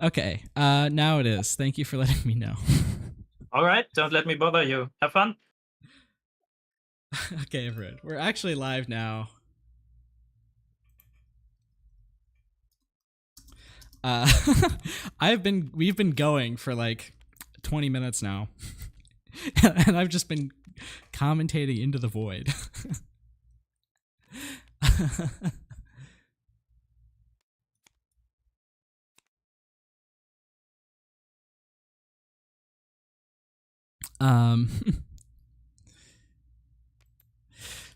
Okay, now it is. Thank you for letting me know. All right, don't let me bother you. Have fun. Okay, everyone. We're actually live now. Uh, we've been going for like 20 minutes now. And I've just been commentating into the void. um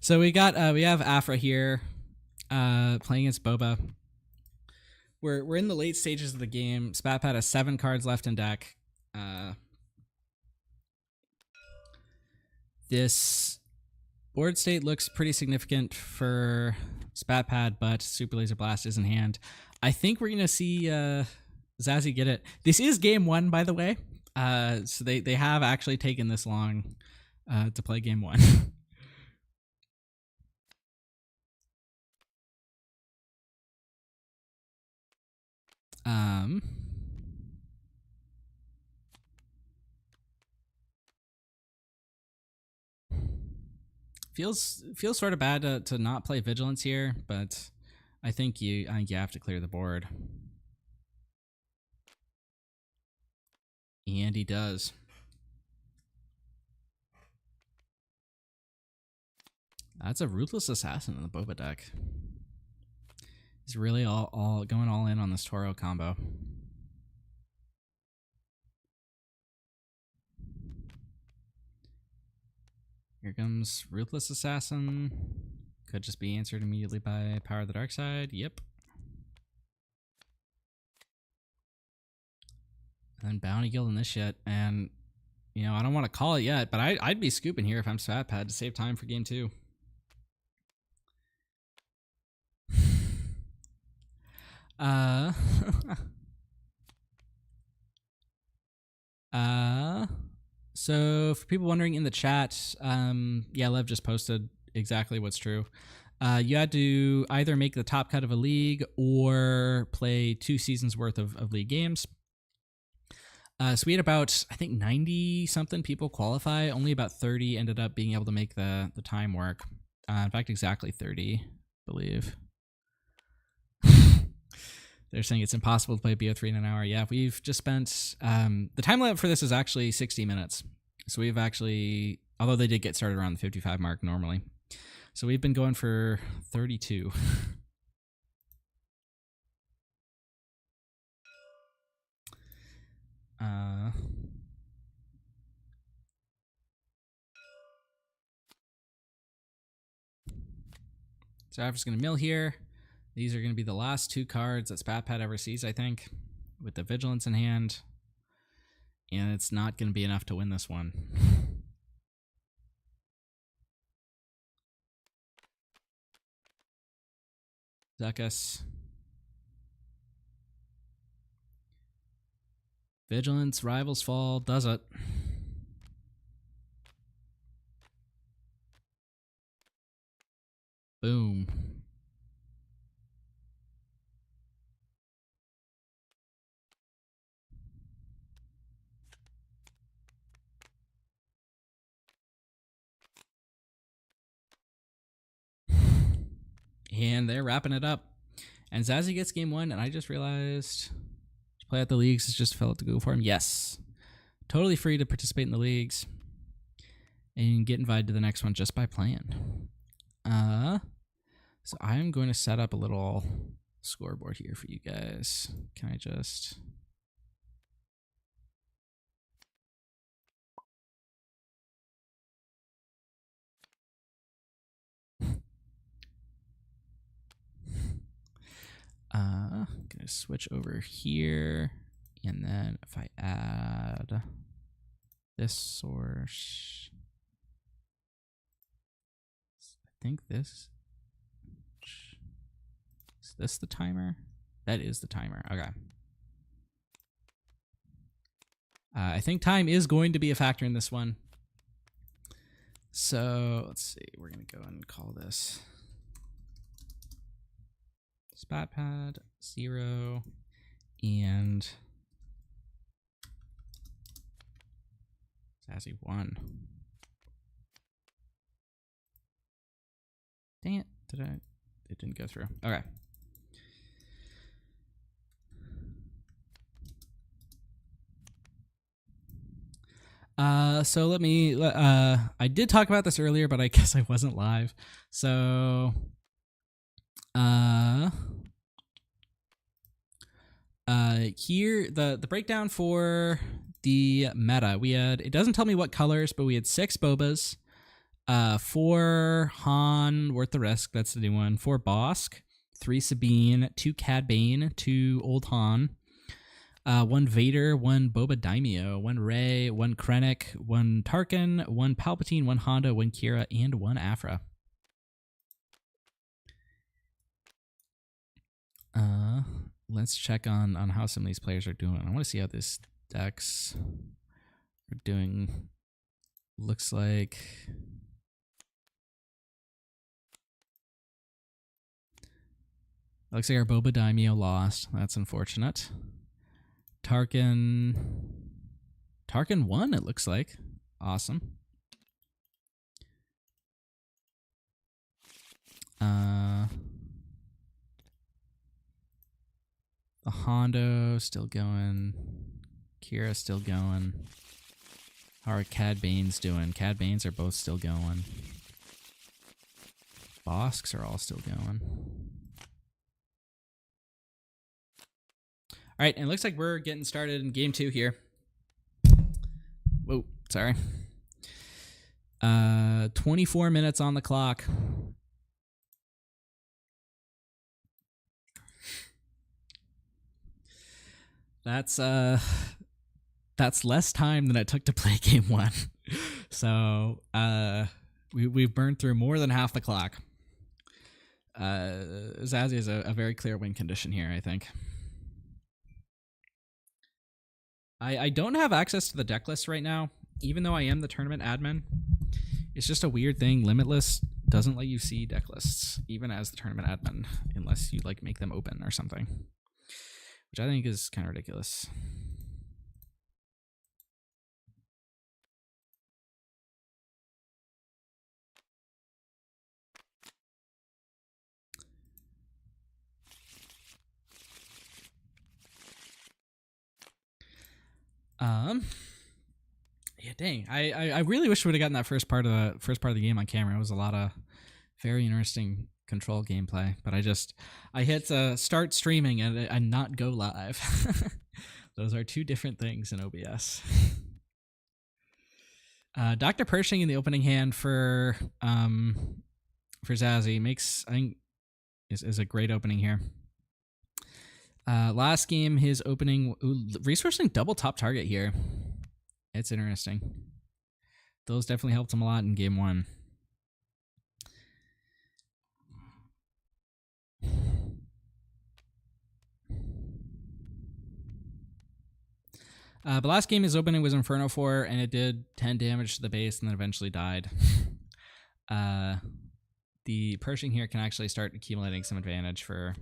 So we have Afra here playing against Boba. We're in the late stages of the game. Spatpad has 7 cards left in deck. This board state looks pretty significant for Spatpad, but Super Laser Blast is in hand. I think we're gonna see Zazzy get it. This is game 1, by the way. So they have actually taken this long to play game 1. Feels sort of bad to not play Vigilance here, but I think you have to clear the board. And he does. That's a Ruthless Assassin in the Boba deck. He's really all going all in on this Toro combo. Here comes Ruthless Assassin. Could just be answered immediately by Power of the Dark Side. Yep. And then Bounty Guild and this shit. And, you know, I don't want to call it yet, but I'd be scooping here if I'm Spatpad to save time for game 2. So for people wondering in the chat, yeah, Lev just posted exactly what's true. You had to either make the top cut of a league or play 2 seasons worth of league games. So we had about, I think, 90 something people qualify. Only about 30 ended up being able to make the time work. In fact, exactly 30, I believe. They're saying it's impossible to play BO3 in an hour. Yeah, we've just spent... the time limit for this is actually 60 minutes. So we've actually... Although they did get started around the 55 mark normally. So we've been going for 32. So I'm just going to mill here. These are going to be the last 2 cards that Spatpad ever sees, I think, with the Vigilance in hand. And it's not going to be enough to win this one. Zuckus. Vigilance, Rivals Fall, does it. Boom. And they're wrapping it up. And Zazzy gets game 1, and I just realized to play at the leagues is just felt to go for him. Yes. Totally free to participate in the leagues. And you can get invited to the next one just by playing. So I'm going to set up a little scoreboard here for you guys. Can I just... I'm going to switch over here. And then if I add this source... I think this... Is this the timer? That is the timer. Okay. I think time is going to be a factor in this one. So let's see. We're going to go and call this Spatpad 0 and Zazzy won. Dang it. It didn't go through. Okay. So let me, I did talk about this earlier, but I guess I wasn't live. So, here, the breakdown for the meta, we had, it doesn't tell me what colors, but we had 6 Bobas, 4 Han, Worth the Risk, that's the new one, 4 Bosk, 3 Sabine, 2 Cad Bane, 2 Old Han, 1 Vader, 1 Boba Daimyo, 1 Rey, 1 Krennic, 1 Tarkin, 1 Palpatine, 1 Honda, 1 Kira, and 1 Afra. Let's check on how some of these players are doing. I want to see how this decks are doing. Looks like our Boba Daimyo lost. That's unfortunate. Tarkin won, it looks like. Awesome. The Hondo still going. Kira still going. How are Cad Banes doing? Cad Banes are both still going. Bosks are all still going. All right, and it looks like we're getting started in game 2 here. Whoa, sorry. 24 minutes on the clock. That's less time than it took to play game 1. So we've burned through more than half the clock. Zazzy is a very clear win condition here, I think. I don't have access to the deck list right now, even though I am the tournament admin. It's just a weird thing. Limitless doesn't let you see deck lists, even as the tournament admin, unless you like make them open or something, which I think is kind of ridiculous. Yeah, dang. I really wish we would have gotten that first part of the game on camera. It was a lot of very interesting control gameplay, but I hit start streaming and not go live. Those are 2 different things in OBS. Dr. Pershing in the opening hand for Zazzy makes, I think, is a great opening here. Last game, his opening, resourcing double top target here. It's interesting. Those definitely helped him a lot in game 1. But last game his opening was Inferno 4, and it did 10 damage to the base and then eventually died. The Pershing here can actually start accumulating some advantage for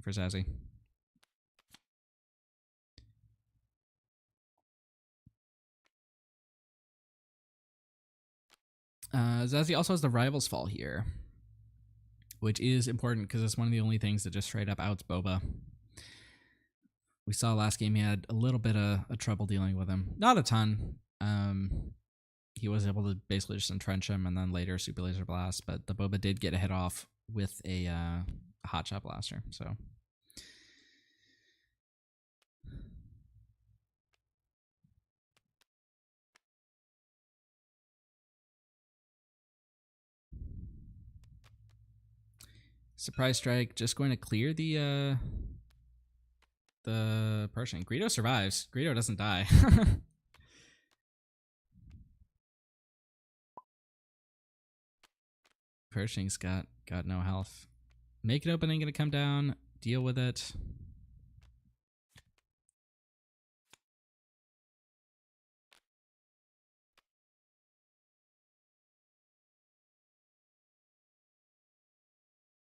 Zazzy. Zazzy also has the Rivals Fall here, which is important because it's one of the only things that just straight up outs Boba. We saw last game he had a little bit of trouble dealing with him. Not a ton. He was able to basically just entrench him and then later Super Laser Blast, but the Boba did get a hit off with a Hot Shot Blaster, so... Surprise Strike, just going to clear the Pershing. Greedo survives. Greedo doesn't die. Pershing's got no health. Make an opening, gonna come down, deal with it.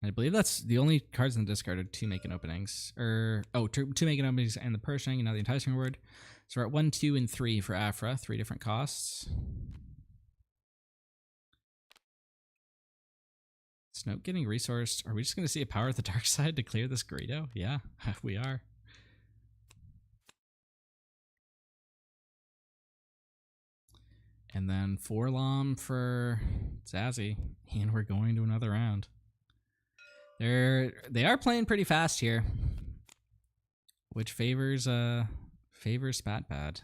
I believe that's the only cards in the discard are 2 Making Openings. Two Making Openings and the Pershing, and now the Enticing Reward. So we're at 1, 2, and 3 for Afra. 3 different costs. Snoke getting resourced. Are we just going to see a Power of the Dark Side to clear this Greedo? Yeah, we are. And then 4 Lom for Zazzy. And we're going to another round. They are playing pretty fast here, which favors Spatpad.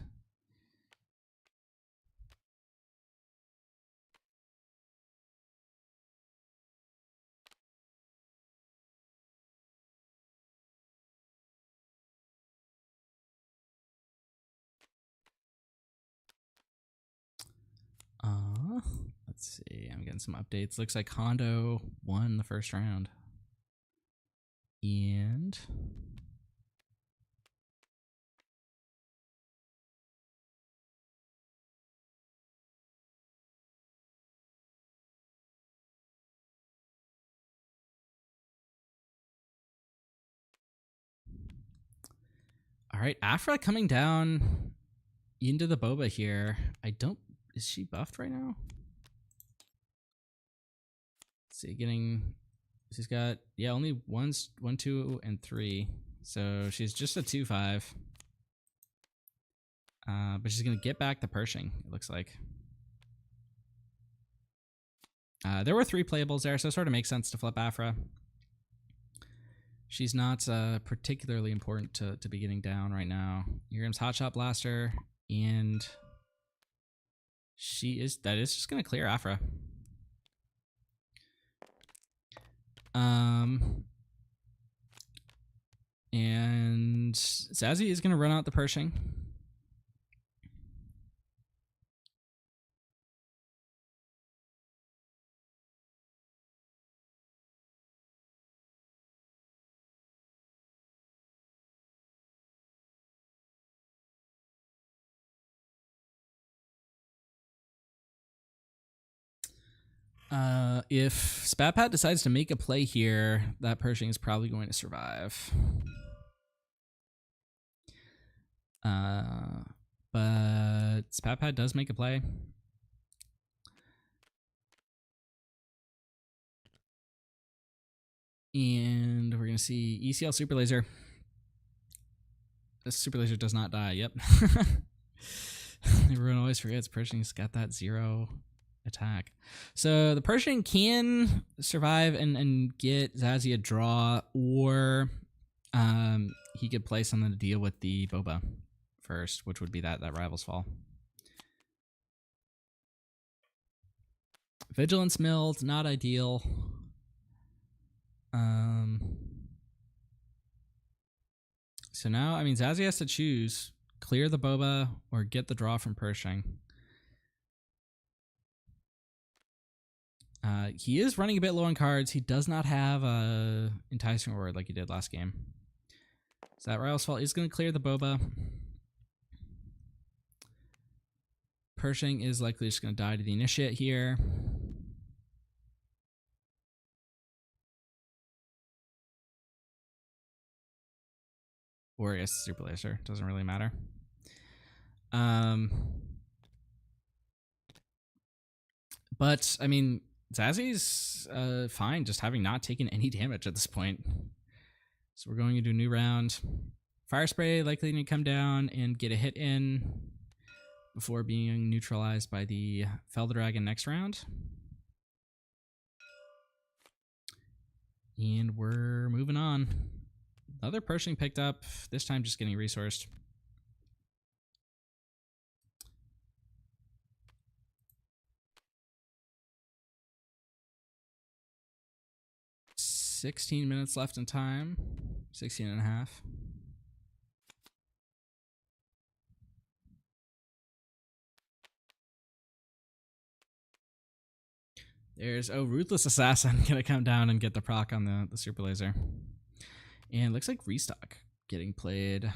Let's see. I'm getting some updates. Looks like Hondo won the first round. And all right, Afra coming down into the Boba here. Is she buffed right now? Let's see, she's got, yeah, only 1, 2, and 3. So she's just a 2/5. But she's gonna get back the Pershing, it looks like. There were 3 playables there, so it sort of makes sense to flip Afra. She's not particularly important to be getting down right now. Yurem's Hotshot Blaster, and that is just gonna clear Afra. And Zazzy is gonna run out the Pershing. If Spatpad decides to make a play here, that Pershing is probably going to survive. But Spatpad does make a play. And we're going to see ECL Super Laser. This Super Laser does not die. Yep. Everyone always forgets Pershing's got that 0 attack. So the Pershing can survive and get Zazzy a draw, or he could play something to deal with the Boba first, which would be that Rival's Fall. Vigilance Milled, not ideal. So now, I mean, Zazzy has to choose clear the Boba or get the draw from Pershing. He is running a bit low on cards. He does not have a Enticing Reward like he did last game. So that Rival's Fall is going to clear the Boba. Pershing is likely just going to die to the Initiate here. Or I guess Super Laser. Doesn't really matter. But, I mean, Zazzy's fine just having not taken any damage at this point. So we're going into a new round. Fire Spray likely to come down and get a hit in before being neutralized by the Fel the Dragon next round. And we're moving on. Another Pershing picked up, this time just getting resourced. $16 minutes left in time. 16 and a half. There's Ruthless Assassin gonna come down and get the proc on the Super Laser. And looks like Restock getting played.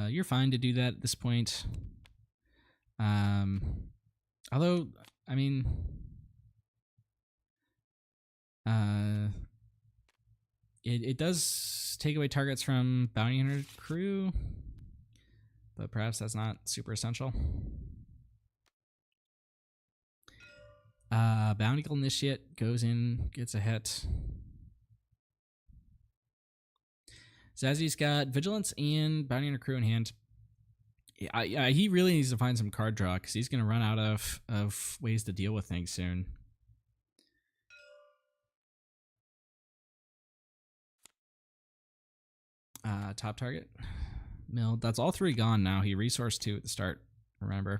You're fine to do that at this point. Although, I mean, It does take away targets from Bounty Hunter crew, but perhaps that's not super essential. Bounty Gold Initiate goes in, gets a hit. Zazzy's got Vigilance and Bounty Hunter crew in hand. Yeah, he really needs to find some card draw because he's going to run out of ways to deal with things soon. Top target. Mill. That's all three gone now. He resourced 2 at the start, remember.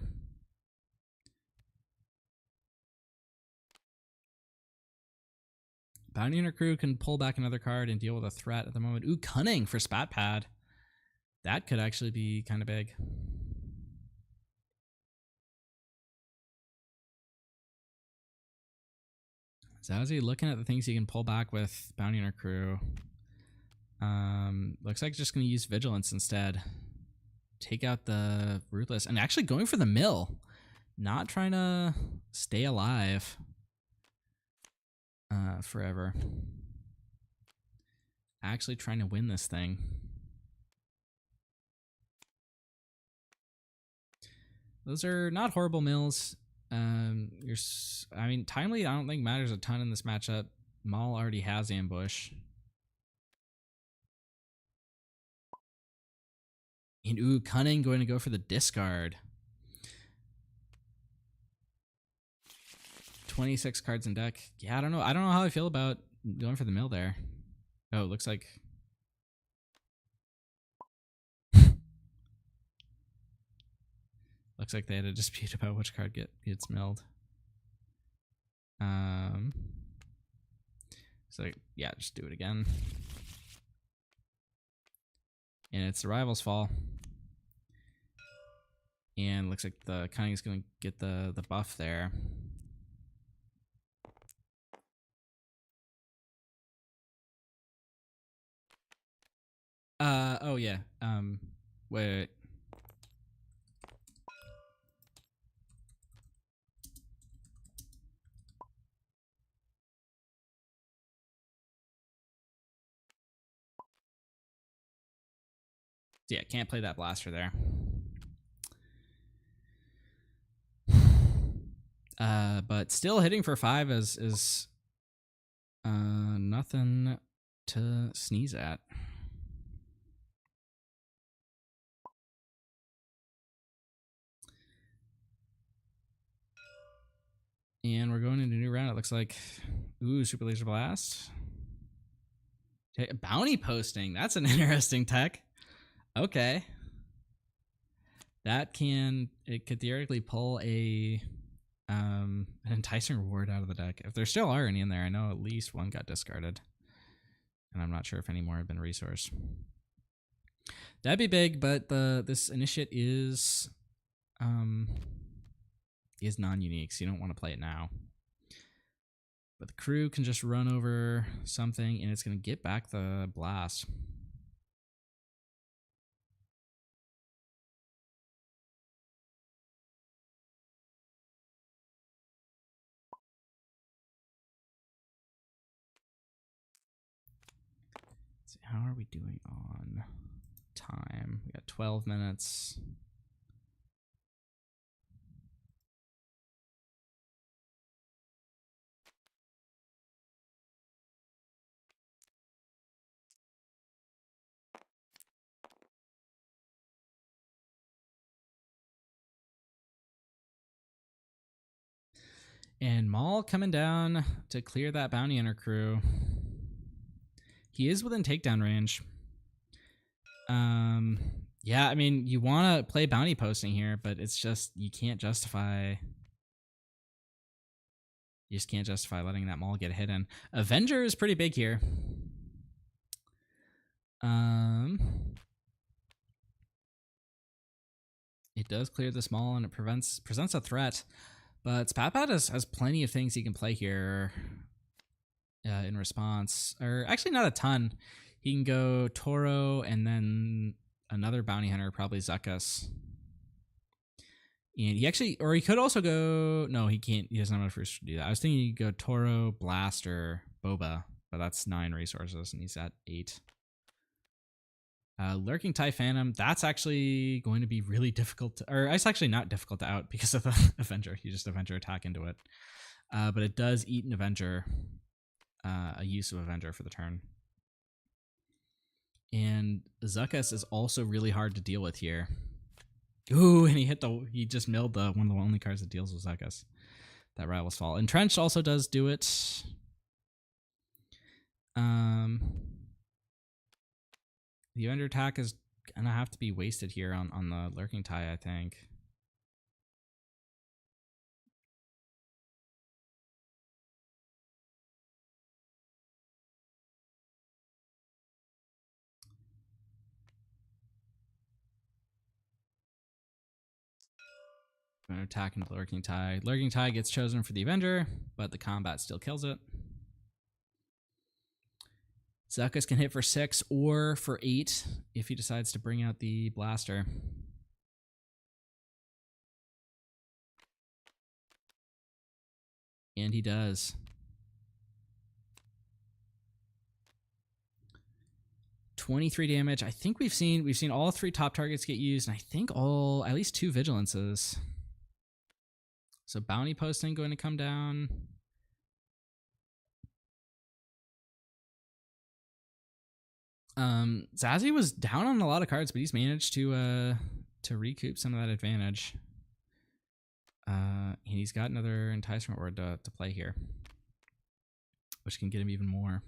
Bounty Hunter crew can pull back another card and deal with a threat at the moment. Ooh, Cunning for Spat Pad. That could actually be kind of big. Zazzy looking at the things he can pull back with Bounty Hunter crew. Looks like just going to use Vigilance instead. Take out the Ruthless. And actually going for the mill. Not trying to stay alive forever. Actually trying to win this thing. Those are not horrible mills. I mean, timely I don't think matters a ton in this matchup. Maul already has ambush. And ooh, Cunning going to go for the discard. 26 cards in deck. Yeah, I don't know. I don't know how I feel about going for the mill there. Oh, it looks like looks like they had a dispute about which card gets milled. So yeah, just do it again. And it's the rival's fall. And looks like the Cunning is going to get the buff there. Oh yeah. Wait. Yeah, can't play that blaster there. But still hitting for 5 is nothing to sneeze at. And we're going into a new round. It looks like, ooh, Super Laser Blast. Okay, bounty posting. That's an interesting tech. Okay. It could theoretically pull an enticing reward out of the deck. If there still are any in there, I know at least one got discarded. And I'm not sure if any more have been resourced. That'd be big, but this initiate is non-unique, so you don't want to play it now. But the crew can just run over something, and it's going to get back the blast. Let's see, how are we doing on time? We got 12 minutes. And Maul coming down to clear that Bounty Hunter crew. He is within takedown range. Yeah, I mean, you want to play bounty posting here, but it's just, you can't justify... You just can't justify letting that Maul get a hit in. Avenger is pretty big here. It does clear this Maul and it presents a threat. But Spatpat has plenty of things he can play here in response. Or actually not a ton. He can go Toro and then another bounty hunter, probably Zuckus. And he actually, or he could also go, no, he can't. He doesn't have enough first to do that. I was thinking he could go Toro, Blast, or Boba. but that's 9 resources, and he's at 8. Lurking TIE Phantom, that's actually going to be really difficult to, or it's actually not difficult to out because of the Avenger. You just Avenger attack into it. But it does eat an Avenger, a use of Avenger for the turn. And Zuckuss is also really hard to deal with here. Ooh, and he just milled one of the only cards that deals with Zuckuss. That Rival's Fall. Entrenched also does do it. The Avenger attack is gonna have to be wasted here on the Lurking TIE, I think. I'm gonna attack into the Lurking TIE. Lurking TIE gets chosen for the Avenger, but the combat still kills it. Zuckuss can hit for 6 or for 8 if he decides to bring out the blaster. And he does. 23 damage. I think we've seen all 3 top targets get used, and I think at least 2 vigilances. So bounty posting going to come down. Zazie was down on a lot of cards, but he's managed to recoup some of that advantage. And he's got another enticement word to play here, which can get him even more.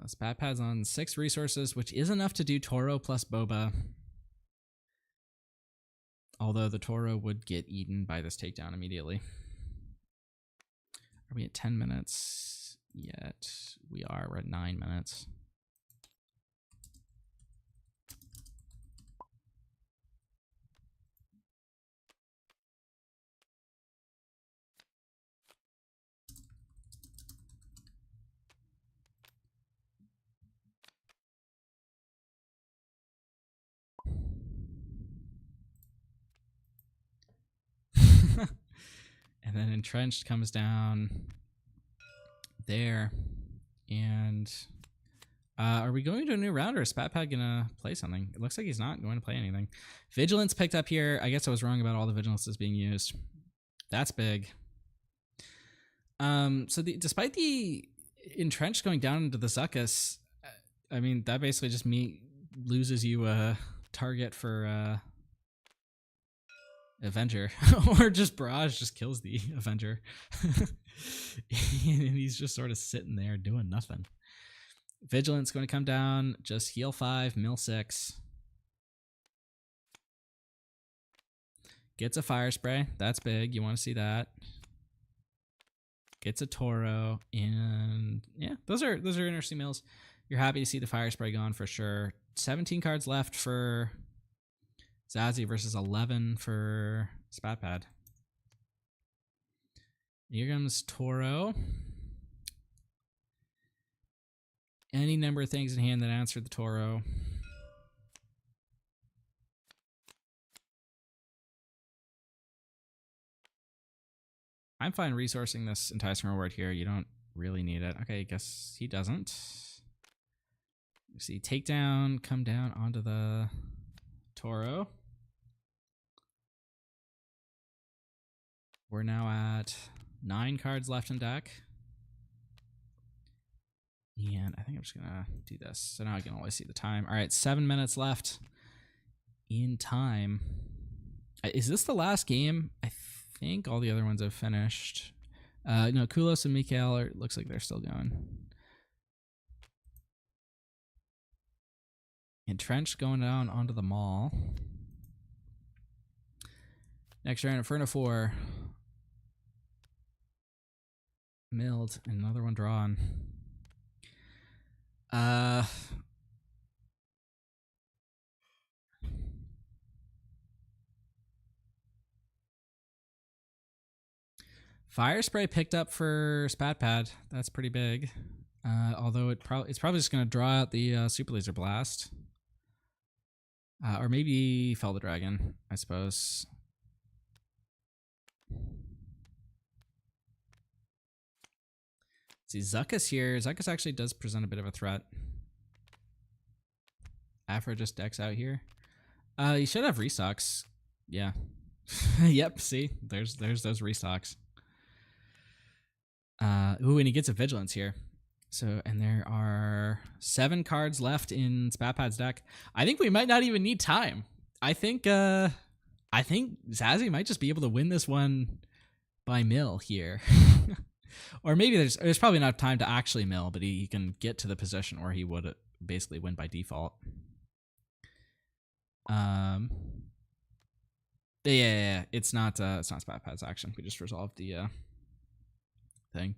Spat Pad's on 6 resources, which is enough to do Toro plus Boba. Although the Toro would get eaten by this takedown immediately. Are we at 10 minutes yet? We are. We're at 9 minutes. And then Entrenched comes down there. And are we going to a new round, or is Spatpad gonna play something? It looks like he's not going to play anything. Vigilance picked up here. I guess I was wrong about all the vigilances being used. That's big. So despite the Entrenched going down into the Zuckuss, I mean, that basically just loses you a target for Avenger. Or just Barrage just kills the Avenger. And he's just sort of sitting there doing nothing. Vigilance going to come down, just heal 5, mill 6. Gets a Fire Spray. That's big. You want to see that. Gets a Toro, and yeah, those are interesting mills. You're happy to see the Fire Spray gone for sure. 17 cards left for Zazie versus 11 for Spatpad. Here comes Toro. Any number of things in hand that answer the Toro. I'm fine resourcing this enticement reward here. You don't really need it. Okay, I guess he doesn't. You see, takedown, come down onto the Toro. We're now at 9 cards left in deck. And I think I'm just going to do this. So now I can always see the time. All right, 7 minutes left in time. Is this the last game? I think all the other ones have finished. No, Kulos and Mikael looks like they're still going. Entrenched going down onto the mall. Next round, Inferno 4. Milled, another one drawn. Fire Spray picked up for Spatpad. That's pretty big. Although it's probably just going to draw out the Super Laser Blast. Or maybe Fell the Dragon, I suppose. See, Zuckuss here. Zuckuss actually does present a bit of a threat. Afro just decks out here. You should have restocks. Yeah. Yep, see? There's those restocks. Ooh, and he gets a Vigilance here. So, and there are 7 cards left in Spatpad's deck. I think we might not even need time. I think Zazzy might just be able to win this one by mill here. Or maybe there's probably not time to actually mill, but he can get to the position where he would basically win by default. Yeah. It's not Spatpad's action. We just resolved the thing.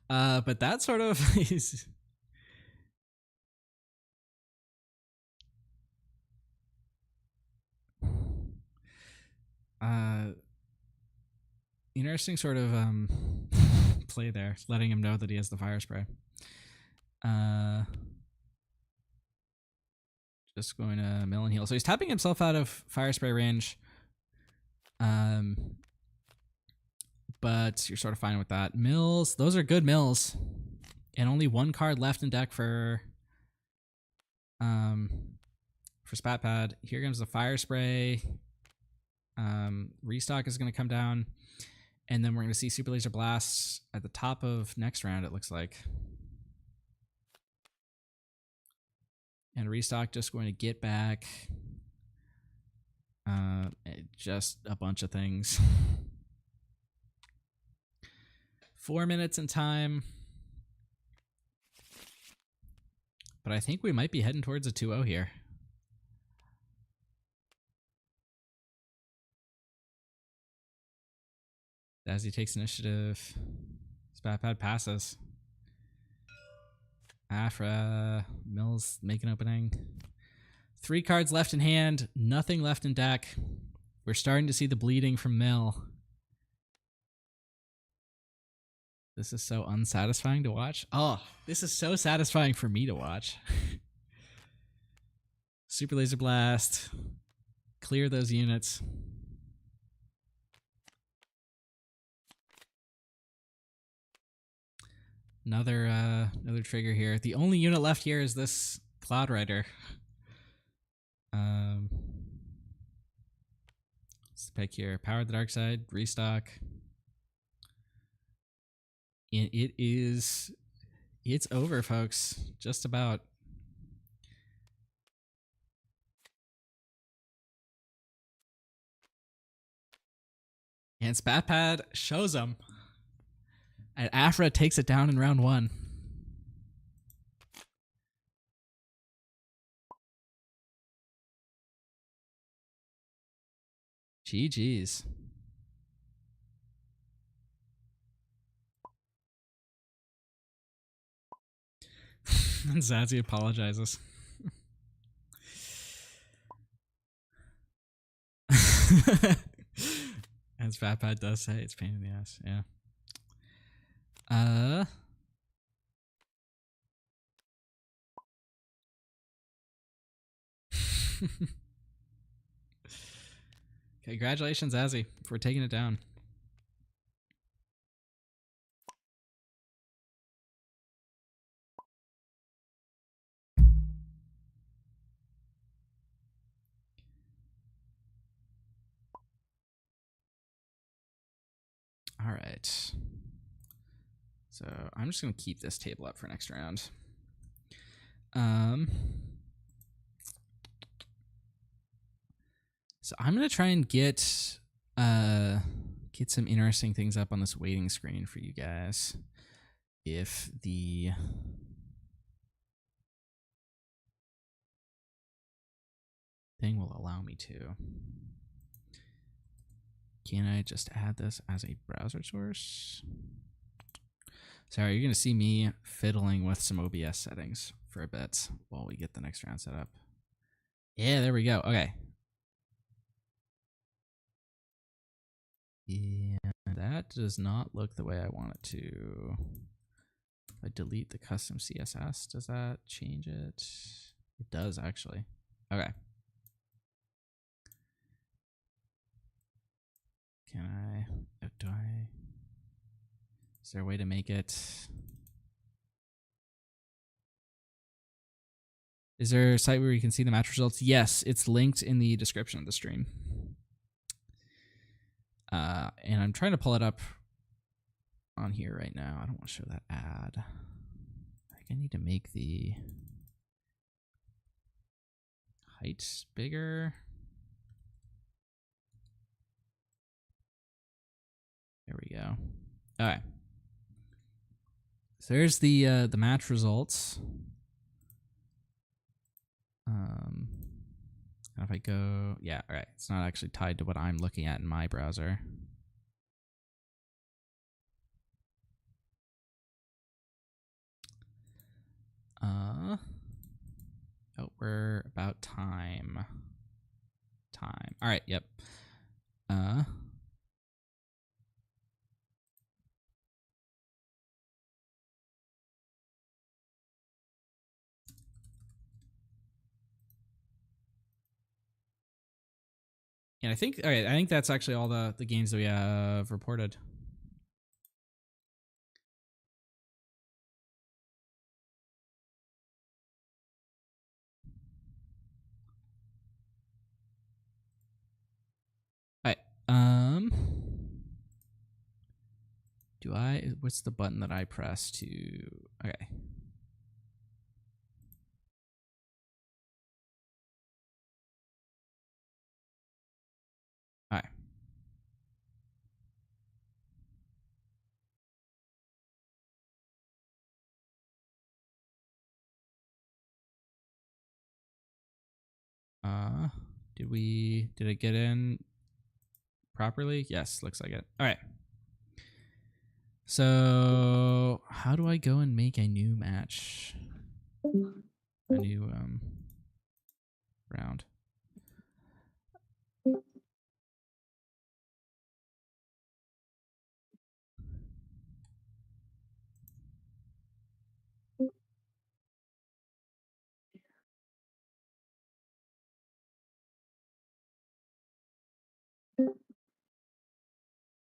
But that sort of is interesting sort of play there, letting him know that he has the fire spray. Just going to mill and heal. So he's tapping himself out of fire spray range. But you're sort of fine with that. Mills, those are good mills. And only 1 card left in deck for Spatpad. Here comes the fire spray. Restock is going to come down. And then we're going to see Super Laser Blasts at the top of next round, it looks like. And Restock just going to get back just a bunch of things. 4 minutes in time. But I think we might be heading towards a 2-0 here. As he takes initiative, Spatpad passes. Afra, Mills make an opening. 3 cards left in hand, nothing left in deck. We're starting to see the bleeding from Mill. This is so unsatisfying to watch. Oh, this is so satisfying for me to watch. Super Laser Blast. Clear those units. Another trigger here. The only unit left here is this Cloud Rider. Let's pick here. Power the Dark Side, restock. And it's over, folks. Just about. And Spatpad shows him. And Afra takes it down in round 1. GG's. And Zazie apologizes. As Fatpad does say, it's pain in the ass. Yeah. Congratulations, Azzy, for taking it down. All right. So I'm just going to keep this table up for next round. So I'm going to try and get some interesting things up on this waiting screen for you guys. If the thing will allow me to. Can I just add this as a browser source? Sorry, you're going to see me fiddling with some OBS settings for a bit while we get the next round set up. Yeah, there we go. Okay. Yeah, that does not look the way I want it to. If I delete the custom CSS, does that change it? It does, actually. Okay. Can I? Do I? Is there a way to make it? Is there a site where you can see the match results? Yes, it's linked in the description of the stream. And I'm trying to pull it up on here right now. I don't want to show that ad. I think I need to make the height bigger. There we go. All right. So there's the match results. If I go, yeah, all right. It's not actually tied to what I'm looking at in my browser. Oh, we're about time. All right, yep. And I think, all right, I think that's actually all the games that we have reported. All right. What's the button that I press to, okay. All right. Did it get in properly? Yes, looks like it. All right. So how do I go and make a new match? A new round.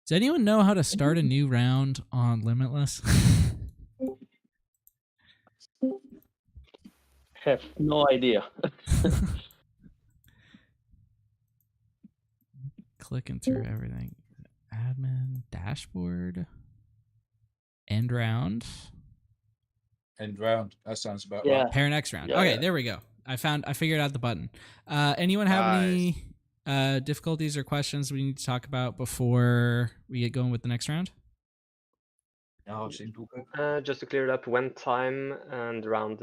Does anyone know how to start a new round on Limitless? Have no idea. Clicking through everything. Admin, dashboard, end round. End round. That sounds about Yeah. right. Pair next round. Yeah, Okay, yeah. there we go. I figured out the button. Anyone have any difficulties or questions we need to talk about before we get going with the next round? No, seems all good. Just to clear it up, when time and the round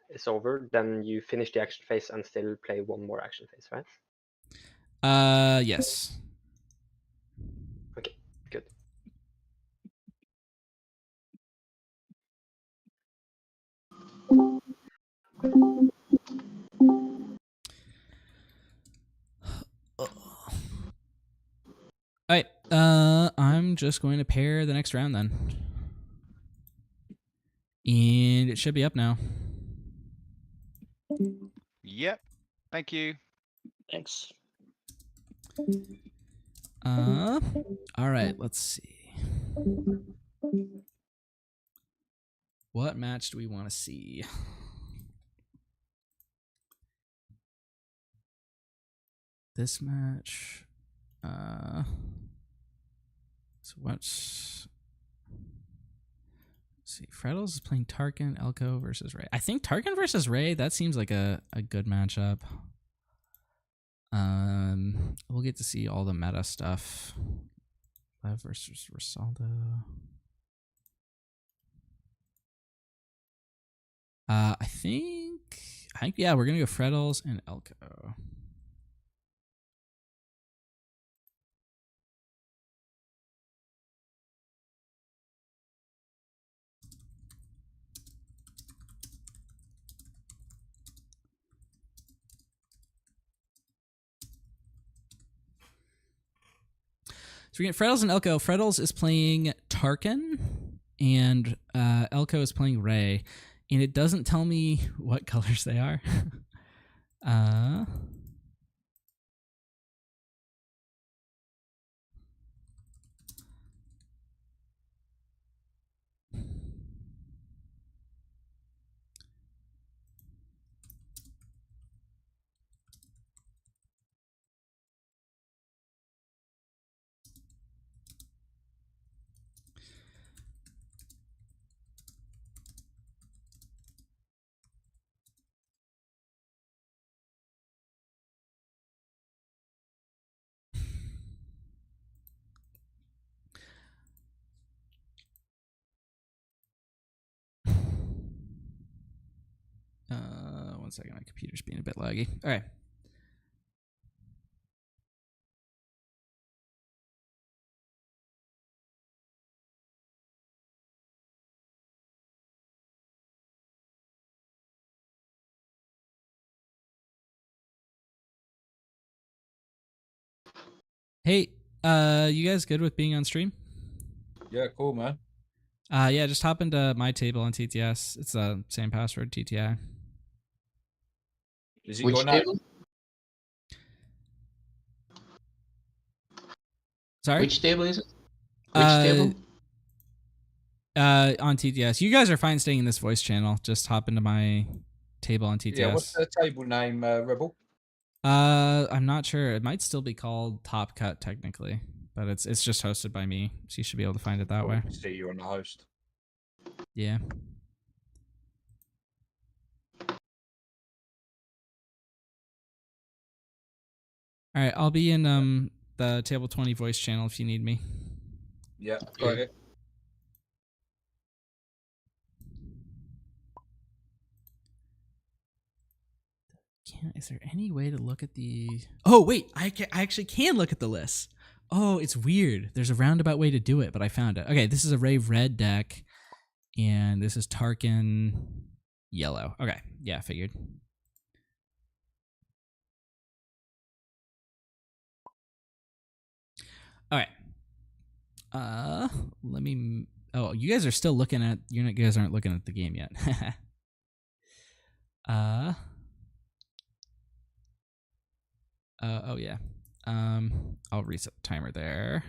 is over, then you finish the action phase and still play one more action phase, right? Yes. Okay, good. All right. I'm just going to pair the next round then. And it should be up now. Yep. Thank you. Thanks. All right, let's see. What match do we want to see? This match. So let's see. Freddles is playing Tarkin, Elko versus Ray. I think Tarkin versus Ray, that seems like a good matchup. We'll get to see all the meta stuff. Lev versus Rosaldo. I think yeah, we're gonna go Freddles and Elko. So we get Freddles and Elko. Freddles is playing Tarkin, and Elko is playing Ray. And it doesn't tell me what colors they are. One second, my computer's being a bit laggy. All right. Hey, you guys good with being on stream? Yeah, cool, man. Yeah, just hop into my table on TTS. It's the same password, TTI. Is it Which your name? table? Sorry? Which table is it? Which table? On TTS. You guys are fine staying in this voice channel. Just hop into my table on TTS. Yeah, what's the table name, Rebel? I'm not sure. It might still be called Top Cut technically, but it's just hosted by me, so you should be able to find it that way. See, you're on the host. Yeah. All right, I'll be in the table 20 voice channel if you need me. Yeah, Okay. got it. Is there any way to look at the? Oh wait, I actually can look at the list. Oh, it's weird. There's a roundabout way to do it, but I found it. Okay, this is a Rave red deck, and this is Tarkin yellow. Okay, yeah, I figured. All right. Let me. Oh, you guys are still looking at. You guys aren't looking at the game yet. Oh yeah. I'll reset the timer there.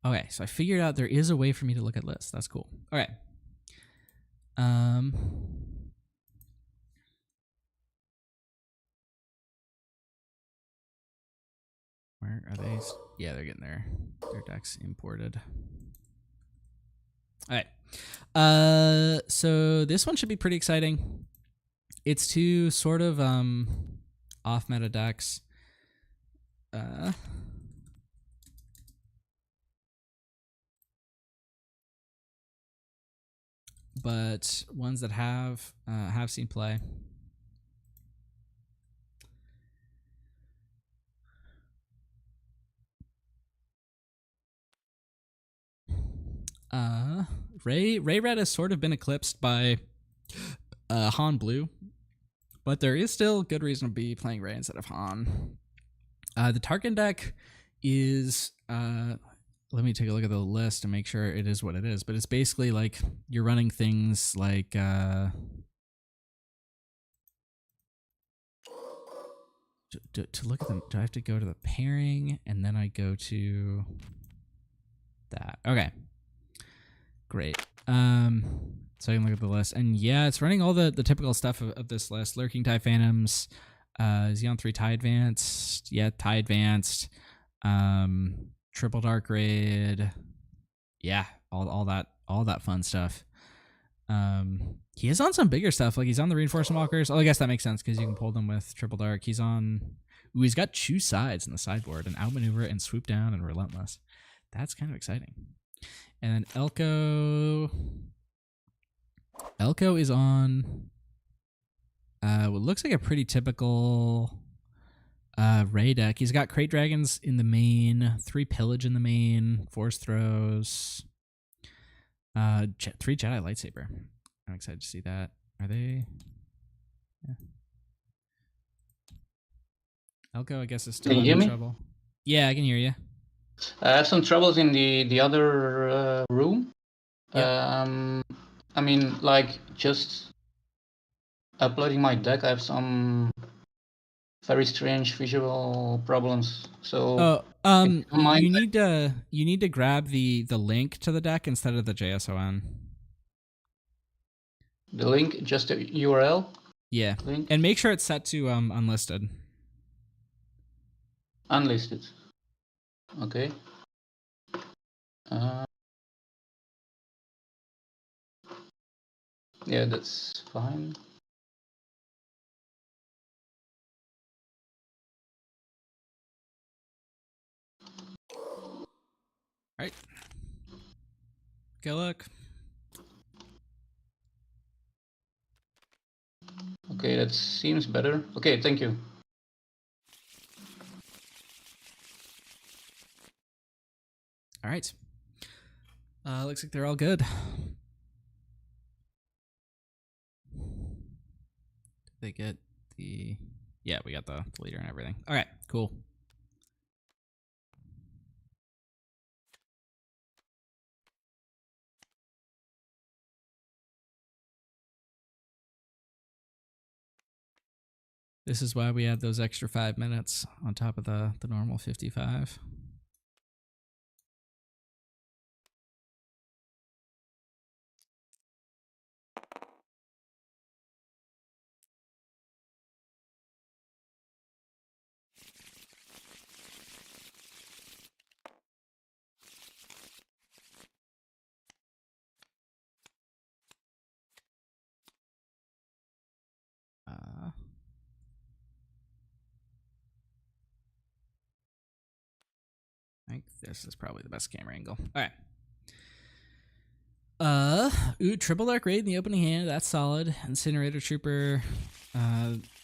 Okay, so I figured out there is a way for me to look at lists. That's cool. All right. Where are they? Yeah, they're getting their decks imported. All right. So this one should be pretty exciting. It's two sort of off meta decks. But ones that have seen play. Ray Red has sort of been eclipsed by Han Blue, but there is still good reason to be playing Ray instead of Han. The Tarkin deck is let me take a look at the list and make sure it is what it is, but it's basically like you're running things like to look at them. Do I have to go to the pairing and then I go to that? Okay, great. So I can look at the list, and yeah, it's running all the typical stuff of this list. Lurking TIE Phantoms, Xeon 3 TIE Advanced, yeah, TIE Advanced, Triple Dark Raid, yeah, all that fun stuff. He is on some bigger stuff, like he's on the Reinforcement Walkers. Oh, I guess that makes sense because you can pull them with Triple Dark. He's on. Ooh, he's got Choose Sides in the sideboard, and Outmaneuver and Swoop Down and Relentless. That's kind of exciting. And then Elko is on what looks like a pretty typical Ray deck. He's got Crate Dragons in the main, 3 Pillage in the main, Force Throws, 3 Jedi Lightsaber. I'm excited to see that. Are they? Yeah. Elko, I guess, is still Can you hear having me? trouble. Yeah, I can hear you. I have some troubles in the other room. Yep. I mean, like just uploading my deck, I have some very strange visual problems. So you mind- you need to grab the link to the deck instead of the JSON. the link, just the URL. Yeah, Link and make sure it's set to unlisted. unlisted. Okay. Yeah, that's fine. Alright. Good luck. Okay, that seems better. Okay, thank you. Alright. Looks like they're all good. Did they get the... Yeah, we got the leader and everything. Alright, cool. This is why we had those extra 5 minutes on top of the normal 55. I think this is probably the best camera angle. All right. Triple Dark Raid in the opening hand. That's solid. Incinerator Trooper.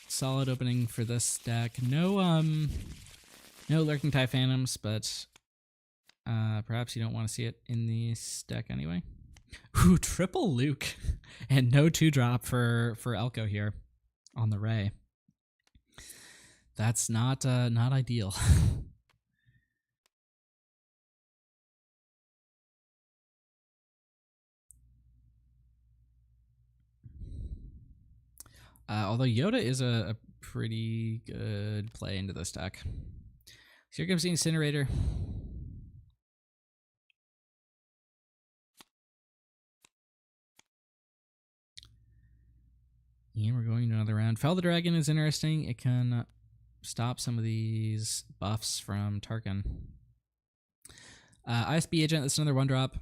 Solid opening for this deck. No Lurking TIE Phantoms, but perhaps you don't want to see it in this deck anyway. Ooh, triple Luke. And no 2-drop for Elko here on the Ray. That's not ideal. Although Yoda is a pretty good play into this deck. So here comes the Incinerator. And we're going to another round. Fel the Dragon is interesting. It can stop some of these buffs from Tarkin. ISB Agent, that's another 1-drop.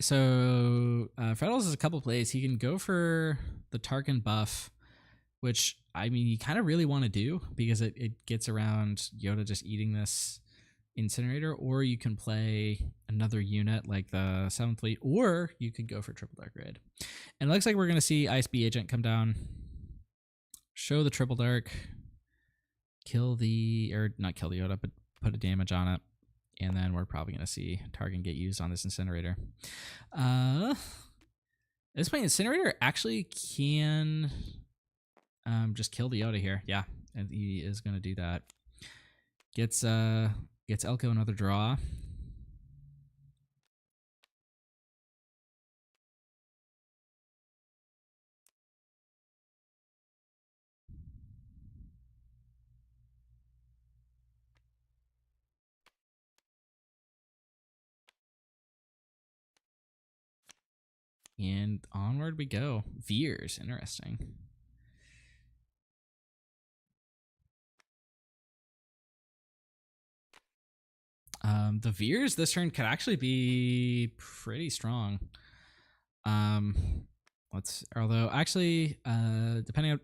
So Freddles has a couple plays. He can go for the Tarkin buff, which, I mean, you kind of really want to do because it gets around Yoda just eating this Incinerator, or you can play another unit like the 7th Fleet, or you could go for Triple Dark Raid. And it looks like we're going to see ISB Agent come down, show the Triple Dark, kill the, or not kill the Yoda, but put a damage on it. And then we're probably going to see Tarkin get used on this Incinerator. At this point, Incinerator actually can just kill the Yoda here. Yeah, and he is going to do that. Gets Elko another draw. And onward we go. Veers, interesting. The Veers this turn could actually be pretty strong. Although actually, depending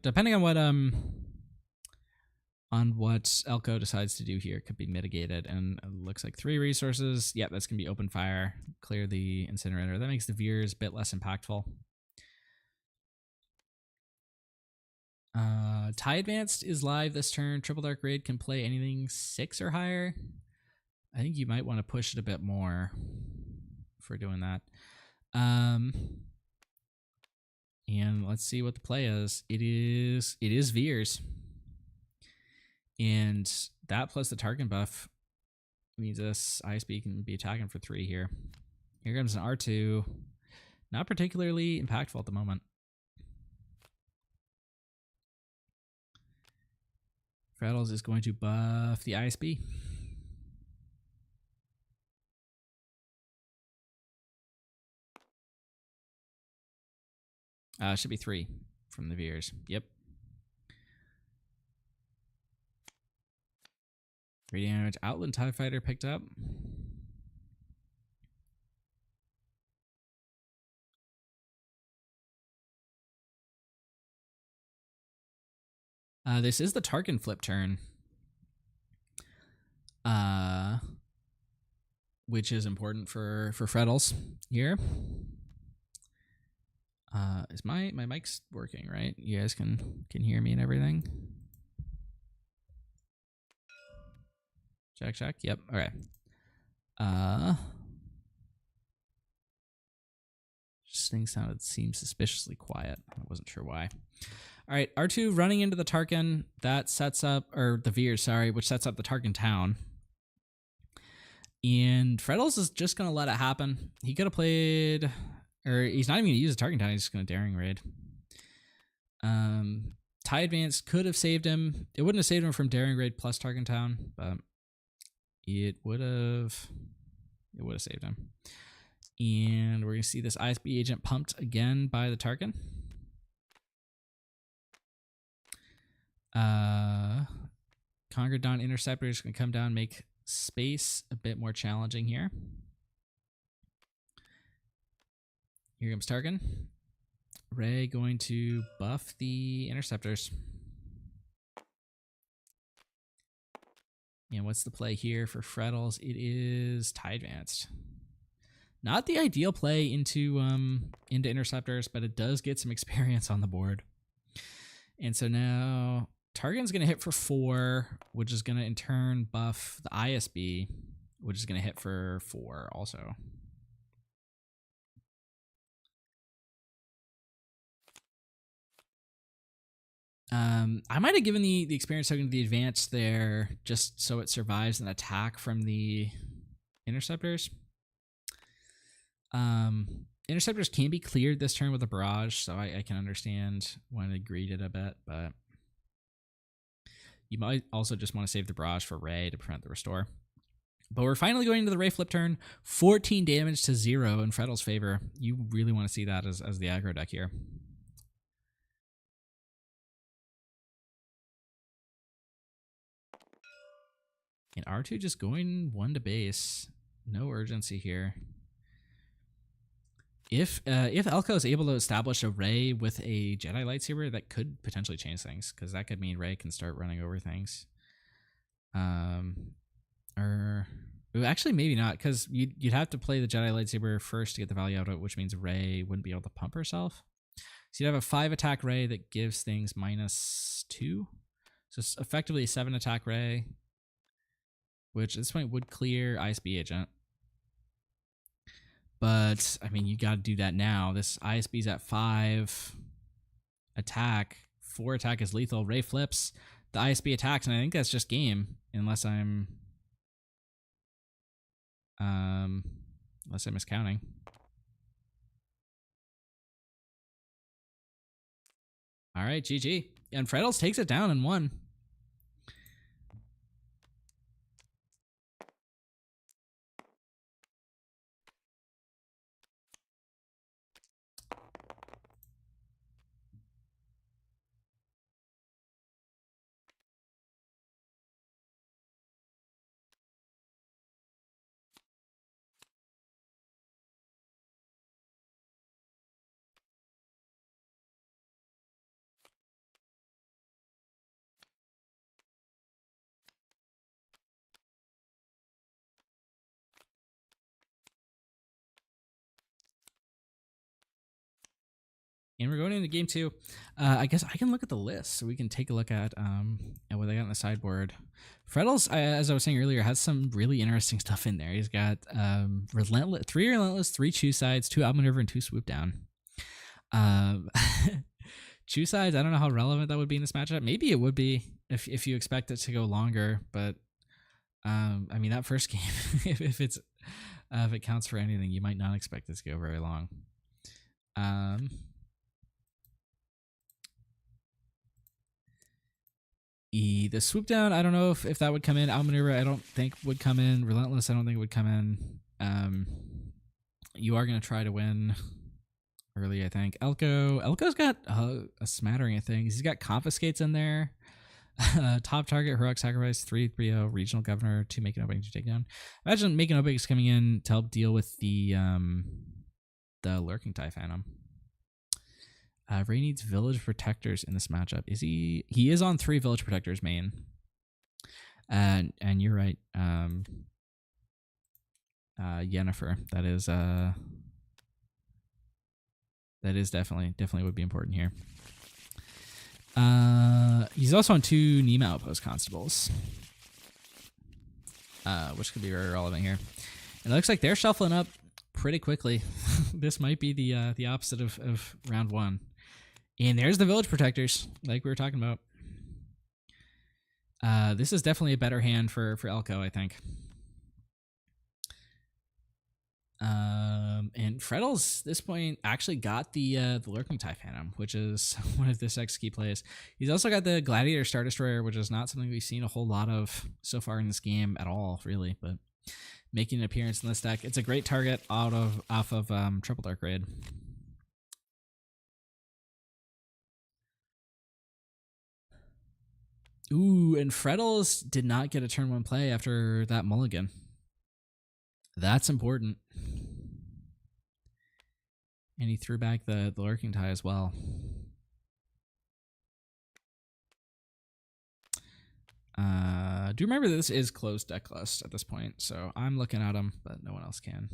on what Elko decides to do here, could be mitigated. And it looks like 3 resources. Yeah, that's gonna be open fire, clear the Incinerator. That makes the Veers a bit less impactful. TIE Advanced is live this turn. Triple Dark Raid can play anything 6 or higher. I think you might want to push it a bit more for doing that. And let's see what the play is. It is Veers. And that plus the Tarkin buff means this ISB can be attacking for 3 here. Here comes an R2. Not particularly impactful at the moment. Freddles is going to buff the ISB. Should be 3 from the Veers. Yep. 3 damage. Outland TIE Fighter picked up. This is the Tarkin flip turn. Which is important for Freddles here. Is my mic's working, right? You guys can hear me and everything? Check. Yep. Okay. This thing seemed suspiciously quiet. I wasn't sure why. All right, R2 running into the Tarkin. That sets up, or the Veers, sorry, which sets up the Tarkin town. And Freddles is just going to let it happen. He could have played, or he's not even going to use the Tarkin town. He's just going to Daring Raid. TIE Advance could have saved him. It wouldn't have saved him from Daring Raid plus Tarkin town, but it would have saved him. And we're going to see this ISB agent pumped again by the Tarkin. Conquer Dawn Interceptor is going to come down, make space a bit more challenging here. Here comes Tarkin. Rey going to buff the Interceptors. And what's the play here for Freddles? It is TIE Advanced. Not the ideal play into Interceptors, but it does get some experience on the board. And so now Tarkin's going to hit for 4, which is going to in turn buff the ISB, which is going to hit for 4 also. I might have given the experience token to the advance there just so it survives an attack from the Interceptors. Interceptors can be cleared this turn with a barrage, so I can understand why they greed it a bit, but you might also just want to save the barrage for Rey to prevent the restore. But we're finally going into the Rey flip turn. 14 damage to 0 in Freddle's favor. You really want to see that as the aggro deck here. And R2 just going 1 to base. No urgency here. If Elko is able to establish a Rey with a Jedi lightsaber, that could potentially change things, because that could mean Rey can start running over things. Or actually maybe not, because you'd have to play the Jedi lightsaber first to get the value out of it, which means Rey wouldn't be able to pump herself. So you'd have a 5 attack Rey that gives things -2. So it's effectively a 7 attack Rey, which at this point would clear ISB agent. But, I mean, you got to do that now. This ISB's at 5 attack. 4 attack is lethal. Rey flips. The ISB attacks, and I think that's just game. Unless I'm miscounting. All right, GG. And Freddles takes it down in 1. And we're going into game 2. I guess I can look at the list so we can take a look at what they got on the sideboard. Freddles, as I was saying earlier, has some really interesting stuff in there. He's got 3 Relentless, 3 Choose Sides, 2 Outmaneuver, and 2 Swoop Down. Choose Sides, I don't know how relevant that would be in this matchup. Maybe it would be if you expect it to go longer, but I mean, that first game, if it counts for anything, you might not expect it to go very long. The Swoop Down, I don't know if that would come in. Outmaneuver, I don't think would come in. Relentless, I don't think it would come in. You are going to try to win early, I think. Elko's got a smattering of things. He's got Confiscates in there. Top target, Heroic Sacrifice, 3/3/0, Regional Governor, 2 Making Opening to take down. Imagine Making Openings coming in to help deal with the Lurking TIE Phantom. Ray needs village protectors in this matchup. Is he? He is on 3 village protectors main. And you're right. Yennefer. That is definitely would be important here. He's also on 2 Nima outpost constables, which could be very relevant here. And it looks like they're shuffling up pretty quickly. This might be the opposite of round 1. And there's the village protectors, like we were talking about. This is definitely a better hand for Elko, I think. And Freddles, this point, actually got the Lurking Tie Phantom, which is one of this deck's key plays. He's also got the Gladiator Star Destroyer, which is not something we've seen a whole lot of so far in this game at all, really, but making an appearance in this deck. It's a great target off of Triple Dark Raid. Ooh, and Freddles did not get a turn 1 play after that mulligan. That's important. And he threw back the Lurking Tie as well. Do remember that this is closed deck list at this point, so I'm looking at him, but no one else can.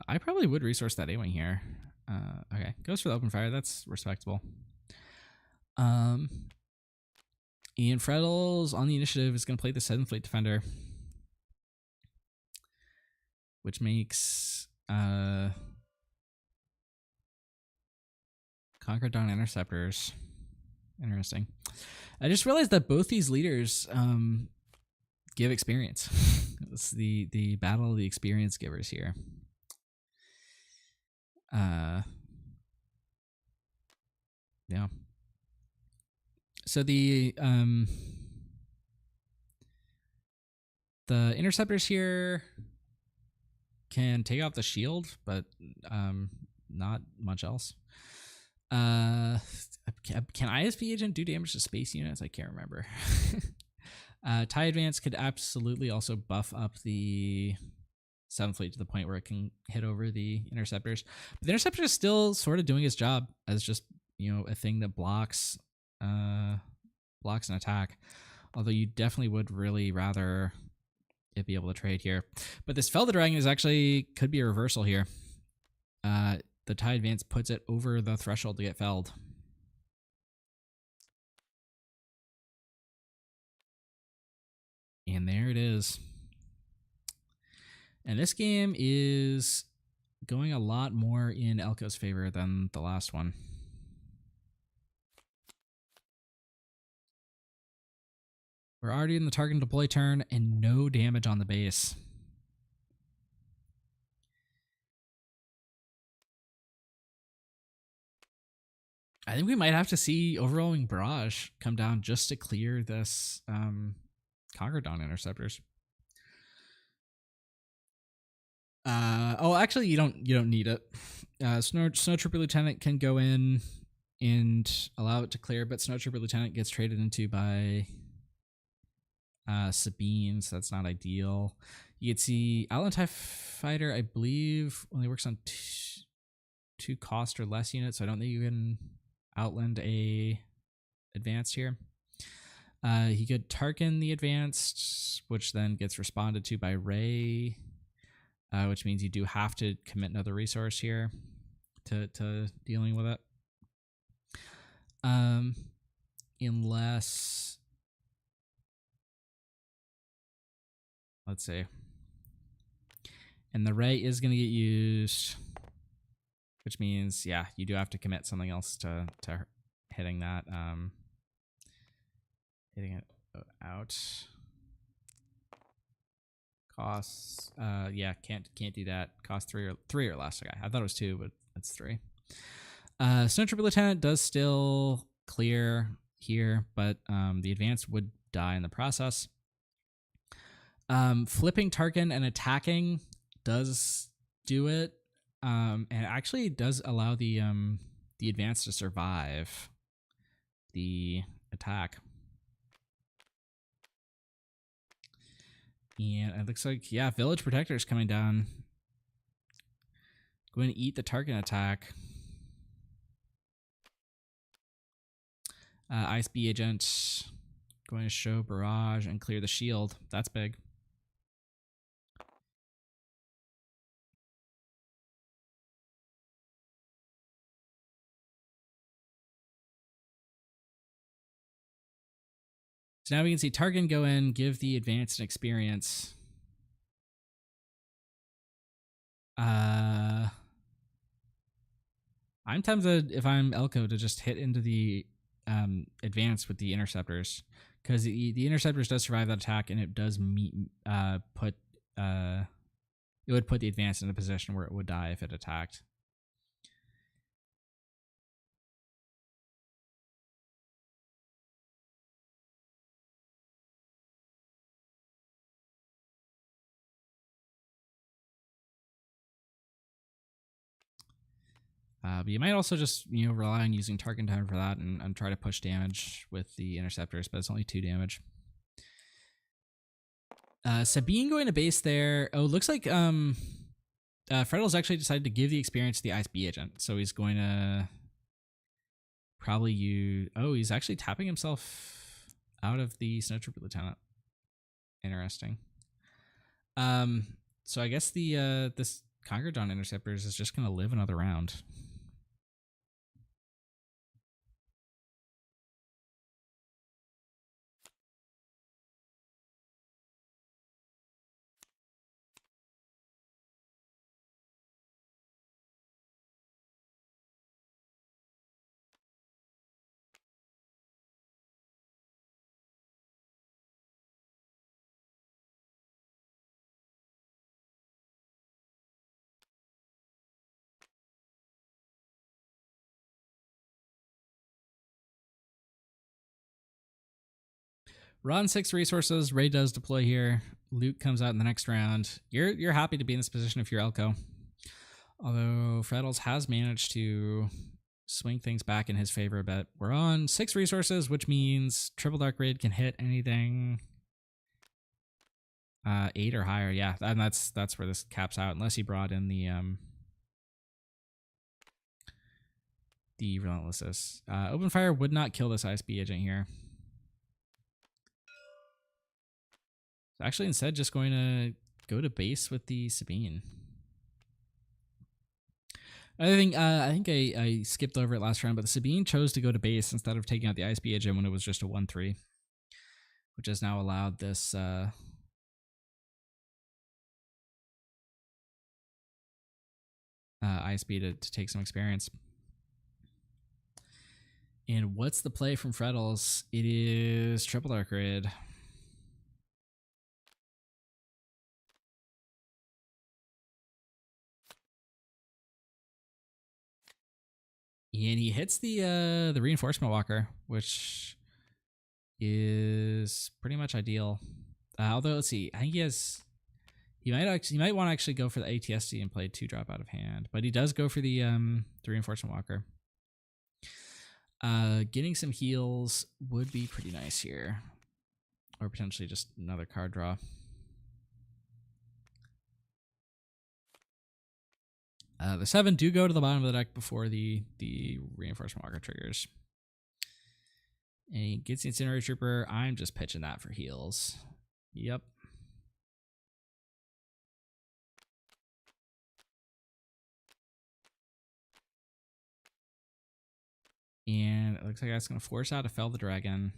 I probably would resource that A-Wing here. Okay, goes for the open fire. That's respectable. Ian Freddles on the initiative is going to play the 7th Fleet Defender, which makes Conquer Dawn Interceptors interesting. I just realized that both these leaders give experience. It's the battle of the experience givers here. Yeah. So the interceptors here can take off the shield, but not much else. Can ISP agent do damage to space units? I can't remember. TIE Advance could absolutely also buff up the 7th Fleet to the point where it can hit over the interceptors. But the interceptor is still sort of doing its job as just, a thing that blocks an attack. Although you definitely would really rather it be able to trade here. But this Felder Dragon is actually could be a reversal here. The TIE Advance puts it over the threshold to get felled. And there it is. And this game is going a lot more in Elko's favor than the last one. We're already in the target deploy turn and no damage on the base. I think we might have to see Overwhelming Barrage come down just to clear this Conquer Dawn Interceptors. Actually, you don't need it. Snow Trooper Lieutenant can go in and allow it to clear, but Snow Trooper Lieutenant gets traded into by Sabine, so that's not ideal. You could see Outland TIE Fighter, I believe, only works on 2 cost or less units, so I don't think you can Outland a advanced here. He could Tarkin the advanced, which then gets responded to by Rey, which means you do have to commit another resource here to dealing with it. Unless, let's see, and the Rey is going to get used, which means, yeah, you do have to commit something else to hitting that, hitting it out. Costs, yeah, can't do that. Cost 3 or less. Okay, I thought it was 2, but it's 3. Snow Trooper Lieutenant does still clear here, but the advance would die in the process. Flipping Tarkin and attacking does do it, and it actually does allow the advance to survive the attack. And it looks like, yeah, Village Protector is coming down. Going to eat the Tarkin attack. Ice Bee Agent going to show Barrage and clear the shield. That's big. So now we can see Tarkin go in, give the advanced and experience. I'm tempted, if I'm Elko, to just hit into the advance with the interceptors, because the interceptors does survive that attack, and it does put the advance in a position where it would die if it attacked. But you might also just rely on using Tarkin time for that and try to push damage with the interceptors, but it's only 2 damage. Sabine going to base there. Oh, looks like Freddle's actually decided to give the experience to the Ice Bee Agent, so he's going to probably use. Oh, he's actually tapping himself out of the Snowtrooper Lieutenant. Interesting. So I guess the this Conquer Dawn Interceptors is just going to live another round. We're on 6 resources. Ray does deploy here. Luke comes out in the next round. You're happy to be in this position if you're Elko. Although Freddles has managed to swing things back in his favor a bit. We're on 6 resources, which means Triple Dark Raid can hit anything 8 or higher. Yeah, and that's where this caps out, unless he brought in the Relentlessness. Open Fire would not kill this Ice Bee Agent here. Actually, instead, just going to go to base with the Sabine. Another thing, I think I skipped over it last round, but the Sabine chose to go to base instead of taking out the Ice Bee Agent when it was just a 1-3, which has now allowed this Ice Bee to take some experience. And what's the play from Freddles? It is Triple Dark Raid. And he hits the Reinforcement Walker, which is pretty much ideal. Although, let's see, I think he might want to actually go for the ATSD and play 2-drop out of hand, but he does go for the Reinforcement Walker. Getting some heals would be pretty nice here, or potentially just another card draw. The 7 do go to the bottom of the deck before the Reinforcement Walker triggers. And he gets the Incinerator Trooper. I'm just pitching that for heals. Yep. And it looks like that's going to force out to Fell the Dragon.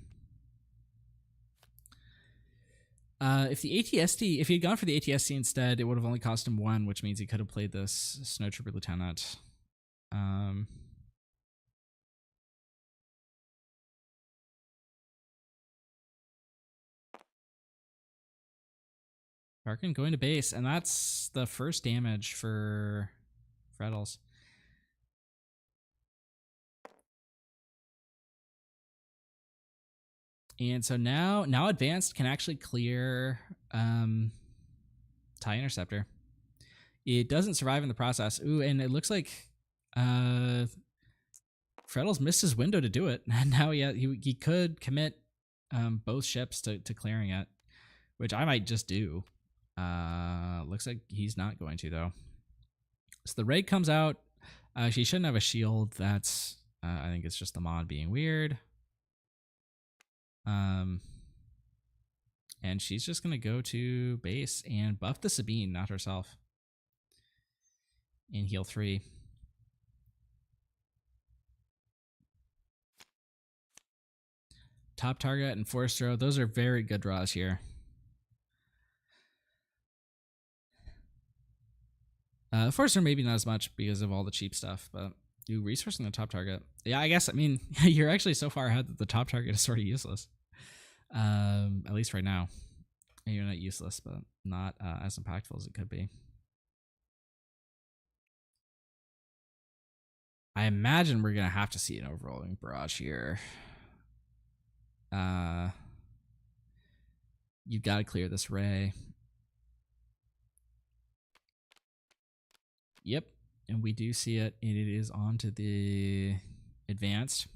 If he had gone for the ATST instead, it would have only cost him 1, which means he could have played this Snowtrooper Lieutenant. Tarkin going to base, and that's the first damage for Freddles. And so now Advanced can actually clear TIE Interceptor. It doesn't survive in the process. Ooh, and it looks like Freddles missed his window to do it. And now he could commit both ships to clearing it, which I might just do. Looks like he's not going to, though. So the raid comes out. She shouldn't have a shield. That's I think it's just the mod being weird. And she's just gonna go to base and buff the Sabine, not herself. And heal 3. Top target and force throw. Those are very good draws here. Force throw maybe not as much because of all the cheap stuff, but you resourcing the top target. Yeah, I guess, I mean, you're actually so far ahead that the top target is sort of useless. At least right now. You're not useless, but not as impactful as it could be. I imagine we're going to have to see an overwhelming barrage here. You've got to clear this ray. Yep, and we do see it, and it is onto the advanced.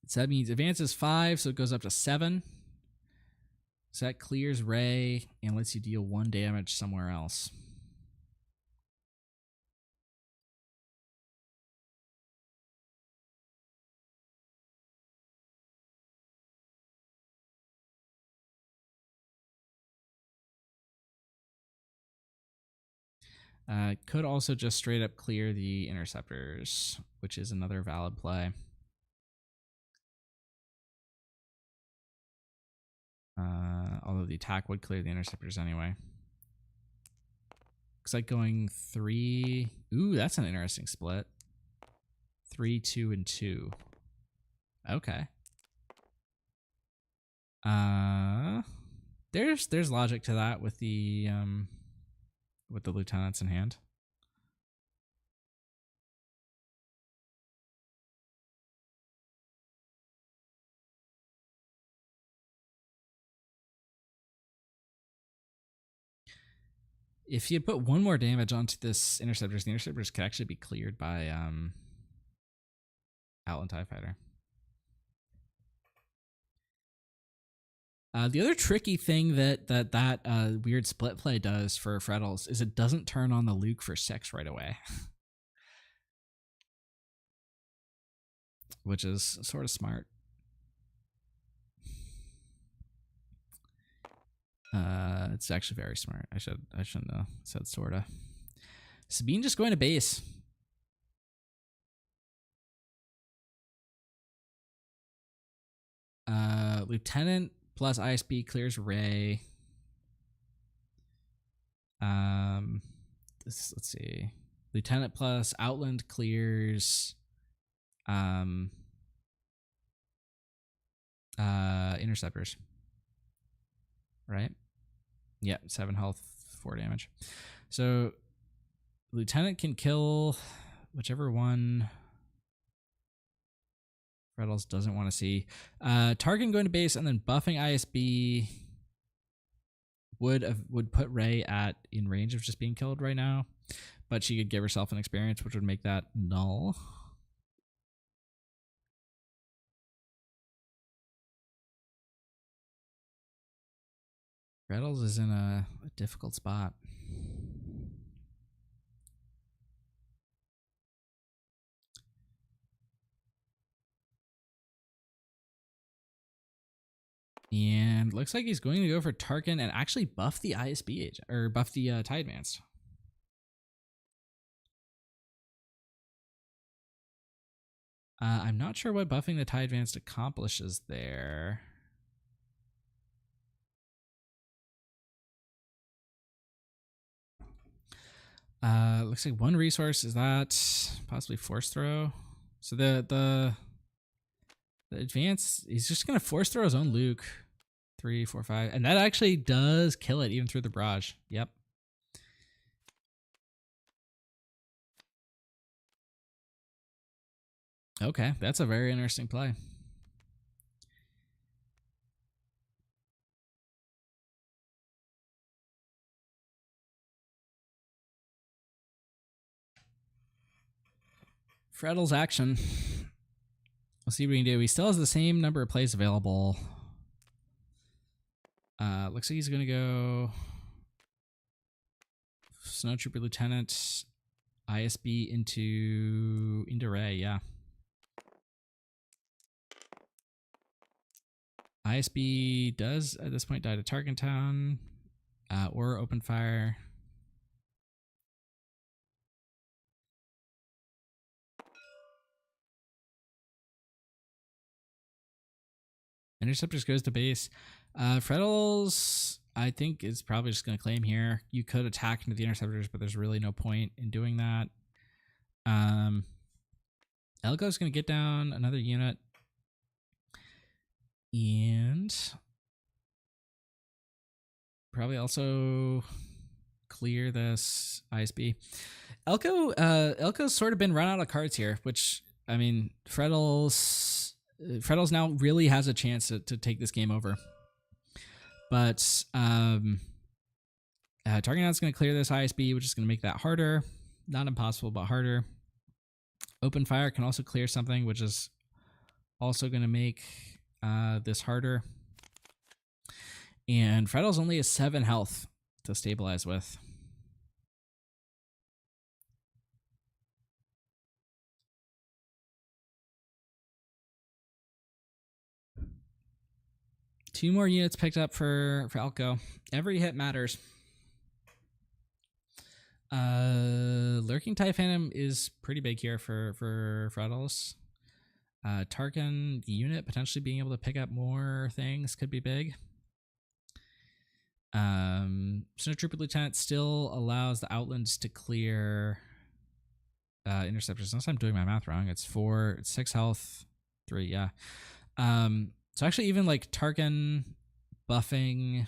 So that means advanced is 5, so it goes up to 7. So that clears ray and lets you deal 1 damage somewhere else. Could also just straight up clear the interceptors, which is another valid play. Although the attack would clear the interceptors anyway. Looks like going 3. Ooh, that's an interesting split. 3, 2, and 2. Okay. There's logic to that with the lieutenants in hand. If you put 1 more damage onto this interceptors, the interceptors could actually be cleared by Outland TIE Fighter. The other tricky thing that weird split play does for Freddles is it doesn't turn on the Luke for 6 right away. Which is sort of smart. It's actually very smart. I shouldn't have said sorta. Sabine just going to base. Lieutenant plus ISB clears Ray. Let's see. Lieutenant plus Outland clears interceptors. Right? Yeah, 7 health, 4 damage. So Lieutenant can kill whichever one Freddles doesn't want to see. Tarkin going to base and then buffing ISB would put Rey in range of just being killed right now, but she could give herself an experience, which would make that null. Freddles is in a difficult spot. And looks like he's going to go for Tarkin and actually buff the ISB agent, or buff the TIE Advanced. I'm not sure what buffing the TIE Advanced accomplishes there. Looks like 1 resource. Is that possibly force throw? So the advance, he's just gonna force throw his own Luke. 3, 4, 5, and that actually does kill it even through the barrage. Yep. Okay, that's a very interesting play. Freddle's action. We'll see what we can do. He still has the same number of plays available. Looks like he's gonna go Snow Trooper Lieutenant, ISB into Ray. Yeah. ISB does at this point die to Tarkentown or open fire. Interceptors goes to base. Freddles, I think, is probably just going to claim here. You could attack into the Interceptors, but there's really no point in doing that. Elko's going to get down another unit. And probably also clear this ISB. Elko's sort of been run out of cards here, which, I mean, Freddles now really has a chance to take this game over. But Tarkentown's going to clear this ISB, which is going to make that harder. Not impossible, but harder. Open fire can also clear something, which is also going to make this harder. And Freddles only has 7 health to stabilize with. Two more units picked up for Elko. Every hit matters. Lurking TIE Phantom is pretty big here for Freddles. Tarkin unit potentially being able to pick up more things could be big. Snow Trooper Lieutenant still allows the Outlands to clear Interceptors. Unless I'm doing my math wrong. It's 6 health, 3, yeah. So actually even like Tarkin buffing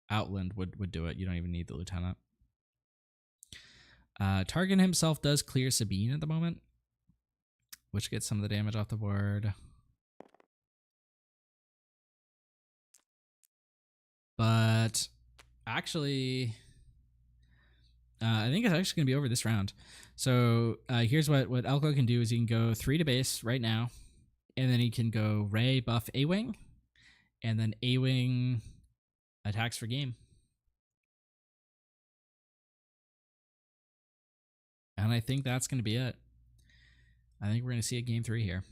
Outland would do it. You don't even need the Lieutenant. Tarkin himself does clear Sabine at the moment, which gets some of the damage off the board. But actually, I think it's actually going to be over this round. So here's what Elko can do is he can go 3 to base right now, and then he can go Ray buff A-Wing, and then A-Wing attacks for game. And I think that's going to be it. I think we're going to see a game 3 here.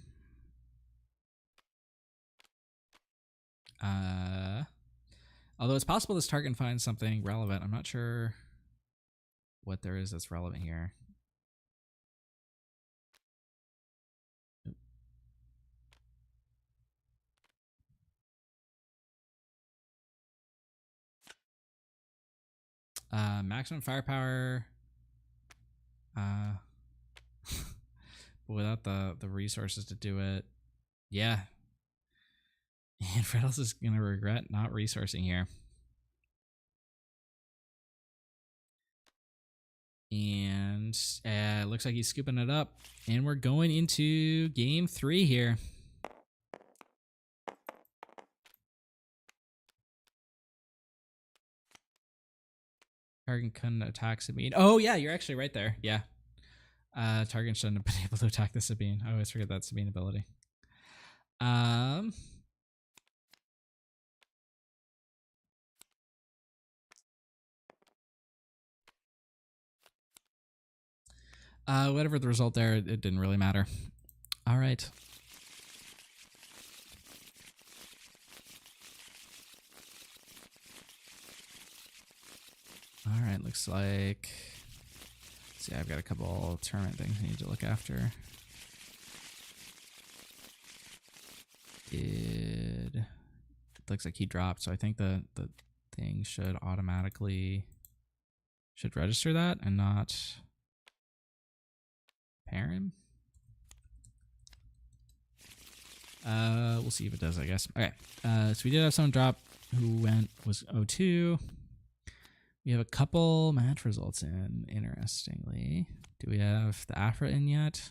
Although it's possible this Tarkin finds something relevant. I'm not sure what there is that's relevant here. Maximum firepower. Without the resources to do it. Yeah. And Freddles is going to regret not resourcing here. And looks like he's scooping it up. And we're going into game 3 here. Tarkin couldn't attack Sabine. Oh, yeah, you're actually right there. Yeah. Tarkin shouldn't have been able to attack the Sabine. I always forget that Sabine ability. Whatever the result there, it didn't really matter. All right. All right, looks like... Let's see, I've got a couple tournament things I need to look after. It looks like he dropped, so I think the thing should automatically... should register that and not pair him. We'll see if it does, I guess. Okay, so we did have someone drop who was 0-2. We have a couple match results in, interestingly. Do we have the Afra in yet?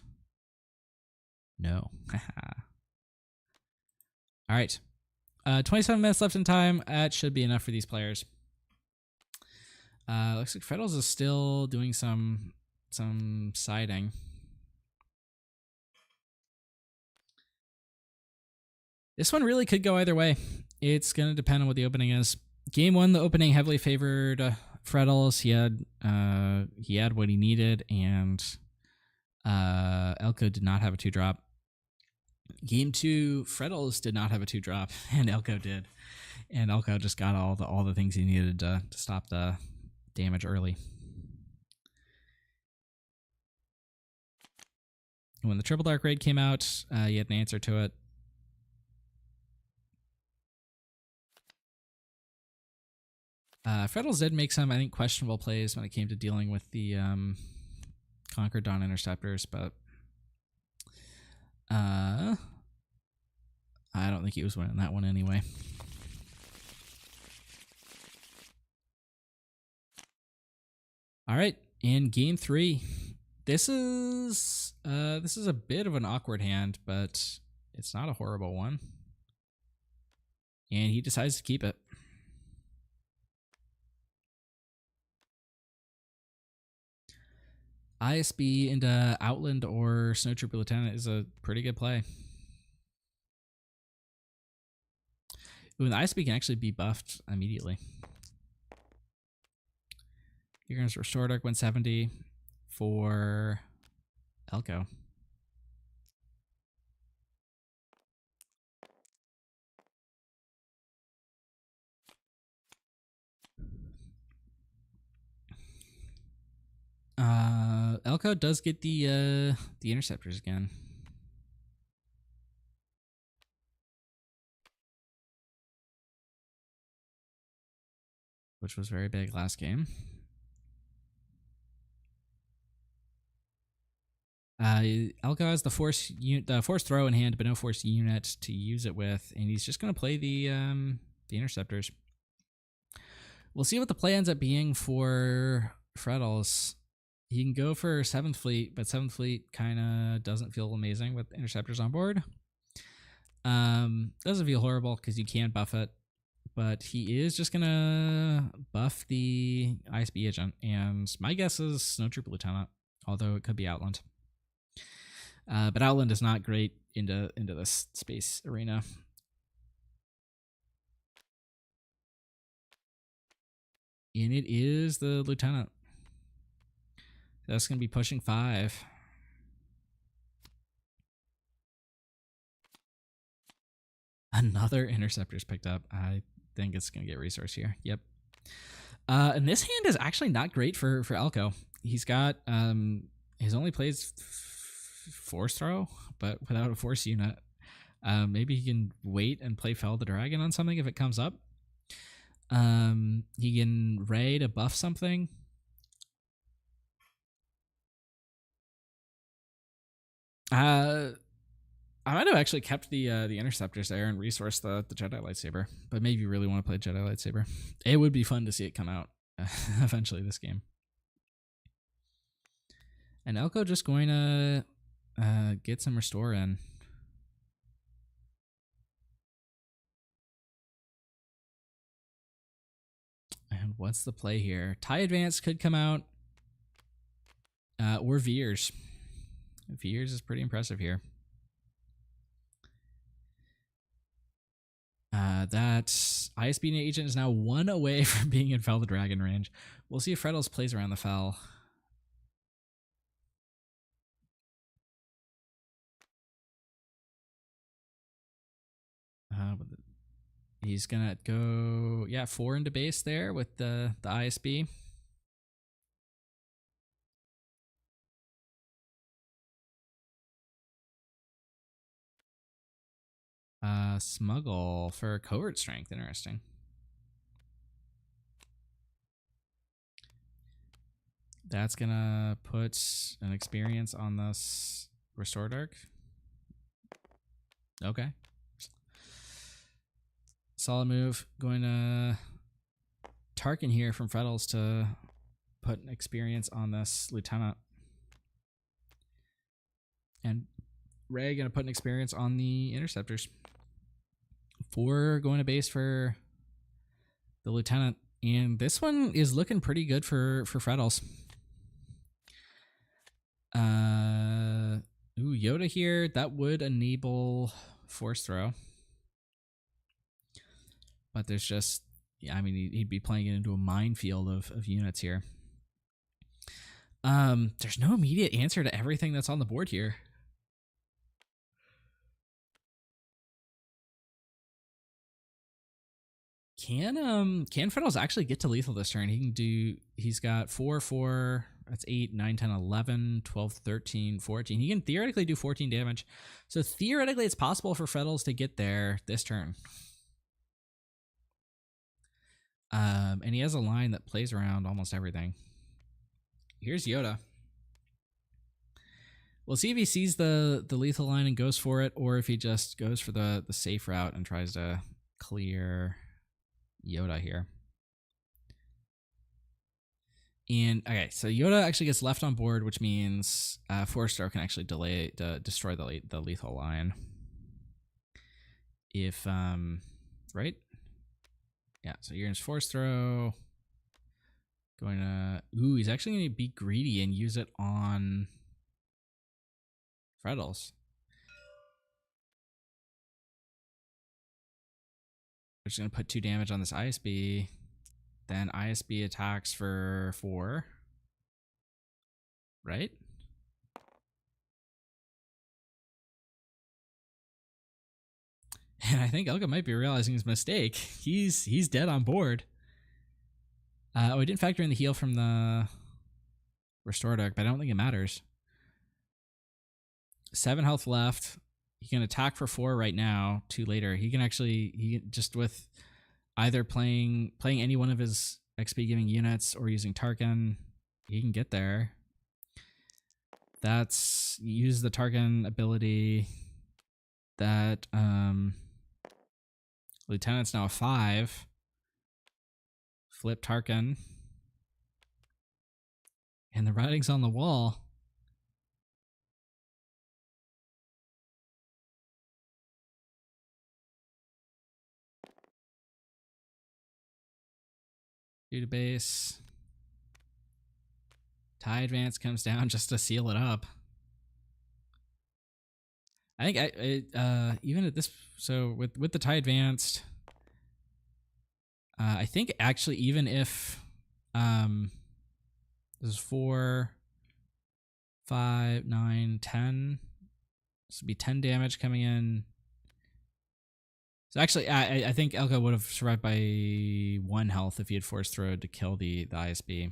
No. All right. 27 minutes left in time. That should be enough for these players. Looks like Freddles is still doing some siding. This one really could go either way. It's going to depend on what the opening is. Game 1, the opening heavily favored Freddles. He had what he needed, and Elko did not have a 2-drop. Game 2, Freddles did not have a 2-drop, and Elko did. And Elko just got all the things he needed to stop the damage early. When the Triple Dark Raid came out, you had an answer to it. Freddles did make some, I think, questionable plays when it came to dealing with the Conquered Dawn Interceptors, but I don't think he was winning that one anyway. All right, in game 3, this is a bit of an awkward hand, but it's not a horrible one, and he decides to keep it. ISB into Outland or Snow Trooper Lieutenant is a pretty good play. Ooh, and the ISB can actually be buffed immediately. You're going to restore Dark 170 for Elko. Elko does get the interceptors again. Which was very big last game. Elko has the force throw in hand, but no force unit to use it with, and he's just going to play the interceptors. We'll see what the play ends up being for Freddles. He can go for 7th Fleet, but 7th Fleet kind of doesn't feel amazing with interceptors on board. Doesn't feel horrible because you can buff it, but he is just going to buff the ISB agent, and my guess is Snow Trooper Lieutenant, although it could be Outland. But Outland is not great into this space arena. And it is the Lieutenant. That's going to be pushing 5. Another Interceptor's picked up. I think it's going to get resource here. Yep. And this hand is actually not great for Elko. He's got, his only plays Force Throw, but without a Force unit. Maybe he can wait and play Fell the Dragon on something if it comes up. He can Ray to buff something. I might have actually kept the interceptors there and resourced the Jedi lightsaber, but maybe you really want to play Jedi lightsaber. It would be fun to see it come out eventually this game. And Elko just going to get some restore in. And what's the play here? TIE Advance could come out, or Veers. Veers is pretty impressive here. That ISB agent is now 1 away from being in Fell the Dragon range. We'll see if Freddles plays around the Fell. He's gonna go, 4 into base there with the ISB. Smuggle for covert strength. Interesting. That's gonna put an experience on this Restore Dark. Okay. Solid move. Going to Tarkin here from Freddles to put an experience on this Lieutenant. And Ray going to put an experience on the Interceptors. 4 going to base for the Lieutenant. And this one is looking pretty good for Freddles. Yoda here. That would enable Force Throw. but there's just, yeah, I mean, he'd be playing it into a minefield of units here. There's no immediate answer to everything that's on the board here. Can Freddles actually get to lethal this turn? He's got 4, that's 8, 9, 10, 11, 12, 13, 14. He can theoretically do 14 damage. So theoretically it's possible for Freddles to get there this turn. And he has a line that plays around almost everything. Here's Yoda. We'll see if he sees the lethal line and goes for it, or if he just goes for the safe route and tries to clear Yoda here. And okay, so Yoda actually gets left on board, which means Force Throw can actually destroy the lethal line. If right, yeah. So Uran's Force Throw going to he's actually going to be greedy and use it on Freddles. We're just going to put 2 damage on this ISB. Then ISB attacks for 4. Right? And I think Elga might be realizing his mistake. He's dead on board. We didn't factor in the heal from the Restore Dark, but I don't think it matters. 7 health left. He can attack for 4 right now. 2 later. He can just with either playing any one of his XP giving units or using Tarkin, he can get there. That's use the Tarkin ability. That Lieutenant's now a 5. Flip Tarkin. And the writing's on the wall. Due to base. TIE Advance comes down just to seal it up. I think even at this, so with the TIE Advanced, I think actually even if this is 4, 5, 9, 10, this would be 10 damage coming in. So actually, I think Elka would have survived by 1 health if he had Force Throwed to kill the ISB.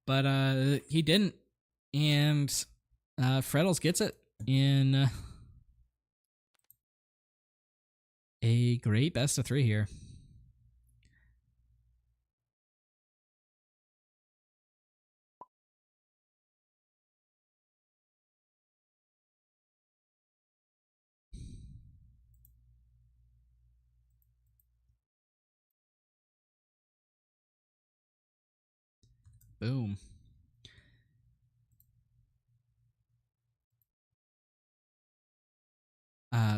But he didn't, and Freddles gets it in a great best of 3 here. Boom.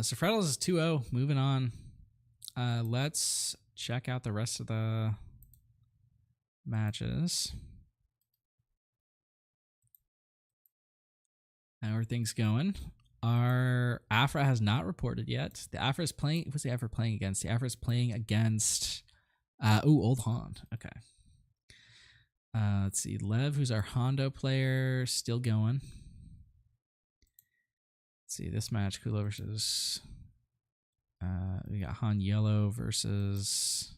So Freddles is 2-0. Moving on. Let's check out the rest of the matches. How are things going? Our Afra has not reported yet. The Afra is playing. What's the Afra playing against? The Afra is playing against. Old Han. Okay. Let's see. Lev, who's our Hondo player, still going. Let's see this match. Kulo versus. We got Han Yellow versus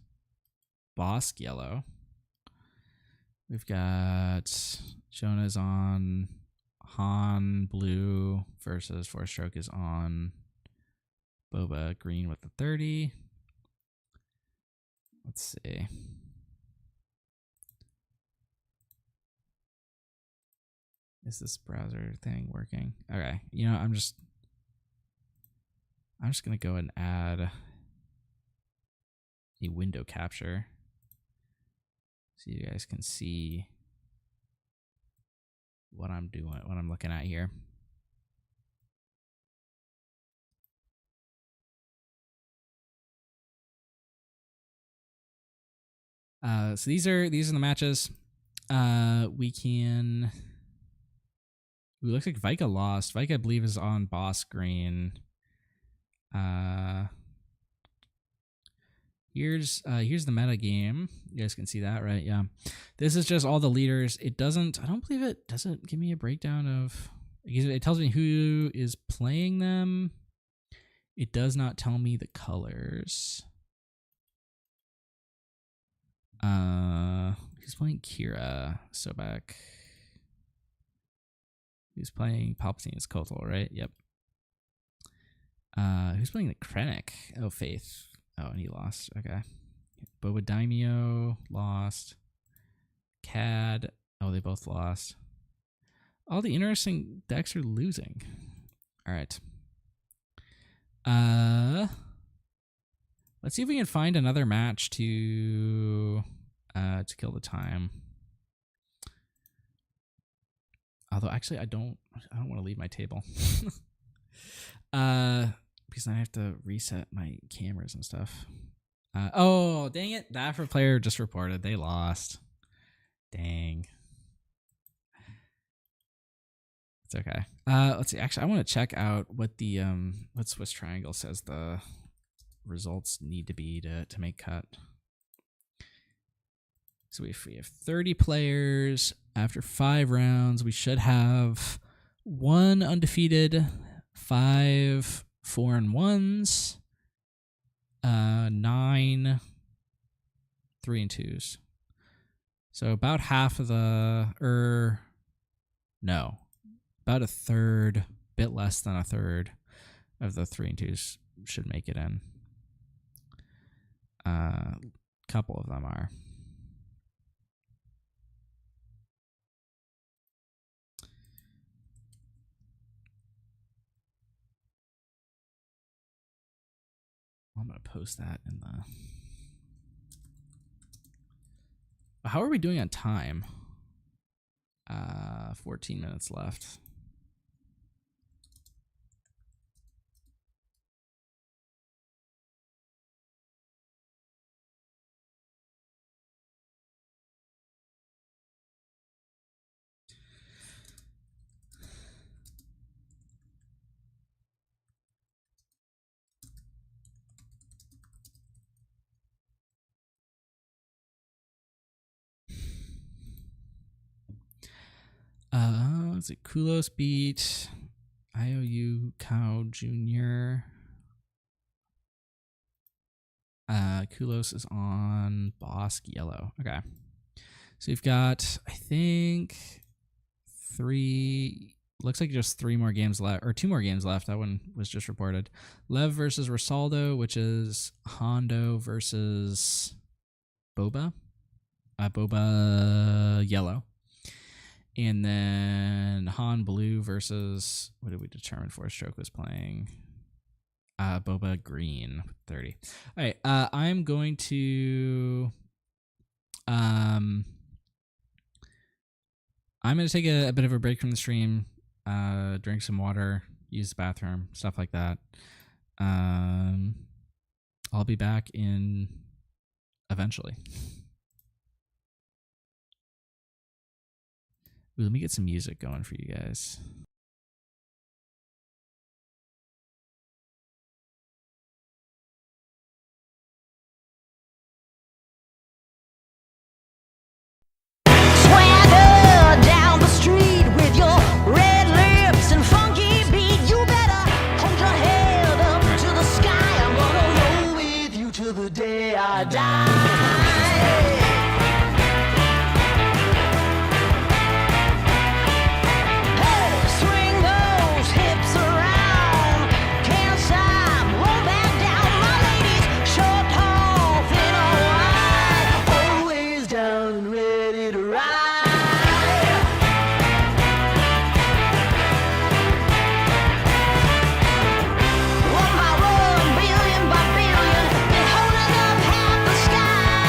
Bosk Yellow. We've got Jonah's on Han Blue versus Force Stroke is on Boba Green with the 30. Let's see. Is this browser thing working? Okay, you know, I'm just gonna go and add a window capture so you guys can see what I'm doing, what I'm looking at here. So these are the matches. We can. Ooh, looks like Vika lost. Vika, I believe, is on Boss Green. Here's the meta game. You guys can see that, right? Yeah. This is just all the leaders. It doesn't, I don't believe it doesn't give me a breakdown of, it tells me who is playing them. It does not tell me the colors. Who's playing Kira? Sobek. Who's playing Palpatine's Kotal, right? Yep. Who's playing the Krennic? Oh, Faith. Oh, and he lost. Okay. Boba Daimyo lost. Cad. Oh, they both lost. All the interesting decks are losing. All right. Let's see if we can find another match to kill the time. Although actually I don't want to leave my table. Because then I have to reset my cameras and stuff. Oh, dang it. The Afro player just reported they lost. Dang. It's okay. Let's see. Actually, I want to check out what the what Swiss Triangle says the results need to be to make cut. So if we have 30 players after 5 rounds, we should have 1 undefeated, 5 4-1s, 9 3-2s. So about half of the, no, about a third, bit less than a third of the 3-2s should make it in. Couple of them are. I'm going to post that in the... How are we doing on time? 14 minutes left. Let's see. Kulos beat IOU Cow Jr. Kulos is on Bosk Yellow. Okay. So you've got, I think, 3. Looks like just 3 more games left, or 2 more games left. That one was just reported. Lev versus Rosaldo, which is Hondo versus Boba. Boba Yellow. And then Han Blue versus, what did we determine for? Stroke was playing Boba Green, 30. All right, I'm going to I'm going to take a bit of a break from the stream, drink some water, use the bathroom, stuff like that. I'll be back in eventually. Ooh, let me get some music going for you guys. Swagger down the street with your red lips and funky beat. You better hold your head up to the sky. I'm gonna roll with you till the day I die. One by one, billion by billion, been holding up half the sky.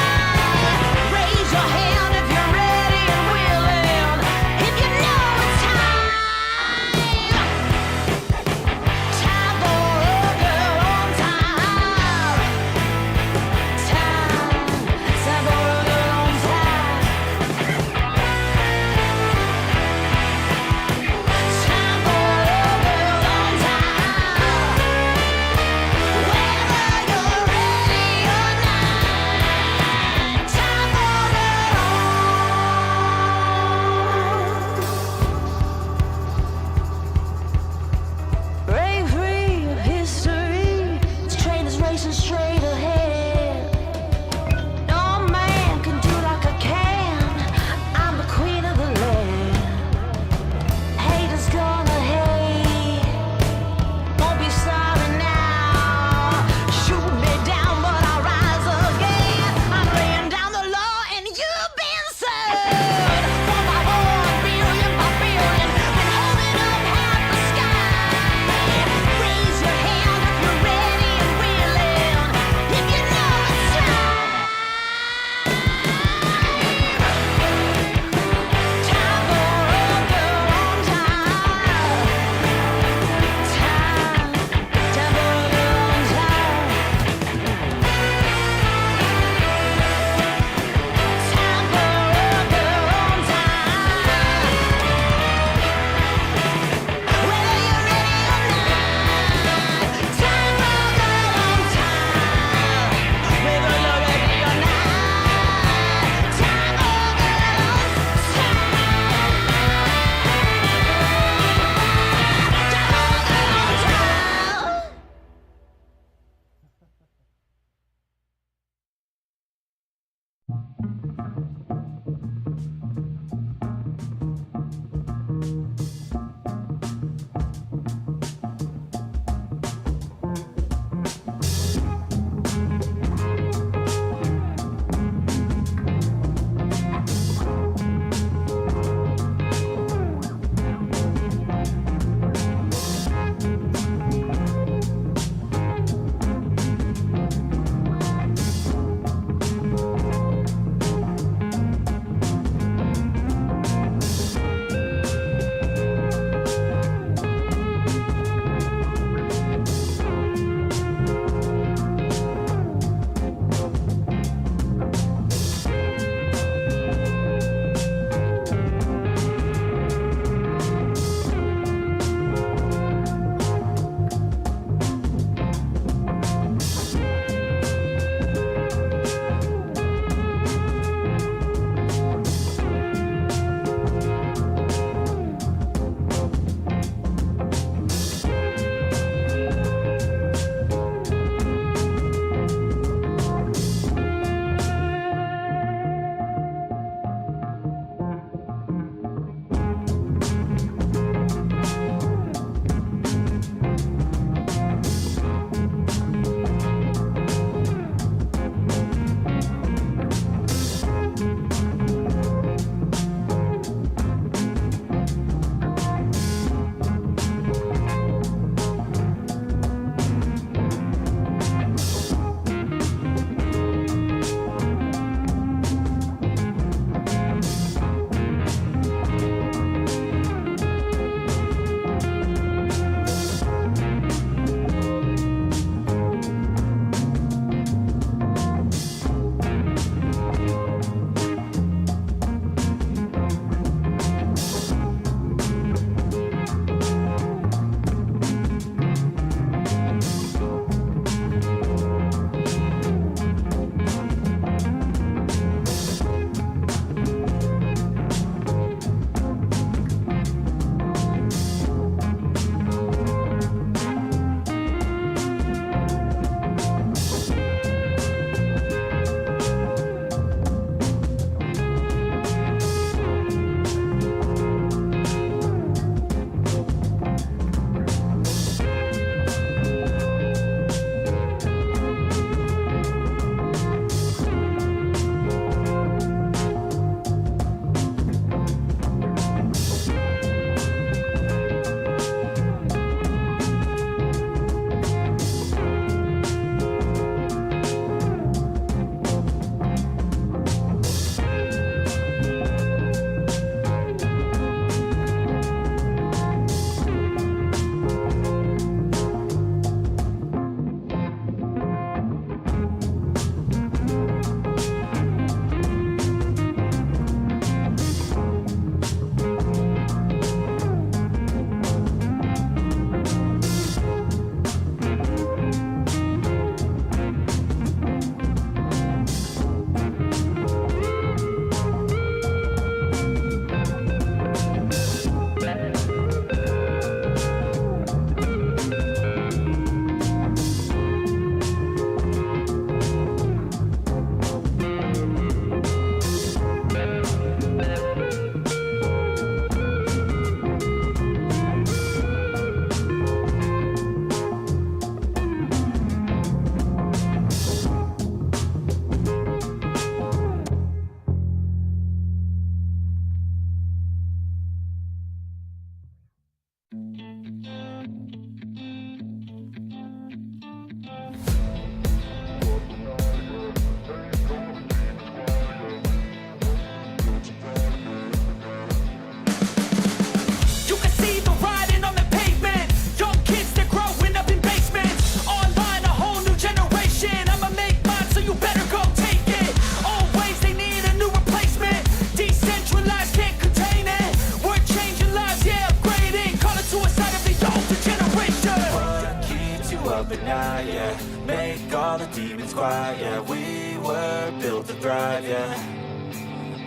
squad, yeah, we were built to thrive, yeah.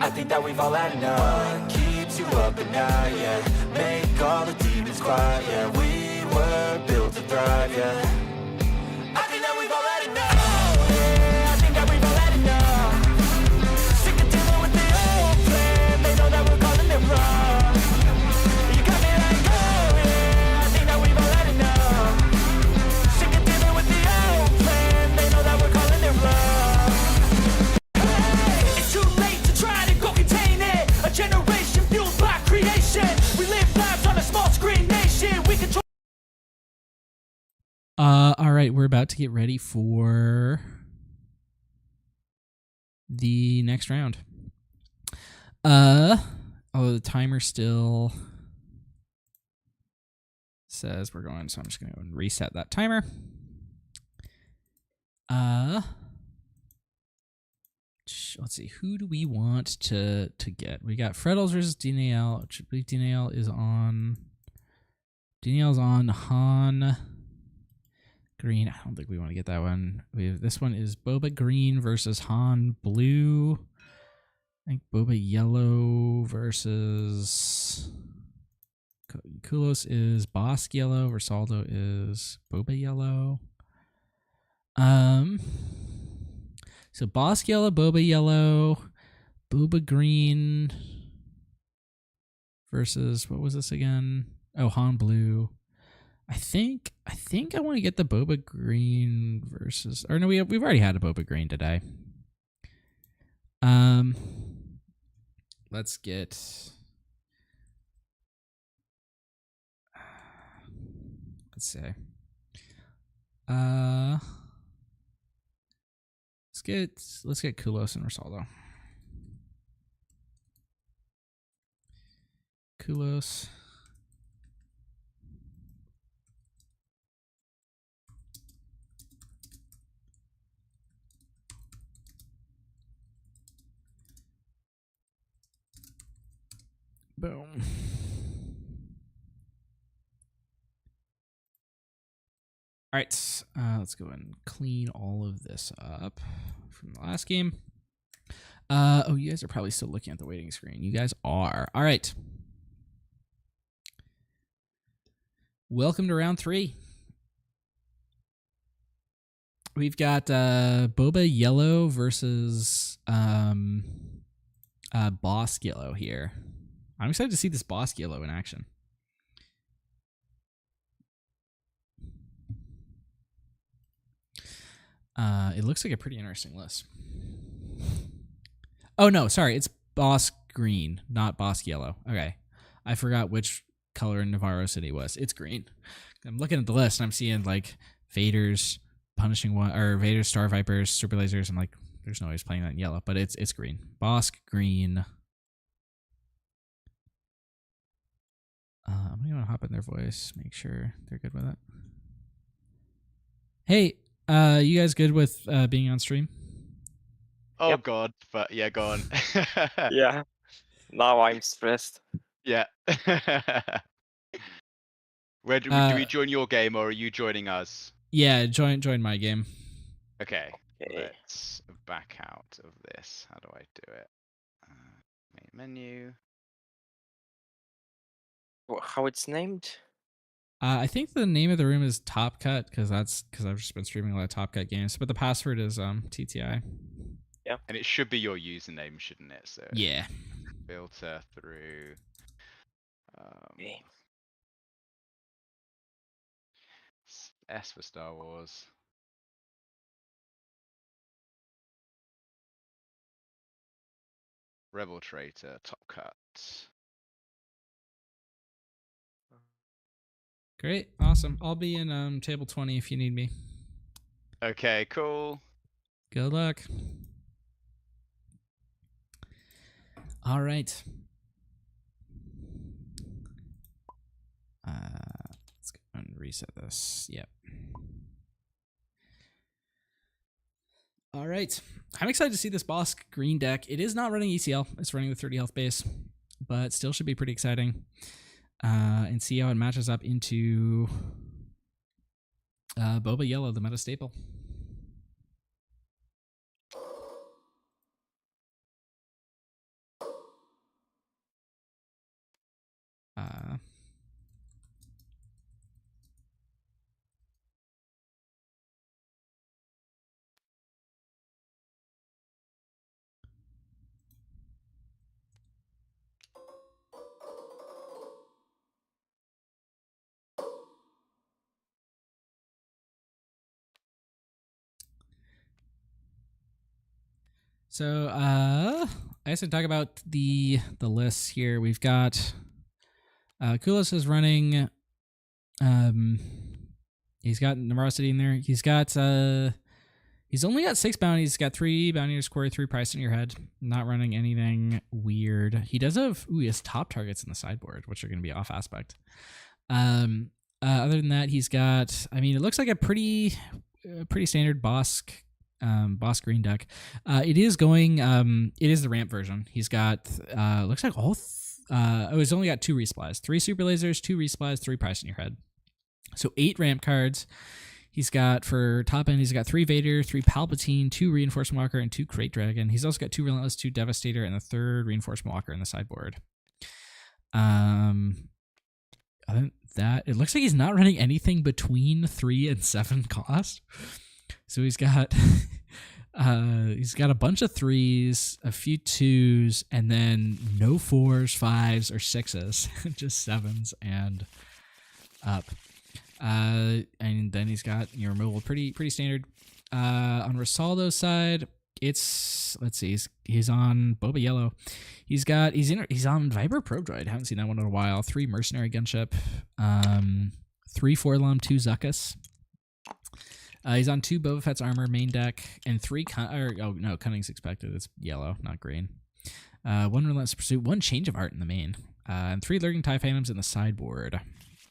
I think that we've all had enough. What keeps you up at night, yeah. Make all the demons quiet, yeah. We were built to thrive, yeah. I think that we've all had enough. Yeah, I think that we've all had enough. Sick of dealing with the old plan. They know that we're calling it wrong. You got me like, oh yeah, I think that we've all had enough. Sick of dealing with the old plan. They know that we're calling it wrong. Hey, it's too late to try to go contain it. A generation fueled by creation. We live lives on a small screen nation. We control. All right, we're about to get ready for the next round. The timer still says we're going, so I'm just going to reset that timer. Let's see, who do we want to get? We got Freddles versus DNAL. I believe DNAL is on. DNAL's on Han Green. I don't think we want to get that one. This one is Boba Green versus Han Blue. I think Boba Yellow versus Kulos is Bosk Yellow. Versaldo is Boba Yellow. So Bosk Yellow, Boba Yellow, Boba Green versus, what was this again? Oh, Han Blue. I think I want to get the Boba Green versus, or no, we've already had a Boba Green today. Let's get. Let's see. Let's get Kulos and Rosaldo. Kulos. Boom. All right, let's go and clean all of this up from the last game. Oh, you guys are probably still looking at the waiting screen. You guys are. All right. Welcome to round 3. We've got Boba Yellow versus Bosk Yellow here. I'm excited to see this Bosk Yellow in action. It looks like a pretty interesting list. Oh, no, sorry. It's Bosk Green, not Bosk Yellow. Okay. I forgot which color in Navarro City was. It's green. I'm looking at the list, and I'm seeing, like, Vader's Punishing One, or Vader's Star Vipers, Super Lasers. I'm like, there's no way he's playing that in yellow, but it's green. Bosk Green. I'm going to hop in their voice, make sure they're good with it. Hey, you guys good with being on stream? Oh Yep. God, but yeah, go on. Yeah. Now I'm stressed. Yeah. Where do we join your game, or are you joining us? Yeah, join my game. Okay, Okay. let's back out of this. How do I do it? Main menu. How it's named? I think the name of the room is Top Cut because I've just been streaming a lot of Top Cut games, but the password is TTI. And it should be your username, shouldn't it? So Yeah. filter through. Okay. S for Star Wars. Rebel Traitor, Top Cut. Great, awesome. I'll be in table 20 if you need me. Okay, cool. Good luck. All right. Let's go and reset this. Yep. All right. I'm excited to see this Bosk Green deck. It is not running ECL. It's running the 30 health base, but still should be pretty exciting. And see how it matches up into Boba Yellow, the meta staple. So I guess to talk about the lists here. We've got Kulos is running. He's got Numerosity in there. He's only got 6 bounties. He's got 3 bounty to score, 3 price in your head. Not running anything weird. He does have he has top targets in the sideboard, which are going to be off aspect. Other than that, he's got. I mean, it looks like a pretty standard boss green deck. It is going. It is the ramp version. He's got. Looks like all. He's only got 2 resupplies, 3 super lasers, 2 resupplies, 3 price in your head. So 8 ramp cards. He's got, for top end, he's got 3 Vader, 3 Palpatine, 2 Reinforcement Walker, and 2 Crate Dragon. He's also got 2 Relentless, 2 Devastator, and the 3rd Reinforcement Walker in the sideboard. Other than that, it looks like he's not running anything between 3 and 7 cost. So he's got a bunch of 3s, a few 2s, and then no 4s, 5s, or 6s, just 7s and up. And then he's got your removal pretty standard. On Rosaldo's side, it's he's on Boba Yellow. He's on Viper Probe Droid. Haven't seen that one in a while. 3 Mercenary Gunship, 3 Forlom, 2 Zuckuss. He's on 2 Boba Fett's armor main deck and 3 Cunning's expected. It's yellow, not green. 1 Relentless Pursuit, 1 Change of Heart in the main, and 3 Lurking TIE Phantoms in the sideboard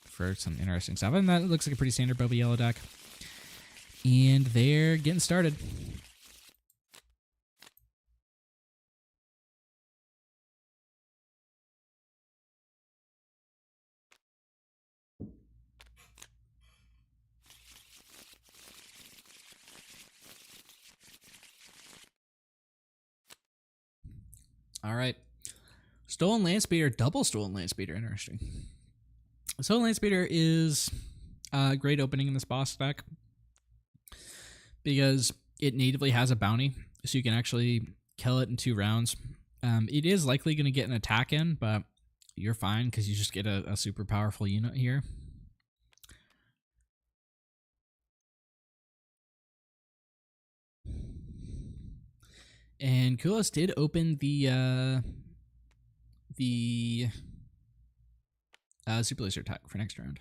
for some interesting stuff. And that looks like a pretty standard Boba Yellow deck. And they're getting started. All right. Stolen Landspeeder, double Stolen Landspeeder. Interesting. Stolen Landspeeder is a great opening in this boss deck because it natively has a bounty, so you can actually kill it in 2 rounds. It is likely going to get an attack in, but you're fine because you just get a super powerful unit here. And Kulos did open the super laser attack for next round.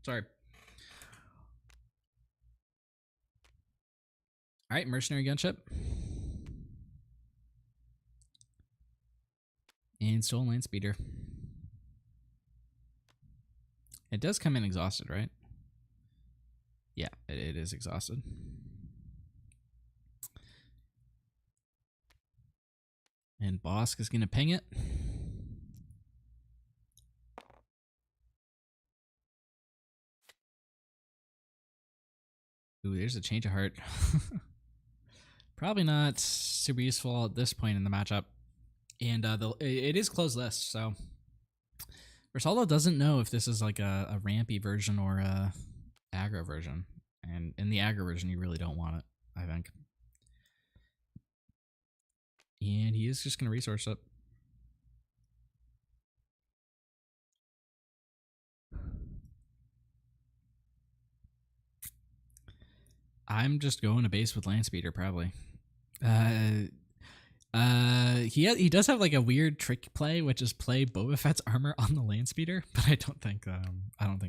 Sorry. All right, Mercenary Gunship. And Stolen Landspeeder. It does come in exhausted, right? Yeah, it is exhausted. And Bosk is going to ping it. Ooh, there's a Change of Heart. Probably not super useful at this point in the matchup. And it is closed list, so Rosaldo doesn't know if this is like a rampy version or a aggro version. And in the aggro version, you really don't want it, I think. And he is just going to resource it. I'm just going to base with Landspeeder, probably. He does have like a weird trick play, which is play Boba Fett's armor on the Landspeeder, but I don't think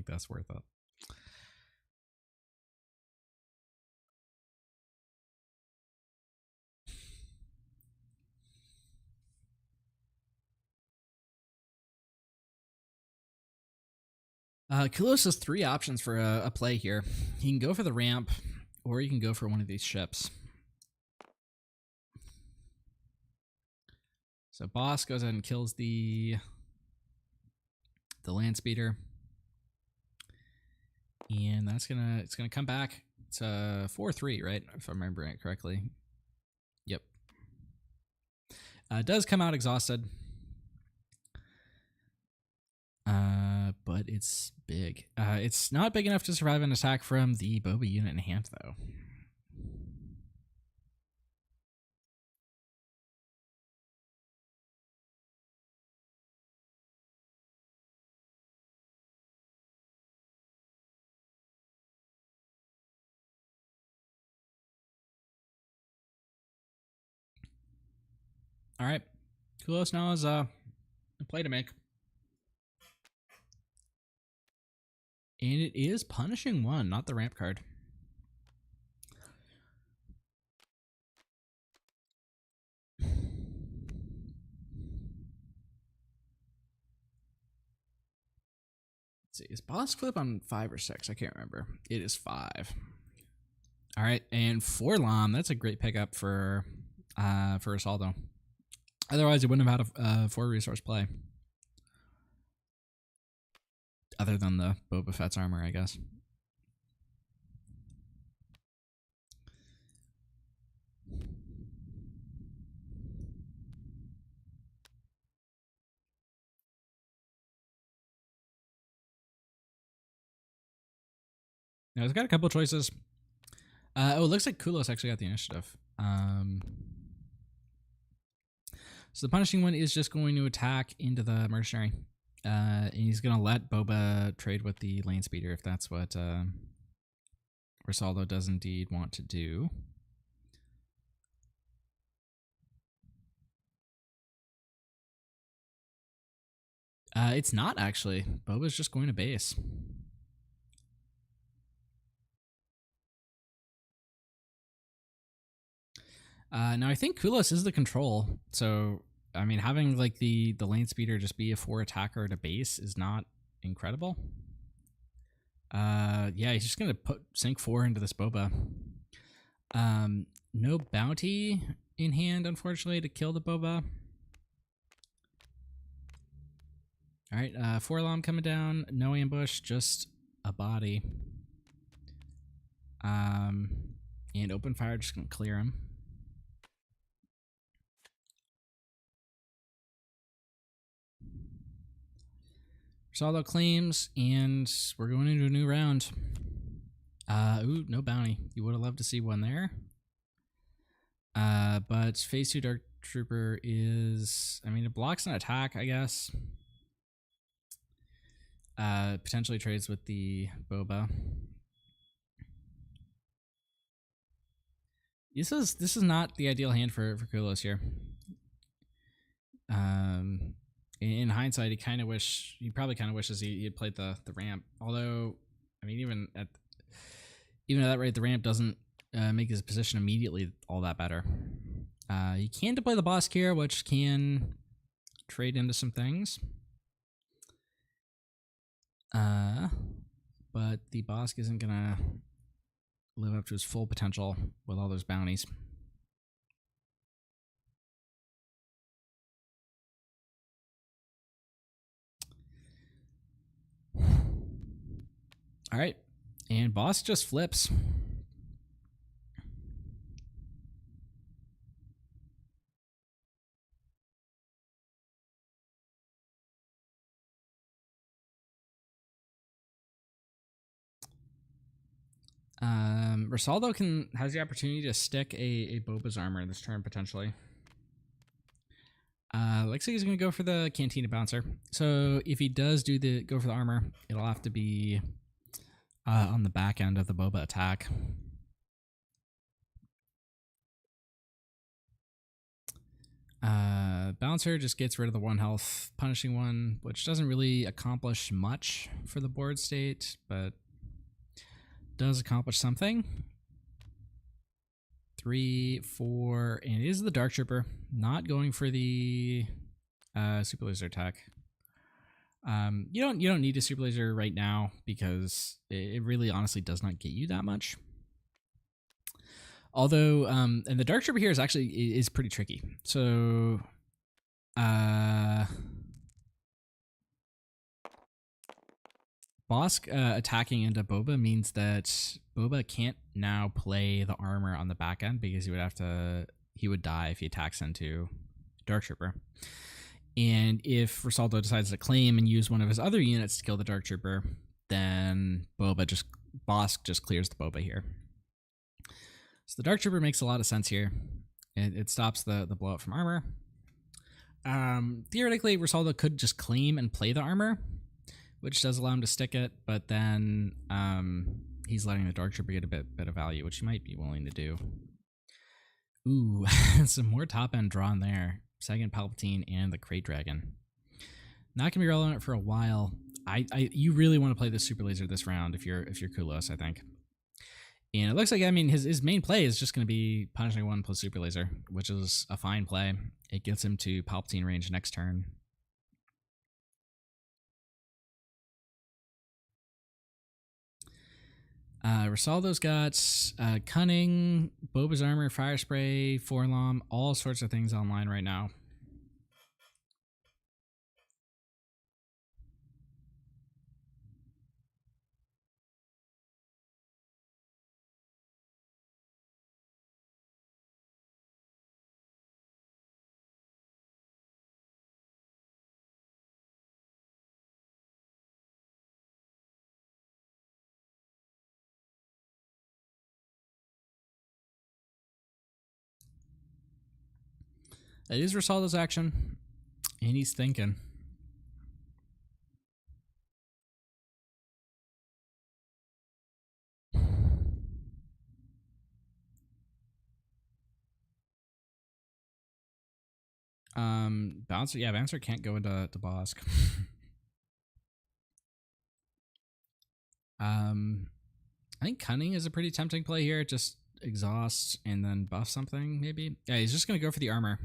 that's worth it. Kulos has 3 options for a play here. He can go for the ramp, or you can go for one of these ships. So Boss goes ahead and kills the Landspeeder, and it's gonna come back. It's 4-3, right? If I'm remembering it correctly. Yep. It does come out exhausted. But it's big. It's not big enough to survive an attack from the Boba unit in hand, though. All right. Kulos now has a play to make. And it is punishing one, not the ramp card. Let's see, is boss flip on 5 or 6? I can't remember. It is 5. All right, and Forlom, that's a great pickup for Asaldo. Otherwise, he wouldn't have had a 4 resource play. Other than the Boba Fett's armor, I guess. Now, it's got a couple choices. Oh, it looks like Kulos actually got the initiative. So the punishing one is just going to attack into the mercenary. And he's going to let Boba trade with the lane speeder if that's what Rosaldo does indeed want to do. It's not actually. Boba's just going to base. Now I think Kulos is the control, so I mean having like the lane speeder just be a 4 attacker at a base is not incredible. Yeah, he's just gonna sink 4 into this Boba. No bounty in hand, unfortunately, to kill the Boba. All right, Forlom coming down, no ambush, just a body. And open fire, just gonna clear him. Rosaldo claims, and we're going into a new round. Ooh, no bounty. You would have loved to see one there. But phase 2 Dark Trooper is, I mean, it blocks an attack, I guess. Potentially trades with the Boba. This is not the ideal hand for Kulos here. In hindsight, he probably kind of wishes he had played the ramp. Although, I mean, even at that rate, the ramp doesn't make his position immediately all that better. He can deploy the boss here, which can trade into some things. But the boss isn't gonna live up to his full potential with all those bounties. All right, and boss just flips. Rosaldo has the opportunity to stick a Boba's armor this turn potentially. Looks like he's gonna go for the Cantina Bouncer. So if he does go for the armor, it'll have to be on the back end of the Boba attack. Bouncer just gets rid of the 1 health punishing one, which doesn't really accomplish much for the board state, but does accomplish something. 3, 4, and it is the Dark Trooper, not going for the Super Laser attack. You don't need a Super Laser right now because it really honestly does not get you that much. Although, and the Dark Trooper here is pretty tricky. So, Bosk attacking into Boba means that Boba can't now play the armor on the back end because he would die if he attacks into Dark Trooper. And if Rosaldo decides to claim and use one of his other units to kill the Dark Trooper, then Bosk just clears the Boba here. So the Dark Trooper makes a lot of sense here. It stops the blowout from armor. Theoretically, Rosaldo could just claim and play the armor, which does allow him to stick it, but then he's letting the Dark Trooper get a bit of value, which he might be willing to do. Ooh, some more top end drawn there. second Palpatine, and the Crate Dragon. Not gonna be relevant for a while. You really want to play the Super Laser this round if you're Kulos, I think. And it looks like, I mean, his main play is just going to be Punishing One plus Super Laser, which is a fine play. It gets him to Palpatine range next turn. Rosaldo's got Cunning, Boba's Armor, Fire Spray, Forlom, all sorts of things online right now. It is Rosaldo's action, and he's thinking. Bouncer, yeah, Bouncer can't go into Bosk. I think Cunning is a pretty tempting play here. Just exhaust and then buff something, maybe. Yeah, he's just gonna go for the armor.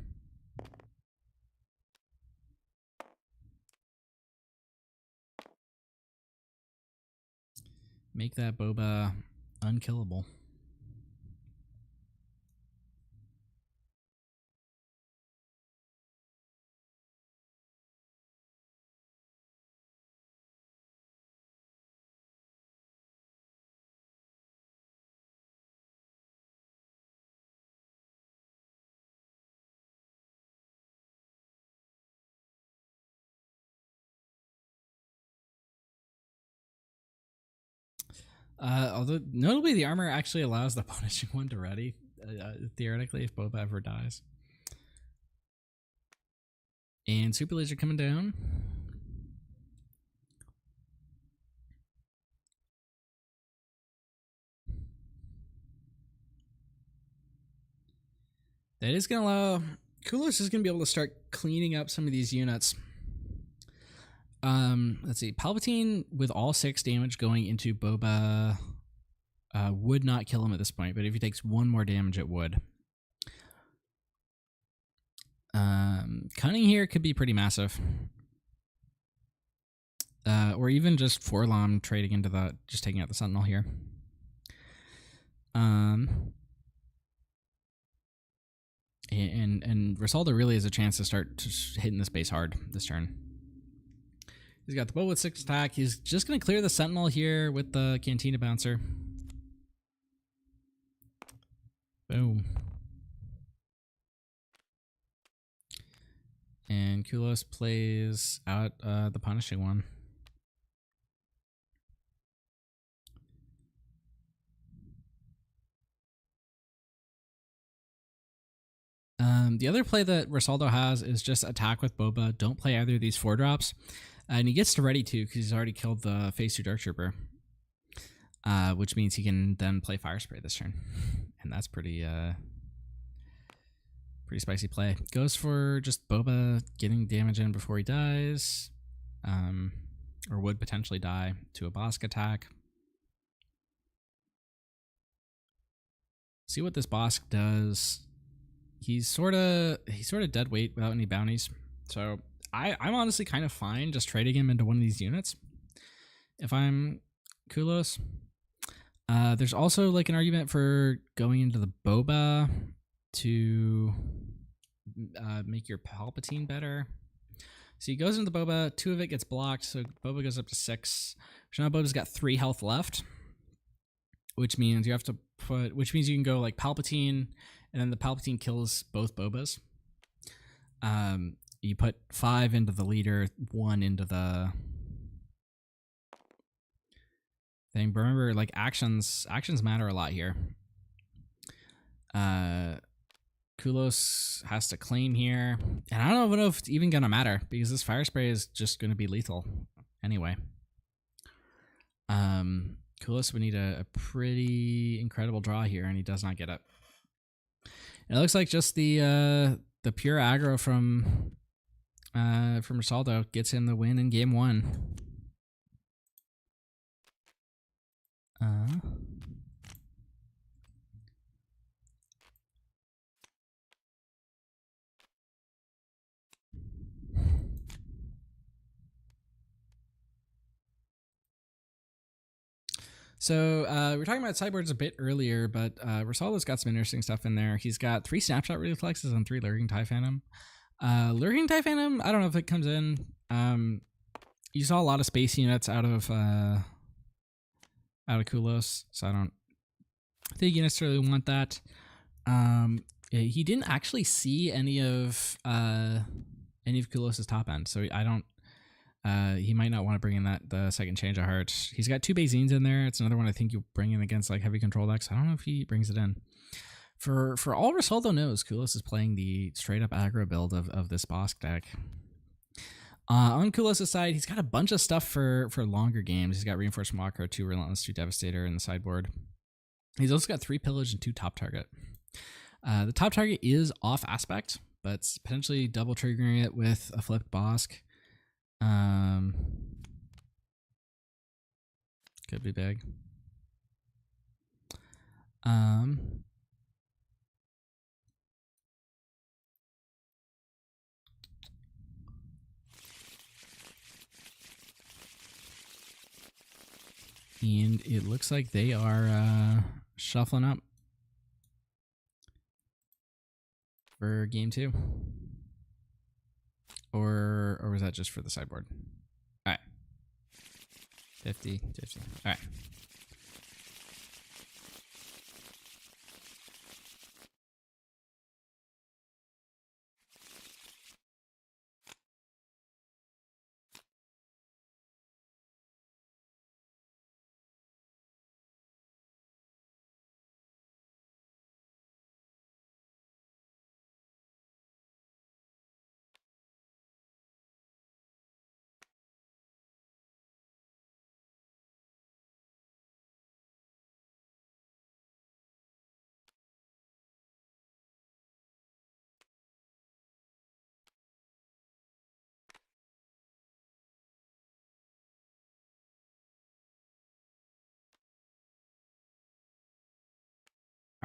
Make that Boba unkillable. Although notably the armor actually allows the Punishing One to ready, theoretically, if Boba ever dies. And Super Laser coming down. That is going to allow... Kulos is going to be able to start cleaning up some of these units. Let's see. Palpatine with all 6 damage going into Boba would not kill him at this point, but if he takes 1 more damage, it would. Cunning here could be pretty massive. Or even just Forlom trading into the... just taking out the Sentinel here. And Rosaldo really has a chance to start just hitting this base hard this turn. He's got the bow with 6 attack. He's just going to clear the Sentinel here with the Cantina Bouncer. Boom. And Kulos plays out the Punishing One. The other play that Rosaldo has is just attack with Boba. Don't play either of these 4-drops. And he gets to ready to because he's already killed the Phase 2 Dark Trooper. Which means he can then play Fire Spray this turn. And that's pretty spicy play. Goes for just Boba getting damage in before he dies. Or would potentially die to a Bosk attack. See what this Bosk does. He's sort of dead weight without any bounties. So I'm honestly kind of fine just trading him into one of these units if I'm Kulos. There's also like an argument for going into the Boba to make your Palpatine better. So he goes into the Boba, 2 of it gets blocked, so Boba goes up to 6. So now Boba's got 3 health left, which means you have to put, which means you can go like Palpatine, and then the Palpatine kills both Bobas. You put 5 into the leader, 1 into the thing. But remember, like actions matter a lot here. Kulos has to claim here, and I don't know if it's even gonna matter because this Fire Spray is just gonna be lethal anyway. Kulos would need a pretty incredible draw here, and he does not get it. It looks like just the the pure aggro from Risaldo gets him the win in game 1. So we were talking about sideboards a bit earlier, but Risaldo's got some interesting stuff in there. He's got 3 snapshot reflexes and 3 lurking tie phantom. Lurking tie phantom, I don't know if it comes in. You saw a lot of space units out of Kulos, so I don't think you necessarily want that. He didn't actually see any of Kulos's top end, so I don't. He might not want to bring in the second change of heart. He's got 2 Bazines in there. It's another one I think you bring in against like heavy control decks. I don't know if he brings it in. For all Risaldo knows, Kulos is playing the straight up aggro build of this Bosk deck. On Kulos' side, he's got a bunch of stuff for longer games. He's got Reinforced Mockerer, 2 Relentless, 2 Devastator in the sideboard. He's also got 3 Pillage and 2 Top Target. The Top Target is off aspect, but it's potentially double triggering it with a flipped Bosk. Could be big. And it looks like they are shuffling up for game 2. Or was that just for the sideboard? All right. 50. All right.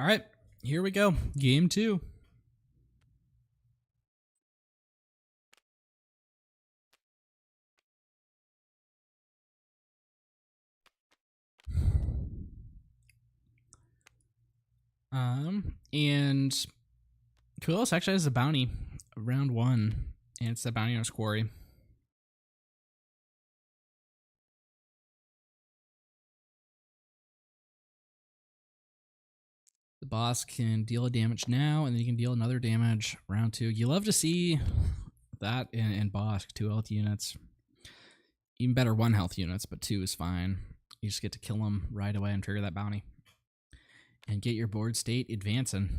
All right, here we go. Game 2. And Kulos actually has a bounty round 1, and it's the bounty on his quarry. The boss can deal a damage now, and then you can deal another damage round 2. You love to see that in Bosk, 2 health units. Even better 1 health units, but 2 is fine. You just get to kill them right away and trigger that bounty. And get your board state advancing.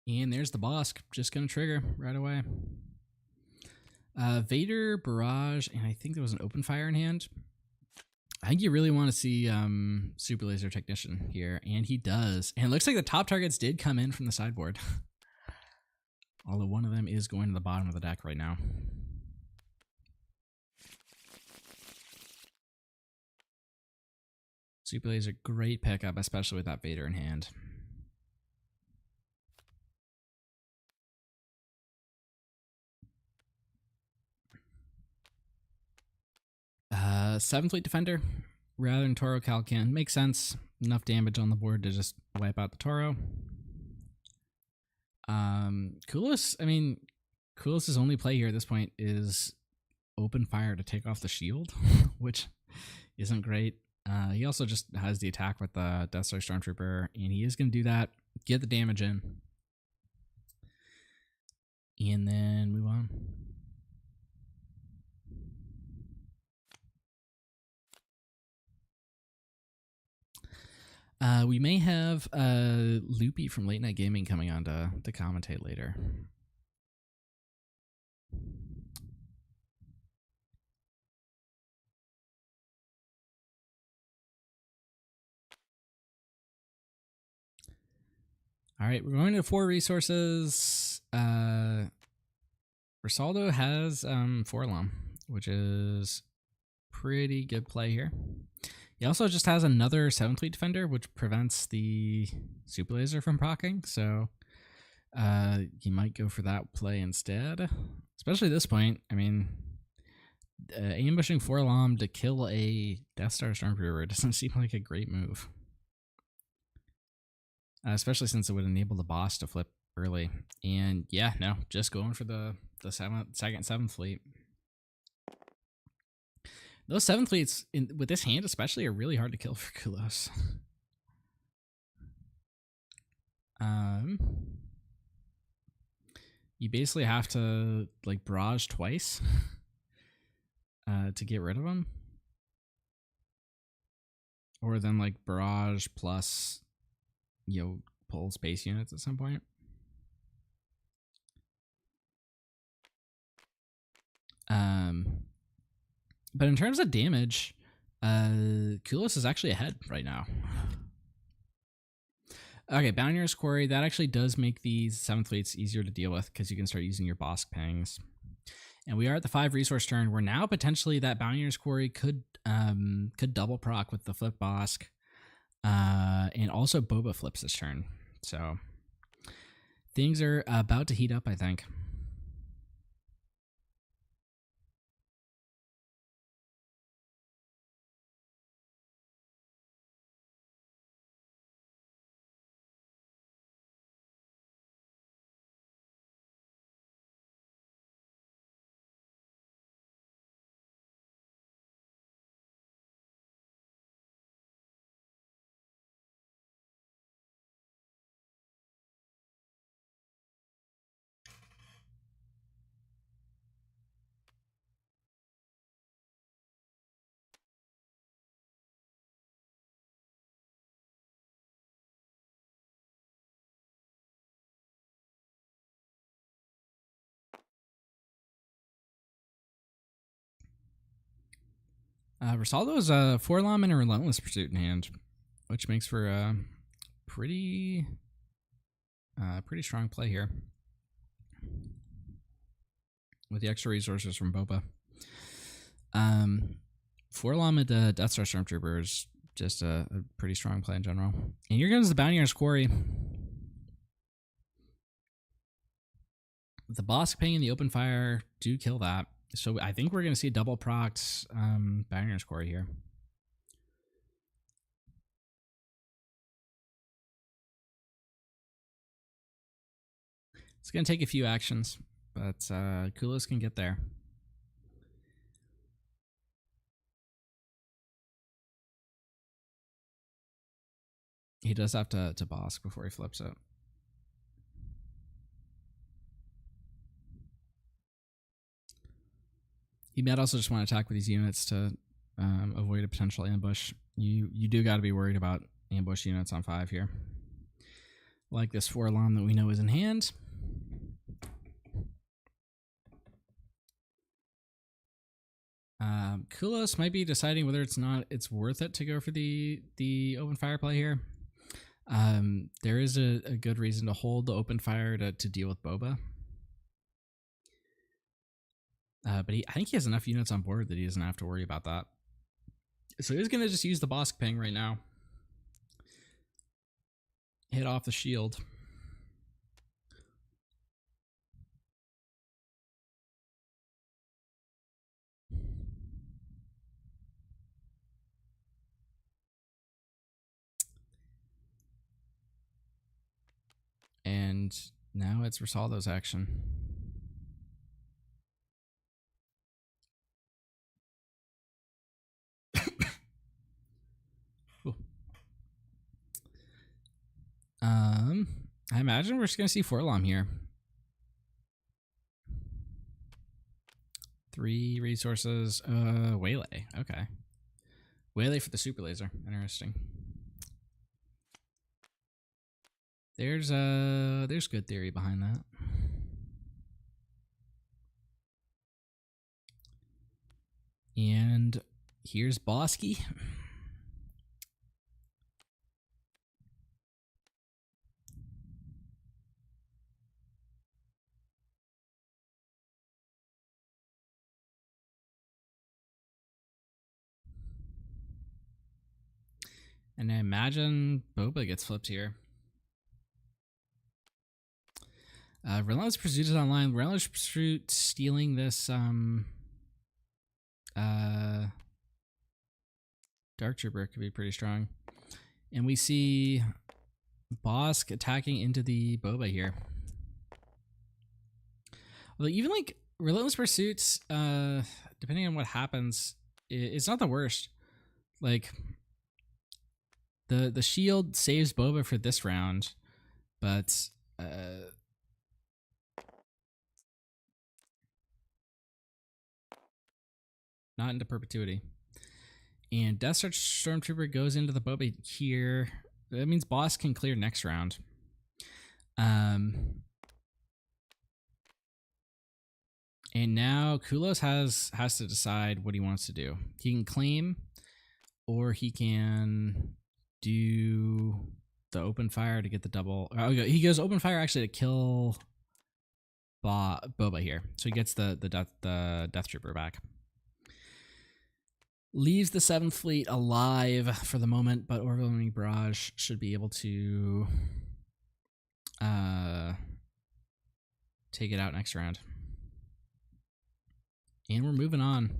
And there's the Bosk, just going to trigger right away. Vader, Barrage, and I think there was an Open Fire in hand. I think you really want to see Super Laser Technician here, and he does. And it looks like the top targets did come in from the sideboard. Although one of them is going to the bottom of the deck right now. Super Laser, great pickup, especially with that Vader in hand. Seventh Fleet Defender rather than Toro Calcan. Makes sense. Enough damage on the board to just wipe out the Toro. Kulos, I mean, Kulos' only play here at this point is Open Fire to take off the shield, which isn't great. He also just has the attack with the Death Star Stormtrooper, and he is going to do that, get the damage in, and then move on. We may have Loopy from Late Night Gaming coming on to commentate later. All right, we're going to 4 resources. Risaldo has Forlom, which is pretty good play here. He also just has another 7th Fleet Defender, which prevents the Super Laser from proccing, so he might go for that play instead. Especially at this point, I mean, ambushing Forlom to kill a Death Star Stormtrooper doesn't seem like a great move. Especially since it would enable the boss to flip early. And yeah, no, just going for the second 7th Fleet. Those 7th Fleets, with this hand especially, are really hard to kill for Kulos. You basically have to, like, barrage twice to get rid of them. Or then, like, barrage plus, you know, pull space units at some point. But in terms of damage, Kulos is actually ahead right now. Okay, Bounty's Quarry, that actually does make these 7th Fleets easier to deal with because you can start using your Bosk Pangs. And we are at the 5 resource turn, where now potentially that Bounty's Quarry could double proc with the Flip Bosk. And also Boba flips this turn. So things are about to heat up, I think. Risaldo is a Forlom and a Relentless Pursuit in hand, which makes for a pretty strong play here with the extra resources from Boba. Forlom at the Death Star Stormtrooper is just a pretty strong play in general. And here comes the Bounty's Quarry. The Bosk Pang and the Open Fire do kill that. So I think we're going to see double procs Bounty's Quarry here. It's going to take a few actions, but Kulos can get there. He does have to Bosk before he flips it. He might also just want to attack with these units to avoid a potential ambush. You do got to be worried about ambush units on 5 here. Like this Forlom that we know is in hand. Kulos might be deciding whether it's worth it to go for the open fire play here. There is a good reason to hold the open fire to deal with Boba. But I think he has enough units on board that he doesn't have to worry about that. So he's going to just use the Bosk Pang right now. Hit off the shield. And now it's Risaldo's action. I imagine we're just gonna see Forlom here. 3 resources. Waylay. Okay. Waylay for the super laser. Interesting. There's good theory behind that. And here's Bosky. And I imagine Boba gets flipped here. Relentless Pursuit is online. Relentless Pursuit stealing this Dark Trooper could be pretty strong. And we see Bosk attacking into the Boba here. Well, even like Relentless Pursuits, depending on what happens, it's not the worst. Like the shield saves Boba for this round, but not into perpetuity. And Death Star Stormtrooper goes into the Boba here. That means Boss can clear next round. And now Kulos has to decide what he wants to do. He can claim, or he can do the open fire to get the double. Oh, he goes open fire actually to kill Boba here, so he gets the Death Trooper back. Leaves the 7th Fleet alive for the moment, but Overwhelming Barrage should be able to take it out next round. And we're moving on.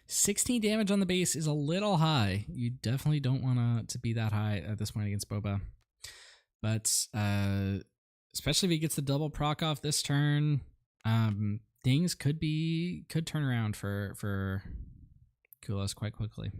16 damage on the base is a little high. You definitely don't want to be that high at this point against Boba. But especially if he gets the double proc off this turn, things could turn around for Kulos quite quickly.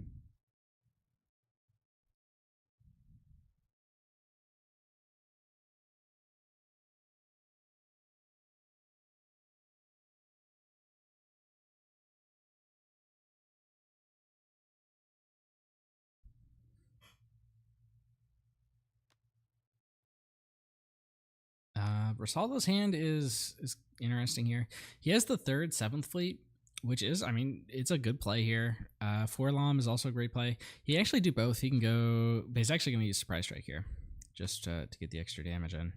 Rosaldo's hand is interesting here. He has the 3rd 7th Fleet, which is, I mean, it's a good play here. Forlom is also a great play. He actually do both. He can go, but he's actually going to use Surprise Strike here, just to get the extra damage in.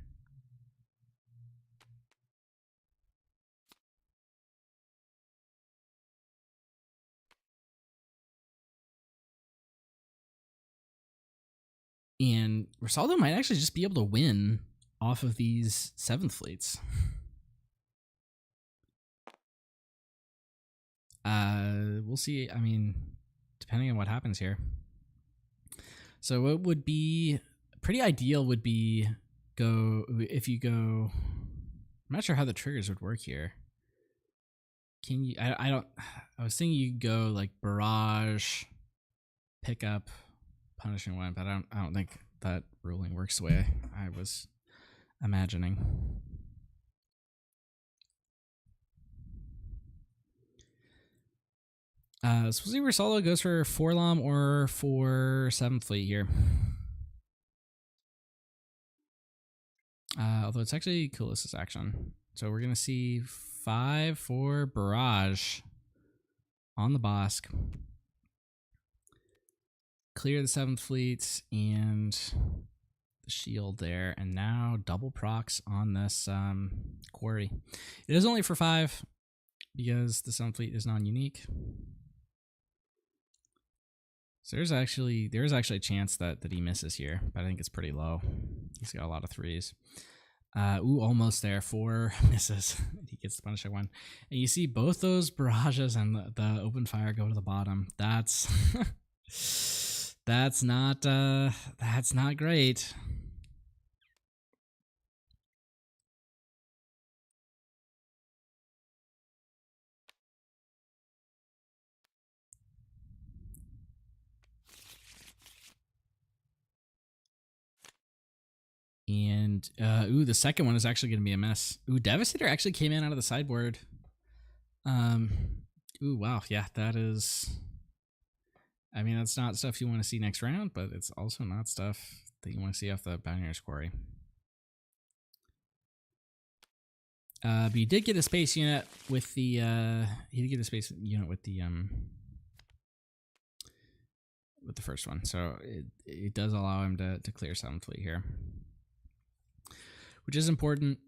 And Rosaldo might actually just be able to win off of these 7th Fleets. We'll see. I mean, depending on what happens here. So what would be pretty ideal would be if you go. I'm not sure how the triggers would work here. Can you? I don't. I was thinking you could go like barrage, pick up, punishing one, but I don't think that ruling works the way I was imagining. So we'll see where Solo goes for Forlom or for 7th Fleet here. Although it's actually Kulos' action. So we're going to see 5 for Barrage on the Bosk. Clear the 7th Fleet and the shield there. And now double procs on this quarry. It is only for 5 because the 7th Fleet is non-unique. So there's actually a chance that he misses here, but I think it's pretty low. He's got a lot of 3s. Almost there. 4 misses. He gets the punishing one. And you see both those barrages and the open fire go to the bottom. That's that's not great. And the second one is actually going to be a mess. Devastator actually came in out of the sideboard. Wow, yeah, that is. I mean, that's not stuff you want to see next round, but it's also not stuff that you want to see off the Bounty Quarry. But you did get a space unit with the. He did get a space unit with the first one, so it does allow him to clear 7th Fleet here, which is important.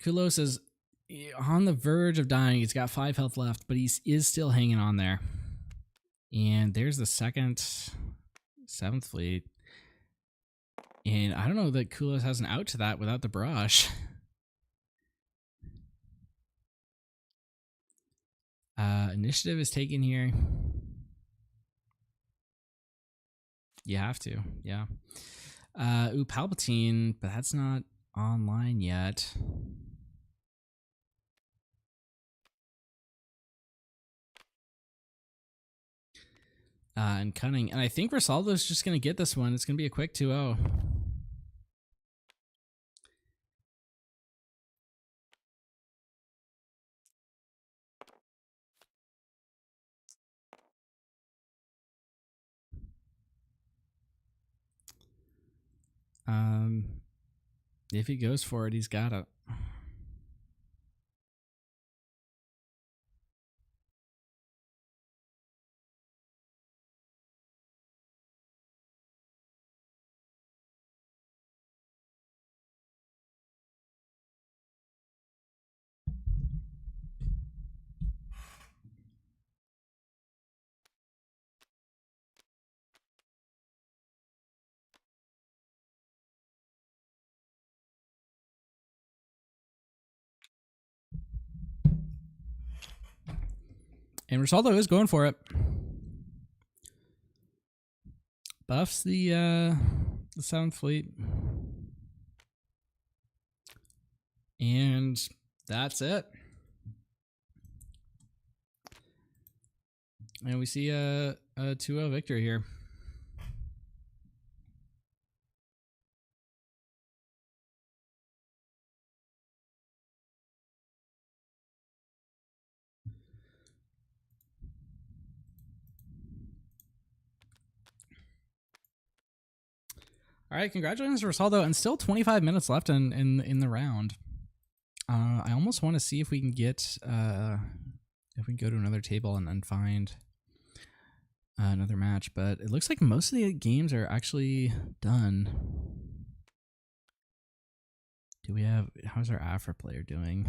Kulos is on the verge of dying. He's got 5 health left, but he is still hanging on there. And there's the second 7th Fleet. And I don't know that Kulos has an out to that without the brush. Initiative is taken here. You have to, yeah. Ooh, Palpatine, but that's not online yet. And Cunning. And I think Rosaldo's just going to get this one. It's going to be a quick 2-0. If he goes for it, he's got it. And Rosaldo is going for it. Buffs the Sound Fleet. And that's it. And we see a 2-0 victory here. All right, congratulations to Rosaldo, and still 25 minutes left in the round. I almost want to see if we can get if we can go to another table and find another match, but it looks like most of the games are actually done. Do we have? How's our Afra player doing?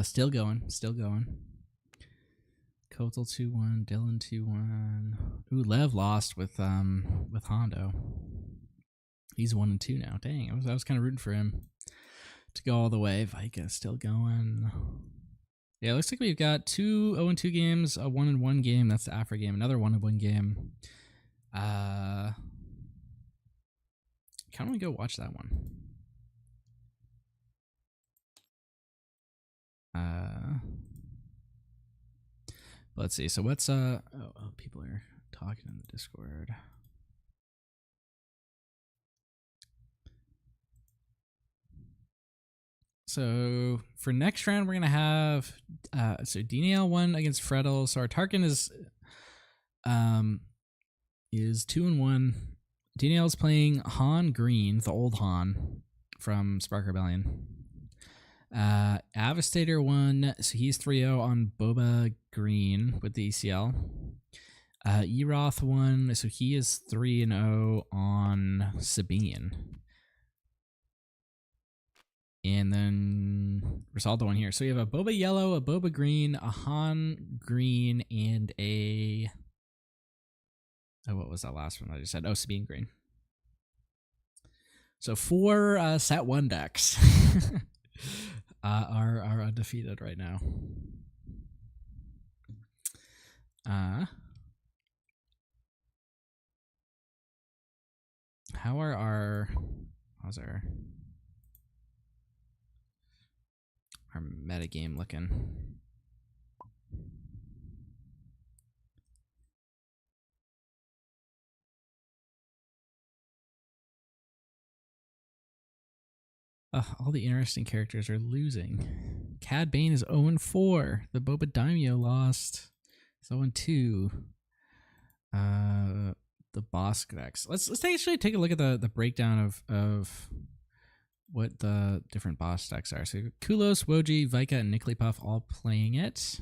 Still going. Kotal 2-1, Dylan 2-1. Ooh, Lev lost with Hondo. He's 1-2 now. Dang, I was kind of rooting for him to go all the way. Vika still going. Yeah, it looks like we've got 2 0-2 games, a 1-1 game. That's the Afra game. Another 1-1 game. Kind of want to go watch that one. Let's see. So what's oh, people are talking in the Discord. So for next round, we're gonna have so DNL won against Freddle. So our Tarkin is 2-1. DNL is playing Han Green, the old Han from Spark Rebellion. Avastator won, so he's 3-0 on Boba Green with the ECL. Eroth won, so he is 3-0 on Sabine. And then Rosaldo won here. So we have a Boba Yellow, a Boba Green, a Han Green, and a... Oh, what was that last one I just said? Oh, Sabine Green. So 4 set 1 decks are undefeated right now. How's our meta game looking? All the interesting characters are losing. Cad Bane is 0-4. The Boba Daimyo lost. It's 0-2. The boss decks. Let's actually take a look at the breakdown of what the different boss decks are. So Kulos, Woji, Vika, and Nicklypuff all playing it.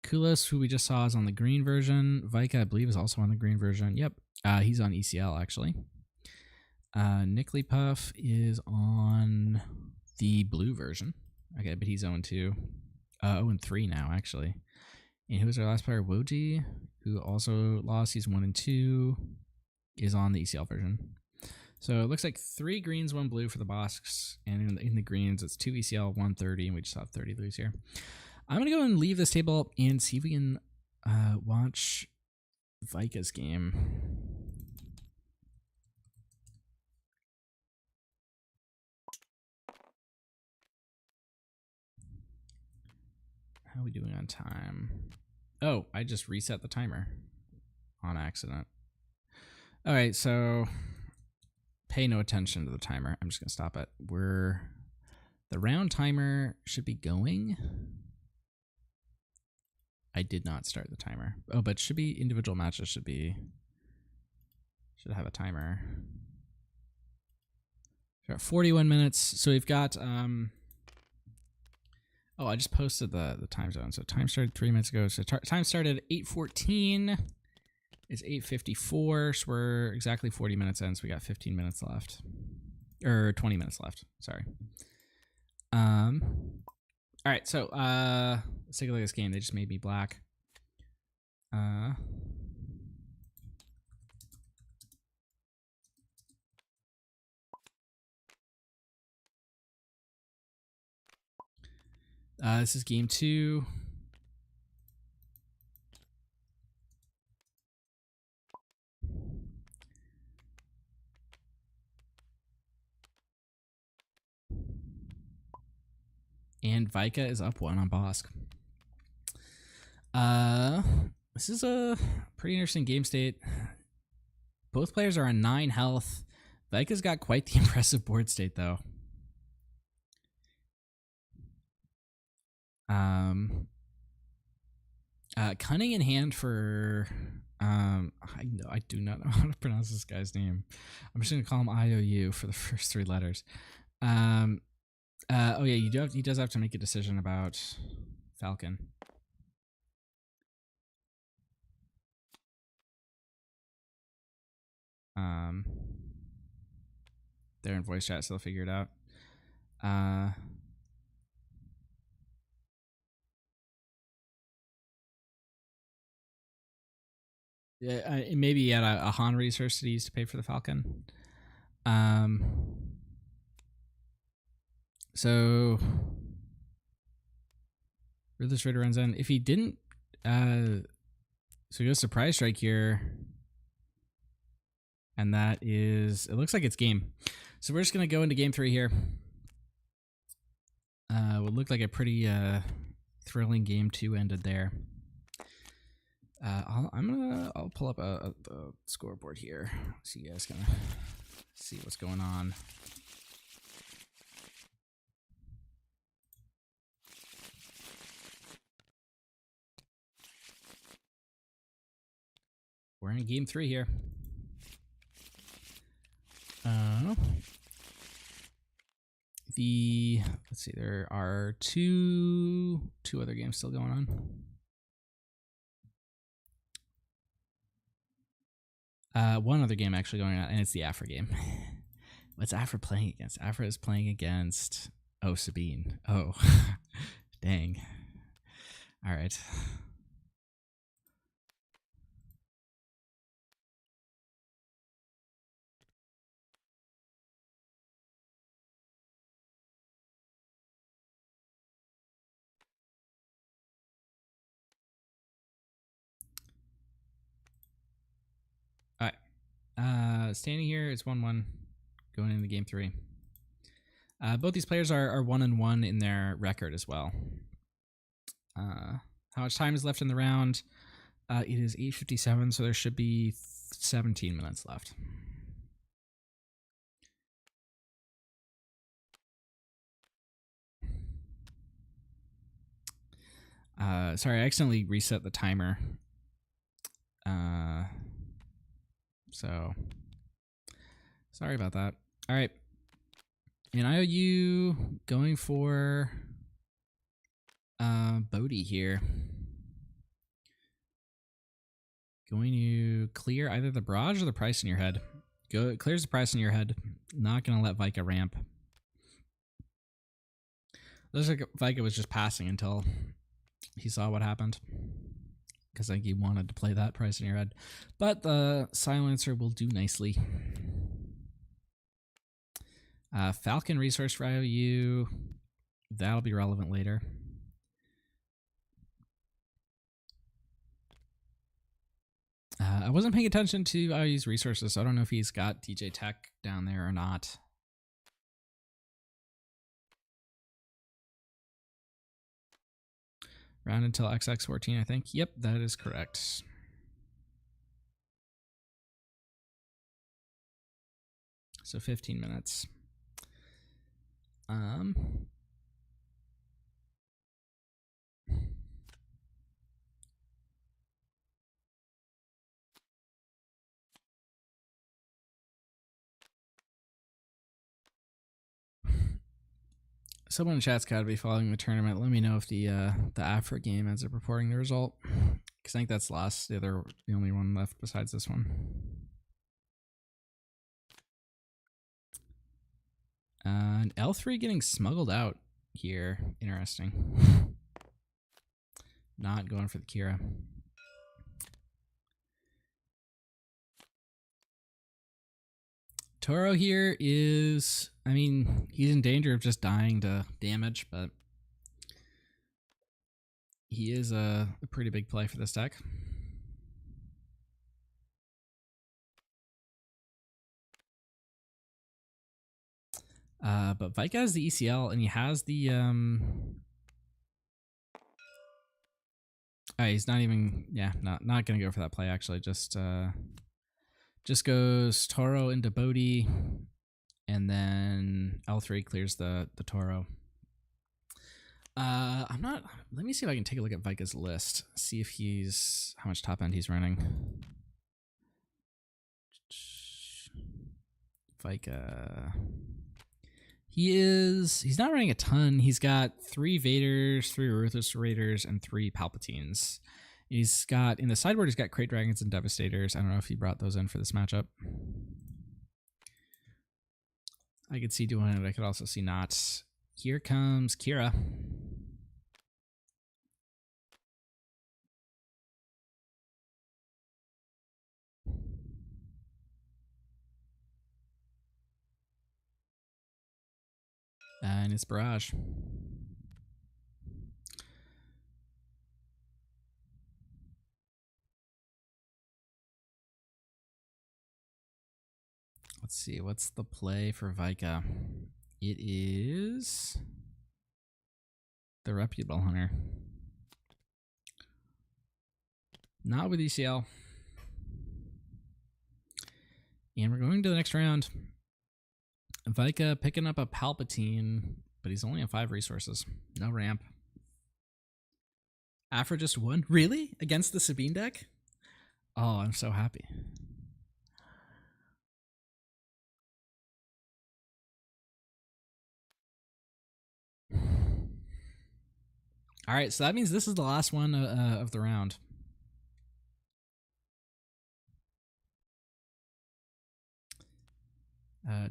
Kulos, who we just saw, is on the green version. Vika, I believe, is also on the green version. Yep. He's on ECL, actually. Nicklypuff is on the blue version. Okay, but he's 0-2. 0-3 now, actually. And who was our last player? Woji, who also lost. He's 1-2. is on the ECL version. So it looks like 3 greens, 1 blue for the Bosks, and in the greens it's 2 ECL, 1 30, and we just have 30 lose here. I'm gonna go and leave this table and see if we can watch Vika's game. How are we doing on time? Oh, I just reset the timer on accident. All right, so pay no attention to the timer. I'm just gonna stop it. The round timer should be going. I did not start the timer. Oh, but should be individual matches should have a timer. We've got 41 minutes. So we've got oh, I just posted the time zone. So time started 3 minutes ago. So time started at 8:14. It's 8:54. So we're exactly 40 minutes in. So we got 15 minutes left, or 20 minutes left. Sorry. All right. So let's take a look at this game. They just made me black. This is game 2. And Vika is up 1 on Bosk. This is a pretty interesting game state. Both players are on 9 health. Vika's got quite the impressive board state, though. Cunning in hand for I do not know how to pronounce this guy's name. I'm just gonna call him IOU for the first 3 letters. Oh yeah, he does have to make a decision about Falcon. They're in voice chat, so they'll figure it out. Yeah, maybe he had a Han resource that he used to pay for the Falcon. So Ruthless Raider runs in. If he didn't, so he goes Surprise Strike here. And that is, it looks like it's game. So we're just going to go into game 3 here. Would look like a pretty thrilling game 2 ended there. I'll pull up the scoreboard here so you guys can see what's going on. We're in game 3 here. Let's see, there are two other games still going on. One other game actually going on, and it's the Afra game. What's Afra playing against? Afra is playing against Sabine. Oh, dang. All right. Standing here, it's 1-1 going into game 3. Both these players are 1-1 in their record as well. How much time is left in the round? It is 8:57, so there should be 17 minutes left. Sorry, I accidentally reset the timer. So sorry about that. All right. And IOU going for Bodhi here. Going to clear either the barrage or the price in your head. Clears the price in your head. Not going to let Vika ramp. Looks like Vika was just passing until he saw what happened. because I think he wanted to play that price in your head. But the Silencer will do nicely. Falcon resource value, that'll be relevant later. I wasn't paying attention to IOU's resources, so I don't know if he's got DJ Tech down there or not. Round until XX14, I think. Yep, that is correct. So 15 minutes. Someone in chat's got to be following the tournament. Let me know if the Afro game ends up reporting the result, because I think that's last. The only one left besides this one. And L3 getting smuggled out here. Interesting. Not going for the Kira. Toro here is, I mean, he's in danger of just dying to damage, but he is a pretty big play for this deck. But Vika has the ECL, and he has the he's not even, yeah, not gonna go for that play actually. Just goes Toro into Bodhi, and then L3 clears the Toro. I'm not. Let me see if I can take a look at Vika's list. See if how much top end he's running. Vika. He's not running a ton. He's got 3 Vaders, 3 Ruthless Raiders, and 3 Palpatines. He's got, in the sideboard, he's got Crate Dragons and Devastators. I don't know if he brought those in for this matchup. I could see doing it. I could also see not. Here comes Kira. And it's Barrage. Let's see, what's the play for Vika? It is the Reputable Hunter. Not with ECL. And we're going to the next round. Vika picking up a Palpatine, but he's only on 5 resources. No ramp. Afro just won? Really? Against the Sabine deck? Oh, I'm so happy. All right, so that means this is the last one of the round.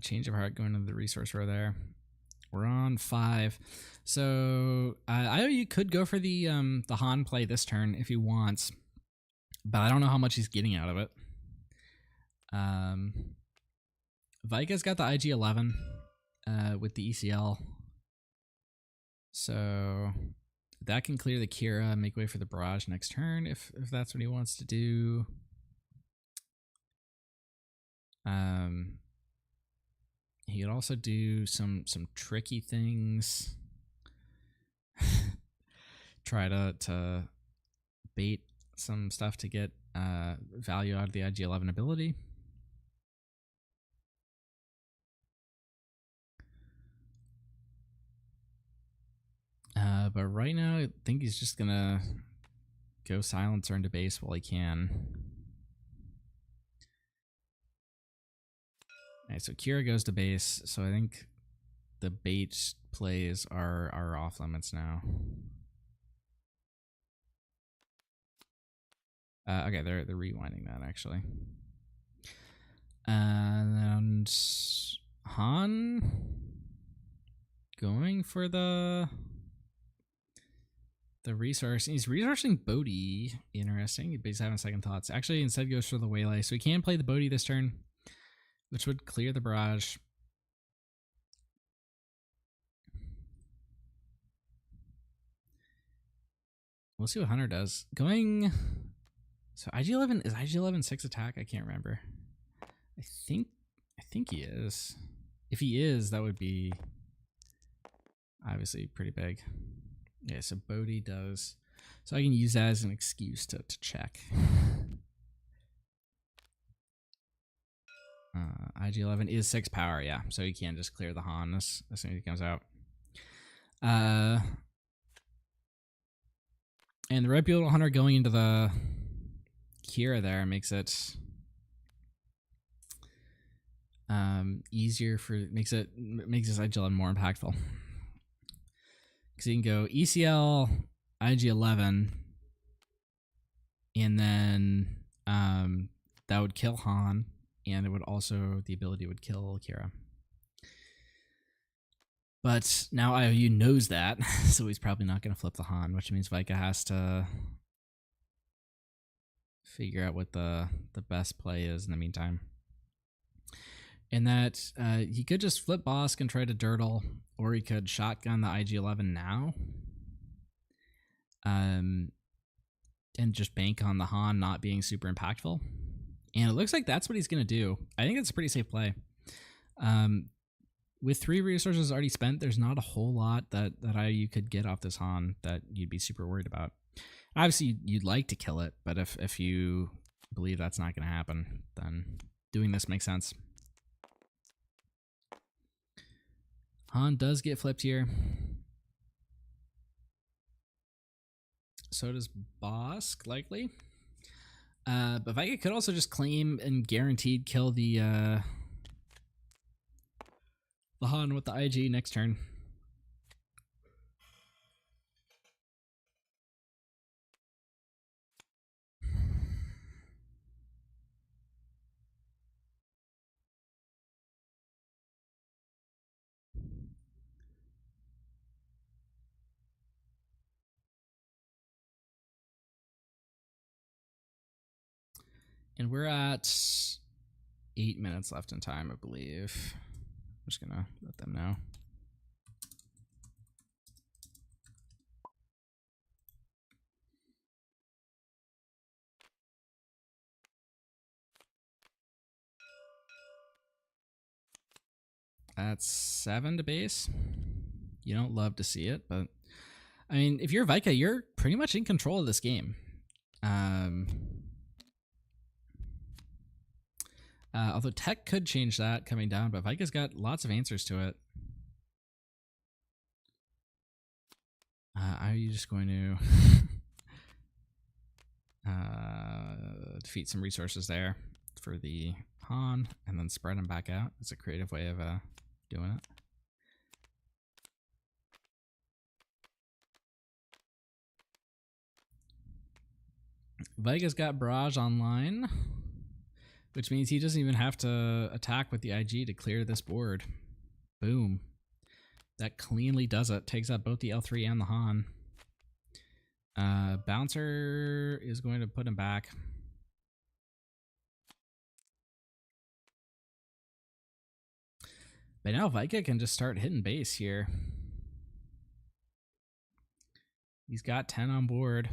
Change of heart going to the resource row there. We're on 5. So IOU could go for the Han play this turn if he wants, but I don't know how much he's getting out of it. Vika's got the IG-11 with the ECL. So that can clear the Kira, make way for the Barrage next turn if that's what he wants to do. He could also do some tricky things. Try to bait some stuff to get value out of the IG-11 ability. But right now, I think he's just gonna go Silencer into base while he can. Alright, so Kira goes to base, so I think the bait plays are off limits now. Okay, they're rewinding that actually. And Han going for the the resource. He's resourcing Bodhi. Interesting, but he's having second thoughts. Actually, instead goes for the Waylay. So he can play the Bodhi this turn, which would clear the barrage. We'll see what Hunter does. Going. So IG-11 is IG-11 6 attack? I can't remember. I think he is. If he is, that would be obviously pretty big. Yeah, so Bodhi does. So I can use that as an excuse to check. IG-11 is 6 power, yeah. So you can just clear the Han as soon as he comes out. And the Reputable Hunter going into the Kira there makes it easier for makes this IG-11 more impactful. Because you can go ECL, IG-11, and then that would kill Han, and it would also, the ability would kill Kira. But now IOU knows that, so he's probably not going to flip the Han, which means Vika has to figure out what the best play is in the meantime. And that he could just flip Bosk and try to dirtle, or he could shotgun the IG-11 now. And just bank on the Han not being super impactful. And it looks like that's what he's going to do. I think it's a pretty safe play. With 3 resources already spent, there's not a whole lot that you could get off this Han that you'd be super worried about. Obviously, you'd like to kill it, but if you believe that's not going to happen, then doing this makes sense. Han does get flipped here. So does Bosk, likely. But Vika could also just claim and guaranteed kill the Han with the IG next turn. And we're at 8 minutes left in time, I believe. I'm just gonna let them know. That's 7 to base. You don't love to see it, but I mean, if you're Vika, you're pretty much in control of this game. Although tech could change that coming down, but Vika's got lots of answers to it. Are you just going to defeat some resources there for the Han and then spread them back out? It's a creative way of doing it. Vika's got Barrage online, which means he doesn't even have to attack with the IG to clear this board. Boom. That cleanly does it. Takes out both the L3 and the Han. Bouncer is going to put him back. But now Vika can just start hitting base here. He's got 10 on board.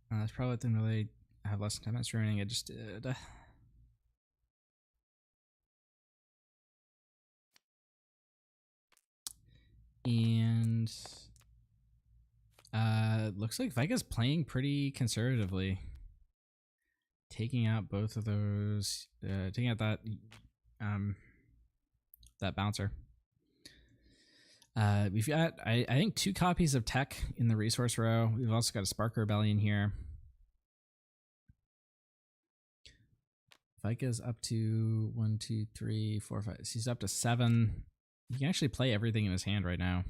That's probably didn't really have less than 10 minutes remaining. I just did. And looks like Vika's playing pretty conservatively, taking out both of those, taking out that that bouncer. We've got, I think, 2 copies of tech in the resource row. We've also got a Spark Rebellion here. Vika's up to 1, 2, 3, 4, 5. He's up to 7. He can actually play everything in his hand right now.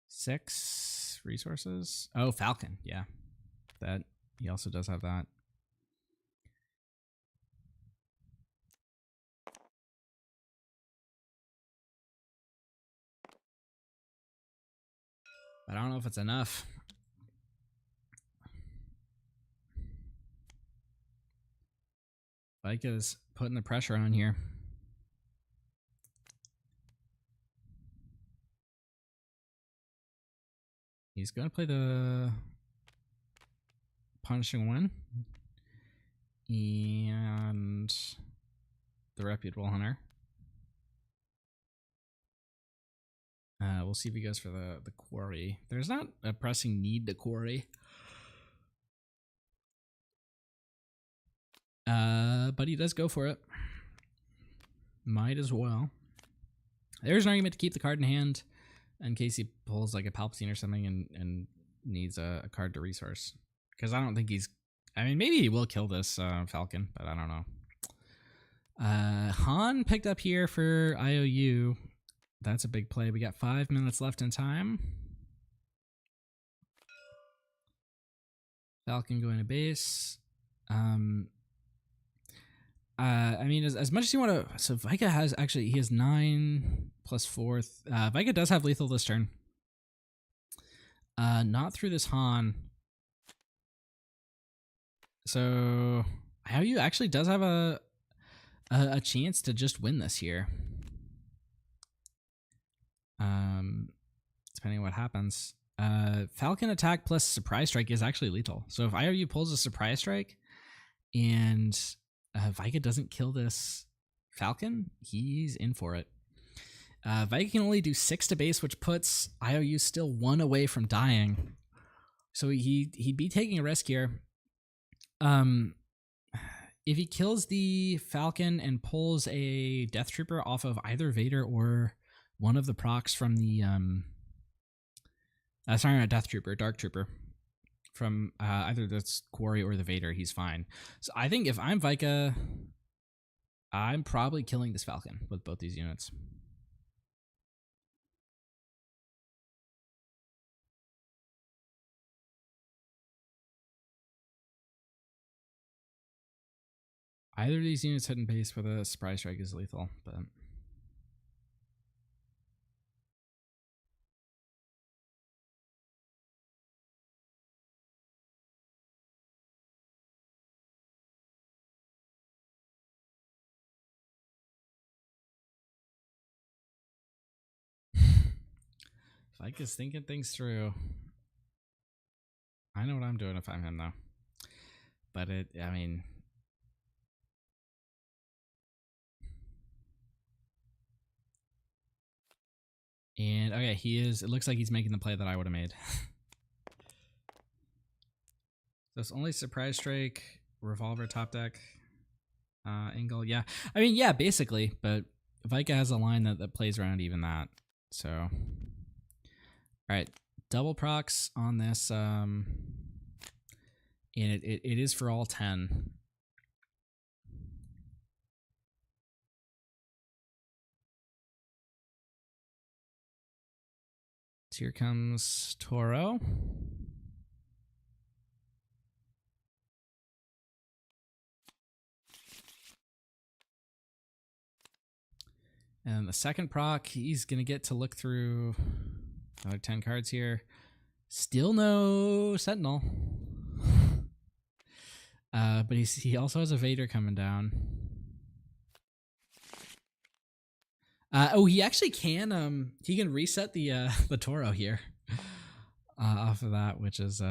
6 resources. Oh, Falcon. Yeah, that he also does have that. But I don't know if it's enough. Vika's putting the pressure on here. He's going to play the Punishing One and the Reputable Hunter. We'll see if he goes for the Quarry. There's not a pressing need to Quarry. But he does go for it. Might as well. There's an argument to keep the card in hand in case he pulls like a Palpatine or something and needs a card to resource. Because I don't think he's... I mean, maybe he will kill this Falcon, but I don't know. Han picked up here for IOU. That's a big play. We got 5 minutes left in time. Falcon going to base. I mean, as much as you want to... So Vika has actually... He has 9 plus 4. Vika does have lethal this turn. Not through this Han. So IOU actually does have a chance to just win this here. Depending on what happens. Falcon attack plus surprise strike is actually lethal. So if IOU pulls a surprise strike and Vika doesn't kill this Falcon, he's in for it. Vika can only do 6 to base, which puts IOU still 1 away from dying. So he'd be taking a risk here. If he kills the Falcon and pulls a Death Trooper off of either Vader or one of the procs from the sorry, not Death Trooper, Dark Trooper from either the Quarry or the Vader, he's fine. So I think if I'm Vika, I'm probably killing this Falcon with both these units. Either of these units hitting base with a surprise strike is lethal, but Vika's thinking things through. I know what I'm doing if I'm him, though. But I mean... And, okay, it looks like he's making the play that I would have made. So it's only surprise strike, revolver, top deck, angle, yeah. I mean, yeah, basically, but Vika has a line that plays around even that, so... Alright, double procs on this, and it is for all 10. So here comes Toro. And the second proc, he's going to get to look through another 10 cards here. Still no Sentinel. But he also has a Vader coming down. He actually can he can reset the Toro here off of that, which is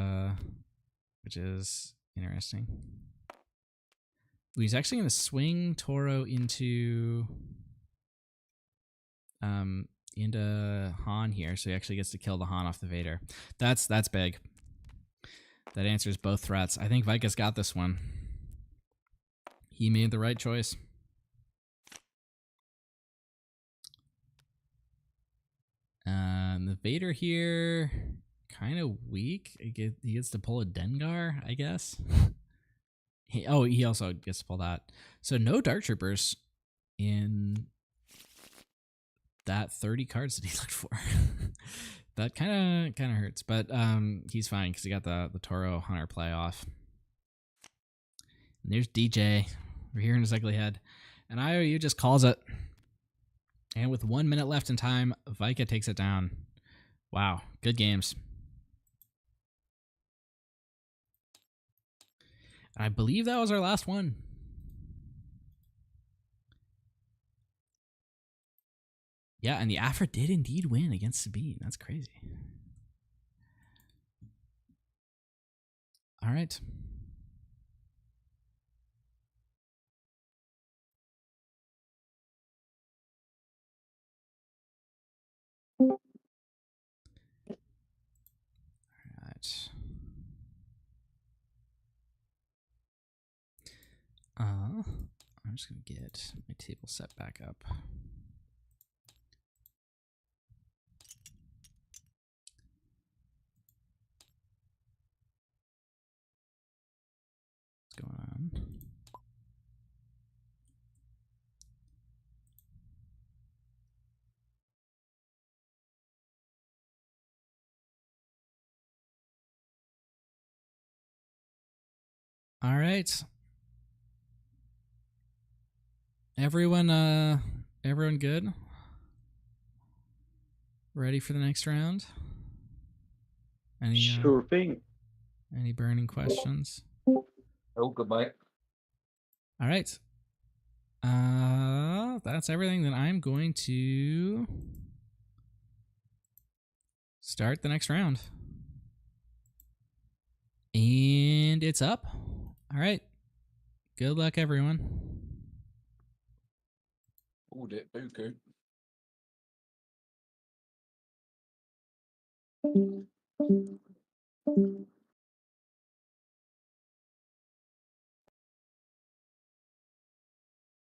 interesting. He's actually going to swing Toro into Han here, so he actually gets to kill the Han off the Vader. That's big. That answers both threats. I think Vika's got this one. He made the right choice. The Vader here, kind of weak. He gets to pull a Dengar, I guess. He also gets to pull that. So no Dark Troopers in that 30 cards that he looked for. That kind of hurts, but he's fine because he got the Toro Hunter play off. And there's DJ. We're here in his ugly head. And IOU just calls it. And with 1 minute left in time, Vika takes it down. Wow, good games. And I believe that was our last one. Yeah, and the Afra did indeed win against Sabine. That's crazy. All right. All right. I'm just going to get my table set back up. What's going on? All right. Everyone good? Ready for the next round? Any Sure thing. any burning questions? All good, mate. All right. That's everything. Then I'm going to start the next round. And it's up. All right. Good luck, everyone. All it, Buku.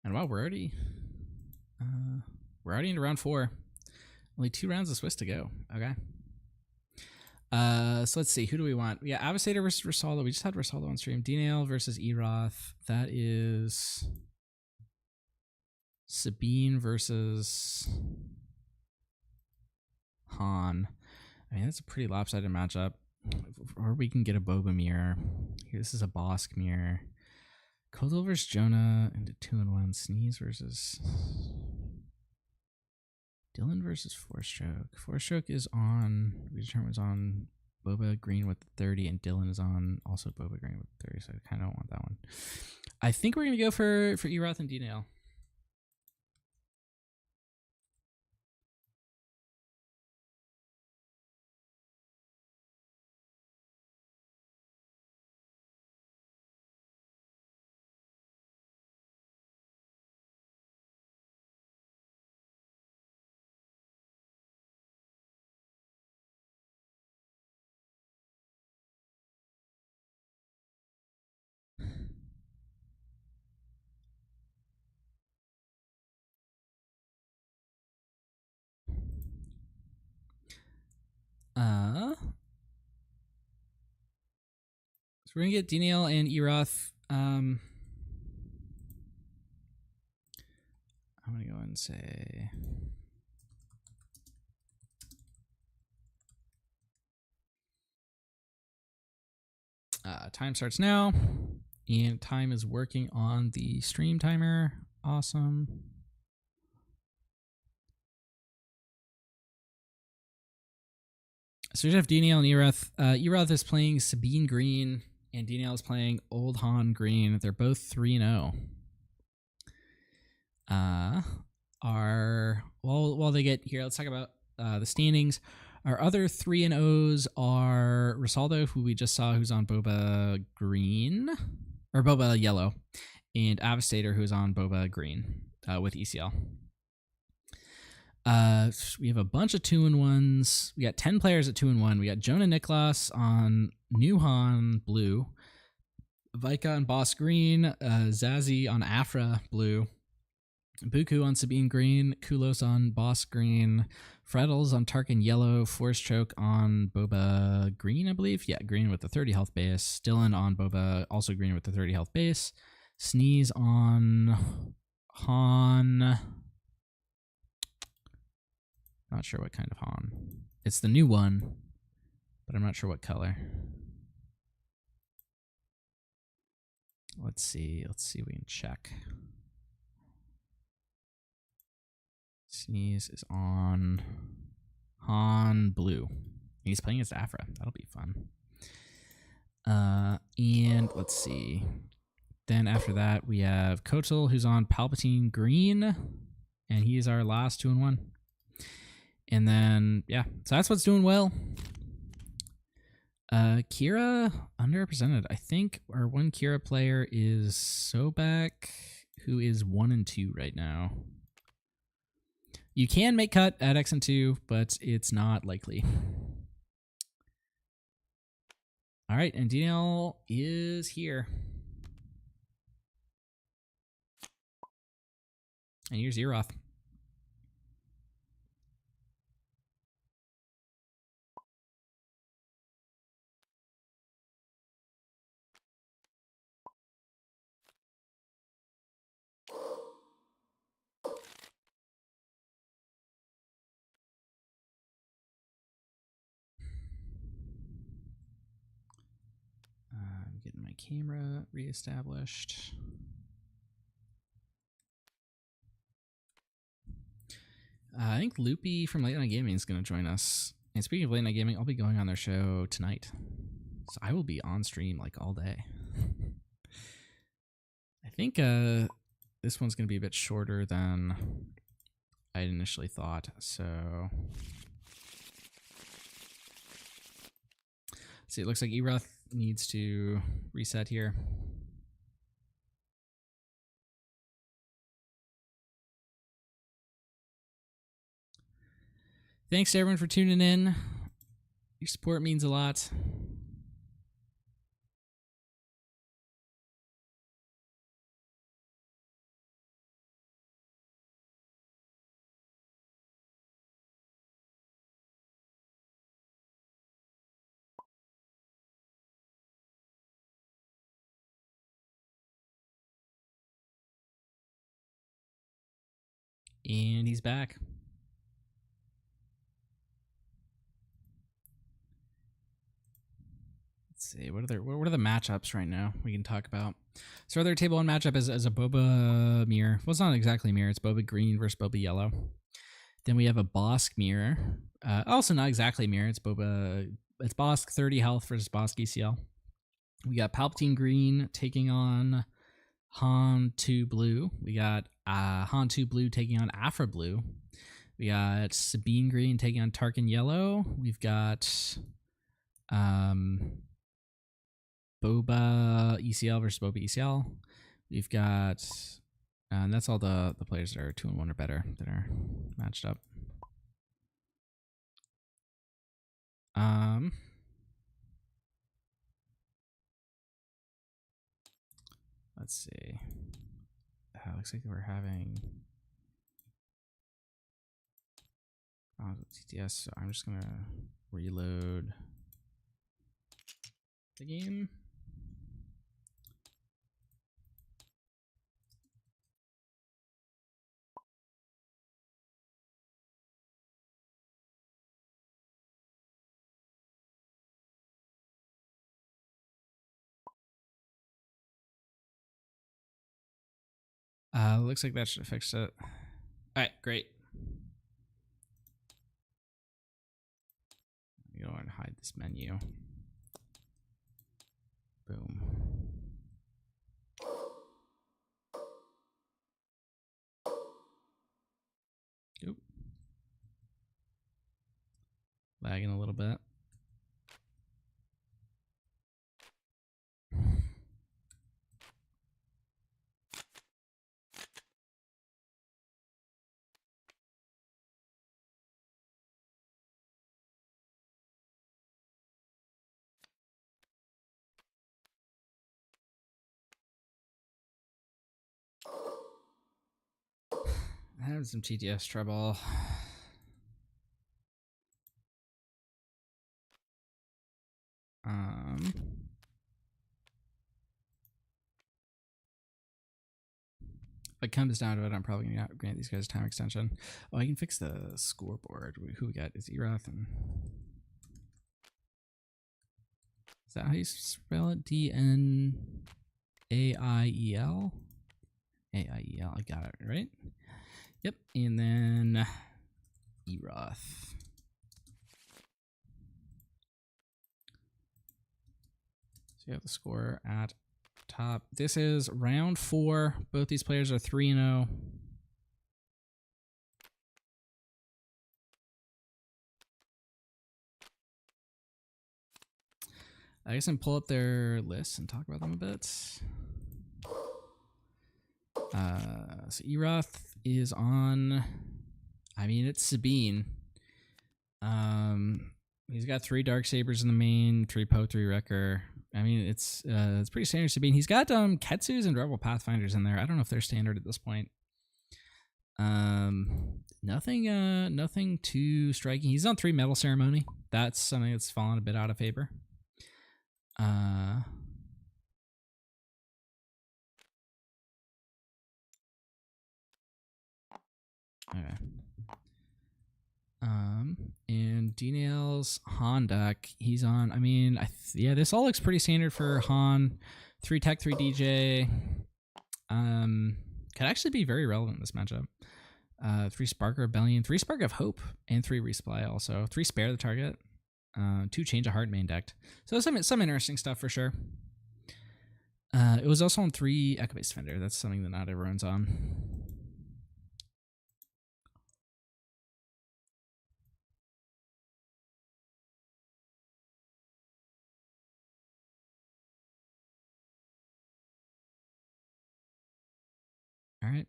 And wow, we're already into round 4. Only 2 rounds of Swiss to go. Okay. So let's see. Who do we want? Yeah, Avastator versus Risaldo. We just had Risaldo on stream. D-Nail versus Eroth. That is Sabine versus Han. I mean, that's a pretty lopsided matchup. Or we can get a Boba mirror. Here, this is a Bosk mirror. Kozil versus Jonah into 2-1. Sneeze versus Dylan versus Four Stroke. Four Stroke is on. We determined is on Boba Green with the 30, and Dylan is on also Boba Green with the 30. So I kind of don't want that one. I think we're gonna go for Eroth and D-Nail. So we're gonna get D-Nail and Eroth. I'm gonna go and say time starts now, and time is working on the stream timer. Awesome. So we have D-Nail and Eroth. Eroth is playing Sabine Green, and D-Nail is playing Old Han Green. They're both 3-0. While they get here, let's talk about the standings. Our other 3-0s are Risaldo, who we just saw, who's on Boba Green, or Boba Yellow, and Avastator, who's on Boba Green with ECL. We have a bunch of 2-1s. We got 10 players at 2-1. We got Jonah Niklas on New Han Blue, Vika on Boss Green, Zazie on Afra Blue, Buku on Sabine Green, Kulos on Boss Green, Freddles on Tarkin Yellow, Force Choke on Boba Green, I believe. Yeah, Green with the 30 health base. Dylan on Boba, also Green with the 30 health base. Sneeze on Han. Not sure what kind of Han. It's the new one, but I'm not sure what color. Let's see. We can check. Sneeze is on Han Blue. He's playing as Afra. That'll be fun. And let's see. Then after that, we have Kotal, who's on Palpatine Green, and he is our last 2-1. And then, yeah, so that's what's doing well. Kira, underrepresented. I think our one Kira player is Sobek, who is 1-2 right now. You can make cut at X&2, but it's not likely. All right, and DNL is here. And here's Eroth. I'm getting my camera reestablished. I think Loopy from Late Night Gaming is going to join us. And speaking of Late Night Gaming, I'll be going on their show tonight. So I will be on stream like all day. I think this one's going to be a bit shorter than I initially thought. So see, it looks like Eroth needs to reset here. Thanks to everyone for tuning in. Your support means a lot. And he's back. Let's see, what are the matchups right now we can talk about? So our other table one matchup is a Boba mirror. Well, it's not exactly mirror. It's Boba green versus Boba yellow. Then we have a Bosk mirror. Also not exactly mirror. It's Bosk 30 health versus Bosk ECL. We got Palpatine green taking on Han 2 blue. We got Han 2 blue taking on Afra blue. We got Sabine green taking on Tarkin yellow. We've got Boba ECL versus Boba ECL. We've got, and that's all the players that are 2-1 or better that are matched up. Let's see. Looks like we're having TTS, so I'm just gonna reload the game. Looks like that should have fixed it. All right, great. Go and hide this menu. Boom. Oop. Lagging a little bit. Having some TTS trouble. If it comes down to it, I'm probably gonna grant these guys a time extension. Oh, I can fix the scoreboard. Who we got is Eroth, and is that how you spell it? DNAIEL? AIEL. I got it right. Yep, and then Eroth. So you have the score at top. This is round 4. Both these players are 3-0. I guess I can pull up their lists and talk about them a bit. So Eroth is on. I mean, it's Sabine. He's got 3 Darksabers in the main, 3 Poe, 3 Wrecker. I mean, it's pretty standard Sabine. He's got Ketsus and Rebel Pathfinders in there. I don't know if they're standard at this point. Nothing too striking. He's on 3 Metal Ceremony. That's something that's fallen a bit out of favor. Okay. And D-Nail's Han deck, he's on, I mean, yeah, this all looks pretty standard for Han. 3 Tech, 3 DJ. Could actually be very relevant in this matchup. 3 Spark of Rebellion, 3 Spark of Hope, and 3 Resupply also. 3 Spare the Target. 2 Change of Heart main decked. So some interesting stuff for sure. It was also on 3 Echo Base Defender. That's something that not everyone's on. All right.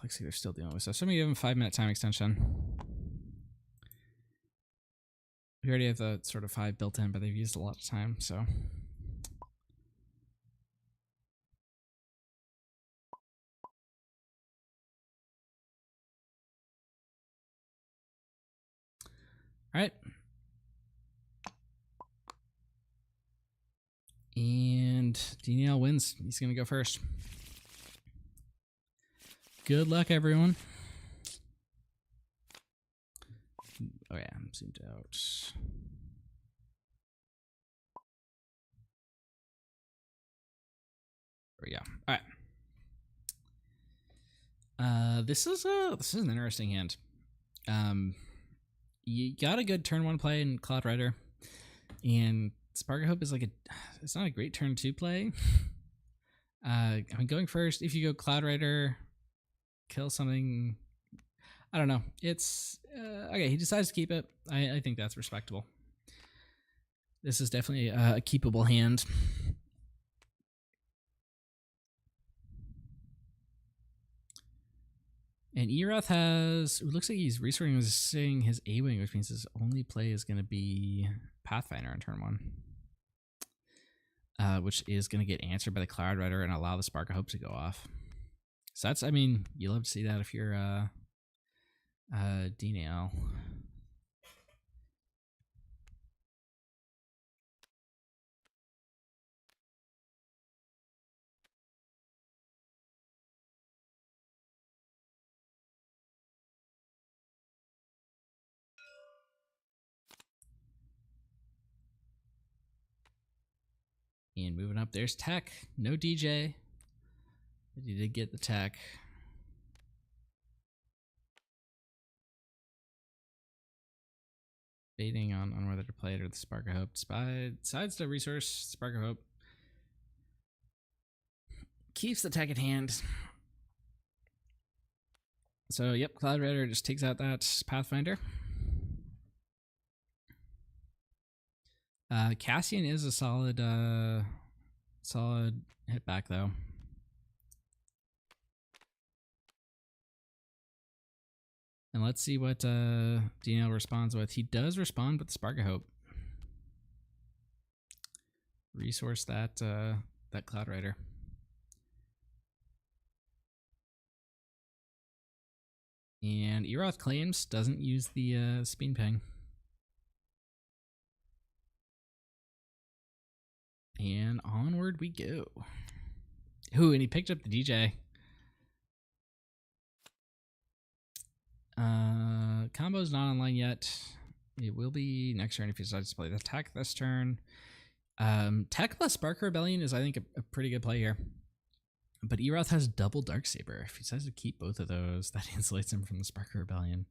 Looks like they're still dealing with stuff. So I'm gonna give them 5-minute time extension. We already have the sort of 5 built in, but they've used a lot of time, so. All right. And Danielle wins. He's gonna go first. Good luck, everyone. Oh yeah, I'm zoomed out. There we go. All right. This is an interesting hand. You got a good turn 1 play in Cloud Rider, and Spark of Hope is it's not a great turn 2 play. I mean, going first, if you go Cloud Rider, kill something, I don't know. It's okay. He decides to keep it. I think that's respectable. This is definitely a keepable hand. And Eroth has, it looks like he's resourcing his A-Wing, which means his only play is going to be Pathfinder on turn 1. Which is going to get answered by the Cloud Rider and allow the Spark of Hope to go off. So that's, I mean, you love to see that if you're D-Nail. And moving up, there's Tech. No DJ. But he did get the Tech. Debating on whether to play it or the Spark of Hope. Decides to resource Spark of Hope. Keeps the Tech at hand. So, yep, Cloud Rider just takes out that Pathfinder. Cassian is a solid hit back though. And let's see what DNL responds with. He does respond with the Spark of Hope. Resource that Cloud Rider. And Eroth claims doesn't use the Spin Ping. And onward we go. Ooh, and he picked up the DJ. Combo's not online yet. It will be next turn if he decides to play the tech this turn. Tech plus Spark Rebellion is, I think, a pretty good play here. But Eroth has double Darksaber. If he decides to keep both of those, that insulates him from the Spark Rebellion.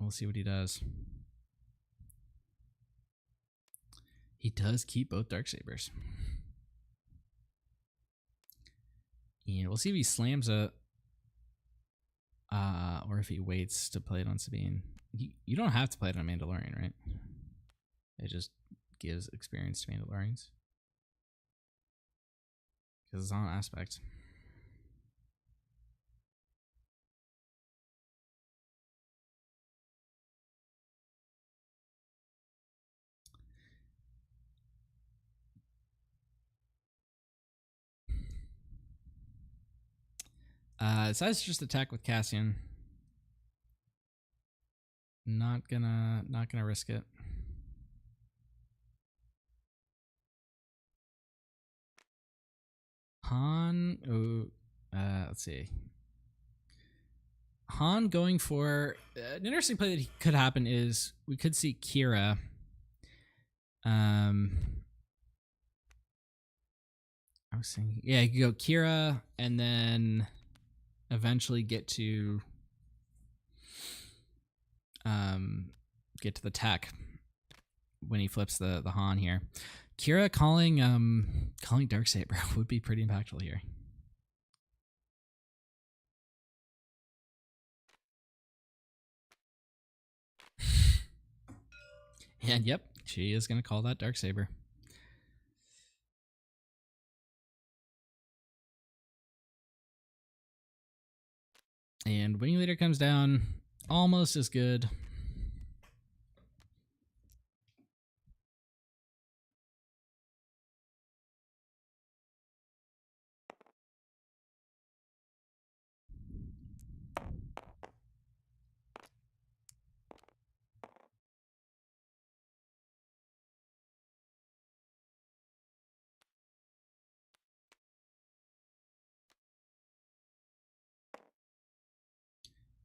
We'll see what he does. He does keep both Darksabers. And we'll see if he slams a... or if he waits to play it on Sabine. You don't have to play it on Mandalorian, right? It just gives experience to Mandalorians. Because it's on aspect. Decides to just attack with Cassian. Not gonna risk it. Han, let's see. Han going for an interesting play that could happen is we could see Kira. I was thinking, yeah, you could go Kira and then eventually get to the tech when he flips the Han here. Kira calling Darksaber would be pretty impactful here. And yep, she is gonna call that Darksaber. And Wing Leader comes down almost as good.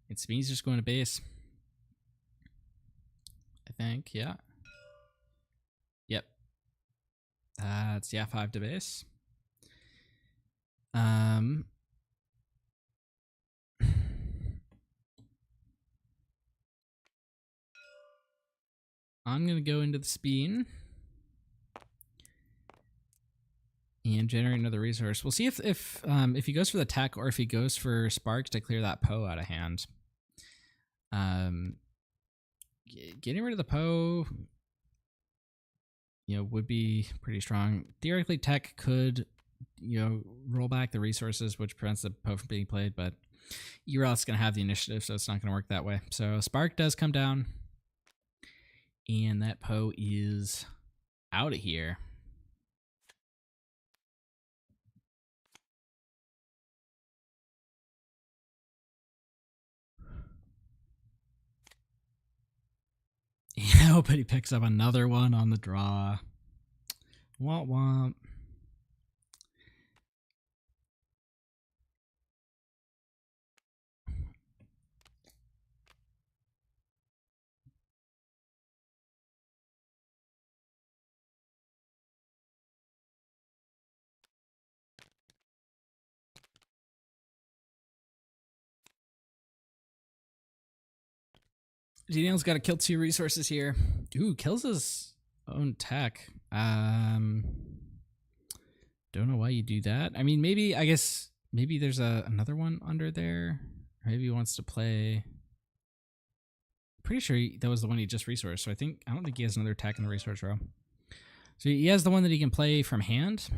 And Sabine's just going to base. I think, yeah. Yep. It's 5 to base. I'm gonna go into the Sabine and generate another resource. We'll see if he goes for the tech or if he goes for Sparks to clear that Poe out of hand. Getting rid of the Poe, would be pretty strong. Theoretically, tech could, roll back the resources, which prevents the Poe from being played, but Eroth's going to have the initiative, so it's not going to work that way. So Spark does come down, and that Poe is out of here. Yeah, but he picks up another one on the draw. Womp womp. Daniel's got to kill 2 resources here. Ooh, kills his own tech. Don't know why you do that. I mean, maybe there's another one under there. Maybe he wants to play. Pretty sure that was the one he just resourced. So I don't think he has another attack in the resource row. So he has the one that he can play from hand.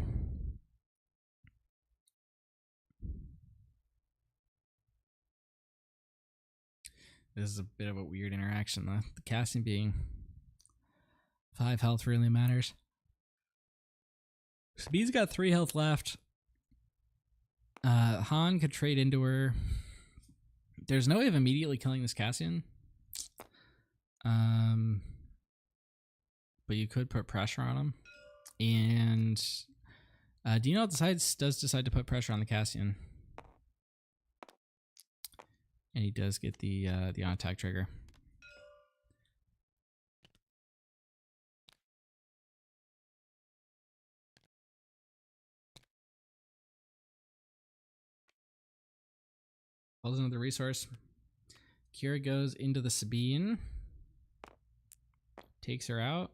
This is a bit of a weird interaction, though. The casting being 5 health really matters. Sabine's got 3 health left. Han could trade into her. There's no way of immediately killing this Cassian. But you could put pressure on him. And Dino does decide to put pressure on the Cassian. And he does get the on attack trigger. Pulls another resource. Kira goes into the Sabine. Takes her out.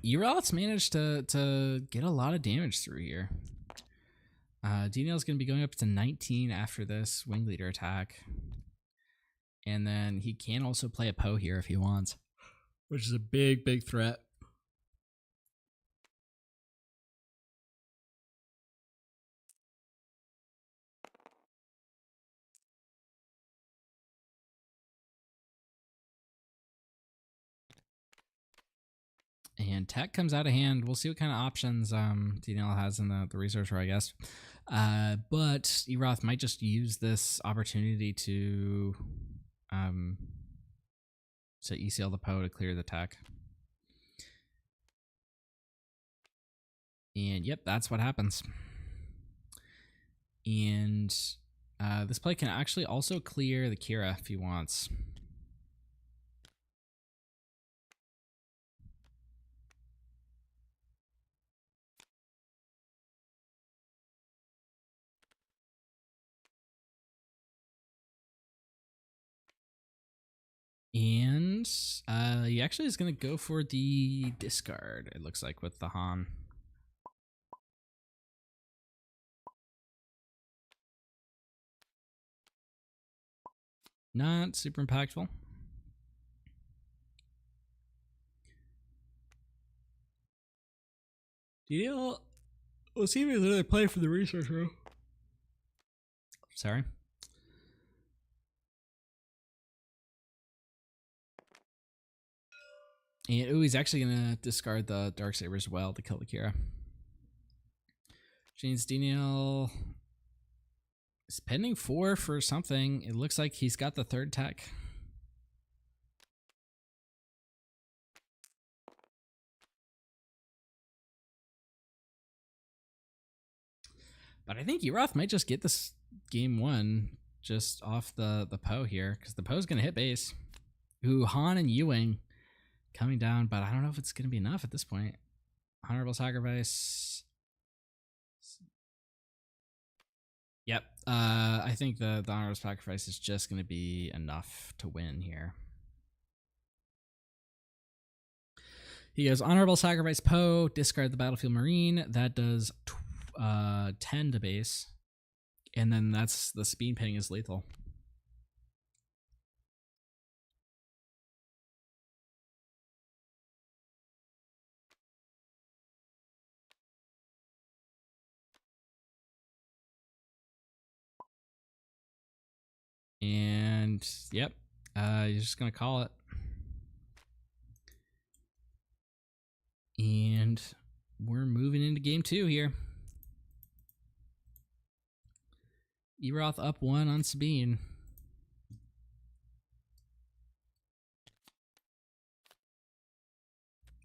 Eroth's managed to get a lot of damage through here. Daniel's going to be going up to 19 after this Wing Leader attack. And then he can also play a Poe here if he wants, which is a big, big threat. And tech comes out of hand. We'll see what kind of options DNL has in the resource row, I guess. But Eroth might just use this opportunity to ECL the Poe to clear the tech. And yep, that's what happens. And this play can actually also clear the Kira if he wants. And he actually is going to go for the discard, it looks like, with the Han. Not super impactful. Deal. We'll see if he's really play for the resource row. Sorry. And ooh, he's actually gonna discard the Darksaber as well to kill the Kira. James Daniel is pending 4 for something. It looks like he's got the third tech. But I think Eroth might just get this game 1 just off the Poe here, because the Poe's gonna hit base. Ooh, Han and Ewing coming down, but I don't know if it's going to be enough at this point. Honorable sacrifice. Yep. I think the honorable sacrifice is just going to be enough to win here. He goes honorable sacrifice Poe, discard the battlefield Marine. That does 10 to base. And then that's the speed ping is lethal. And yep, you're just gonna call it. And we're moving into game 2 here. Eroth up 1 on Sabine.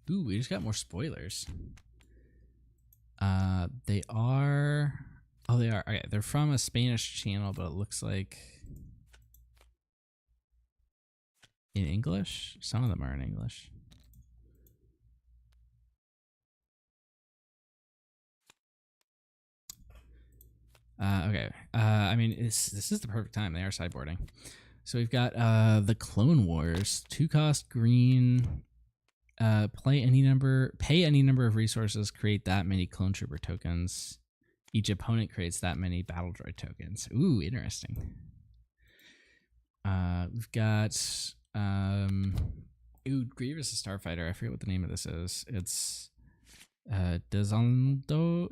Ooh, we just got more spoilers. They are. Oh, they are. Okay, they're from a Spanish channel, but it looks like in English. Some of them are in English. Okay. I mean, this is the perfect time. They are sideboarding. So we've got the Clone Wars, 2-cost green. Pay any number of resources, create that many clone trooper tokens. Each opponent creates that many battle droid tokens. Ooh, interesting. We've got Grievous is Starfighter. I forget what the name of this is. It's Desalmado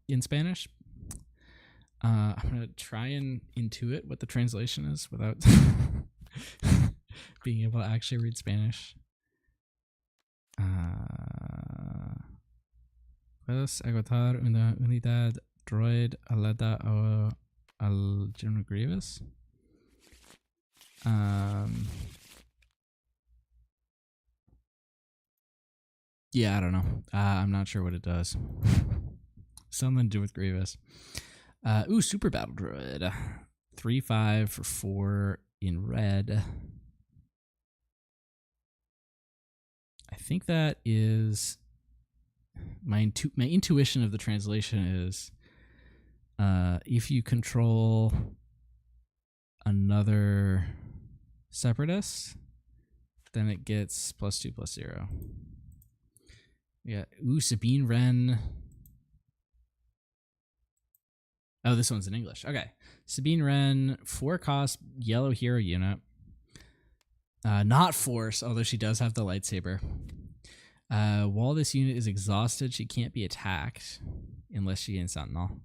in Spanish. I'm gonna try and intuit what the translation is without being able to actually read Spanish. Puedes agotar una unidad droid alada o al General Grievous. Yeah, I don't know. I'm not sure what it does. Something to do with Grievous. Super Battle Druid. 3/5 for 4 in red. I think that is my intuition of the translation is if you control another separatist, then it gets +2/+0. Yeah. Sabine Wren. Oh, this one's in English. Okay. Sabine Wren, 4 cost yellow hero unit. Not force, although she does have the lightsaber. While this unit is exhausted, she can't be attacked unless she is Sentinel.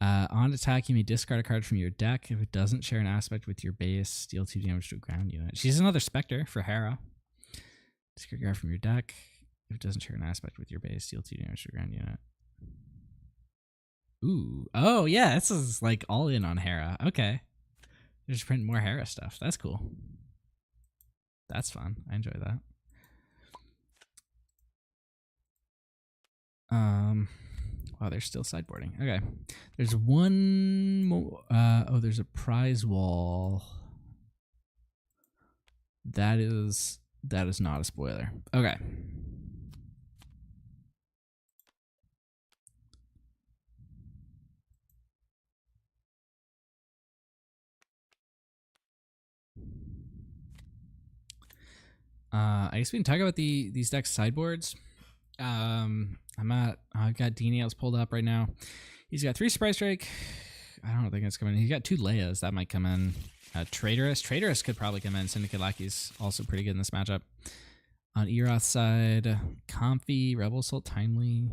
On attack, you may discard a card from your deck. If it doesn't share an aspect with your base, deal 2 damage to a ground unit. She's another Spectre for Hera. Discard a card from your deck. If it doesn't share an aspect with your base, deal 2 damage to a ground unit. Ooh. Oh, yeah, this is like all in on Hera. Okay. They're just printing more Hera stuff. That's cool. That's fun. I enjoy that. Wow, they're still sideboarding. Okay. There's one more. There's a prize wall. That is not a spoiler. Okay. I guess we can talk about these decks sideboards. I've got D-Nails pulled up right now. He's got 3 Surprise Strike. I don't think it's coming in. He's got 2 Leias. That might come in. Traitorous could probably come in. Syndicate Lackey's also pretty good in this matchup. On Eroth's side, Comfy, Rebel Assault, Timely.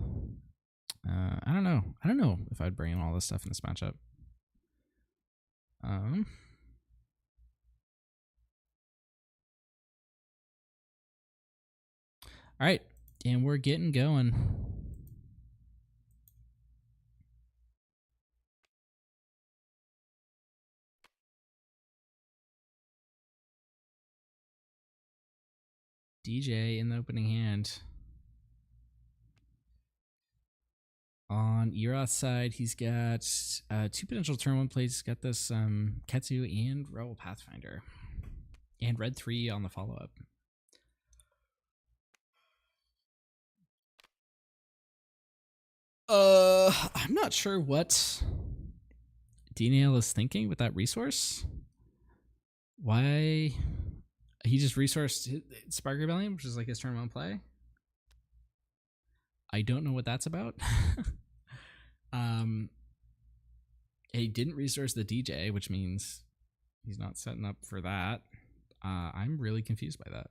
I don't know. I don't know if I'd bring in all this stuff in this matchup. All right, and we're getting going. DJ in the opening hand. On Eroth's side, he's got 2 potential turn 1 plays. He's got this Ketsu and Rebel Pathfinder. And red 3 on the follow-up. I'm not sure what D-Nail is thinking with that resource. Why he just resourced Spark Rebellion, which is like his turn 1 play. I don't know what that's about. He didn't resource the DJ, which means he's not setting up for that. I'm really confused by that.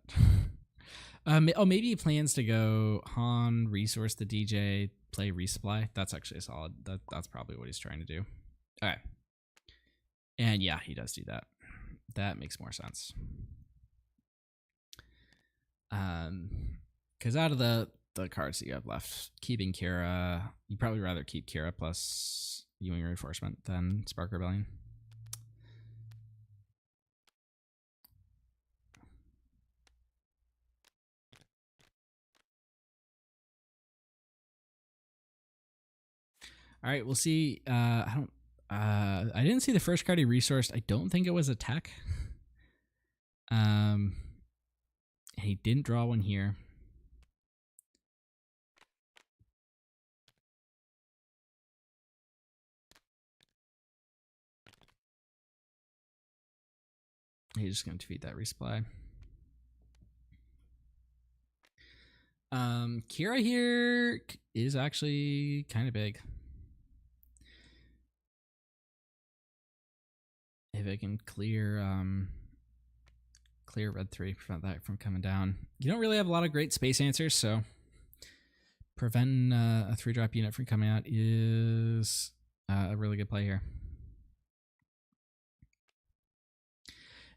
Maybe he plans to go Han, resource the DJ, play resupply. That's actually a solid. That's probably what he's trying to do. Okay. And yeah, he does do that. That makes more sense. Because out of the cards that you have left, keeping Kira, you'd probably rather keep Kira plus Ewing Reinforcement than Spark Rebellion. All right, we'll see. I didn't see the first card he resourced. I don't think it was a tech. He didn't draw one here. He's just going to defeat that resupply. Kira here is actually kind of big. If it can clear red 3, prevent that from coming down. You don't really have a lot of great space answers, so preventing a 3-drop unit from coming out is a really good play here.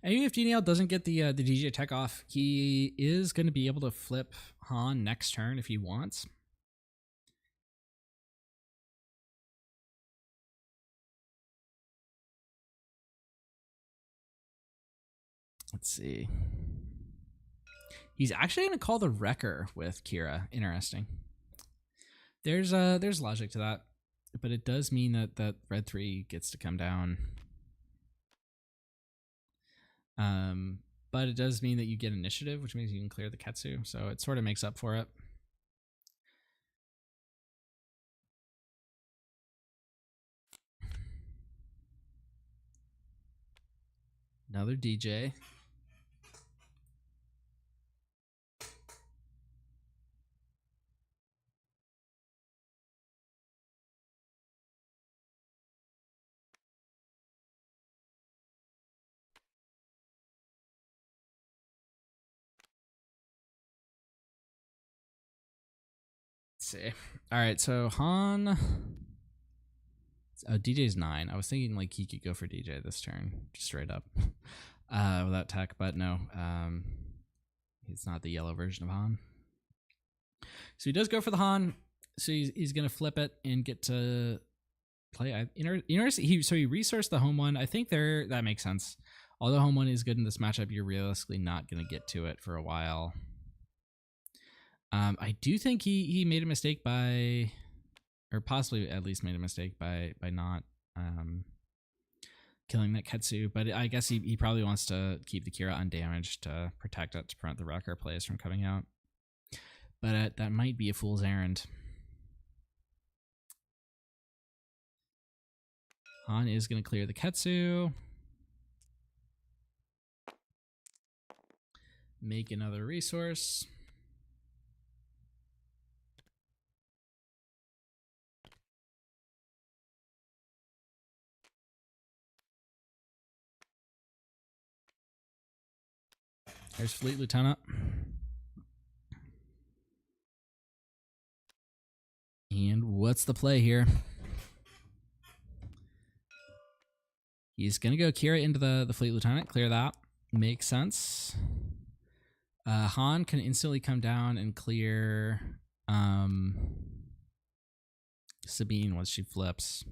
And even if D-Nail doesn't get the DJ tech off, he is going to be able to flip Han next turn if he wants. Let's see. He's actually going to call the Wrecker with Kira. Interesting. There's logic to that, but it does mean that red 3 gets to come down. But it does mean that you get initiative, which means you can clear the Ketsu, so it sort of makes up for it. Another DJ. See. All right, so Han. Oh, DJ's 9. I was thinking like he could go for DJ this turn, just straight up, without tech, but no. He's not the yellow version of Han. So he does go for the Han. So he's gonna flip it and get to play. So he resourced the home one. I think that makes sense. Although home one is good in this matchup, you're realistically not gonna get to it for a while. I do think he made a mistake by, or possibly at least made a mistake by not killing that Ketsu, but I guess he probably wants to keep the Kira undamaged to protect it, to prevent the Wrecker plays from coming out. But that might be a fool's errand. Han is going to clear the Ketsu. Make another resource. There's Fleet Lieutenant. And what's the play here? He's going to go Kira into the Fleet Lieutenant. Clear that. Makes sense. Han can instantly come down and clear Sabine once she flips.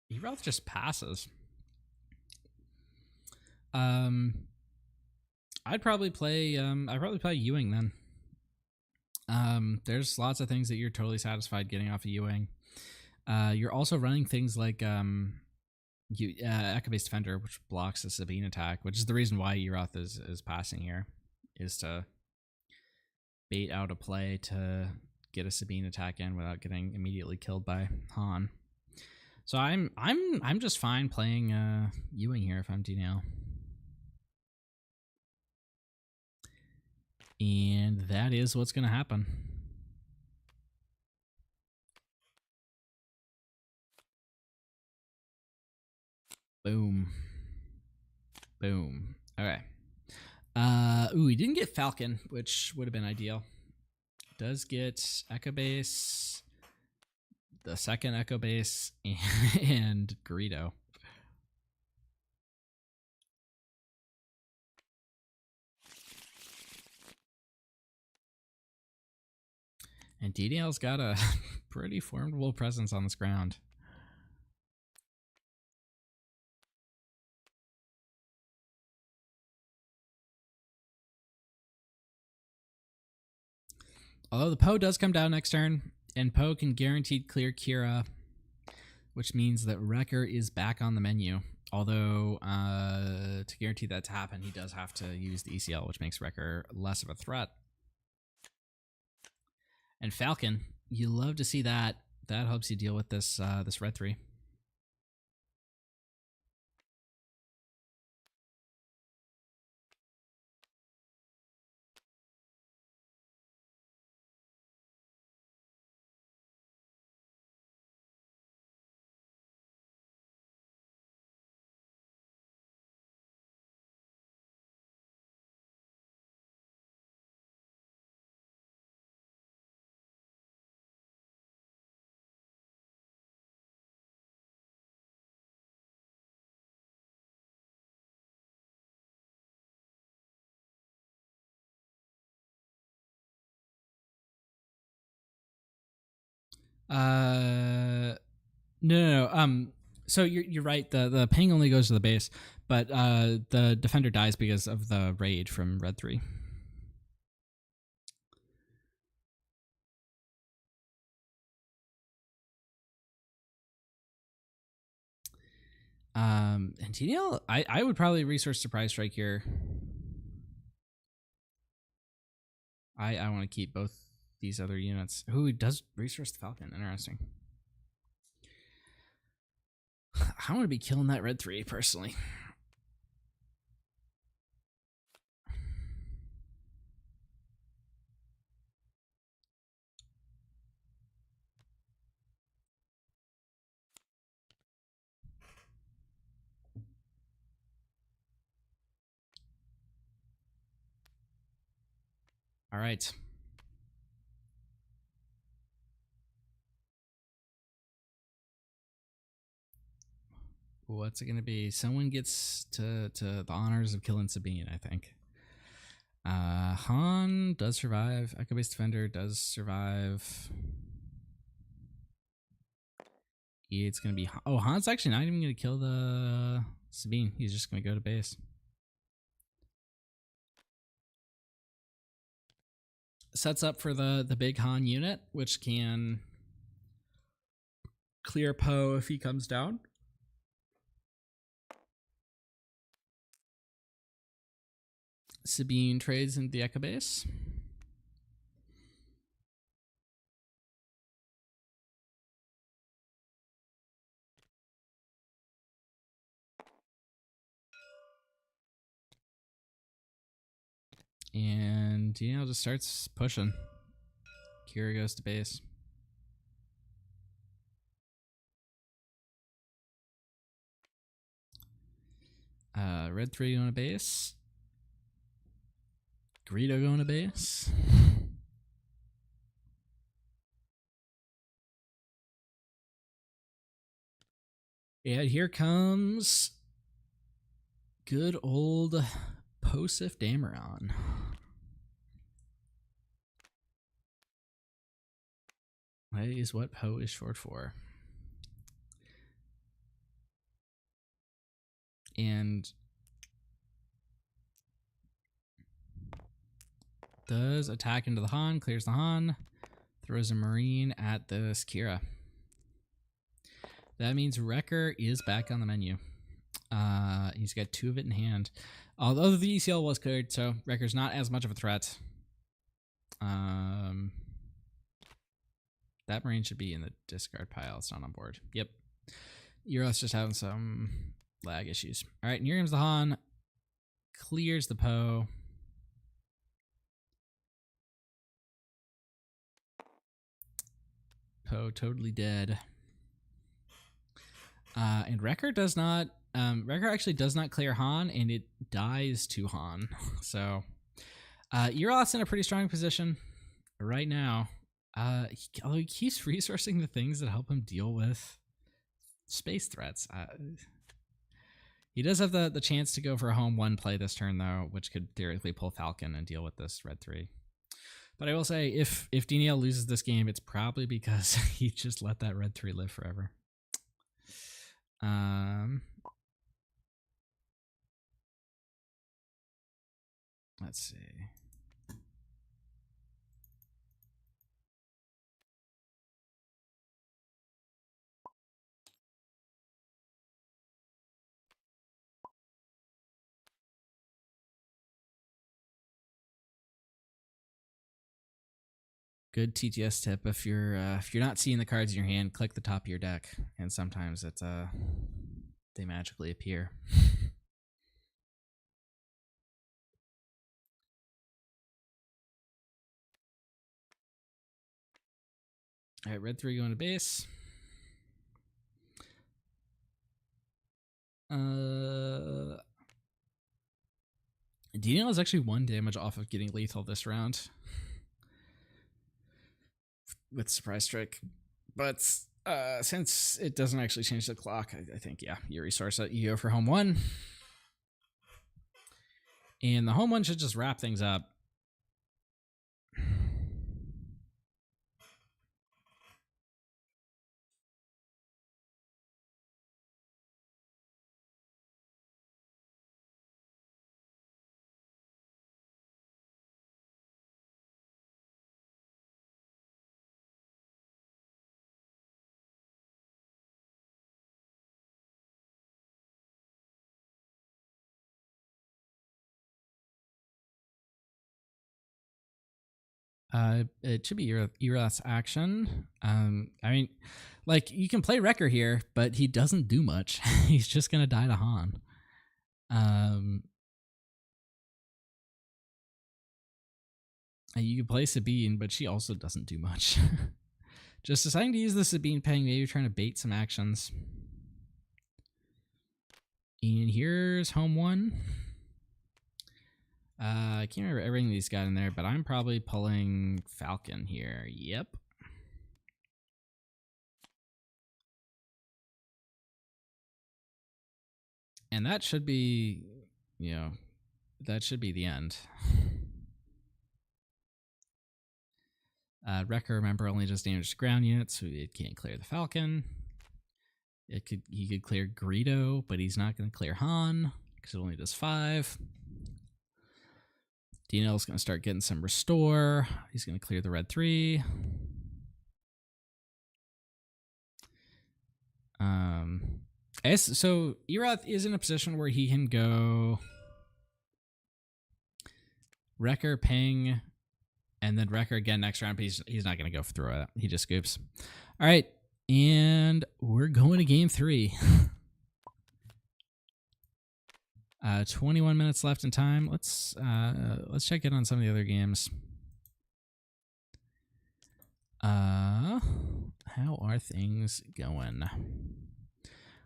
He rather just passes. I'd probably play Ewing then. There's lots of things that you're totally satisfied getting off of Ewing. You're also running things like Echo Base Defender, which blocks the Sabine attack, which is the reason why Eroth is passing here, is to bait out a play to get a Sabine attack in without getting immediately killed by Han. So I'm just fine playing Ewing here if I'm DNL. And that is what's going to happen. Boom. Boom. Okay. Ooh, he didn't get Falcon, which would have been ideal. Does get Echo Base, the second Echo Base, and Greedo. And DDL's got a pretty formidable presence on this ground. Although the Poe does come down next turn, and Poe can guaranteed clear Kira, which means that Wrecker is back on the menu. Although, to guarantee that to happen, he does have to use the ECL, which makes Wrecker less of a threat. And Falcon, you love to see that. That helps you deal with this this red 3. No. So you're right. The ping only goes to the base, but the defender dies because of the rage from red 3. And TDL, I would probably resource Surprise Strike here. I want to keep both these other units. Who does resource the Falcon? Interesting. I want to be killing that red 3 personally. All right. What's it going to be? Someone gets to the honors of killing Sabine, I think. Han does survive. Echo Base Defender does survive. It's going to be... Oh, Han's actually not even going to kill the Sabine. He's just going to go to base. Sets up for the big Han unit, which can clear Poe if he comes down. Sabine trades into the Echo Base. And DNL just starts pushing. Kira goes to base. Red 3 going to base. Greedo going to base. And here comes good old Posif Dameron. That is what Poe is short for. And does attack into the Han, clears the Han, throws a Marine at this Kira. That means Wrecker is back on the menu. He's got 2 of it in hand. Although the ECL was cleared, so Wrecker's not as much of a threat. That Marine should be in the discard pile. It's not on board. Yep. Euros just having some lag issues. All right, here comes the Han. Clears the Poe. Poe totally dead. And Wrecker does not. Wrecker actually does not clear Han, and it dies to Han. So, Euros in a pretty strong position right now. Although he keeps resourcing the things that help him deal with space threats. He does have the chance to go for a home 1 play this turn, though, which could theoretically pull Falcon and deal with this red 3. But I will say, if DNL loses this game, it's probably because he just let that red 3 live forever. Let's see. Good TTS tip: if you're not seeing the cards in your hand, click the top of your deck, and sometimes it's they magically appear. All right, red 3 going to base. DNL is actually 1 damage off of getting lethal this round with Surprise Strike. But since it doesn't actually change the clock, I think, yeah, you resource it. You go for home 1. And the home 1 should just wrap things up. It should be Erath's action. I mean, like, you can play Wrecker here, but he doesn't do much. He's just gonna die to Han. You can play Sabine, but she also doesn't do much. Just deciding to use the Sabine Peng, maybe trying to bait some actions. And here's home one. I can't remember everything these got in there, but I'm probably pulling Falcon here. Yep. And that should be, that should be the end. Wrecker, remember, only just damaged ground units, so it can't clear the Falcon. He could clear Greedo, but he's not going to clear Han because it only does 5. DNL's going to start getting some restore. He's going to clear the red 3. So Erath is in a position where he can go Wrecker, Ping, and then Wrecker again next round, but he's not going to go through it. He just scoops. All right, and we're going to game 3. 21 minutes left in time. Let's check in on some of the other games. How are things going?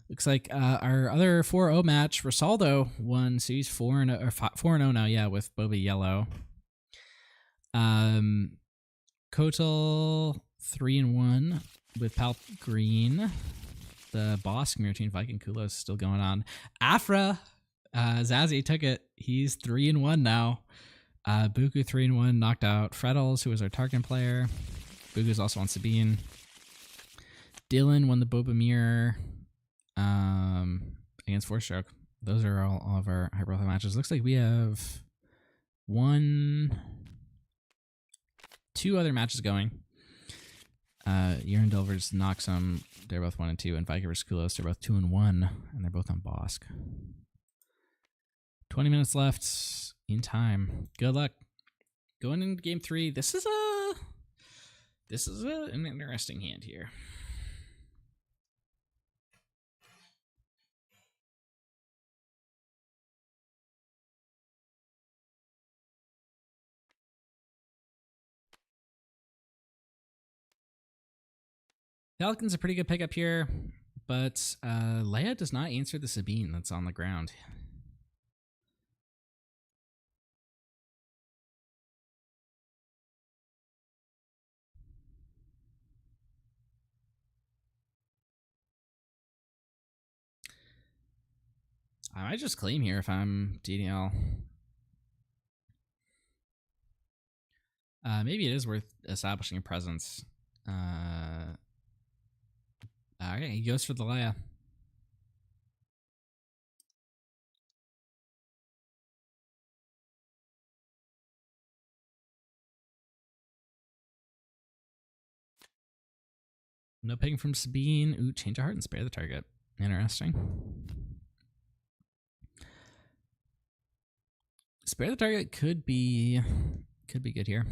Looks like our other 4-0 match, Rosaldo won, so he's 4-0 now, yeah, with Boba Yellow. Kotal 3-1 with Palp Green. The boss mirror between Viking Kulos is still going on. Afra, Zazie took it. He's 3-1 now. Buku 3-1 knocked out Freddles, who was our Tarkin player. Buku's also on Sabine. Dylan won the Boba mirror against 4-Stroke. Those are all of our Hyperbolic matches. Looks like we have 2 other matches going. Urine Delvers knocks them. They're both 1 and 2, and Viking vs. Kulos, they're both 2 and 1, and they're both on Bosk. 20 minutes left in time. Good luck. Going into game 3. This is an interesting hand here. Falcon's a pretty good pickup here, but Leia does not answer the Sabine that's on the ground. I might just claim here if I'm DDL. Maybe it is worth establishing a presence. All right, he goes for the Leia. No ping from Sabine. Ooh, change of heart and spare the target. Interesting. Spare the target could be good here.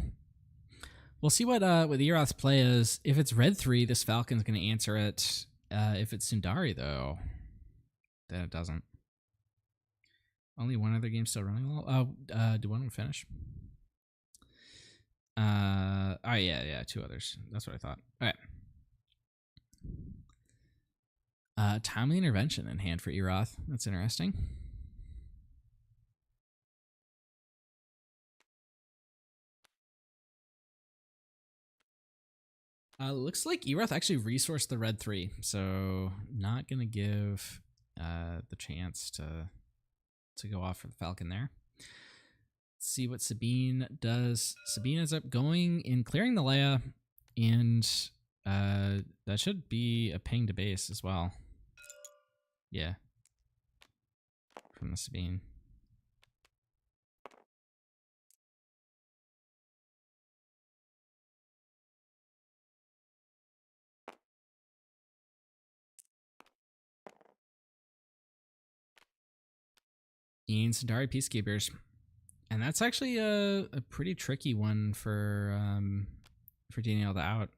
We'll see what Erath's play is. If it's red 3, this Falcon's going to answer it. If it's Sundari, though, then it doesn't. Only one other game still running. Do one finish? Oh yeah, 2 others. That's what I thought. All right. Timely intervention in hand for Erath. That's interesting. Looks like Erath actually resourced the red 3, so not gonna give the chance to go off for the Falcon there. Let's see what Sabine does. Sabine ends up going and clearing the Leia, and that should be a ping to base as well. Yeah, from the Sabine. And Sundari Peacekeepers. And That's actually a pretty tricky one for Daniel to out.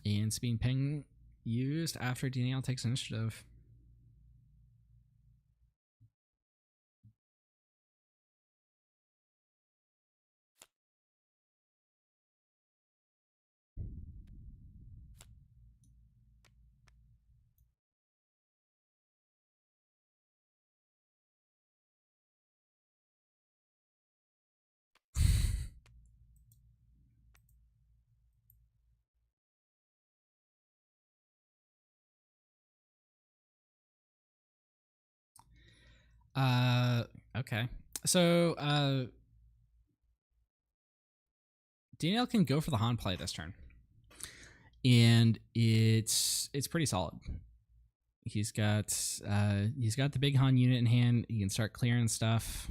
And Speed Ping used after Daniel takes initiative. Okay. So, Daniel can go for the Han play this turn. And it's pretty solid. He's got the big Han unit in hand. He can start clearing stuff.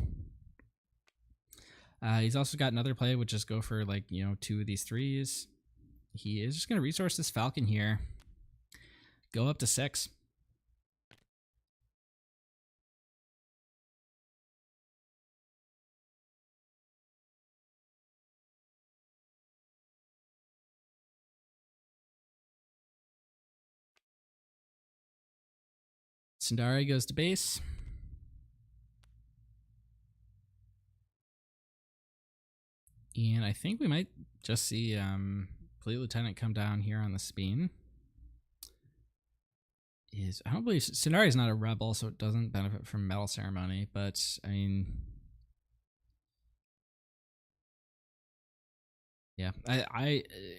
He's also got another play, which is go for like, you know, 2 of these 3s. He is just going to resource this Falcon here. Go up to 6. Sundari goes to base. And I think we might just see Fleet Lieutenant come down here on the Sabine. I don't believe Sundari is not a rebel, so it doesn't benefit from Medal Ceremony, but I mean, yeah,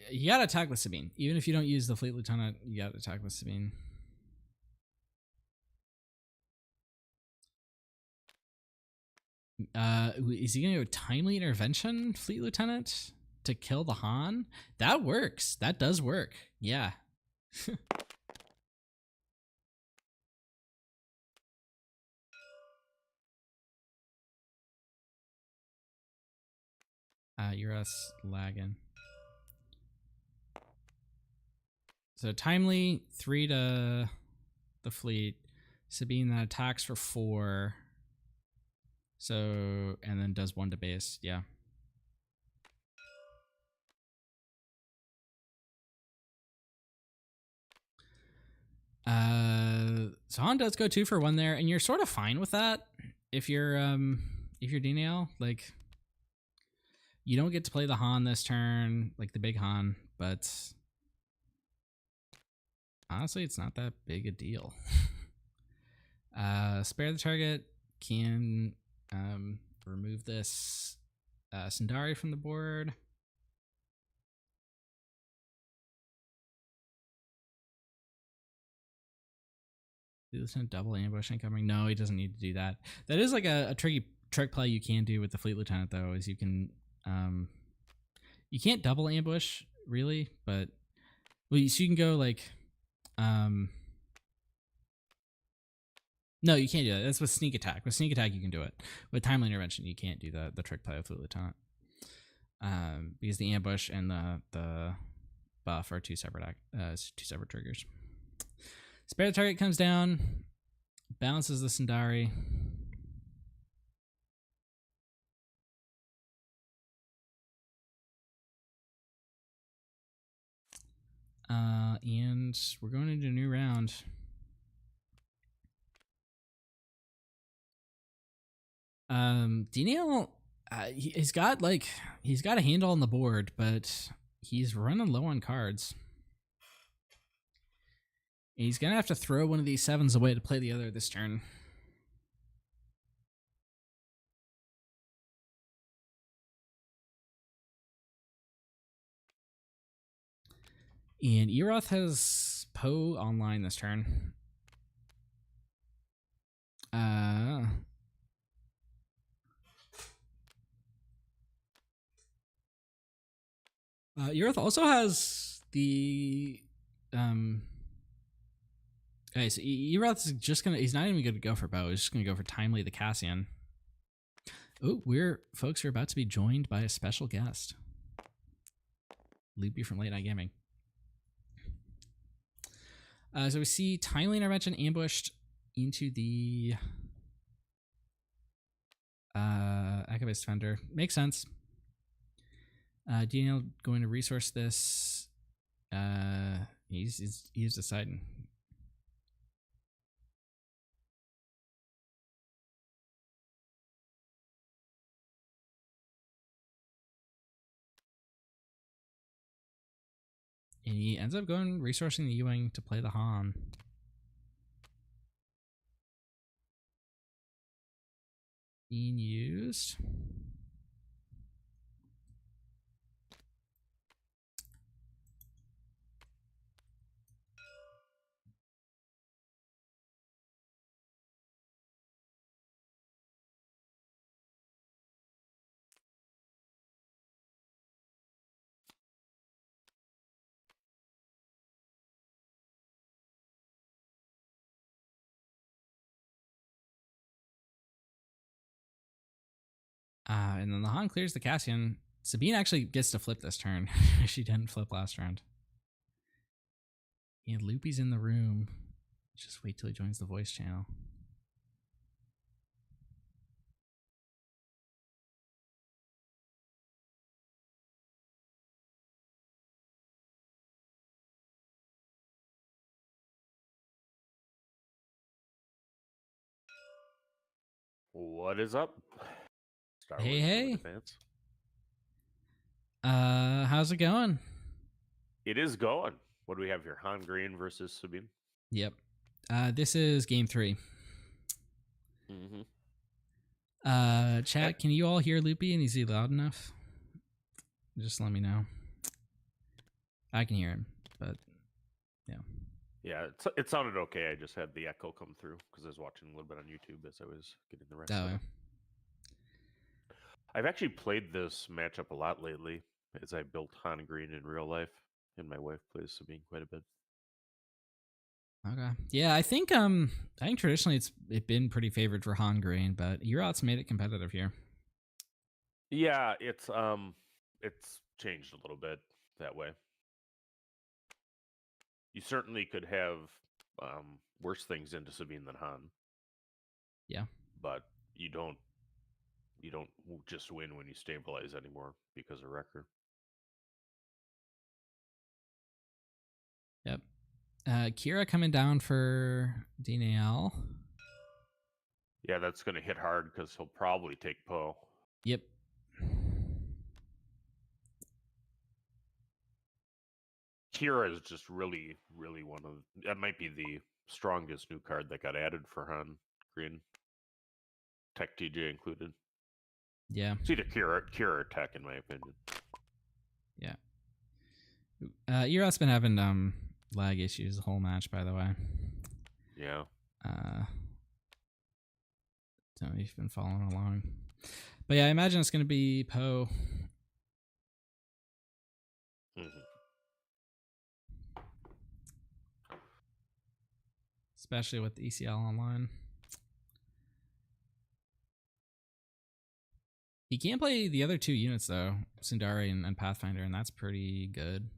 you gotta attack with Sabine. Even if you don't use the Fleet Lieutenant, you gotta attack with Sabine. Is he gonna go Timely Intervention, Fleet Lieutenant, to kill the Han? That works. That does work. Yeah. You're us lagging. So Timely, 3 to the fleet. Sabine that attacks for 4. So, and then does 1 to base, yeah. So Han does go 2 for 1 there, and you're sort of fine with that if you're DNL. Like, you don't get to play the Han this turn, like the big Han, but honestly, it's not that big a deal. Spare the target, can remove this Sundari from the board. Lieutenant double ambush incoming. No, he doesn't need to do that. That is like a tricky trick play you can do with the Fleet Lieutenant, though, is you can you can't double ambush really, but so you can go like no, you can't do that. That's with sneak attack. With sneak attack, you can do it. With timely intervention, you can't do the trick play with Fleet Lieutenant, because the ambush and the buff are two separate triggers. Spare the target comes down, balances the Sundari. And we're going into a new round. Daniel, he's got a handle on the board, but he's running low on cards. He's gonna have to throw one of these 7s away to play the other this turn. And Eroth has Poe online this turn. Eroth also has the okay, so Eroth is just gonna, he's not even gonna go for Poe, he's just gonna go for Timely the Cassian. Oh, we're about to be joined by a special guest. Loopy from Late Night Gaming. So we see timely intervention ambushed into the Activist Defender. Makes sense. Daniel going to resource this. He's deciding. And he ends up going resourcing the U-Wing to play the Han. Being used. And then the Han clears the Cassian. Sabine actually gets to flip this turn. She didn't flip last round. And Loopy's in the room. Just wait till he joins the voice channel. What is up? Star Hey, Wars hey. Advance. How's it going? It is going. What do we have here? Han Green versus Sabine. Yep. This is game 3. Mm-hmm. Chat, can you all hear Loopy and is he loud enough? Just let me know. I can hear him, but yeah. Yeah, it sounded okay. I just had the echo come through because I was watching a little bit on YouTube as I was getting the rest of it. I've actually played this matchup a lot lately as I built Han Green in real life, and my wife plays Sabine quite a bit. Okay. Yeah, I think traditionally it's been pretty favored for Han Green, but Urot's made it competitive here. Yeah, it's changed a little bit that way. You certainly could have worse things into Sabine than Han. Yeah. But you don't just win when you stabilize anymore because of Wrecker. Yep. Kira coming down for DNAL. Yeah, that's going to hit hard because he'll probably take Poe. Yep. Kira is just really, really one of... That might be the strongest new card that got added for Han Green. Tech TJ included. Yeah. It's either Kira or Tech, in my opinion. Yeah. Urot's been having lag issues the whole match, by the way. Yeah. Don't know if you've been following along. But yeah, I imagine it's going to be Poe. Mm-hmm. Especially with the ECL online. He can't play the other 2 units, though. Sundari and Pathfinder, and that's pretty good.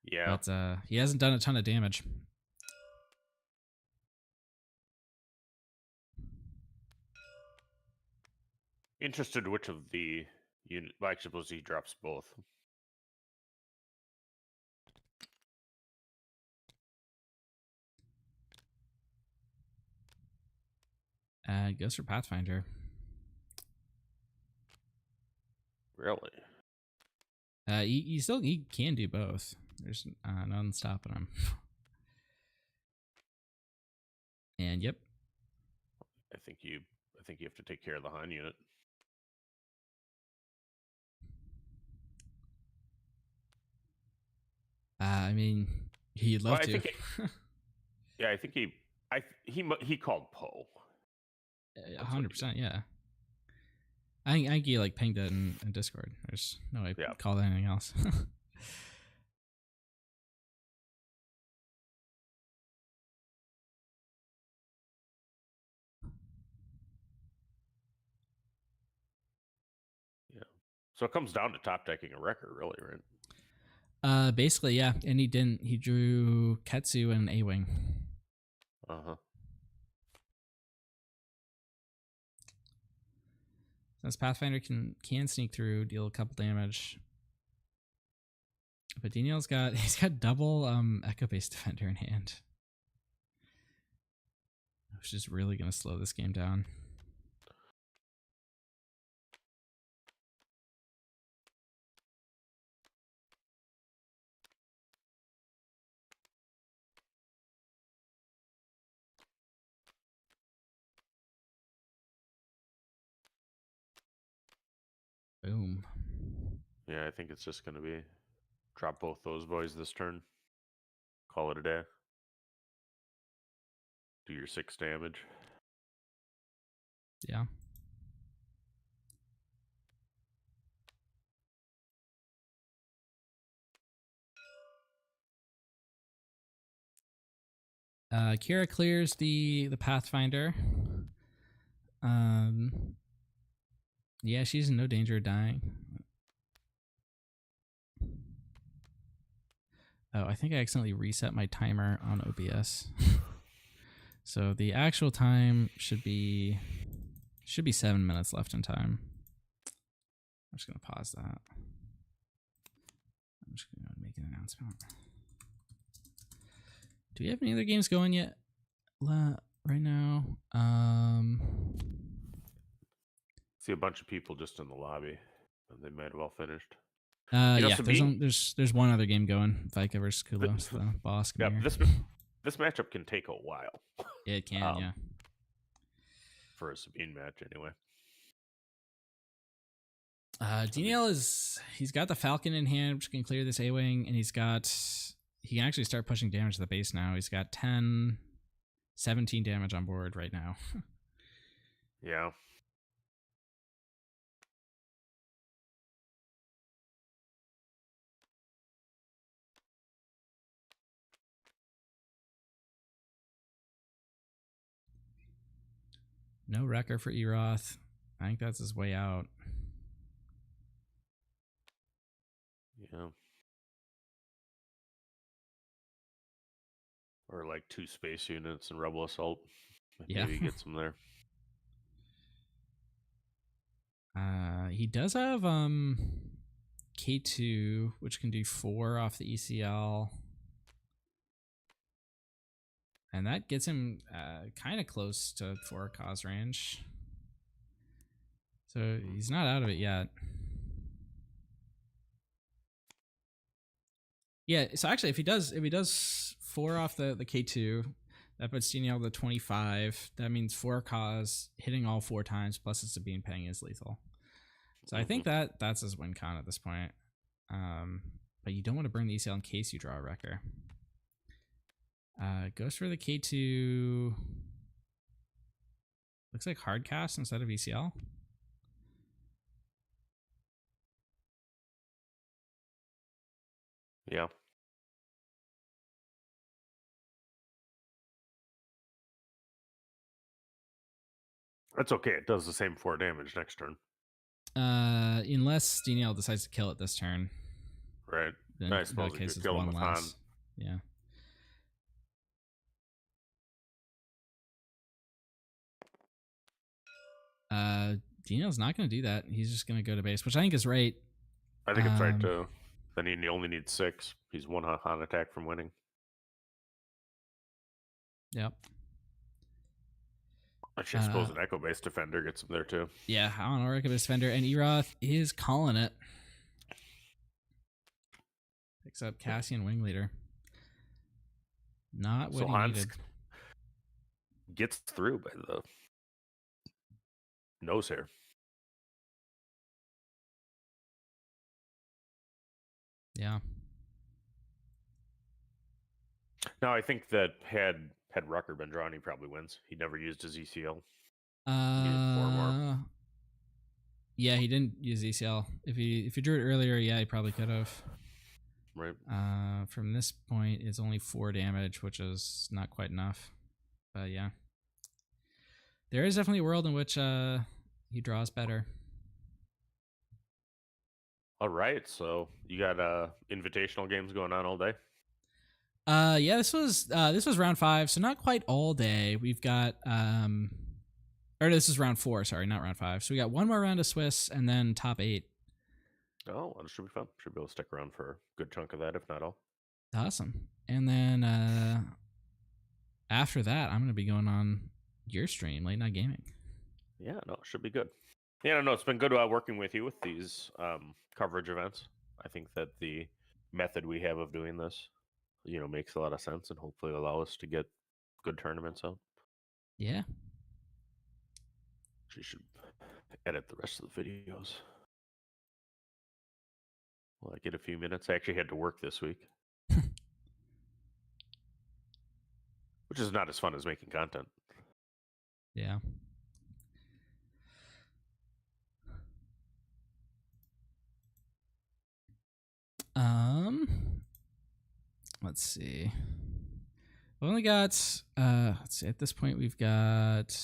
Yeah. But he hasn't done a ton of damage. Interested which of the unit... Well, I suppose he drops both. Goes for Pathfinder. Really? He can do both. There's nothing stopping him. And yep. I think you have to take care of the Han unit. I mean, he'd love to. Yeah, I think he called Poe. 100%, yeah. I think he like pinged it in Discord. There's no way to call it anything else. Yeah. So it comes down to top decking a Wrecker, really, right? Basically, yeah. And he didn't. He drew Ketsu and A-Wing. Uh-huh. Since Pathfinder can sneak through, deal a couple damage. But Daniel's got double Echo Base Defender in hand. Which is really gonna slow this game down. Boom. Yeah, I think it's just going to be drop both those boys this turn. Call it a day. Do your 6 damage. Yeah. Kira clears the Pathfinder. Yeah, she's in no danger of dying. Oh, I think I accidentally reset my timer on OBS. So the actual time should be 7 minutes left in time. I'm just gonna pause that. I'm just gonna make an announcement. Do we have any other games going yet? Right now, See a bunch of people just in the lobby. And they might have all finished. yeah, Sabine? there's one other game going. Vika versus Kulos, the boss. Yeah, Khmer. this matchup can take a while. Yeah, it can. Yeah. For a Sabine match, anyway. Daniel he's got the Falcon in hand, which can clear this A-Wing, and he can actually start pushing damage to the base now. He's got 17 damage on board right now. Yeah. No wrecker for Eroth. I think that's his way out. Yeah. Or like 2 space units and Rebel Assault. Yeah. Maybe get some there. He does have K2, which can do 4 off the ECL. And that gets him kind of close to 4 cause range. So he's not out of it yet. Yeah, so actually if he does 4 off the K2, that puts Daniel to 25. That means 4 cause hitting all 4 times plus it's Sabine Peng is lethal. So I think that's his win con at this point. But you don't want to burn the ECL in case you draw a wrecker. Goes for the K2. Looks like hard cast instead of ECL. Yeah. That's okay. It does the same 4 damage next turn. Unless Daniel decides to kill it this turn. Right. Then I in suppose that you case could it's kill him 1 with less. Han. Yeah. Daniel's not going to do that. He's just going to go to base, which I think is right. I think it's right too. Then he only needs 6. He's 1 Han attack from winning. Yep. Actually, I suppose an Echo-based defender gets him there too. Yeah, I don't know, Echo-based defender, and Eroth is calling it. Picks up Cassian Wing Leader. Not what So he Hans needed. gets through by the nose hair. Yeah. Now I think that had Rucker been drawn, he probably wins. He never used his ECL. Needed 4 more. Yeah, he didn't use ECL. If he drew it earlier, yeah, he probably could have. Right. From this point, it's only 4 damage, which is not quite enough. But yeah, there is definitely a world in which he draws better. All right, so you got invitational games going on all day. Yeah, this was round 5, so not quite all day. We've got or this is round 4, sorry, not round 5. So we got one more round of Swiss and then top 8. Oh, well, it should be fun. Should be able to stick around for a good chunk of that, if not all. Awesome. And then after that, I'm going to be going on your stream, Late Night Gaming. Yeah, no, it should be good. Yeah, no, it's been good working with you with these coverage events. I think that the method we have of doing this, makes a lot of sense and hopefully allow us to get good tournaments out. Yeah. She should edit the rest of the videos. Well, I get a few minutes. I actually had to work this week. Which is not as fun as making content. Yeah. Let's see. We only got let's see, at this point we've got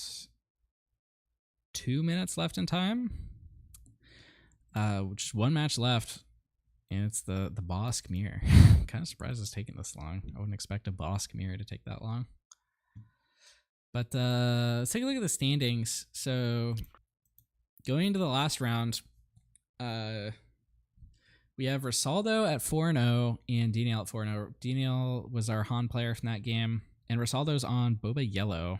2 minutes left in time. Which is one match left, and it's the Bosk mirror. I'm kind of surprised it's taking this long. I wouldn't expect a Bosk mirror to take that long. But let's take a look at the standings. So going into the last round, we have Risaldo at 4-0 and Daniel at 4-0. Daniel was our Han player from that game, and Risaldo's on Boba Yellow.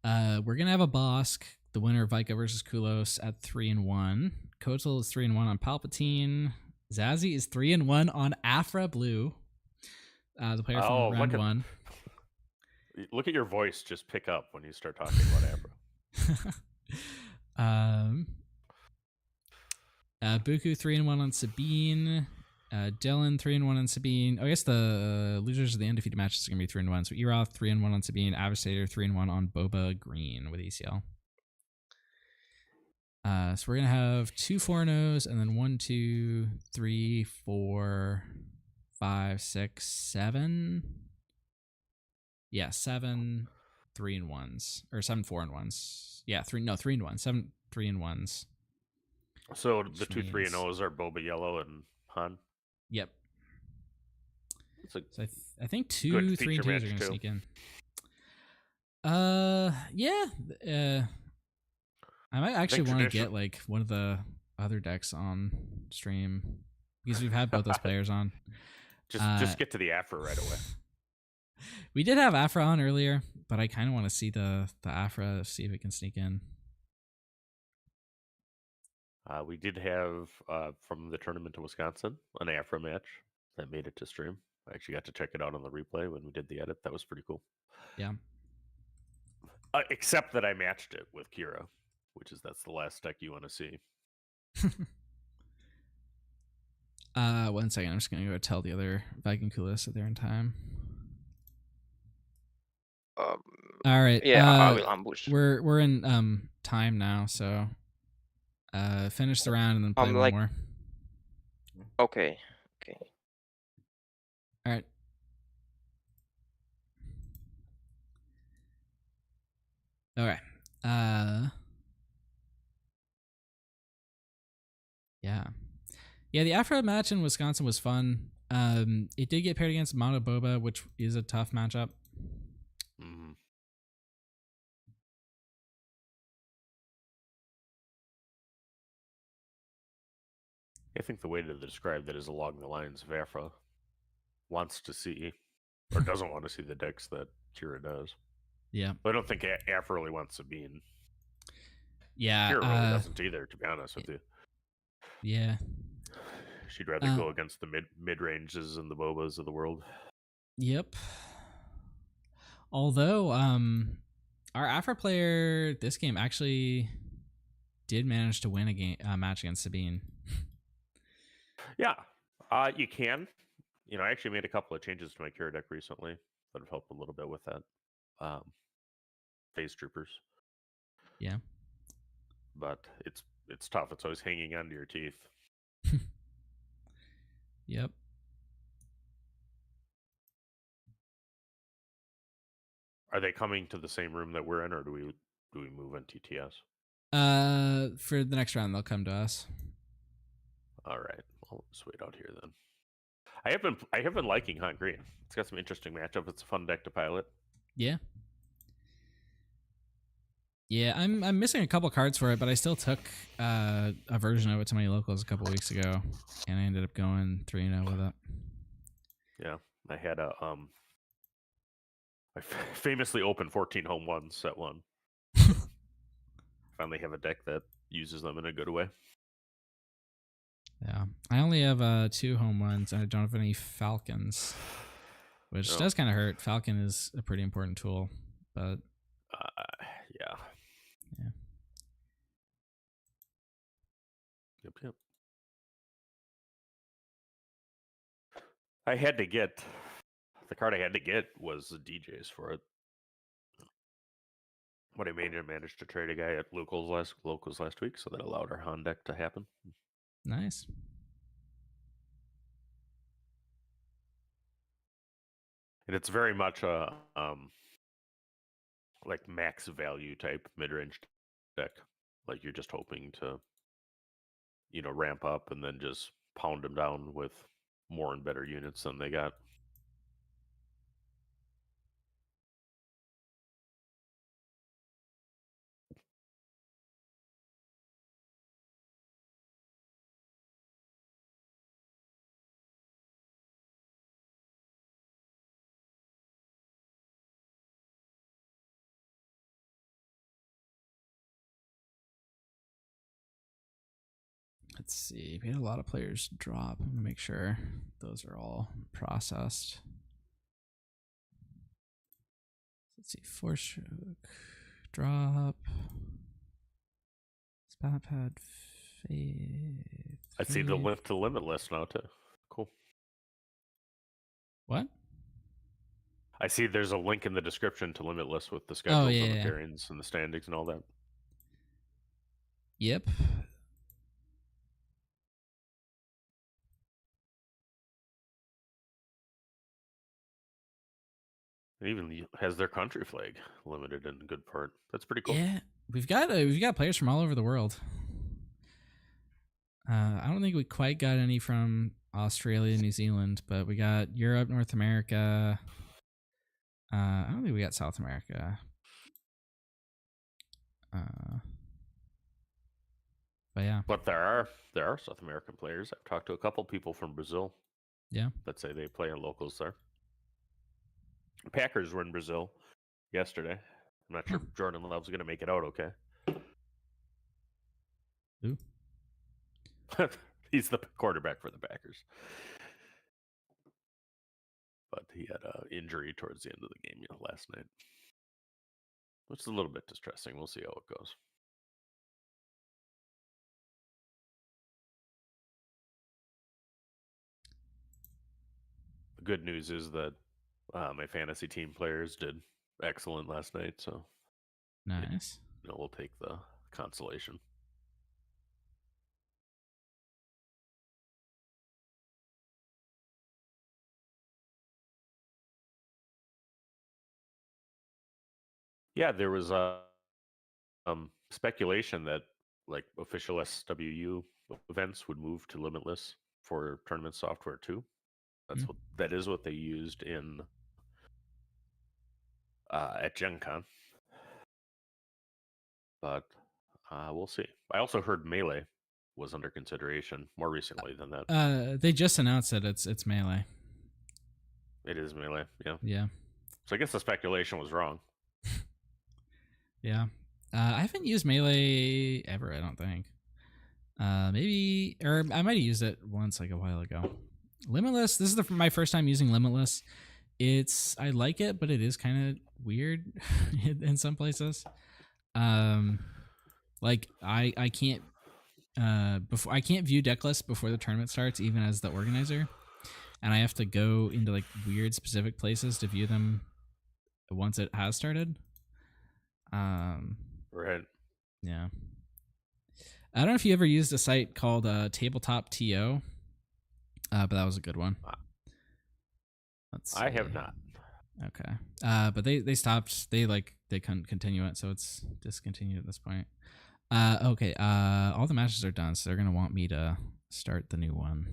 We're gonna have a Bosk, the winner of Vika versus Kulos, at 3-1. Kotal is 3-1 on Palpatine. Zazie is 3-1 on Afra Blue, the player from round 1. Look at your voice just pick up when you start talking about Afra. Buku 3-1 on Sabine. Dylan 3-1 on Sabine. I guess the losers of the undefeated matches are gonna be 3-1. So Eroth 3-1 on Sabine. Avastator 3-1 on Boba Green with ECL. So we're gonna have 2 4-0s and then 1, 2, 3, 4, 5, 6, 7. Yeah, 7 3-1s or 7 4-1s. Yeah, 3-1. 7 3-1s. So the 2 3-0s are Boba Yellow and Han. Yep. So I think 2 3 and 2s are gonna sneak in. Yeah. I might actually want to get like one of the other decks on stream because we've had both those players on. Just get to the Afra right away. We did have Afra on earlier, but I kind of want to see the Afra, see if it can sneak in. We did have from the tournament to Wisconsin an Afra match that made it to stream. I actually got to check it out on the replay when we did the edit. That was pretty cool. Yeah. Except that I matched it with Kira, that's the last deck you want to see. 1 second. I'm just gonna go tell the other Viking Kulis that they're in time. All right. Yeah, I will ambush. We're in time now, so finish the round and then play one more. Okay. All right. Okay. Yeah, the Afro match in Wisconsin was fun. It did get paired against Mono Boba, which is a tough matchup. Mm-hmm. I think the way to describe that is along the lines of Afra wants to see or doesn't want to see the decks that Kira does. Yeah. But I don't think Afra really wants Sabine. Yeah. Kira really doesn't either, to be honest with you. Yeah. She'd rather go against the mid ranges and the Bobas of the world. Yep. Although our Afra player this game actually did manage to win a match against Sabine. Yeah, you can. I actually made a couple of changes to my Kira deck recently that have helped a little bit with that. Phase Troopers. Yeah. But it's tough. It's always hanging onto your teeth. Yep. Are they coming to the same room that we're in, or do we move in TTS? For the next round, they'll come to us. All right, I'll just wait out here then. I have been liking Hunt Green. It's got some interesting matchup. It's a fun deck to pilot. Yeah. Yeah, I'm missing a couple cards for it, but I still took a version of it to my locals a couple weeks ago, and I ended up going 3-0 with it. Yeah, I had a I famously opened 14 home ones set one. Finally have a deck that uses them in a good way. Yeah, I only have 2 home runs, and I don't have any Falcons, which Oh. does kind of hurt. Falcon is a pretty important tool, but Yeah. Yeah. Yep. I had to get the card I had to get was the DJs for it. But I managed to trade a guy at locals last week, so that allowed our Han deck to happen. nice. And it's very much a like max value type mid-range deck. Like you're just hoping to, ramp up and then just pound them down with more and better units than they got. Let's see. We had a lot of players drop. I'm gonna make sure those are all processed. Let's see. 4-stroke drop. Spot pad fade. I see the lift to Limitless now too. Cool. What? I see there's a link in the description to Limitless with the schedules and the yeah. pairings and the standings and all that. Yep. It even has their country flag limited in good part. That's pretty cool. Yeah, we've got players from all over the world. I don't think we quite got any from Australia, New Zealand, but we got Europe, North America. I don't think we got South America. But yeah. But there are South American players. I've talked to a couple people from Brazil. Yeah. That say they play in locals there. Packers were in Brazil yesterday. I'm not sure if Jordan Love's going to make it out okay. Who? He's the quarterback for the Packers. But he had an injury towards the end of the game last night. Which is a little bit distressing. We'll see how it goes. The good news is that my fantasy team players did excellent last night, so nice. We'll take the consolation. Yeah, there was speculation that like official SWU events would move to Limitless for tournament software too. That is what they used in at Gen Con. But we'll see. I also heard Melee was under consideration more recently than that. They just announced that it's Melee. It is Melee, yeah. Yeah. So I guess the speculation was wrong. Yeah. I haven't used Melee ever, I don't think. Maybe, or I might have used it once like a while ago. Limitless, this is my first time using Limitless. I like it, but it is kind of weird in some places. Like I can't I can't view deck lists before the tournament starts, even as the organizer, and I have to go into like weird specific places to view them once it has started. Right. Yeah. I don't know if you ever used a site called Tabletop TO, but that was a good one. I have not. Okay. But they stopped. They couldn't continue it, so it's discontinued at this point. Okay. All the matches are done, so they're gonna want me to start the new one.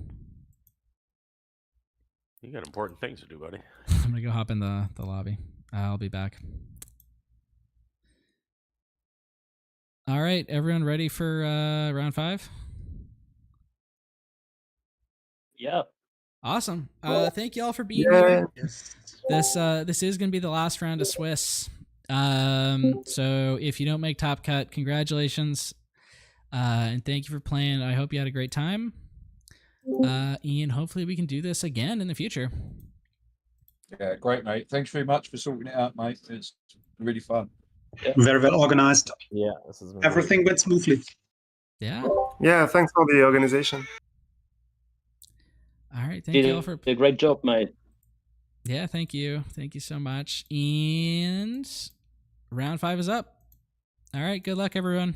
You got important things to do, buddy. I'm gonna go hop in the lobby. I'll be back. All right, everyone ready for round 5? Yeah. Awesome. Thank you all for being here. Yes. This is gonna be the last round of Swiss. So if you don't make top cut, congratulations. And thank you for playing. I hope you had a great time. And hopefully we can do this again in the future. Yeah, great, mate. Thanks very much for sorting it out, mate. It's really fun. Very well organized. Yeah, this has been Everything went smoothly. Yeah. Yeah, thanks for the organization. All right. Thank you all for a great job, mate. Yeah, thank you. Thank you so much. And round 5 is up. All right, good luck, everyone.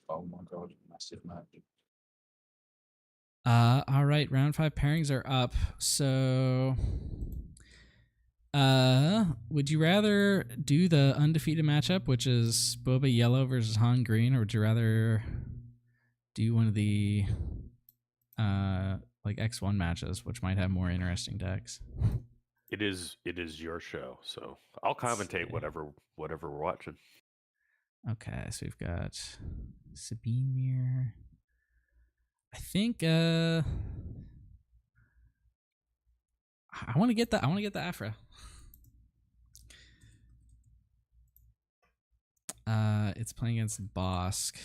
Oh my god, massive match. All right, round 5 pairings are up. So would you rather do the undefeated matchup, which is Boba Yellow versus Han Green, or would you rather do one of the like X1 matches, which might have more interesting decks? It is your show, so I'll commentate whatever we're watching. Okay, so we've got Sabine Mirror. I think I want to get the Afra. It's playing against Bosk.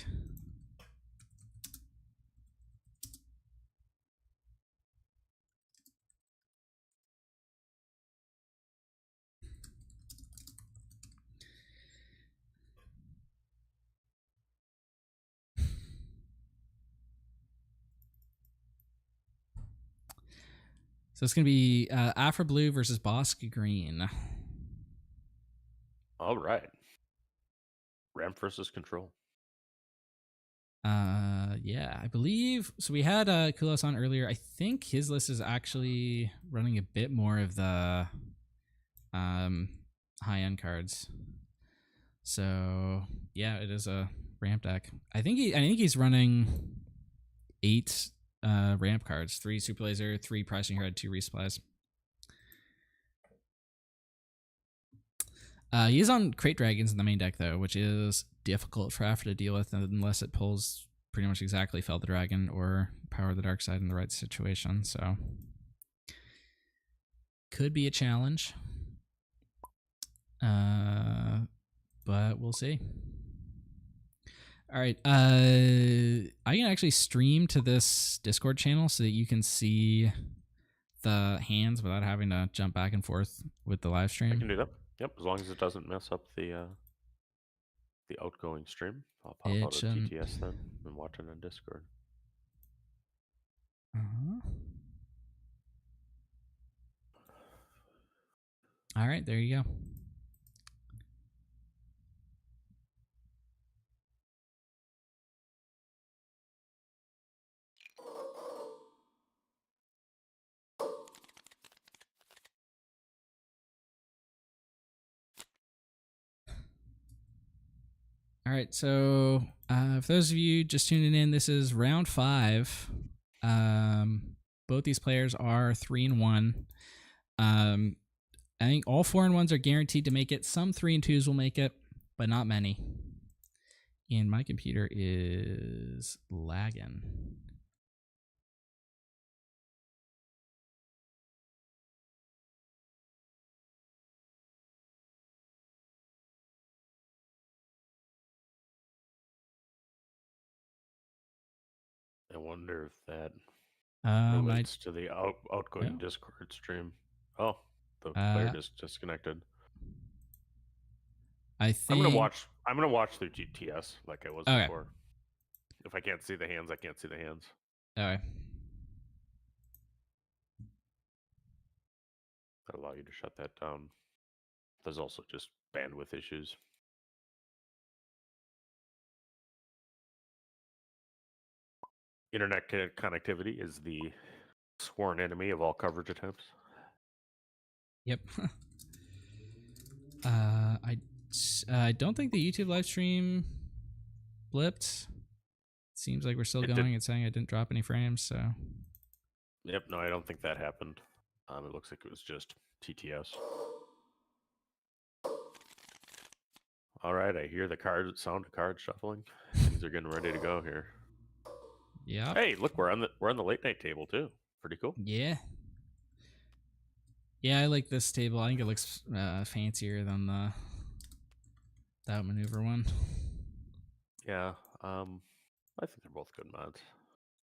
So it's going to be Afra Blue versus Bosk Green. All right. Ramp versus Control. Yeah, I believe. So we had Kulos on earlier. I think his list is actually running a bit more of the high-end cards. So yeah, it is a ramp deck. I think he's running 8 ramp cards, 3 Super Laser, 3 Pricing Head, 2 Resupplies. He is on Crate Dragons in the main deck, though, which is difficult for Afra to deal with unless it pulls pretty much exactly Fell the Dragon or Power of the Dark Side in the right situation. So could be a challenge. But we'll see. All right. I can actually stream to this Discord channel so that you can see the hands without having to jump back and forth with the live stream. I can do that. Yep, as long as it doesn't mess up the outgoing stream. I'll pop It out of shouldn't. TTS then and watch it on Discord. All right, there you go. All right, so for those of you just tuning in, this is round 5. Both these players are 3-1. I think all 4-1s are guaranteed to make it. Some 3-2s will make it, but not many. And my computer is lagging. I wonder if that My relates to the outgoing Discord stream. Oh, the player just disconnected. I think I'm gonna watch through GTS like I was before. If I can't see the hands, I can't see the hands. All right. That allow you to shut that down. There's also just bandwidth issues. internet connectivity is the sworn enemy of all coverage attempts. Yep. I don't think the YouTube live stream blipped. Seems like we're still going. It's saying I didn't drop any frames, so. Yep, no, I don't think that happened. It looks like it was just TTS. All right, I hear the sound of cards shuffling. Things are getting ready to go here. Yeah. Hey, look, we're on the late night table too. Pretty cool. Yeah. Yeah, I like this table. I think it looks fancier than that maneuver one. Yeah, I think they're both good mods.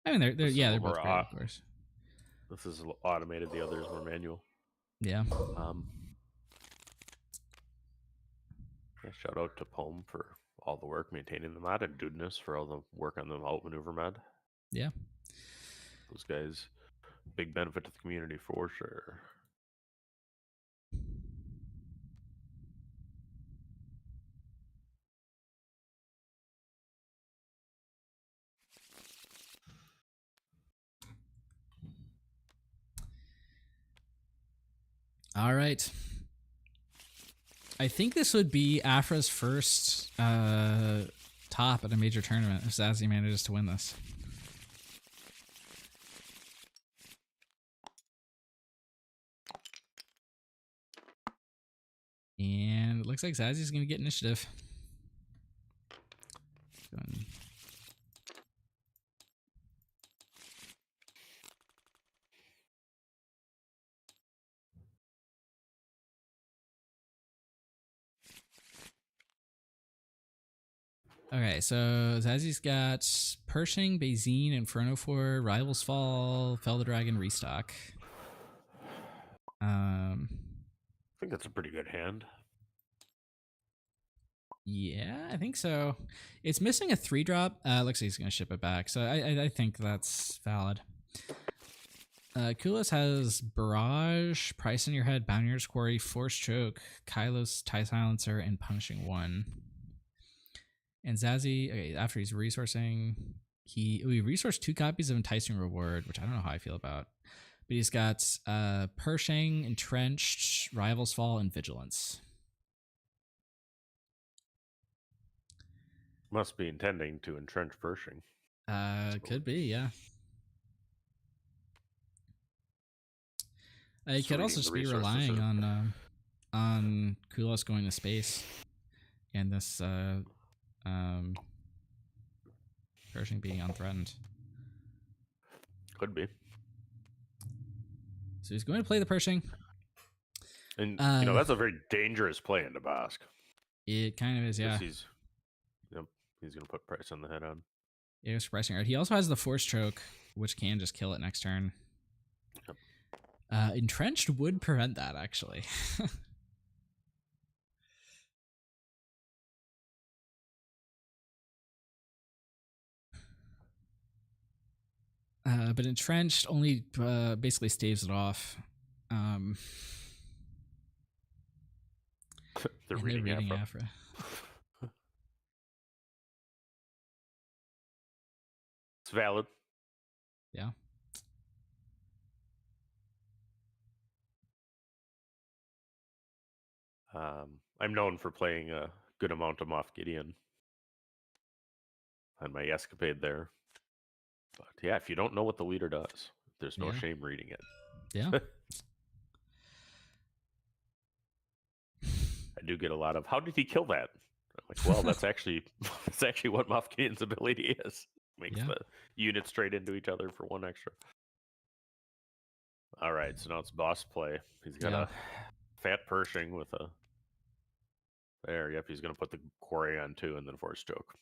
I mean, they're both great, of course. This is automated. The others were manual. Yeah. Yeah, shout out to Poem for all the work maintaining the mod, and Dudeness for all the work on the outmaneuver mod. Yeah. Those guys, big benefit to the community for sure. All right. I think this would be Afra's first top at a major tournament if Zazzy manages to win this. And it looks like Zazzy's going to get initiative. Okay, so Zazzy's got Pershing, Bazine, Inferno 4, Rivals Fall, Fell the Dragon, Restock. I think that's a pretty good hand. Yeah, I think so. It's missing a 3-drop. Looks like he's going to ship it back, so I think that's valid. Kulas has Barrage, Price in Your Head, Bounty's Quarry, Force Choke, Kylos, Tie Silencer, and Punishing 1. And Zazzy, okay, after he's resourcing, we resourced 2 copies of Enticing Reward, which I don't know how I feel about. But he's got Pershing, Entrenched, Rivals Fall, and Vigilance. Must be intending to entrench Pershing. Could be, yeah. He could also just be relying on Kulos going to space, and this Pershing being unthreatened. Could be. So he's going to play the Pershing. And, that's a very dangerous play into Bosk. It kind of is, yeah. He's going to put Price on the head on. Yeah, it's pricing right. He also has the Force Choke, which can just kill it next turn. Yep. Entrenched would prevent that, actually. But Entrenched only basically staves it off. They're reading Afra. It's valid. Yeah. I'm known for playing a good amount of Moff Gideon on my escapade there. But yeah, if you don't know what the leader does, there's no shame reading it. Yeah. I do get a lot of, how did he kill that? I'm like, well, that's actually what Moff Gideon's ability is. Makes the units straight into each other for 1 extra. All right, so now it's boss play. He's got a fat Pershing with a... There, yep, he's going to put the quarry on 2 and then Force Choke.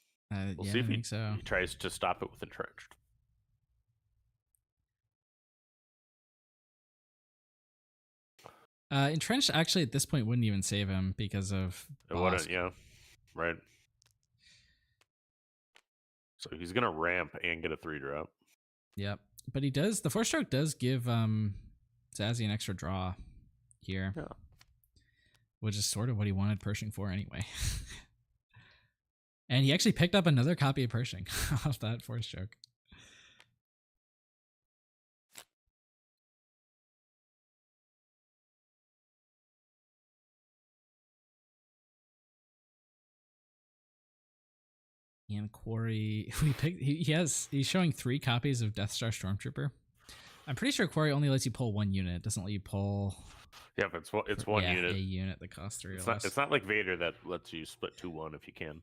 We'll see if he tries to stop it with Entrenched. Entrenched actually at this point wouldn't even save him because of It wouldn't, yeah. Right. So he's going to ramp and get a 3-drop. Yep. But he does, the Force Choke does give Zazzy an extra draw here. Yeah. Which is sort of what he wanted Pershing for anyway. And he actually picked up another copy of Pershing off that Force Choke. And Quarry, he's showing 3 copies of Death Star Stormtrooper. I'm pretty sure Quarry only lets you pull 1 unit. It doesn't let you pull. Yeah, but it's one unit. A unit that costs 3 It's or less. it's not like Vader that lets you split 2-1 if you can.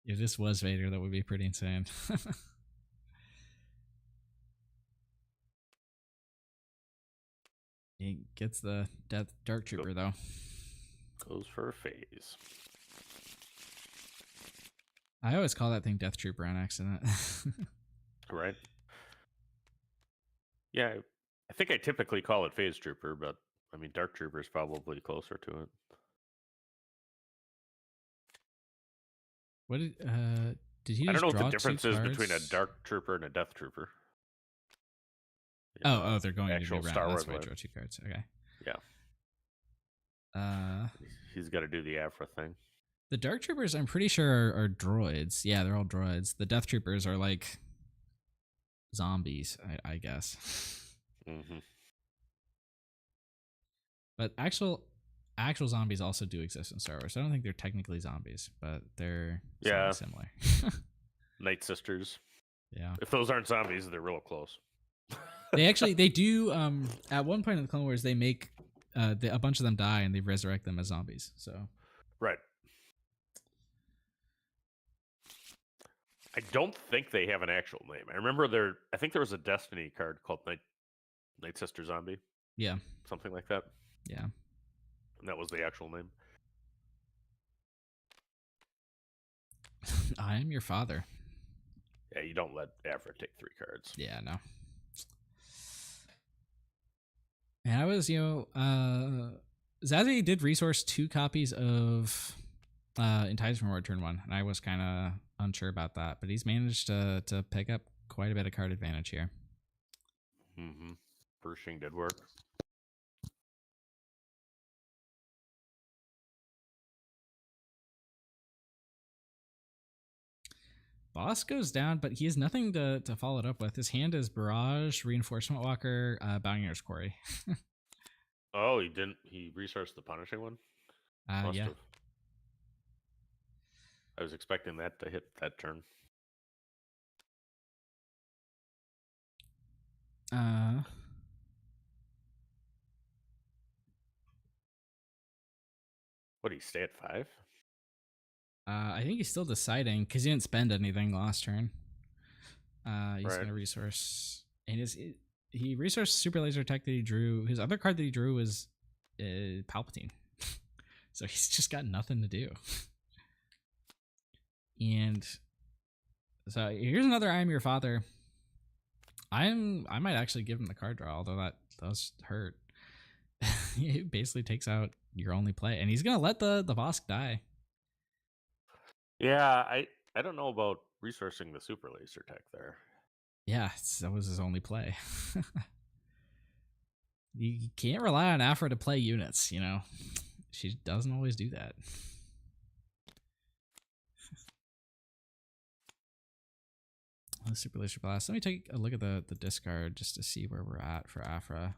If this was Vader, that would be pretty insane. He gets the Dark Trooper though. Goes for a phase. I always call that thing Death Trooper on accident. Right. Yeah, I think I typically call it Phase Trooper, but I mean Dark Trooper is probably closer to it. What did he? I don't Just know what draw the difference 2 is cards? between a Dark Trooper and a Death Trooper. Oh, they're going to be actual round. Star That's Wars why I one. draw 2 cards. Okay. Yeah. He's got to do the Afra thing. The Dark Troopers, I'm pretty sure, are droids. Yeah, they're all droids. The Death Troopers are like zombies, I guess. Mm-hmm. But actual zombies also do exist in Star Wars. I don't think they're technically zombies, but they're similar. Night Sisters. Yeah. If those aren't zombies, they're real close. They do. At one point in the Clone Wars, they make a bunch of them die and they resurrect them as zombies. So. Right. I don't think they have an actual name. I remember I think there was a Destiny card called Night Sister Zombie. Yeah. Something like that. Yeah. And that was the actual name. I am your father. Yeah, you don't let Afra take 3 cards. Yeah, no. And I was, Zazie did resource 2 copies of Entice Reward turn 1, and I was kind of unsure about that, but he's managed to pick up quite a bit of card advantage here. Mm-hmm. Pershing did work. Boss goes down, but he has nothing to follow it up with. His hand is Barrage, Reinforcement Walker, Bounty's Quarry. Oh, he didn't. He resourced the Punishing one? Must Yeah. have. I was expecting that to hit that turn. What do you stay at 5? I think he's still deciding because he didn't spend anything last turn. He's Right. gonna resource, and he resourced Super Laser Tech that he drew. His other card that he drew was Palpatine, so he's just got nothing to do. And so here's another I Am Your Father. I might actually give him the card draw, although that does hurt. He basically takes out your only play, and he's gonna let the Vosk die. Yeah, I don't know about resourcing the Super Laser Tech there. Yeah, that was his only play. You can't rely on Afra to play units, She doesn't always do that. Super Laser Blast. Let me take a look at the discard just to see where we're at for Afra.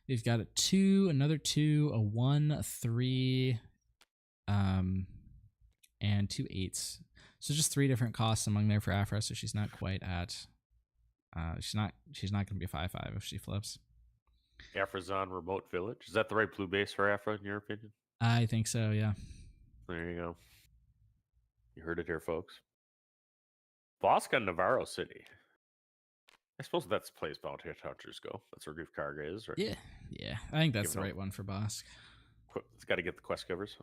We've got a 2, another 2, a 1, a 3, and 2 8s. So just 3 different costs among there for Afra. So she's not quite at. She's not going to be a 5/5 if she flips. Afrazon Remote Village. Is that the right blue base for Afra, in your opinion? I think so. Yeah. There you go. You heard it here, folks. Vosk on Navarro City. I suppose that's the place Bounty Hunters go. That's where Grief Karga is, right? Yeah. I think that's the right one for Bosk. It's got to get the quest covers.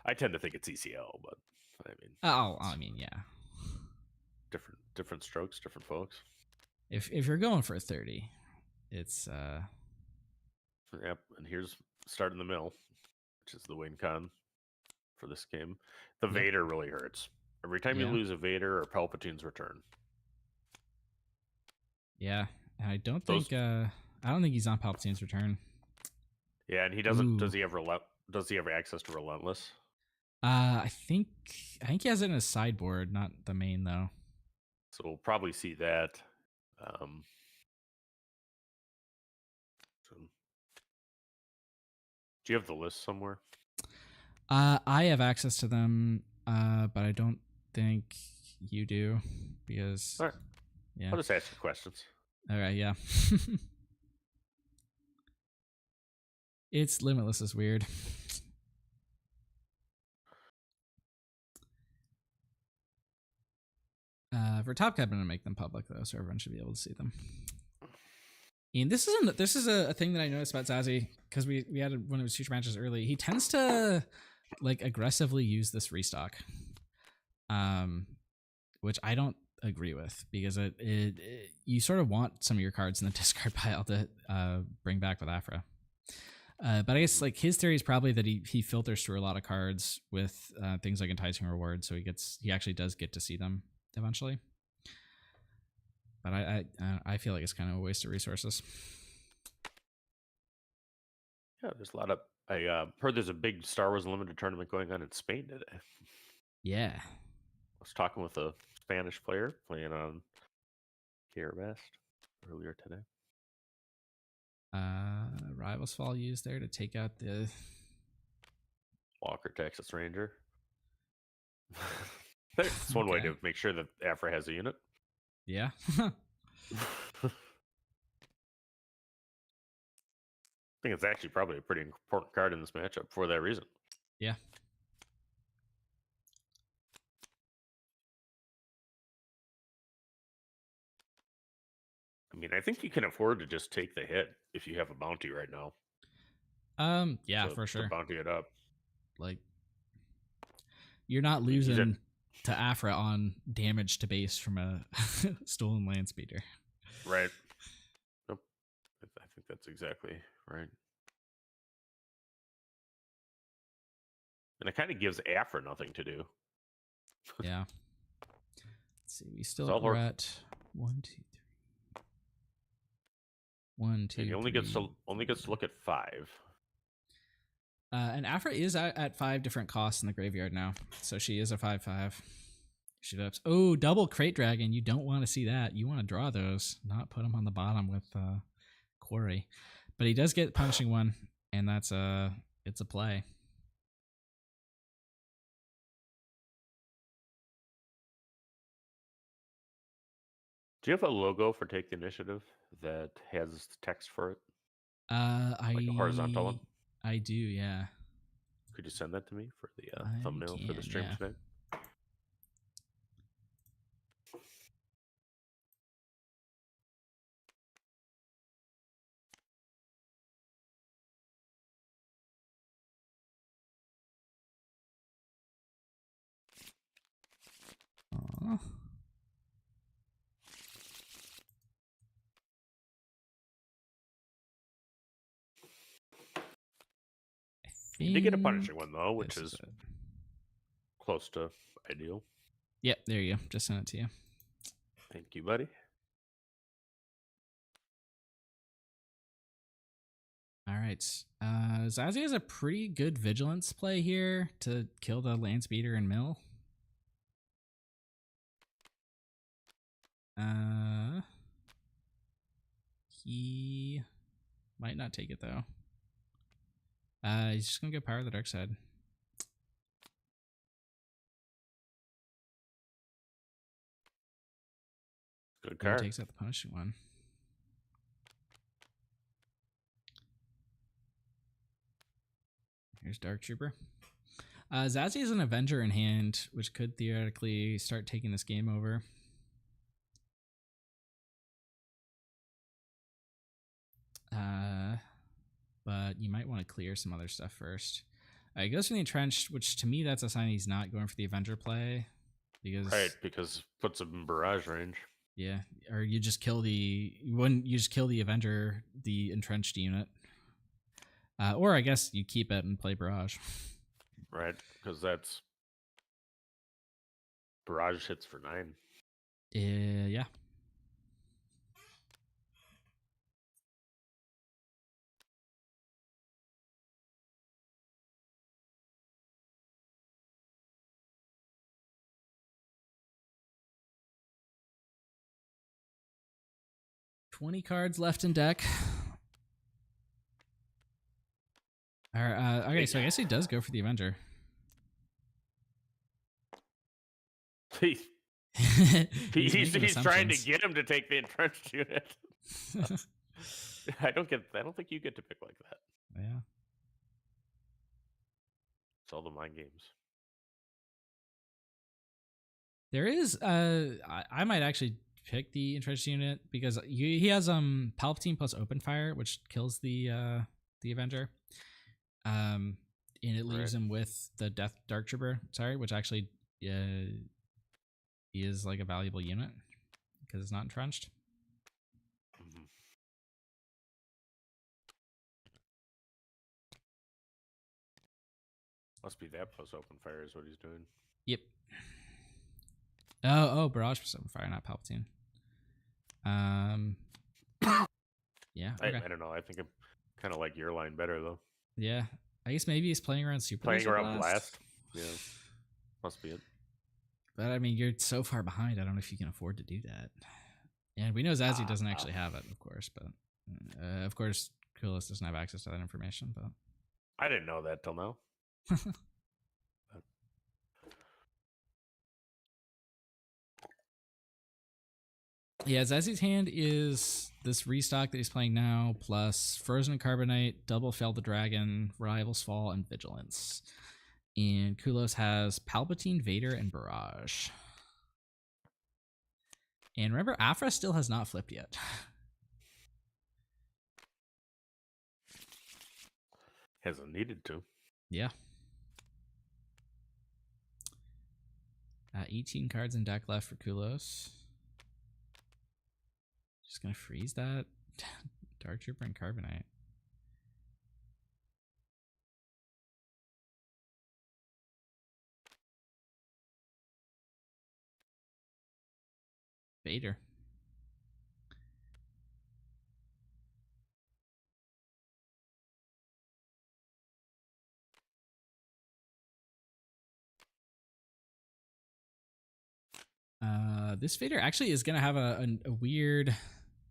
I tend to think it's ECL, but I mean. Yeah. Different strokes, different folks. If you're going for a 30, it's Yep, and here's Start in the Mill, which is the win con for this game. The Vader really hurts. Every time you lose a Vader or Palpatine's return. Yeah, and I don't think he's on Palpatine's return. Yeah, and he doesn't. Does he have access to Relentless? I think he has it in his sideboard, not the main though. So we'll probably see that. Do you have the list somewhere? I have access to them, but I don't think you do because All right. yeah. I'll just ask you questions. Okay, yeah. It's Limitless is weird. For Top Cut, I'm gonna make them public though, so everyone should be able to see them. And this is a thing that I noticed about Zazie because we had one of his future matches early. He tends to like aggressively use this restock, which I don't agree with because it you sort of want some of your cards in the discard pile to bring back with Afra. But I guess like his theory is probably that he filters through a lot of cards with things like enticing reward, so he actually does get to see them eventually. But I feel like it's kind of a waste of resources. Yeah, there's a lot of. I heard there's a big Star Wars Limited tournament going on in Spain today. Yeah. I was talking with a Spanish player playing on Best earlier today. Rivals Fall used there to take out the Walker, Texas Ranger. That's one way to make sure that Afra has a unit. Yeah. I think it's actually probably a pretty important card in this matchup for that reason. Yeah. I mean, I think you can afford to just take the hit if you have a bounty right now. Yeah, for sure. To bounty it up. Like, you're not losing to Afra on damage to base from a stolen land speeder. Right. Nope. I think that's exactly right. And it kind of gives Afra nothing to do. Yeah. Let's see. We still are at 1, 2, 3. 1, 2. He only gets to look at 5. And Afra is at 5 different costs in the graveyard now, so she is a 5/5. She does. Oh, double Crate Dragon! You don't want to see that. You want to draw those, not put them on the bottom with Quarry. But he does get Punishing One, and it's a play. Do you have a logo for Take the Initiative that has text for it? Like a horizontal one? I do, yeah. Could you send that to me for the thumbnail for the stream tonight? Aww. You did get a punishing one though, which is close to ideal. Yep, there you go. Just sent it to you. Thank you, buddy. All right. Zazie has a pretty good vigilance play here to kill the land speeder and mill. He might not take it though. He's just gonna go Power of the Dark Side. Good card. He takes out the Punishing One. Here's Dark Trooper. Zazie is an Avenger in hand, which could theoretically start taking this game over. But you might want to clear some other stuff first. He goes for the Entrenched, which to me that's a sign he's not going for the Avenger play, because because puts him in barrage range. Yeah, or you just kill the Avenger, the Entrenched unit, or I guess you keep it and play barrage. Right, because that's barrage hits for 9. Yeah. $20 cards left in deck. Okay, so I guess he does go for the Avenger. He's making trying to assumptions. get him to take the entrenched unit. I don't think you get to pick like that. Yeah. It's all the mind games. There is I might actually pick the entrenched unit because he has Palpatine plus open fire, which kills the Avenger. And it leaves him with the Dark Trooper, which actually is like a valuable unit because it's not entrenched. Mhm. Must be that plus open fire is what he's doing. Yep. Oh, Barrage plus open fire, not Palpatine. Yeah. Okay. I don't know. I think I'm kind of like your line better though. Yeah. I guess maybe he's playing around Super Playing Laser around Blast. Yeah. Must be it. But I mean, you're so far behind. I don't know if you can afford to do that. And we know Zazie doesn't actually have it, of course. But of course, Kulis doesn't have access to that information. But I didn't know that till now. yeah, Zazie's hand is this restock that he's playing now, plus Frozen Carbonite, Double Fell the Dragon, Rivals Fall, and Vigilance. And Kulos has Palpatine, Vader, and Barrage. And remember, Afra still has not flipped yet. Hasn't needed to. Yeah. 18 cards in deck left for Kulos. Just gonna freeze that Dark Trooper and Carbonite. Vader. This Vader actually is going to have a weird,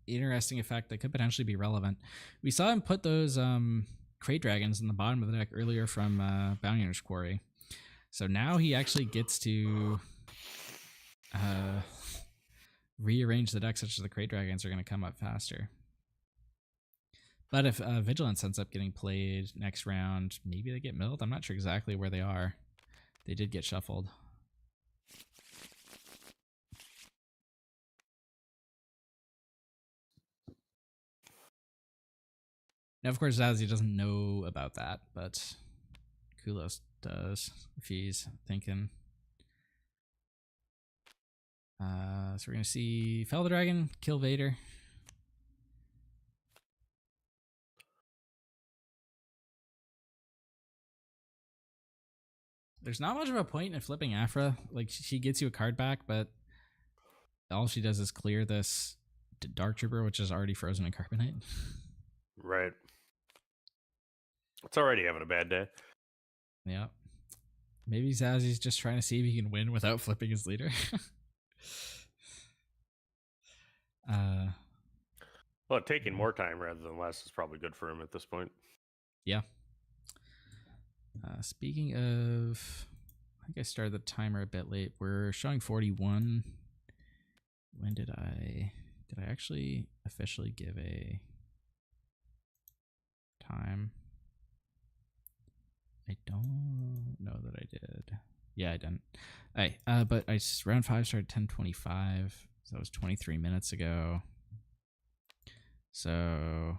interesting effect that could potentially be relevant. We saw him put those Crate Dragons in the bottom of the deck earlier from Bounty Hunter's Quarry. So now he actually gets to rearrange the deck such that the Crate Dragons are going to come up faster. But if Vigilance ends up getting played next round, maybe they get milled. I'm not sure exactly where they are. They did get shuffled. Now, of course, Zazie doesn't know about that, but Kulos does if he's thinking. So we're going to see Fell the Dragon, kill Vader. There's not much of a point in flipping Afra. Like, she gets you a card back, but all she does is clear this Dark Trooper, which is already frozen in Carbonite. Right. It's already having a bad day. Yeah. Maybe Zazie's just trying to see if he can win without flipping his leader. Well, taking more time rather than less is probably good for him at this point. Yeah. Speaking of, I think I started the timer a bit late. We're showing 41. When did I actually officially give a time? I don't know that I did. Yeah, I didn't. But round 5 started 10:25. So that was 23 minutes ago. So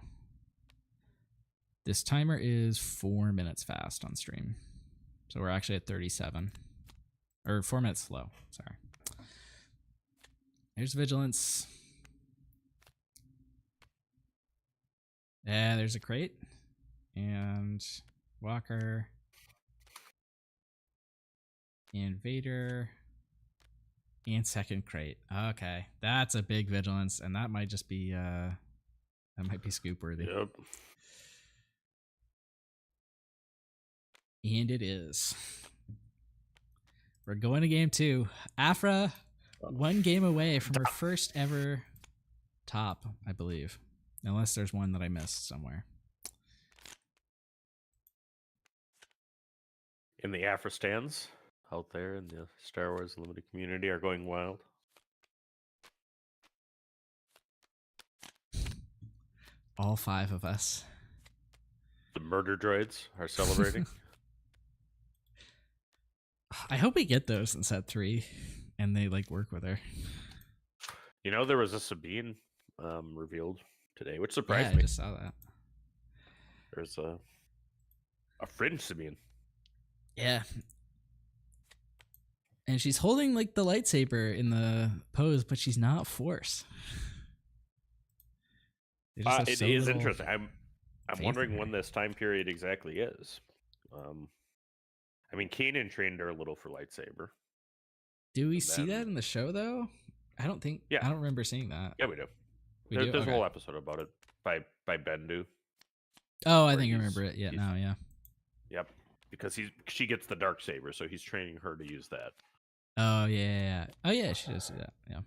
this timer is 4 minutes fast on stream. So we're actually at 37. Or 4 minutes slow, sorry. There's Vigilance. And there's a Crate. And Walker. And Vader. And second Crate. Okay, that's a big Vigilance, and that might just be scoop worthy. Yep. And it is. We're going to game 2. Afra, 1 game away from her first ever top, I believe. Unless there's one that I missed somewhere. In the Afra stands out there in the Star Wars limited community are going wild. all 5 of us. The murder droids are celebrating. I hope we get those in set 3, and they like work with her. You know, there was a Sabine revealed today, which Yeah, surprised I me. just saw that. There's a fringe Sabine. Yeah. And she's holding like the lightsaber in the pose, but she's not Force. They just have It so is little interesting. I'm faith in wondering her. when this time period exactly is. I mean, Kanan trained her a little for lightsaber. Do we And see that then- in the show though? I don't think. Yeah. I don't remember seeing that. Yeah, we do. We There's do? a Okay. whole episode about it by Bendu. Oh, I where think I he's- remember it. Yeah, he's- now, yeah. Yep, because she gets the dark saber, so he's training her to use that. Oh yeah. Oh yeah, she does do that. Yeah.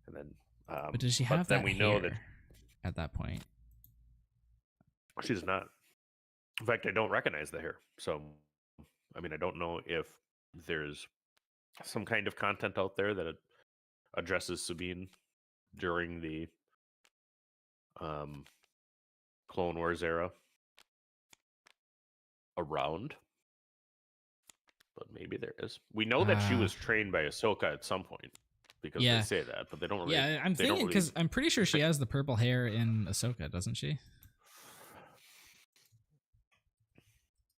And then, But does she have then that we hair know that at that point? she's not. In fact, I don't recognize the hair. So, I mean, I don't know if there's some kind of content out there that addresses Sabine during the Clone Wars era around. But maybe there is. We know that she was trained by Ahsoka at some point because Yeah. they say that, but they don't really. Yeah, I'm they don't thinking really- because I'm pretty sure she has the purple hair in Ahsoka, doesn't she?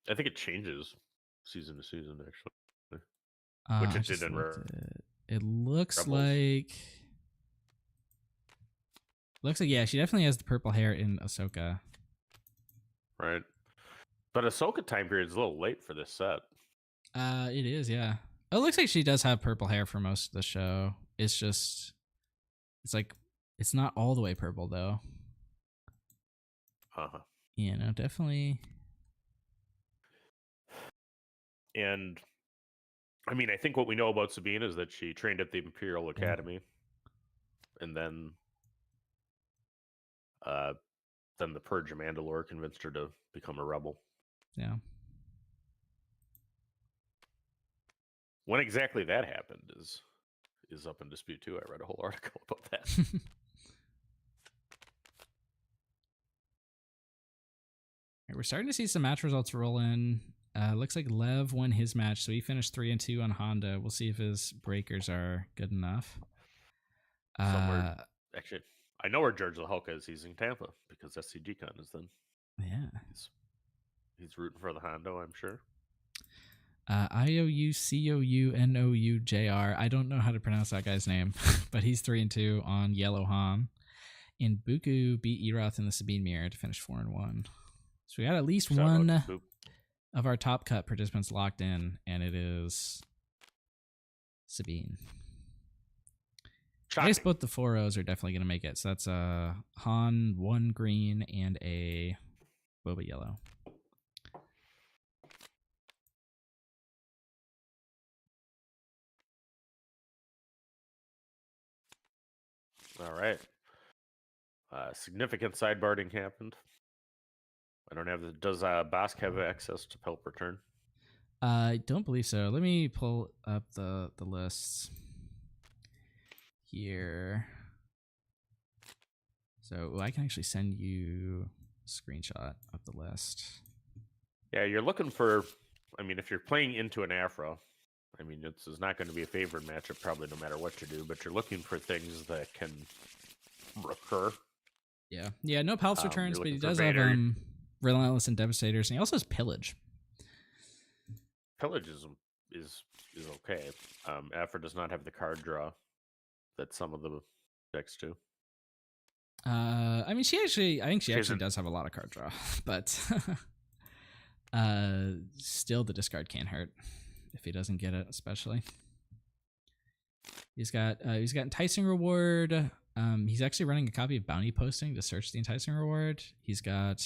I think it changes season to season, actually. I Which it just did in looked it looks Rebels. like. Looks like yeah, she definitely has the purple hair in Ahsoka. Right. But Ahsoka time period is a little late for this set. It is, yeah. Oh, it looks like she does have purple hair for most of the show. It's just, it's like, it's not all the way purple though. Uh-huh. You know, definitely. And I mean, I think what we know about Sabine is that she trained at the Imperial Academy, and then the Purge of Mandalore convinced her to become a rebel. Yeah. When exactly that happened is up in dispute too. I read a whole article about that. We're starting to see some match results roll in. Looks like Lev won his match, so he finished 3-2 on Honda. We'll see if his breakers are good enough. Somewhere, actually, I know where George Lahoka is. He's in Tampa because SCGCon is then. Yeah. He's rooting for the Hondo, I'm sure. IOUCOUNOUJR. I don't know how to pronounce that guy's name, but he's 3-2 on Yellow Han. And Buku beat Eroth in the Sabine Mirror to finish 4-1. So we got at least Shout out one to Boop. of our top cut participants locked in, and it is Sabine. I guess both the 4-0s are definitely going to make it. So that's a Han 1 green and a Boba yellow. All right. Significant sideboarding happened. I don't have the. Does Bosk have access to help return? I don't believe so. Let me pull up the lists here. So I can actually send you a screenshot of the list. Yeah, you're looking for. I mean, if you're playing into an Afro, I mean, it's not going to be a favored matchup probably no matter what you do, but you're looking for things that can recur. Yeah. Yeah, no Palps returns, you're but he looking does for have Vader. Relentless and Devastators, and he also has Pillage. Pillage is okay. Afro does not have the card draw that some of the decks do. I mean, I think she actually isn't- does have a lot of card draw, but still the discard can't hurt if he doesn't get it, especially. He's got Enticing Reward. He's actually running a copy of Bounty Posting to search the Enticing Reward. He's got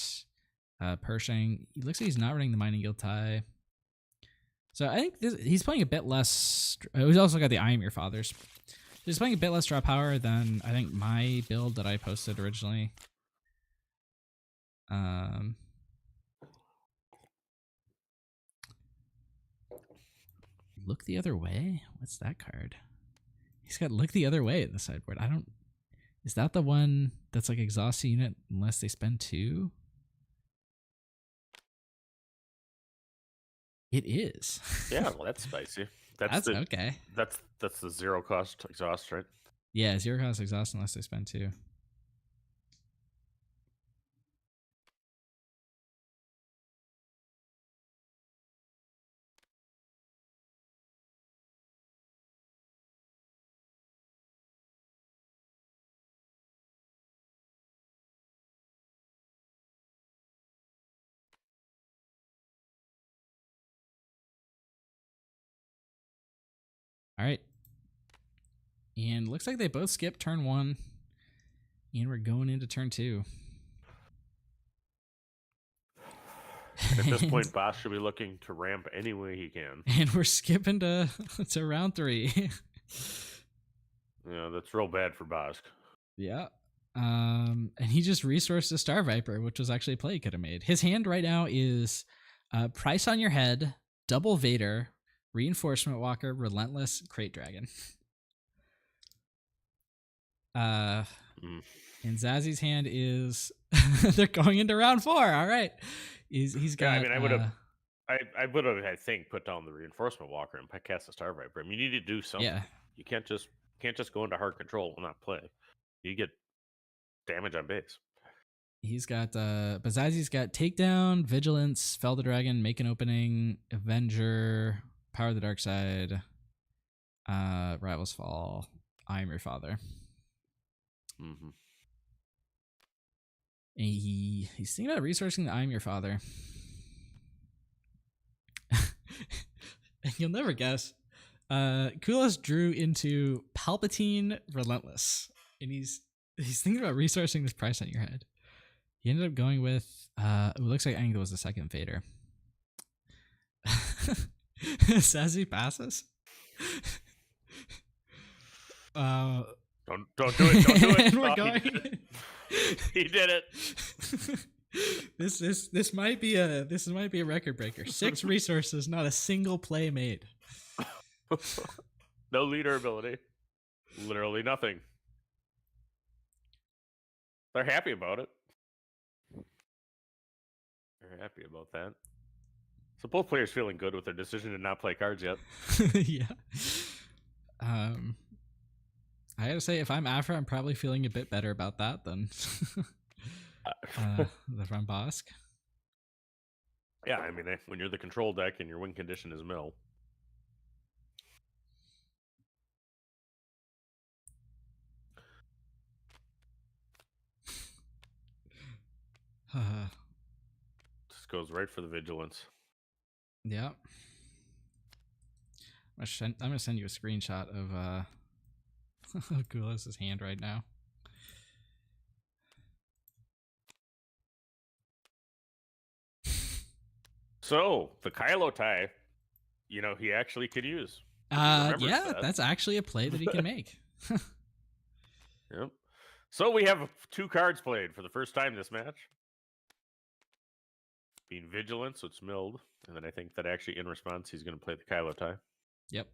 Pershing. He looks like he's not running the Mining Guild tie. So I think he's playing a bit less. He's also got the I Am Your Fathers. He's playing a bit less draw power than I think my build that I posted originally. Look the Other Way? What's that card? He's got Look the Other Way at the sideboard. Is that the one that's like exhaust a unit unless they spend 2? It is. Yeah, well, that's spicy. That's okay. That's the 0 cost exhaust, right? Yeah, 0 cost exhaust unless they spend 2. All right. And looks like they both skipped turn 1. And we're going into turn 2. At this point, Boss should be looking to ramp any way he can. And we're skipping to round 3. Yeah, that's real bad for Bosk. Yeah. And he just resourced a Star Viper, which was actually a play he could have made. His hand right now is Price on Your Head, Double Vader, Reinforcement Walker, Relentless, Crate Dragon. And Zazzy's hand is they're going into round 4. All right. He's got. Yeah, I mean, I would have. I would have, I think, put down the Reinforcement Walker and cast the Star Viper. I mean, you need to do something. Yeah. You can't just go into hard control and not play. You get damage on base. He's got Bazazzi's got Takedown, Vigilance, Fell the Dragon, Make an Opening, Avenger, Power of the Dark Side, Rivals Fall, I Am Your Father. Mm-hmm. And he's thinking about resourcing the I Am Your Father. And you'll never guess. Kulos drew into Palpatine Relentless. And he's thinking about resourcing this Price on Your Head. He ended up going with it looks like Angle was the second Vader. Sassy passes. Don't do it. Don't do it. And we're Oh, going. He did it. This might be a record breaker. 6 resources, not a single play made. No leader ability. Literally nothing. They're happy about it. They're happy about that. So both players feeling good with their decision to not play cards yet. Yeah. I gotta say, if I'm Afra, I'm probably feeling a bit better about that than from Bosk. Yeah, I mean, when you're the control deck and your win condition is mill. Just goes right for the vigilance. Yeah. I'm gonna send you a screenshot of Kulos' hand right now. So the Kylo tie, he actually could use. Yeah, that's actually a play that he can make. Yep. So we have 2 cards played for the first time this match. Being vigilant, so it's milled. And then I think that actually in response, he's going to play the Kylo tie. Yep.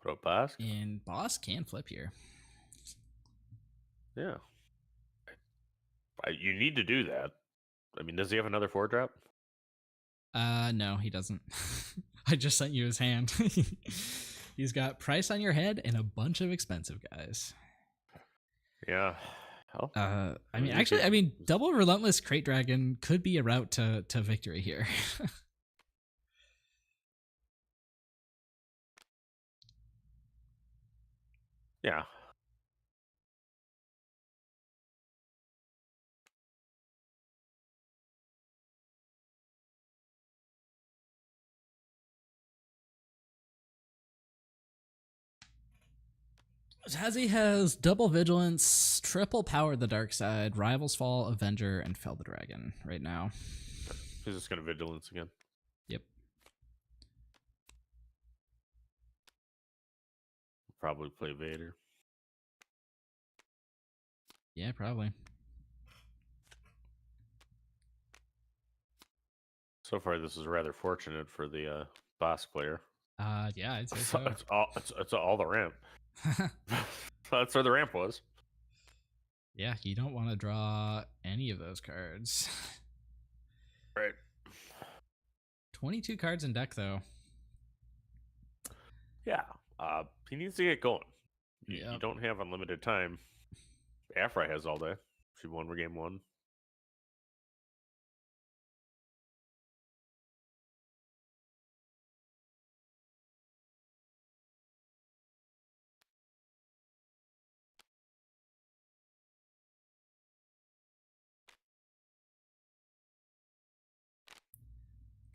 Put up Bosk. And Boss can flip here. Yeah. You need to do that. I mean, does he have another 4-drop? No, he doesn't. I just sent you his hand. He's got Price on Your Head and a bunch of expensive guys. Yeah. Oh. I mean, double Relentless Crate Dragon could be a route to victory here. Yeah. Tazzy has double Vigilance, triple Power of the Dark Side, Rivals Fall, Avenger, and Fell the Dragon right now. He's just going to Vigilance again. Yep. Probably play Vader. Yeah, probably. So far, this is rather fortunate for the Boss player. Yeah, I'd say so. It's all the ramp. That's where the ramp was. Yeah, you don't want to draw any of those cards. Right. 22 cards in deck, though. Yeah. He needs to get going. You Yep. don't have unlimited time. Afra has all day. She won game 1.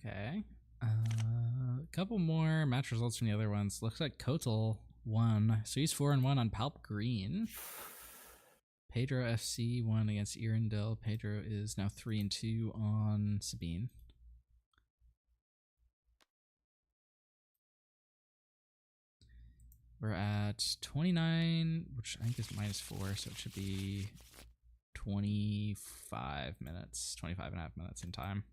Okay. A couple more match results from the other ones. Looks like Kotal won. So he's 4-1 on Palp Green. Pedro FC won against Irindil. Pedro is now 3-2 on Sabine. We're at 29, which I think is -4, so it should be 25 minutes, 25 and a half minutes in time.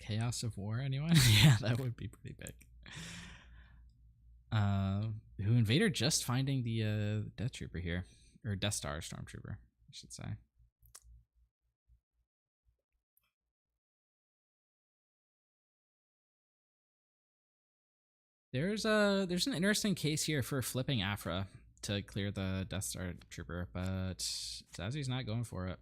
Chaos of War, anyone? Yeah, that would be pretty big. Who Invader just finding the Death Trooper here, or Death Star Stormtrooper, I should say. There's an interesting case here for flipping Afra to clear the Death Star Trooper, but Zazzy's not going for it.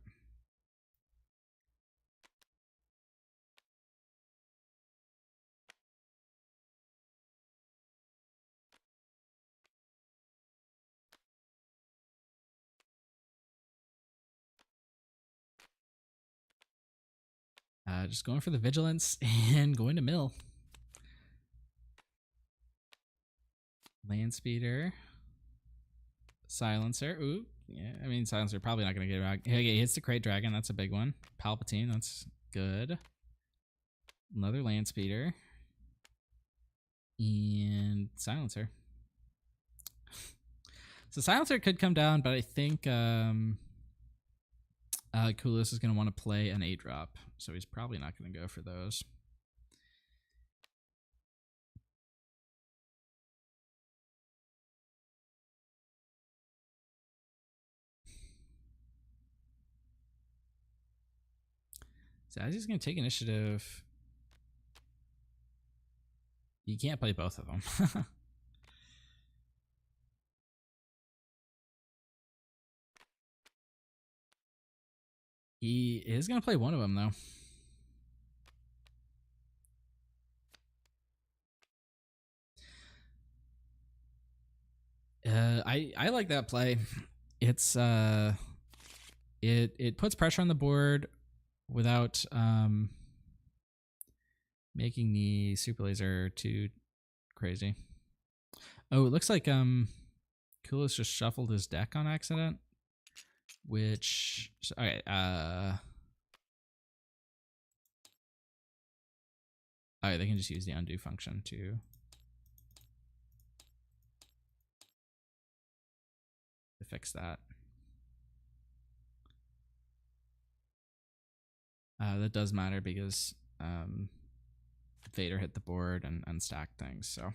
Just going for the Vigilance and going to mill. Land Speeder. Silencer. Ooh, yeah, I mean, Silencer probably not going to get it back. Okay, he hits the Crate Dragon. That's a big one. Palpatine, that's good. Another Land Speeder. And Silencer. So Silencer could come down, but I think Kulis is going to want to play an 8-drop, so he's probably not going to go for those. Zazzy's going to take initiative. You can't play both of them. He is going to play one of them, though. I like that play. It's it puts pressure on the board without making the super laser too crazy. Oh, it looks like Kulis just shuffled his deck on accident, which okay. All right, they can just use the undo function to fix that. That does matter because Vader hit the board and unstacked things, so.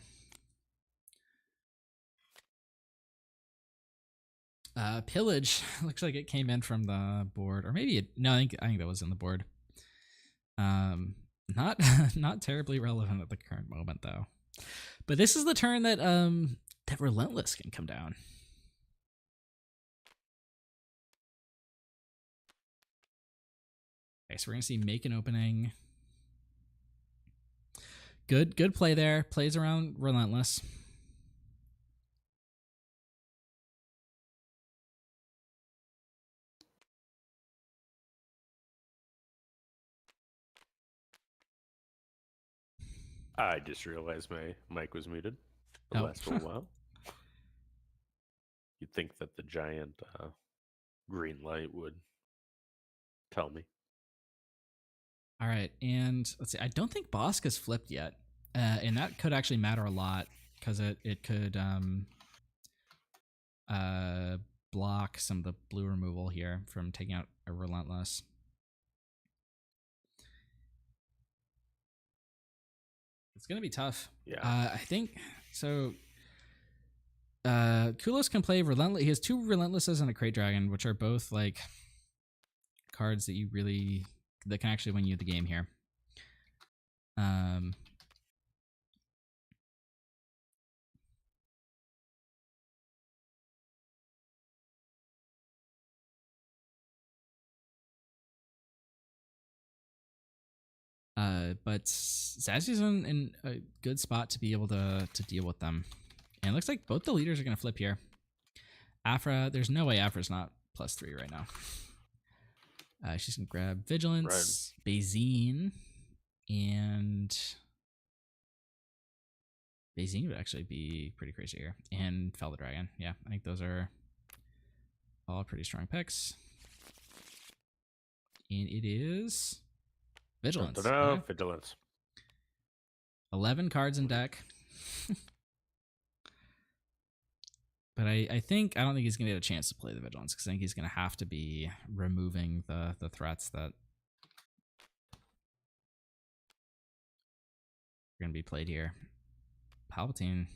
Pillage looks like it came in from the board, or maybe it, no, I think that was in the board. Not not terribly relevant at the current moment though. But this is the turn that that Relentless can come down. Okay, so we're gonna see make an opening. Good play there. Plays around Relentless. I just realized my mic was muted. It Oh. lasted a while. You'd think that the giant green light would tell me. All right, and let's see. I don't think Bosk has flipped yet, and that could actually matter a lot because it could block some of the blue removal here from taking out a Relentless. It's gonna be tough. Yeah. I think so. Kulos can play Relentless. He has 2 Relentlesses and a Crate Dragon, which are both like cards that that can actually win you the game here. But Zazzie's in a good spot to be able to deal with them. And it looks like both the leaders are going to flip here. Afra, there's no way Afra's not +3 right now. She's going to grab Vigilance, Bazine, and Bazine would actually be pretty crazy here. And Fell the Dragon. Yeah, I think those are all pretty strong picks. And it is Vigilance. Yeah. Vigilance. 11 cards in deck. But I don't think he's going to get a chance to play the Vigilance, because I think he's going to have to be removing the threats that are going to be played here. Palpatine.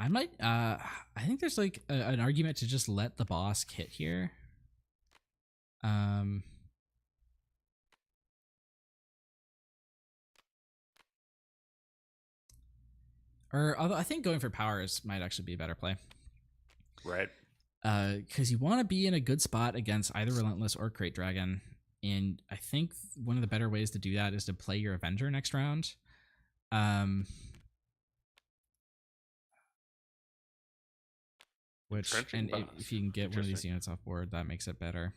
I think there's like an argument to just let the boss hit here. Or although I think going for powers might actually be a better play. Right. Because you want to be in a good spot against either Relentless or Crate Dragon. And I think one of the better ways to do that is to play your Avenger next round. Which, and if you can get one of these units off board, that makes it better.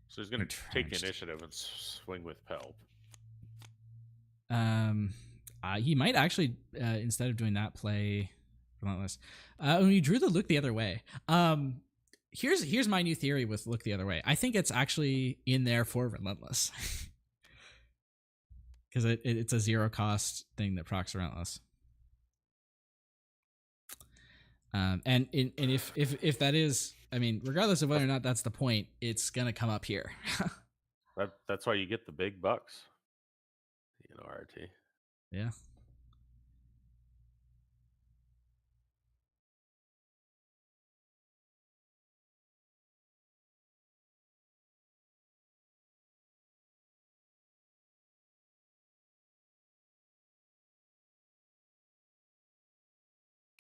So he's going to take initiative and swing with Pelp. He might actually, instead of doing that, play Relentless. When you drew the Look the Other Way, here's my new theory with Look the Other Way. I think it's actually in there for Relentless. Because it's a 0 cost thing that procs Relentless. And if that is, I mean, regardless of whether or not that's the point, it's gonna come up here. That's why you get the big bucks. You know, RT. Yeah.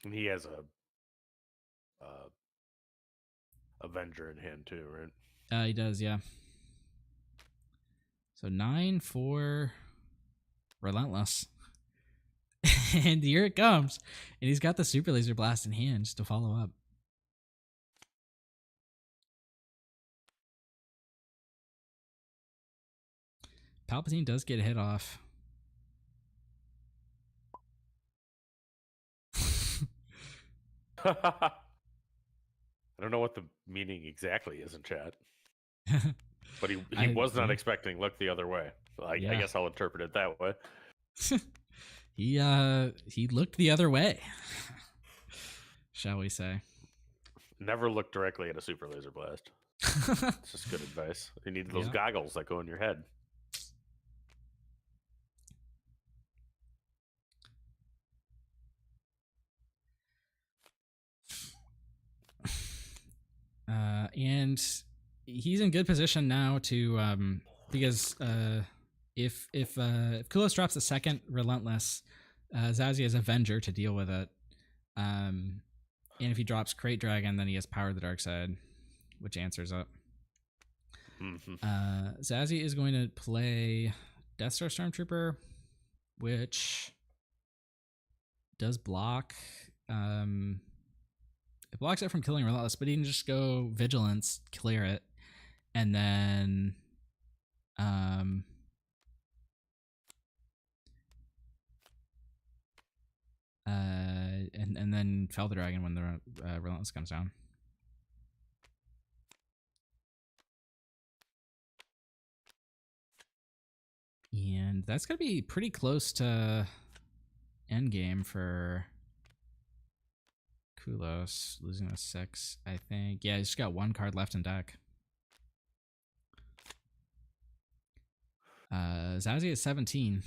And he has a Avenger in hand too, right? He does, yeah. So 9 for Relentless. And here it comes. And he's got the Super Laser Blast in hand just to follow up. Palpatine does get a hit off. I don't know what the meaning exactly is in chat. But he was not expecting Look the Other Way. So I guess I'll interpret it that way. He looked the other way, shall we say. Never look directly at a Super Laser Blast. It's just good advice. You need those goggles that go in your head. And he's in good position now to because if Kulos drops a second Relentless, Zazzy has Avenger to deal with it. And if he drops Crate Dragon, then he has Power of the Dark Side, which answers up. Zazzy is going to play Death Star Stormtrooper, which does block. It blocks it from killing Relentless, but he can just go Vigilance, clear it, and then and then fell the dragon when the Relentless comes down. And that's gonna be pretty close to end game for Kulos, losing a 6, I think. Yeah, he's just got 1 card left in deck. Zazie at 17.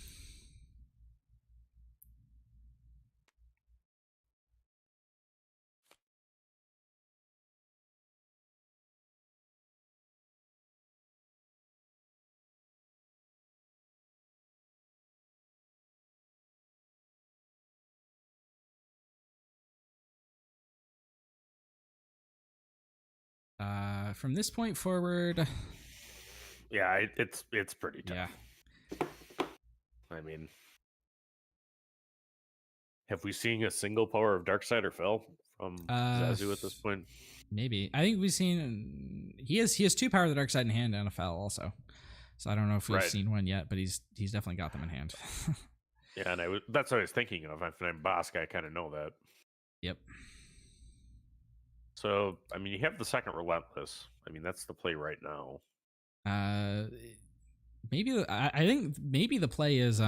From this point forward, Yeah, it's pretty tough. yeah. I mean, have we seen a single power of Darkside or Fell from Zazu at this point? Maybe. I think we've seen he has 2 power of the dark side in hand and a Fell also. So I don't know if we've seen one yet, but he's definitely got them in hand. Yeah, and that's what I was thinking of. If I'm Bosk, I kind of know that. Yep. So, I mean, you have the second Relentless. I mean, that's the play right now. Maybe I think maybe the play is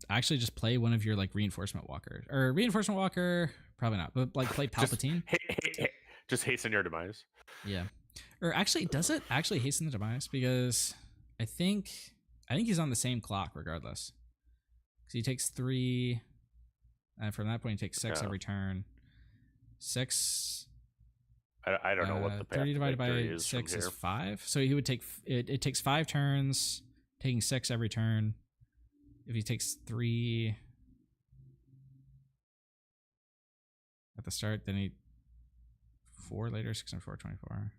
actually just play one of your like Reinforcement Walker or Reinforcement Walker. Probably not, but like play Palpatine. Just hasten your demise. Yeah. Or actually, does it actually hasten the demise? Because I think he's on the same clock regardless. Because he takes 3, and from that point he takes 6 every turn. 6. I don't know what the path 30 divided by is 6 is 5. So he would take it takes 5 turns, taking 6 every turn. If he takes 3 at the start, then 4 later, 6 and 4, 24.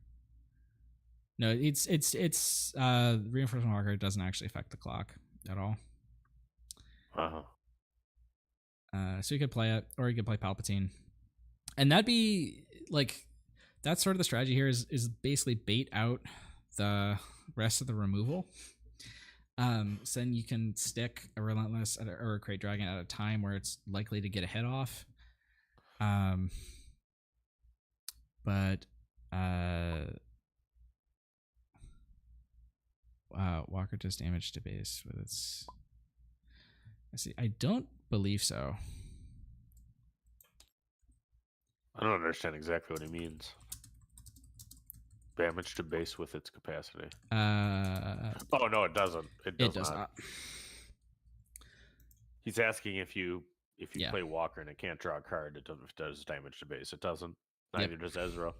No, it's Reinforcement Walker doesn't actually affect the clock at all. So you could play it, or you could play Palpatine, and that'd be like that's sort of the strategy here is basically bait out the rest of the removal. So then you can stick a Relentless or a Crate Dragon at a time where it's likely to get a hit off. But Walker does damage to base with its. I don't believe so. I don't understand exactly what he means. Damage to base with its capacity. Oh no, it doesn't. It does not. He's asking if you play Walker and it can't draw a card, it does damage to base. It doesn't. Neither does Ezra.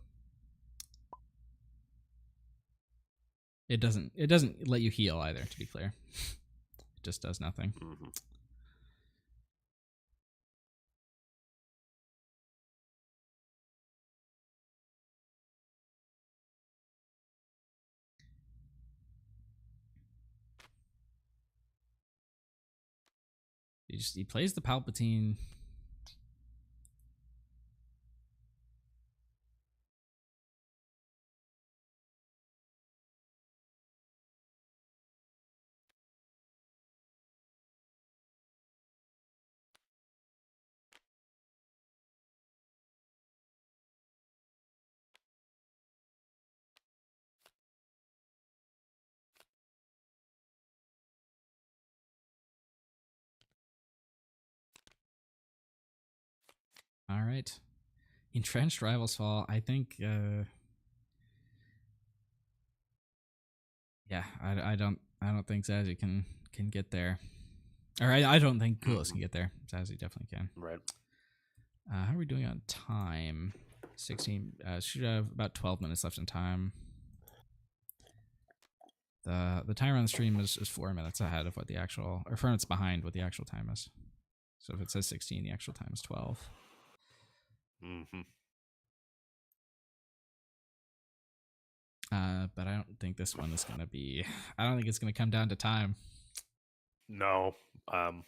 It doesn't let you heal either, to be clear. It just does nothing. Mm-hmm. He plays the Palpatine. All right. Entrenched Rivals Fall. I think I don't think Zazie can get there. Or I don't think Kulos can get there. Zazie definitely can. Right. How are we doing on time? 16 should have about 12 minutes left in time. The timer on the stream is 4 minutes ahead of what the actual, or 4 minutes behind what the actual time is. So if it says 16, the actual time is 12. Mm-hmm. But I don't think this one is gonna be. I don't think it's gonna come down to time. No. I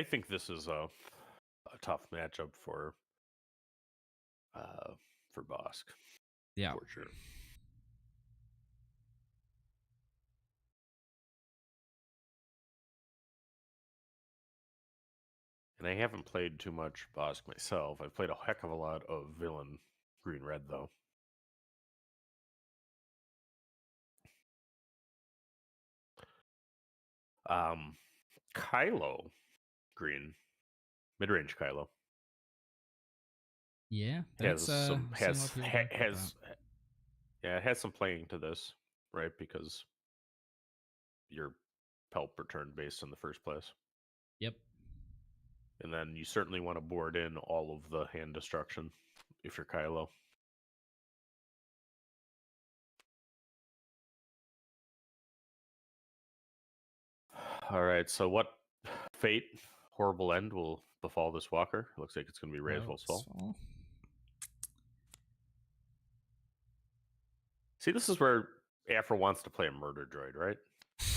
think this is a tough matchup for Bosk. Yeah, for sure. And I haven't played too much Bosk myself. I've played a heck of a lot of Villain green-red, though. Kylo green, mid-range Kylo. Yeah, Has that's some seen a lot has of people ha, talk about has yeah, it has some playing to this, right? Because your pelp are turn-based in the first place. that. Yep. And then you certainly want to board in all of the hand destruction if you're Kylo. All right, so what fate, horrible end will befall this walker? Looks like it's going to be Razewell Swell. See, this is where Afra wants to play a murder droid, right?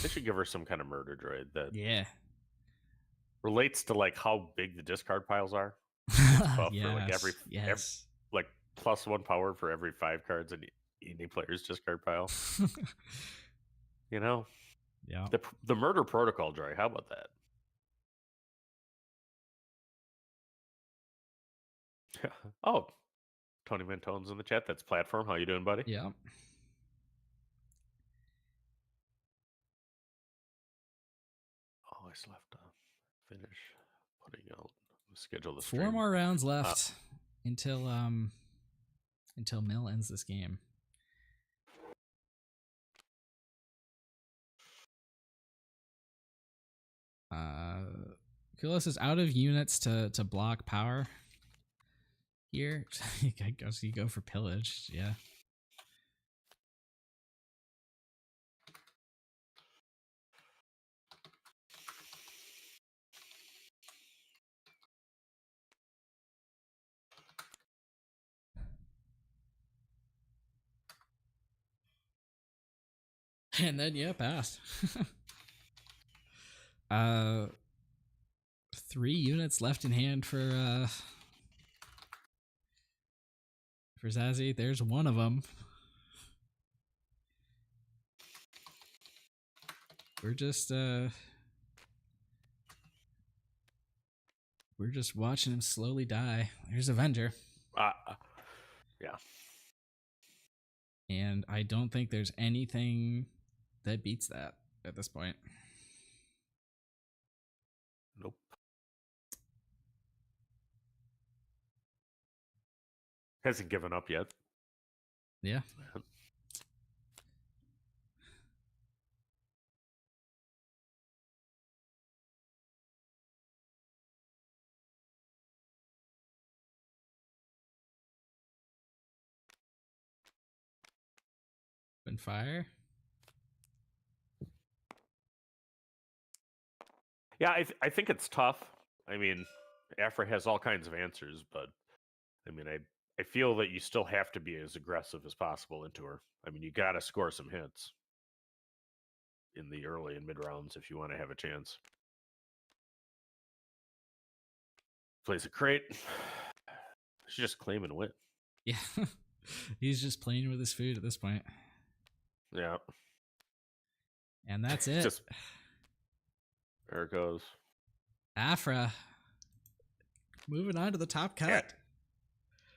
They should give her some kind of murder droid that relates to like how big the discard piles are. It's tough for like every like +1 power for every 5 cards in any player's discard pile. You know? Yeah. The murder protocol droid, how about that? Oh, Tony Mantone's in the chat. That's Platform. How you doing, buddy? Yeah. Oh, I still have to finish putting out schedule the 4 stream. more rounds left until Mill ends this game. Kulos is out of units to block power here. I guess you go for pillage, yeah. And then passed. 3 units left in hand for Zazzy. There's one of them. We're just watching him slowly die. There's Avenger. Yeah. And I don't think there's anything that beats that at this point. Nope. Hasn't given up yet. Yeah. Open fire. Yeah, I think it's tough. I mean, Afra has all kinds of answers, but I mean, I feel that you still have to be as aggressive as possible into her. I mean, you got to score some hits in the early and mid rounds if you want to have a chance. Plays a crate. She's just claim and win. Yeah. He's just playing with his food at this point. Yeah. And that's it. Just, there it goes. Afra. Moving on to the top cut. Yeah.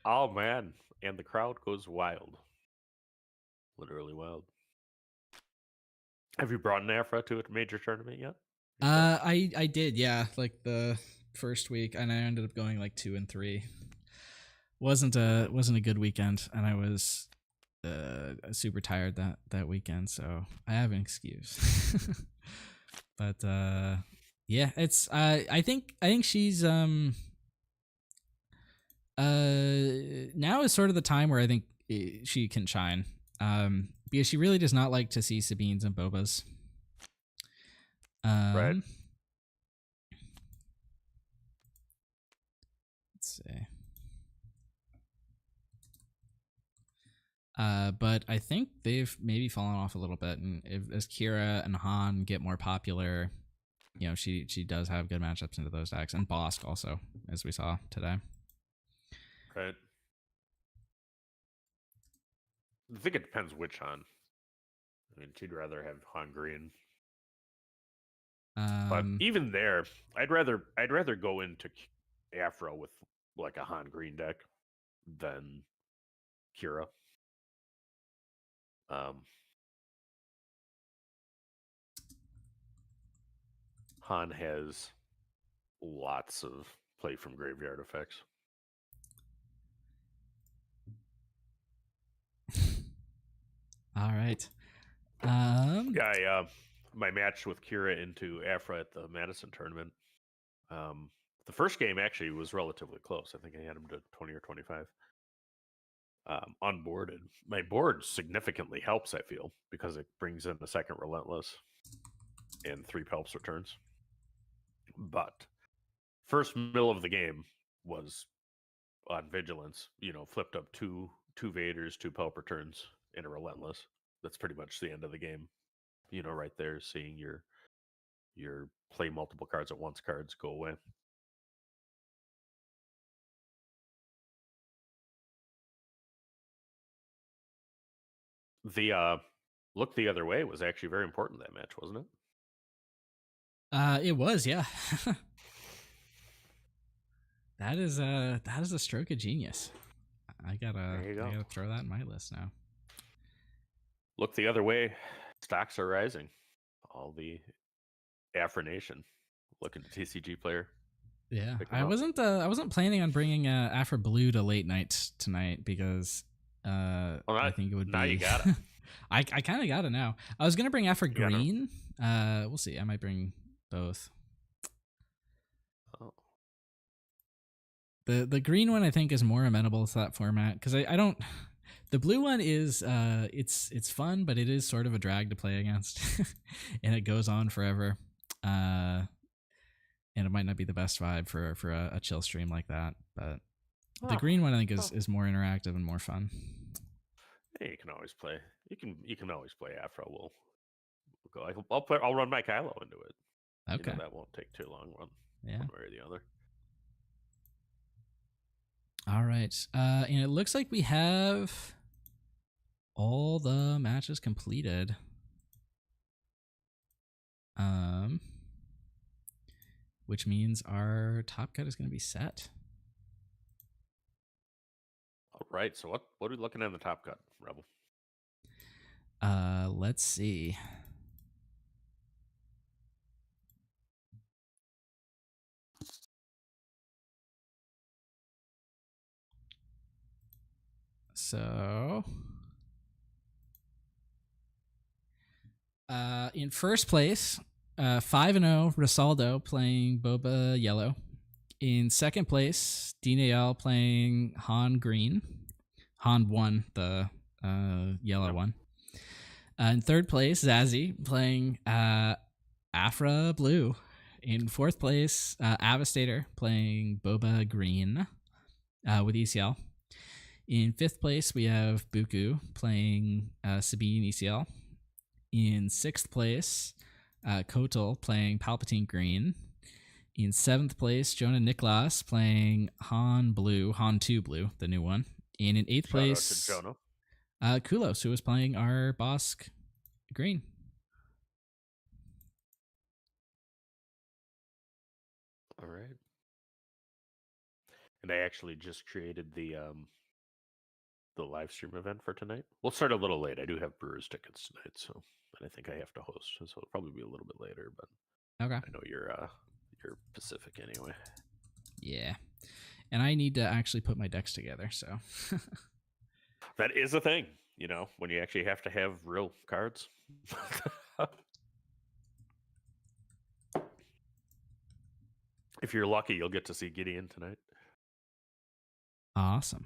Oh, man. And the crowd goes wild. Literally wild. Have you brought an Afra to a major tournament yet? I did, yeah. Like the first week, and I ended up going like 2 and 3. Wasn't a good weekend, and I was super tired that weekend, so I have an excuse. But yeah, it's I think she's now is sort of the time where I think she can shine, because she really does not like to see Sabines and Bobas. Right. Let's see. But I think they've maybe fallen off a little bit, and as Kira and Han get more popular, you know, she does have good matchups into those decks, and Bosk also, as we saw today. Right. I think it depends which Han. I mean, she'd rather have Han Green. But even there, I'd rather go into Afro with like a Han Green deck than Kira. Han has lots of play from graveyard effects. All right. Yeah, my match with Kira into Afra at the Madison tournament. The first game actually was relatively close. I think I had him to 20 or 25. Unboarded. My board significantly helps, I feel, because it brings in a second Relentless and 3 Pelps returns. But first middle of the game was on Vigilance. Flipped up two Vaders, 2 Pelp returns, and a Relentless. That's pretty much the end of the game. Right there, seeing your play multiple cards at once cards go away. The look the other way was actually very important, that match, wasn't it? It was, yeah. That is a stroke of genius. I gotta throw that in my list now. Look the other way. Stocks are rising. All the Afro Nation looking at TCG player. Yeah, I wasn't planning on bringing Afro Blue to late night tonight because I think it would now be. You got it. I kind of got it now. I was gonna bring Afro Green. We'll see. I might bring both. Oh. The green one I think is more amenable to that format because I don't. The blue one is it's fun, but it is sort of a drag to play against, and it goes on forever. And it might not be the best vibe for a chill stream like that, but the green one I think is more interactive and more fun. Hey, you can always play. You can always play Afro. We'll go. I'll run my Kylo into it. Okay, that won't take too long. One way or the other. All right, and it looks like we have all the matches completed. Which means our top cut is going to be set. All right. So what are we looking at in the top cut, Rebel? Let's see. So, in first place, 5-0 Risaldo playing Boba Yellow. In second place, Dinael playing Han Green. Han won the yellow one. In third place, Zazie playing Afra Blue. In fourth place, Avastator playing Boba Green with ECL. In fifth place, we have Buku playing Sabine ECL. In sixth place, Kotal playing Palpatine Green. In seventh place, Jonah Niklas playing Han 2 Blue, the new one. And in eighth place, Kulos, who was playing our Bosk Green. All right. And I actually just created the live stream event for tonight. We'll start a little late. I do have Brewers tickets tonight, so I think I have to host, so it'll probably be a little bit later. But okay, I know you're Pacific anyway. Yeah, and I need to actually put my decks together. So that is a thing, when you actually have to have real cards. If you're lucky, you'll get to see Gideon tonight. Awesome.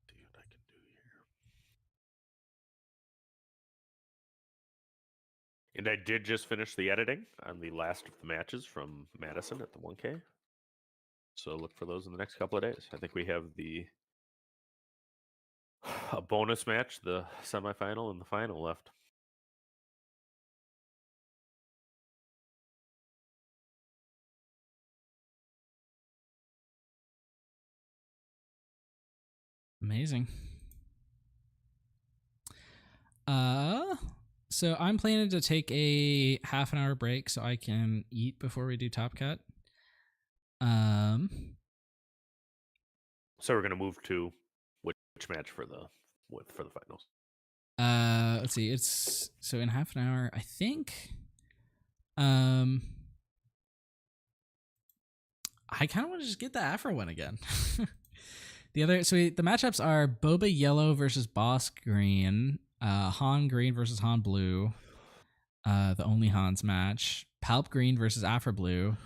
See what I can do here. And I did just finish the editing on the last of the matches from Madison at the 1K. So look for those in the next couple of days. I think we have a bonus match, the semifinal and the final left. Amazing. So I'm planning to take a half an hour break so I can eat before we do Top Cut. So we're gonna move to which match for the finals? Let's see. It's so in half an hour. I think. I kind of want to just get the Afro one again. The matchups are Boba Yellow versus Boss Green, Han Green versus Han Blue, the only Han's match, Palp Green versus Afro Blue,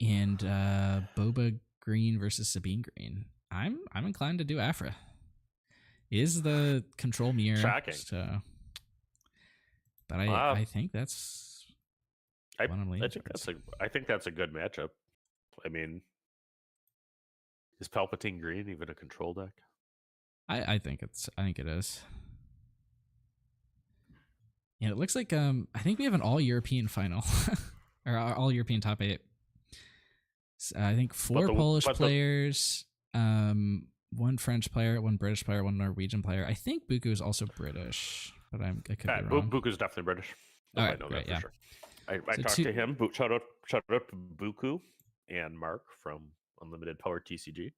and Boba Green versus Sabine Green. I'm inclined to do Afra. It is the control mirror. Shocking. So, but I think that's what I'm leaning towards. I think that's a good matchup. I mean, is Palpatine Green even a control deck? I think it is. Yeah, it looks like I think we have an all European final or all European top 8. So I think 4 Polish players, 1 French player, 1 British player, 1 Norwegian player. I think Buku is also British, but I could be wrong. Buku's definitely British. All right, I know great, that for sure. I talked to him. Shout out to Buku and Mark from Unlimited Power TCG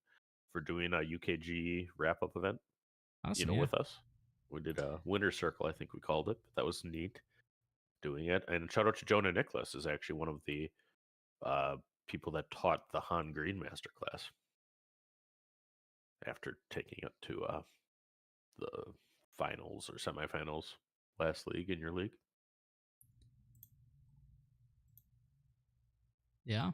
for doing a UKG wrap-up event. Awesome, with us. We did a winter circle, I think we called it. That was neat doing it. And shout out to Jonah Nicholas, is actually one of the people that taught the Han Green Masterclass after taking it to the finals or semifinals last league in your league. Yeah.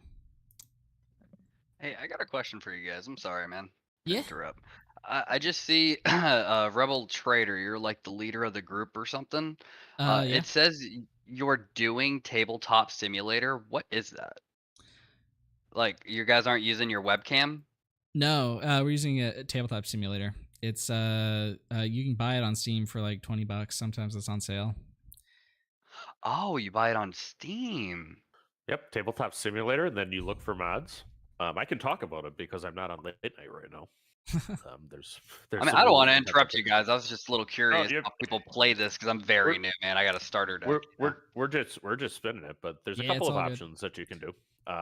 Hey, I got a question for you guys. I'm sorry, man. Yeah. Interrupt. I just see Rebel Trader. You're like the leader of the group or something. Yeah. It says you're doing Tabletop Simulator. What is that? Like, you guys aren't using your webcam? No, we're using a Tabletop Simulator. It's you can buy it on Steam for like $20. Sometimes it's on sale. Oh, you buy it on Steam. Yep, Tabletop Simulator, and then you look for mods. I can talk about it because I'm not on late night right now. There's I mean, I don't want to interrupt you guys. I was just a little curious how people play this because I'm very new, man. I got a starter deck. We're just spinning it, but there's a couple of options that you can do.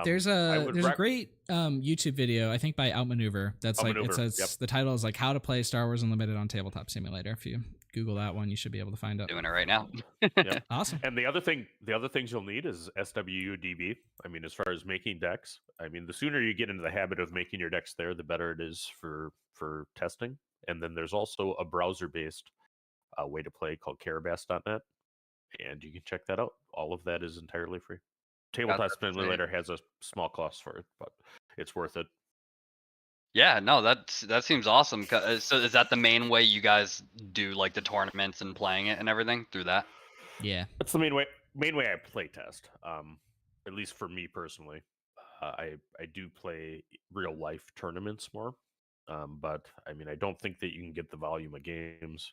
There's a great YouTube video, I think by Outmaneuver. That's Outmaneuver, it says the title is like how to play Star Wars Unlimited on Tabletop Simulator. If you Google that one, you should be able to find it. Doing it right now. Yep. Awesome. And the other things you'll need is SWUDB. I mean, as far as making decks, I mean, the sooner you get into the habit of making your decks there, the better it is for testing. And then there's also a browser-based way to play called Carabas.net, and you can check that out. All of that is entirely free. Tabletop Simulator has a small cost for it, but it's worth it. Yeah, no, that seems awesome. So is that the main way you guys do like the tournaments and playing it and everything through that? Yeah, that's the main way I play test. At least for me personally, I do play real life tournaments more. But I mean, I don't think that you can get the volume of games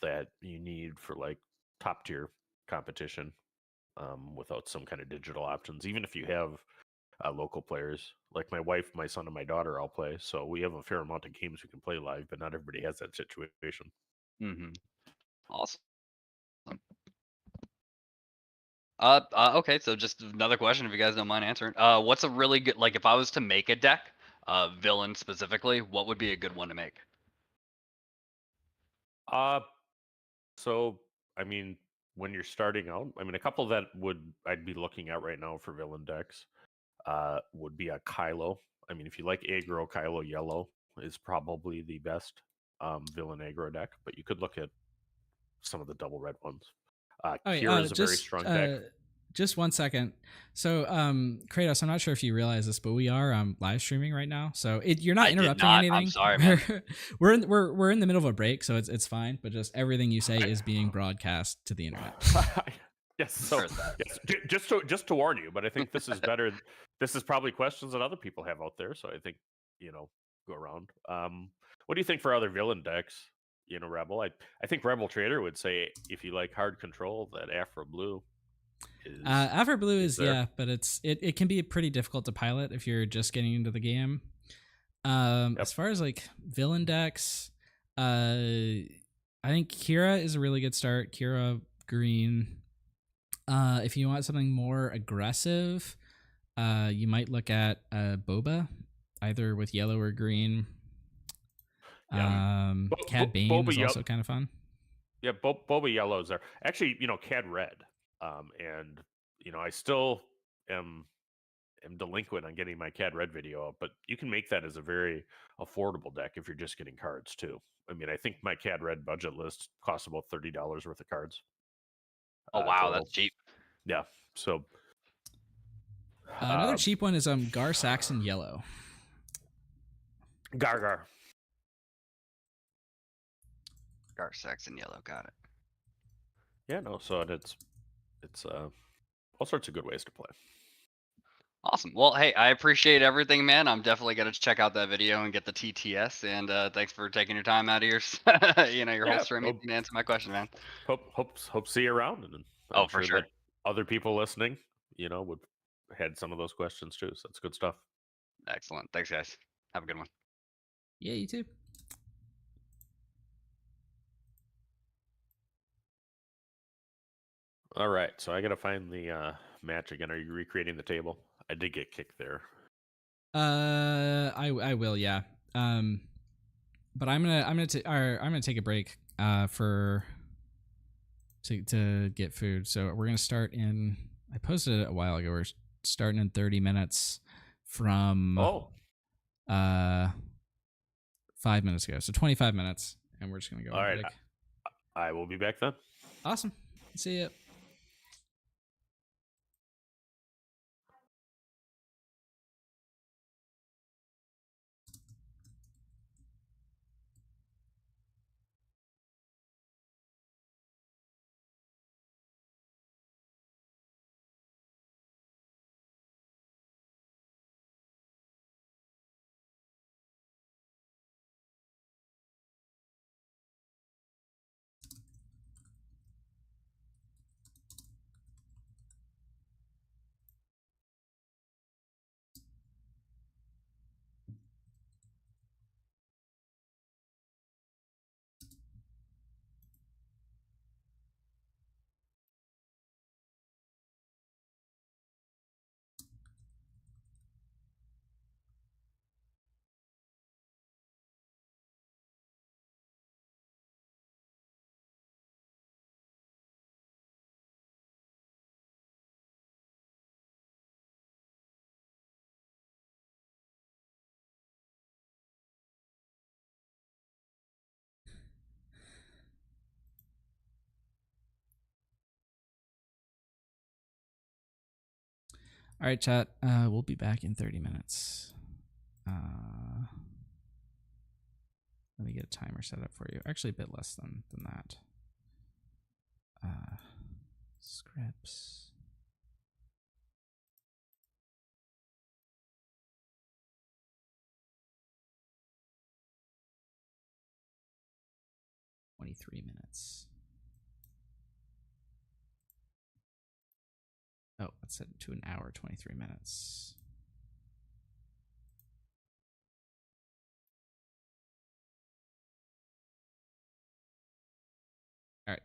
that you need for like top tier competition without some kind of digital options. Even if you have local players, like my wife, my son, and my daughter all play, so we have a fair amount of games we can play live, but not everybody has that situation. Mm-hmm. Awesome. Okay, so just another question, if you guys don't mind answering. What's a really good, like if I was to make a deck, villain specifically, what would be a good one to make? So I mean, when you're starting out, I mean, a couple that I'd be looking at right now for villain decks would be a Kylo. I mean, if you like aggro, Kylo Yellow is probably the best villain aggro deck, but you could look at some of the double red ones. Kira is a very strong deck. Just 1 second. So, Kratos, I'm not sure if you realize this, but we are live streaming right now. So you're not interrupting anything. I'm sorry, man. we're in the middle of a break, so it's fine. But just everything you say is being broadcast to the internet. Yes. So yes, just to warn you, but I think this is better. This is probably questions that other people have out there. So I think go around. What do you think for other villain decks? Rebel. I think Rebel Trader would say if you like hard control, that Afro Blue. Afro Blue is but it can be pretty difficult to pilot if you're just getting into the game. As far as like villain decks, I think Kira is a really good start. Kira green. If you want something more aggressive, you might look at Boba, either with yellow or green. Cad Bane is also kind of fun. Yeah, Boba yellows there. Actually, Cad red. And I still am delinquent on getting my Cad red video up, but you can make that as a very affordable deck if you're just getting cards too. I mean, I think my Cad red budget list costs about $30 worth of cards. Oh wow, total. that's cheap. Yeah. So another cheap one is Gar Saxon yellow. Gar. Gar Saxon yellow, got it. Yeah, no. So it's all sorts of good ways to play. Awesome. Well, hey, I appreciate everything, man. I'm definitely gonna check out that video and get the TTS. And thanks for taking your time out of your, your whole stream to answer my question, man. Hope see you around. And I'm for sure. that other people listening, would had some of those questions too. So that's good stuff. Excellent. Thanks, guys. Have a good one. Yeah, you too. All right, so I gotta find the match again. Are you recreating the table? I did get kicked there. I will, yeah. But I'm gonna take a break to get food. So we're gonna start in. I posted it a while ago. We're starting in 30 minutes from 5 minutes ago. So 25 minutes, and we're just gonna go. All right, I will be back then. Awesome. See ya. All right, chat. We'll be back in 30 minutes. Let me get a timer set up for you. Actually, a bit less than that. Scripts. $23. Oh, let's set it to an hour, 23 minutes. All right.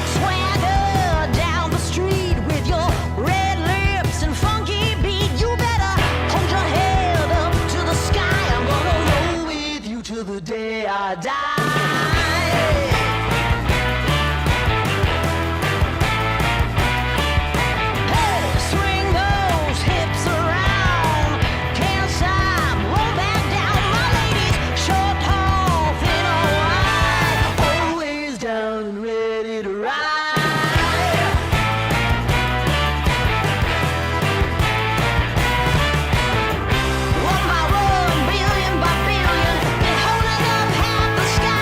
Swagger down the street with your red lips and funky beat. You better hold your head up to the sky. I'm gonna roll with you till the day I die. One by one, billion by billion, they're holding up half the sky.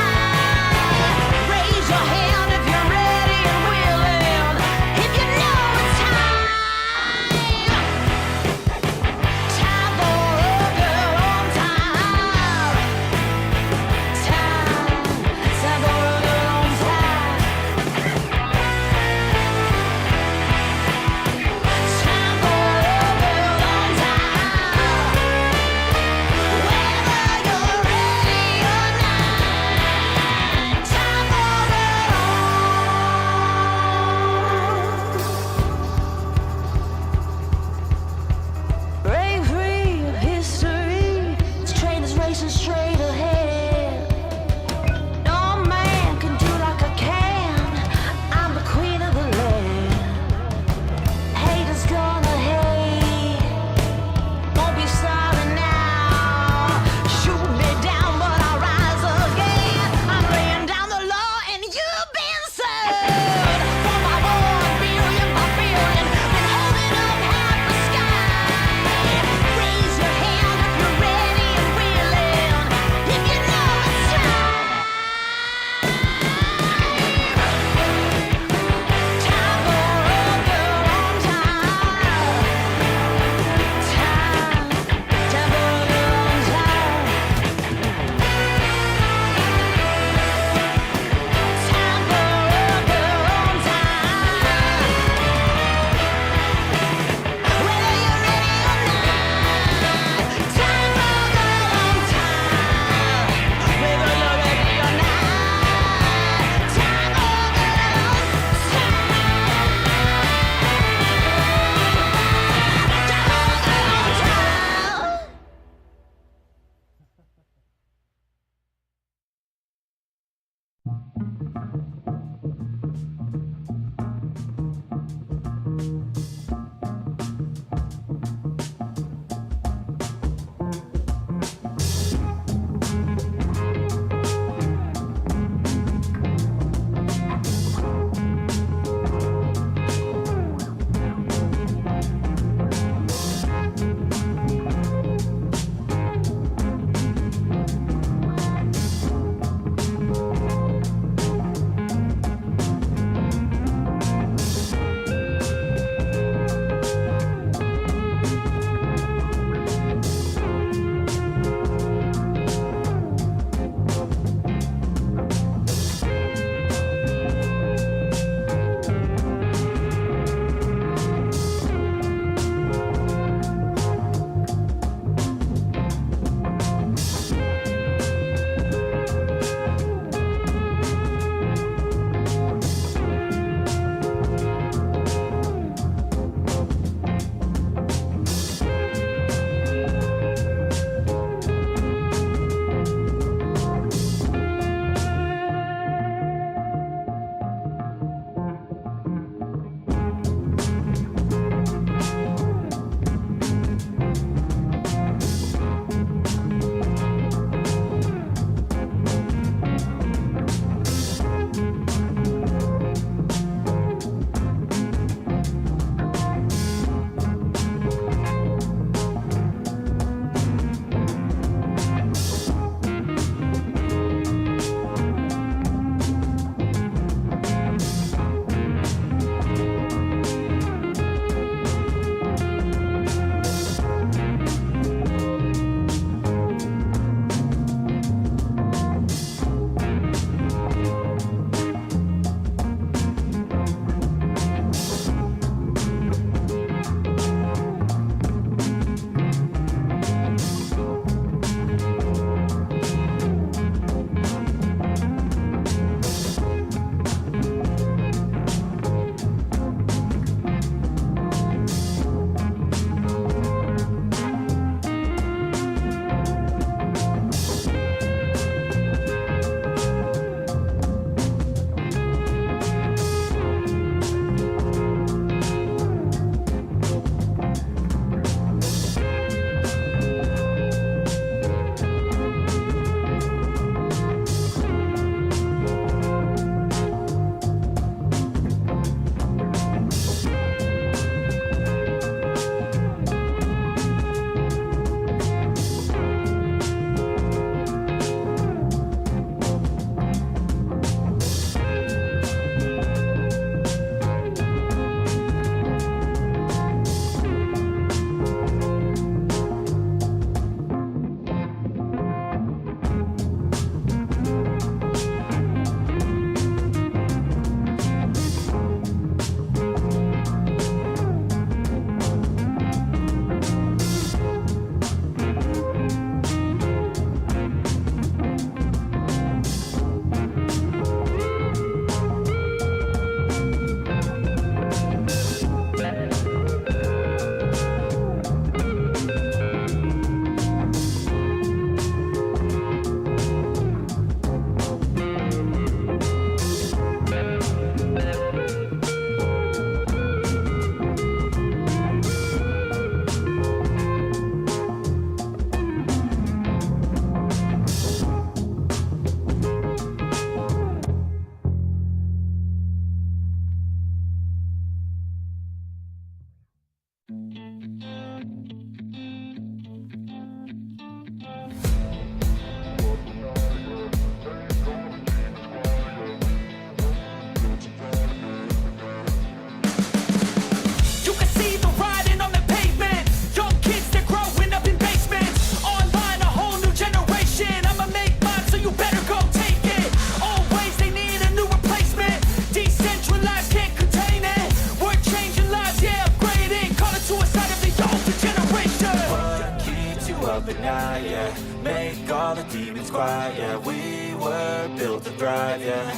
yeah. Make all the demons quiet, yeah. We were built to thrive, yeah.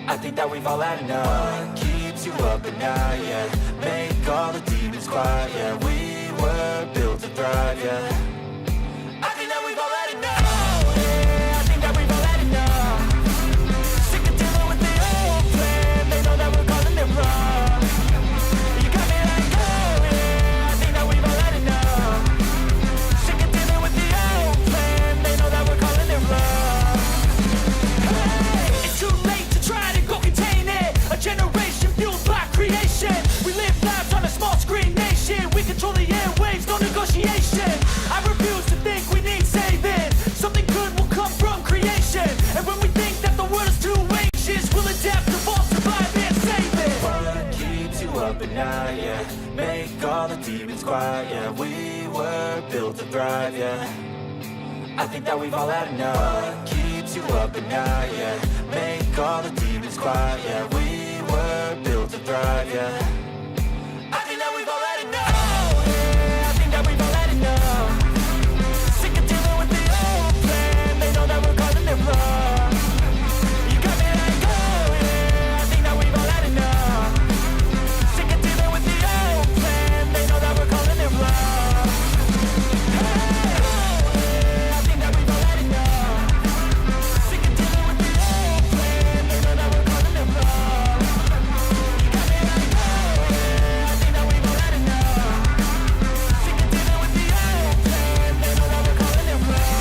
I think that we've all had enough. What keeps you up at night, yeah. Make all the demons quiet, yeah. We were built to thrive, yeah. I think that we've all had enough. Oh, yeah, I think that we've all had enough. Sick of dealing with the old plan. They know that we're calling it wrong. You got me like, oh, yeah, I think that we've all had enough. Sick of dealing with the old plan. They know that we're calling it wrong. Hey, it's too late to try to go contain it. A generation fueled by creation. We live lives on a small screen nation. We control the airwaves, no negotiation. I refuse to think we need saving. Something good will come from creation. And when we think that the world is too anxious, we'll adapt, evolve, survive, and save it. What keeps you up at night, yeah. Make all the demons quiet, yeah. We were built to thrive, yeah. I think that we've all had enough. What keeps you up at night, yeah. Make all the demons quiet, yeah. We were built to thrive, yeah. I think that we've all had enough. Oh, yeah, I think that we've all had enough. Sick of dealing with the old plan. They know that we're calling it wrong. You got me like, oh, yeah, I think that we've all had enough. Sick of dealing with the old plan. They know that we're calling it wrong. Hey, oh, yeah, I think that we've all had enough. Sick of dealing with the old plan. They know that we're calling it wrong. You got me like, oh, yeah, I think that we've all had enough. Sick of dealing with the old plan. They know that we're calling it wrong.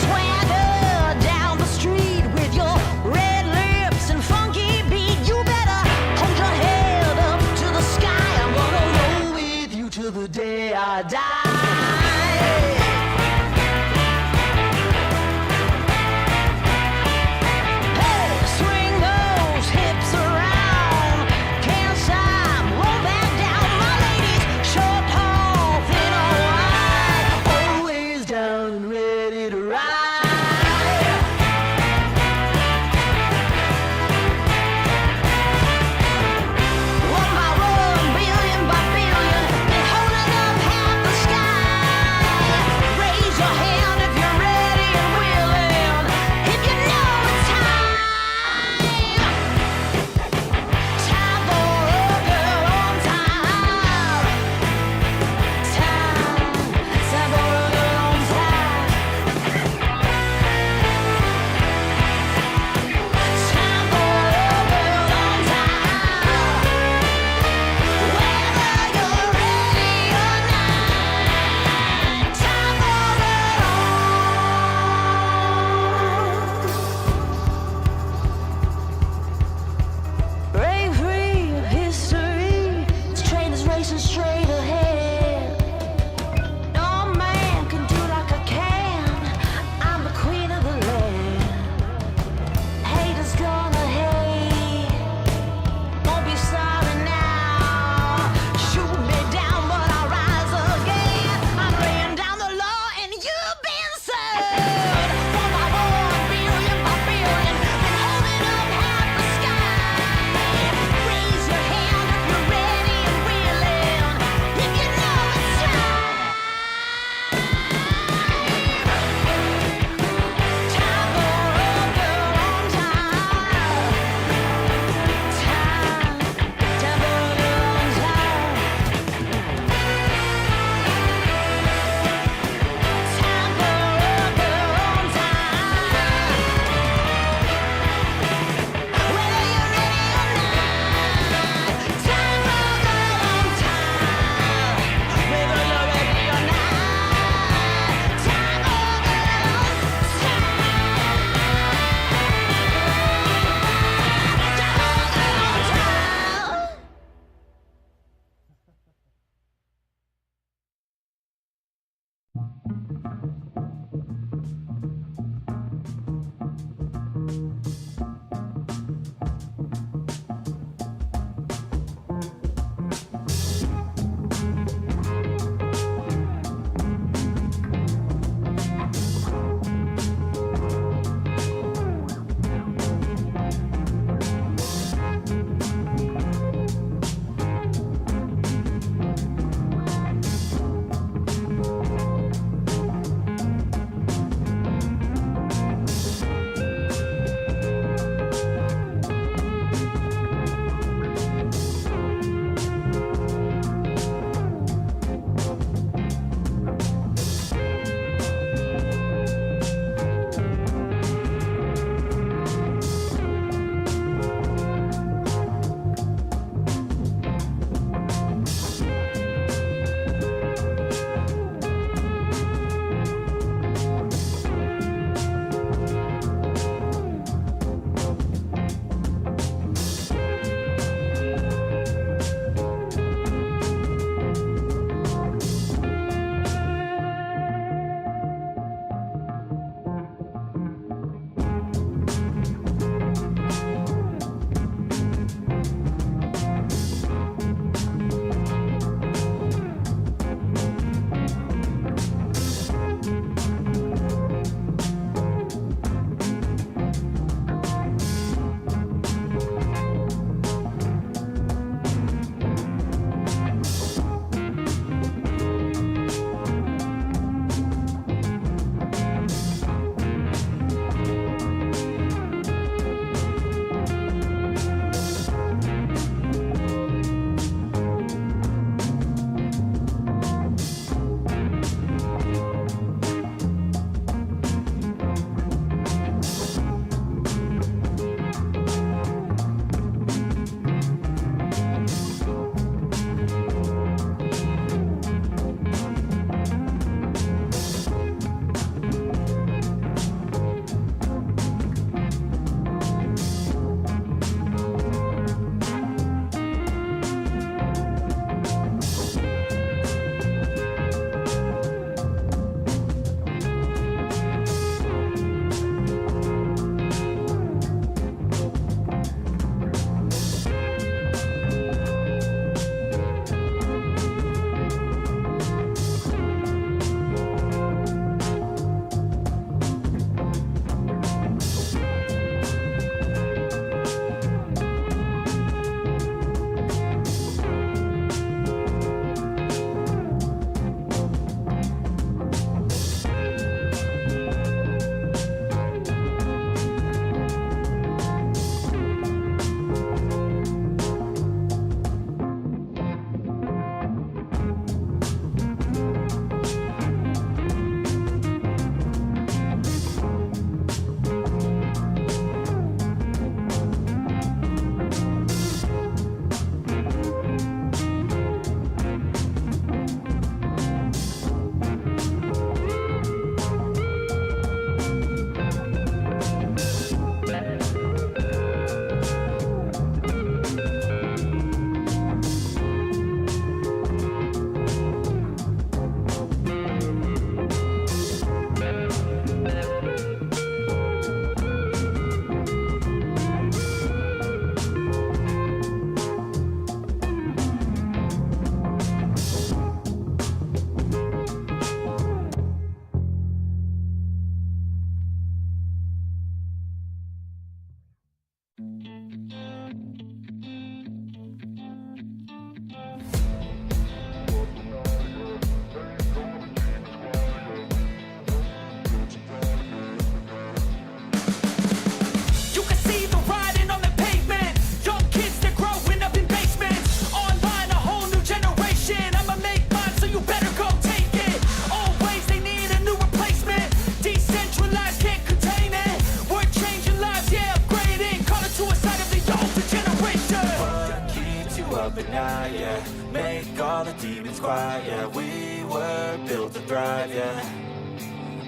Swagger down the street with your red lips and funky beat. You better hold your head up to the sky. I'm gonna roll with you till the day I die. Hey, swing those hips around. Can't stop, roll back down. My ladies, short, tall, thin or wide, always down and ready to ride. One by one, billion by billion, they're holding up half the sky.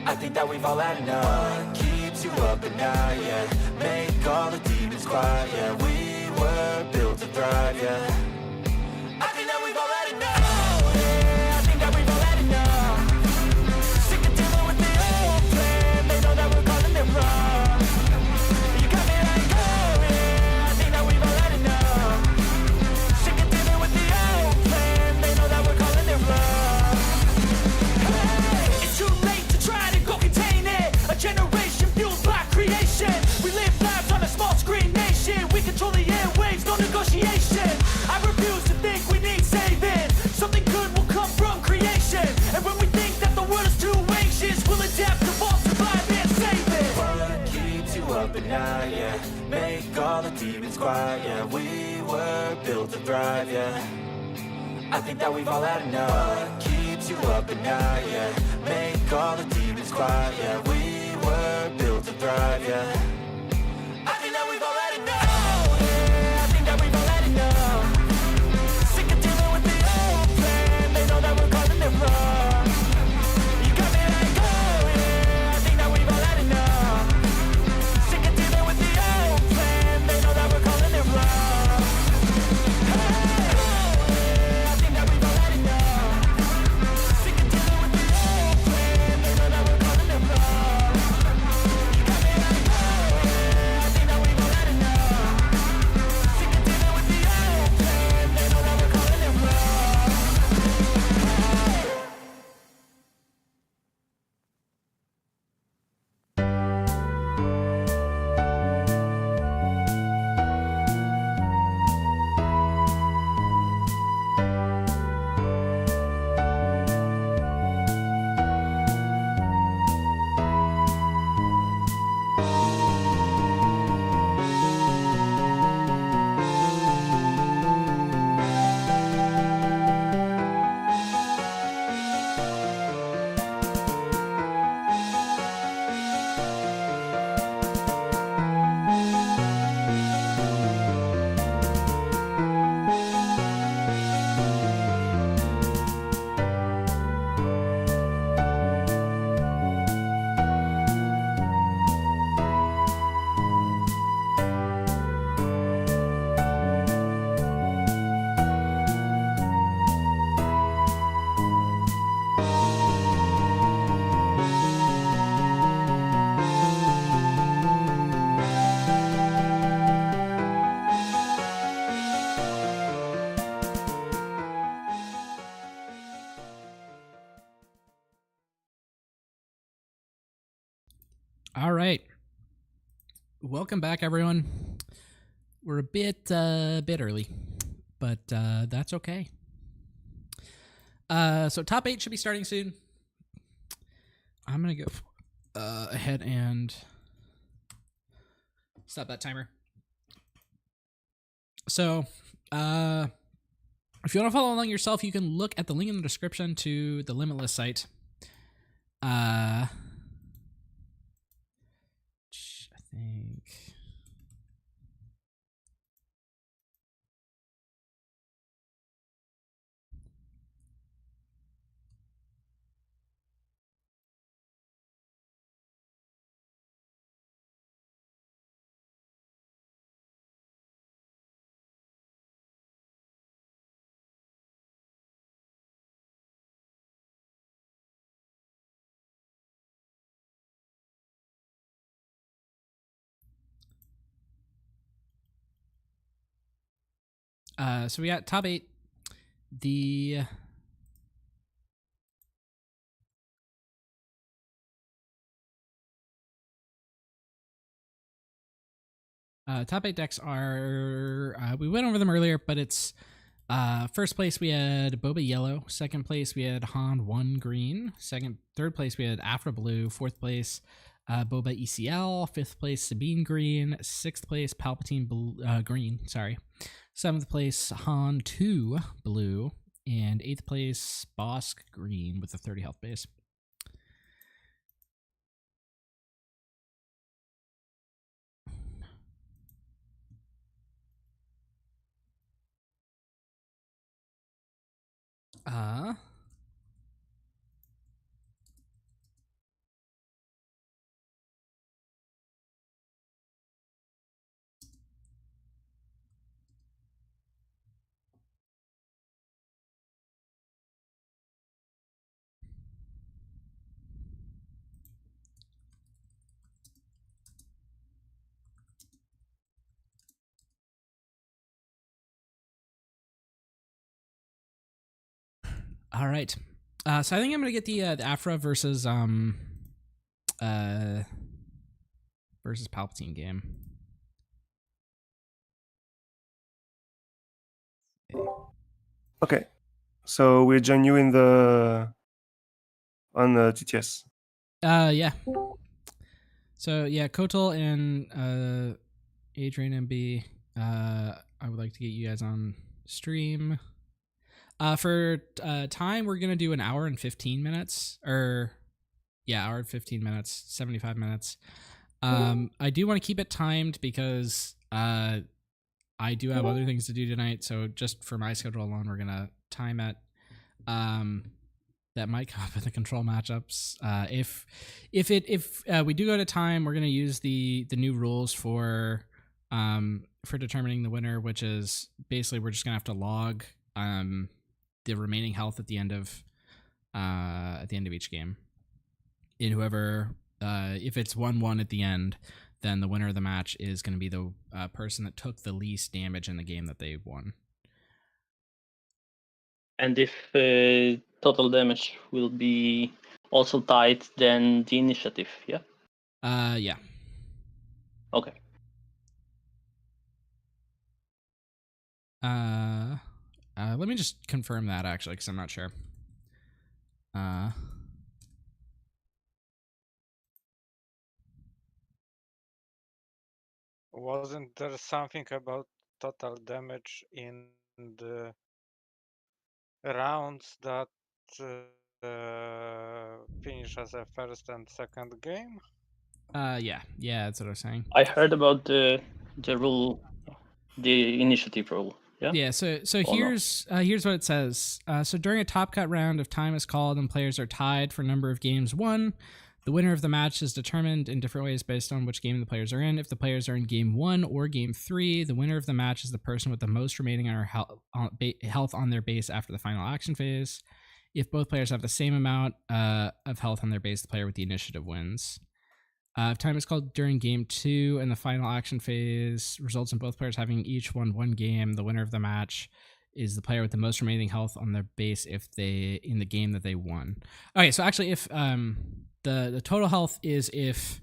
I think that we've all had enough. What keeps you up at night, yeah? Make all the demons quiet, yeah. We were built to thrive, yeah. I think that we've all had enough. Oh, yeah, I think that we've all had enough. quiet, yeah. We were built to thrive, yeah. I think that we've all had enough. What keeps you up at night, yeah. Make all the demons quiet, yeah. We were built to thrive, yeah. I think that we've all had enough. Yeah, I think that we've all had enough. Sick of dealing with the old plan. They know that we're calling it wrong. You got me like, oh yeah, I think that we've all had enough. Sick of dealing with the old plan. They know that we're calling it wrong. Hey, oh yeah, I think that we've all had enough. Sick of dealing with the old plan. They know that we're calling it wrong. You got me like, oh yeah, I think that we've all had enough. Sick of dealing with the old plan. They know that we're calling it wrong. All right. Welcome back, everyone. We're a bit early, but that's okay. So top 8 should be starting soon. I'm gonna go ahead and stop that timer. So, if you want to follow along yourself, you can look at the link in the description to the Limitless site. I think. So we got top 8. The top 8 decks are, we went over them earlier, but it's first place we had Boba Yellow, second place we had Han 1 Green, third place we had Afro Blue, fourth place Boba ECL, fifth place Sabine Green, sixth place Palpatine Green, seventh place Han 2 Blue, and eighth place Bosk Green with a 30 health base. All right. So I think I'm gonna get the Afra versus Palpatine game. Okay, so we'll join you in the TTS. Yeah. So yeah, Kotal and Adrian MB I would like to get you guys on stream. For time, we're gonna do an hour and 15 minutes, or yeah, hour and 15 minutes, 75 minutes. I do want to keep it timed because I do have other things to do tonight. So just for my schedule alone, we're gonna time it. That might come up in the control matchups. If we do go to time, we're gonna use the new rules for determining the winner, which is basically we're just gonna have to log the remaining health at the end of each game. And whoever, if it's 1-1 at the end, then the winner of the match is going to be the person that took the least damage in the game that they won. And if total damage will be also tied, then the initiative, yeah? Yeah. Okay. Let me just confirm that actually, because I'm not sure. Wasn't there something about total damage in the rounds that finish as a first and second game? Yeah, that's what I was saying. I heard about the rule, the initiative rule. Yeah. Yeah. So Or here's what it says. So during a top cut round, if time is called and players are tied for number of games won, the winner of the match is determined in different ways based on which game the players are in. If the players are in game 1 or game 3, the winner of the match is the person with the most remaining on health on their base after the final action phase. If both players have the same amount of health on their base, the player with the initiative wins. If time is called during game 2 and the final action phase results in both players having each won one game, the winner of the match is the player with the most remaining health on their base in the game that they won. Okay, so actually if the total health is if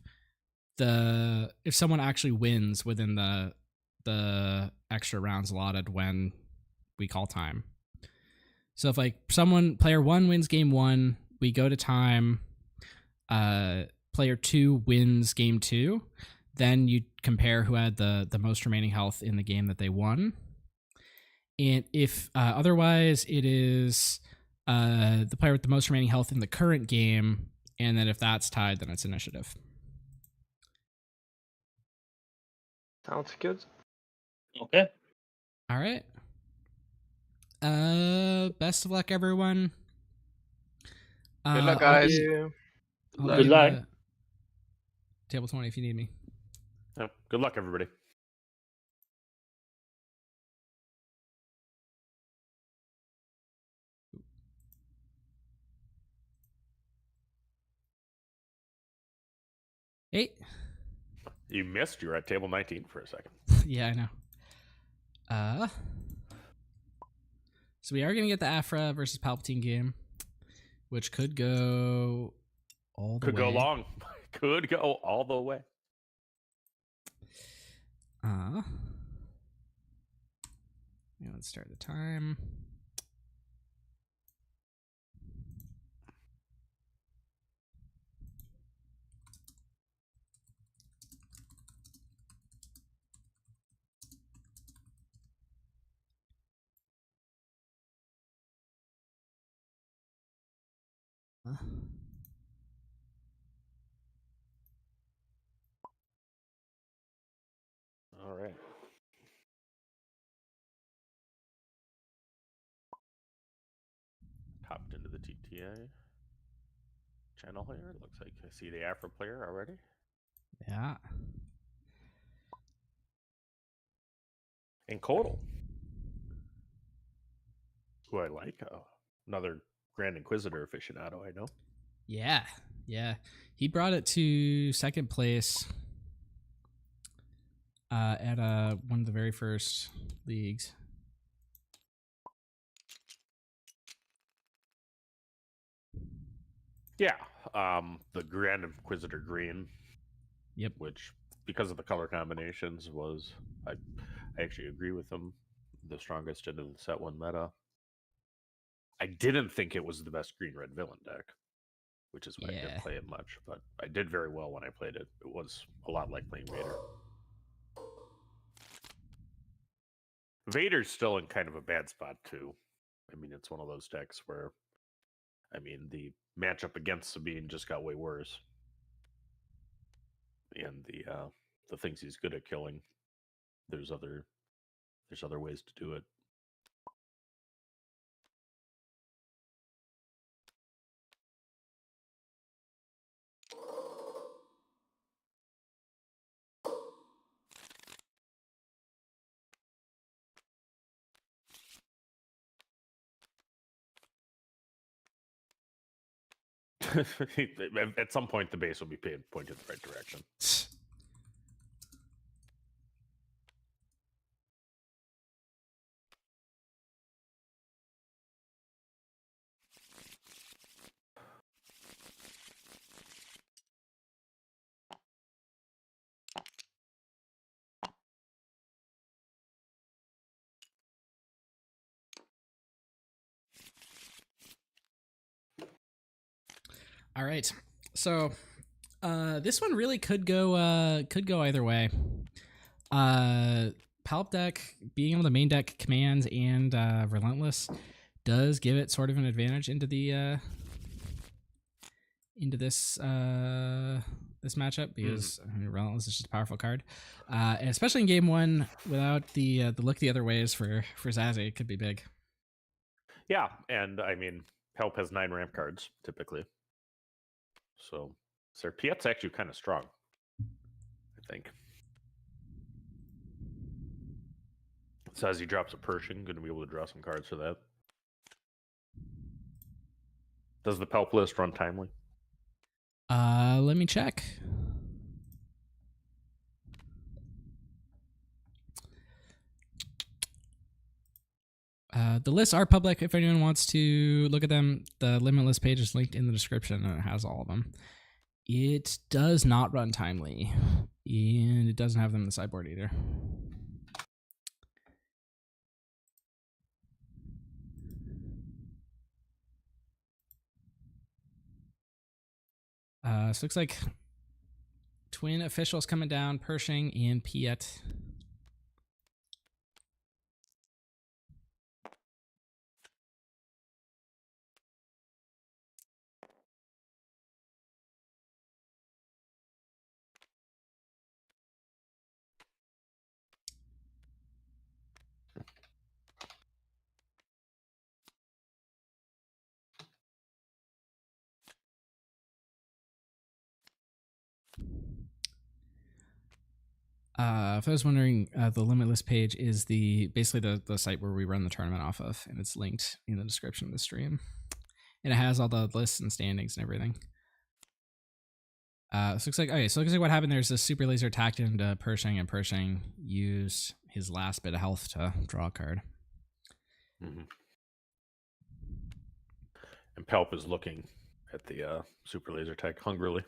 someone actually wins within the extra rounds allotted when we call time. So if like player 1 wins game 1, we go to time, player 2 wins game 2, then you compare who had the most remaining health in the game that they won. And if otherwise it is the player with the most remaining health in the current game, and then if that's tied, then it's initiative. Sounds good. Okay. All right. Best of luck, everyone. Good luck, guys. Good luck. Table 20 if you need me. Yeah, good luck, everybody. Hey. You missed. You were at table 19 for a second. Yeah, I know. So we are going to get the Aphra versus Palpatine game, which could go all the way. Could go long. Could go all the way. Yeah, let's start the time. All right. Hopped into the TTA channel here. Looks like I see the Afro player already. Yeah. And Kodal, who I like. Another Grand Inquisitor aficionado I know. Yeah. He brought it to second place at one of the very first leagues. Yeah, the Grand Inquisitor green. Yep. Which, because of the color combinations, was I actually agree with them. The strongest into the set 1 meta. I didn't think it was the best green-red villain deck, which is why I didn't play it much. But I did very well when I played it. It was a lot like playing Vader. Vader's still in kind of a bad spot too. I mean, it's one of those decks where, I mean, the matchup against Sabine just got way worse, and the things he's good at killing, there's other ways to do it. At some point, the base will be pointed the right direction. All right, so this one really could go either way. Palp deck being able to main deck commands and relentless does give it sort of an advantage into the this matchup because I mean, relentless is just a powerful card, and especially in game one without the look the other ways for Zazie, it could be big. Yeah, and I mean, Help has 9 ramp cards typically. So Serpiet's actually kind of strong, I think. So as he drops a Pershing, going to be able to draw some cards for that. Does the Pelp list run timely? Let me check. The lists are public if anyone wants to look at them. The Limitless page is linked in the description and it has all of them. It does not run timely, and it doesn't have them in the sideboard either. So looks like Twin Officials coming down, Pershing and Piet. If I was wondering, the Limitless page is basically the site where we run the tournament off of, and it's linked in the description of the stream. And it has all the lists and standings and everything. So it looks like what happened there is this Super Laser attacked into Pershing, and Pershing used his last bit of health to draw a card. Mm-hmm. And Pelp is looking at the Super Laser attack hungrily.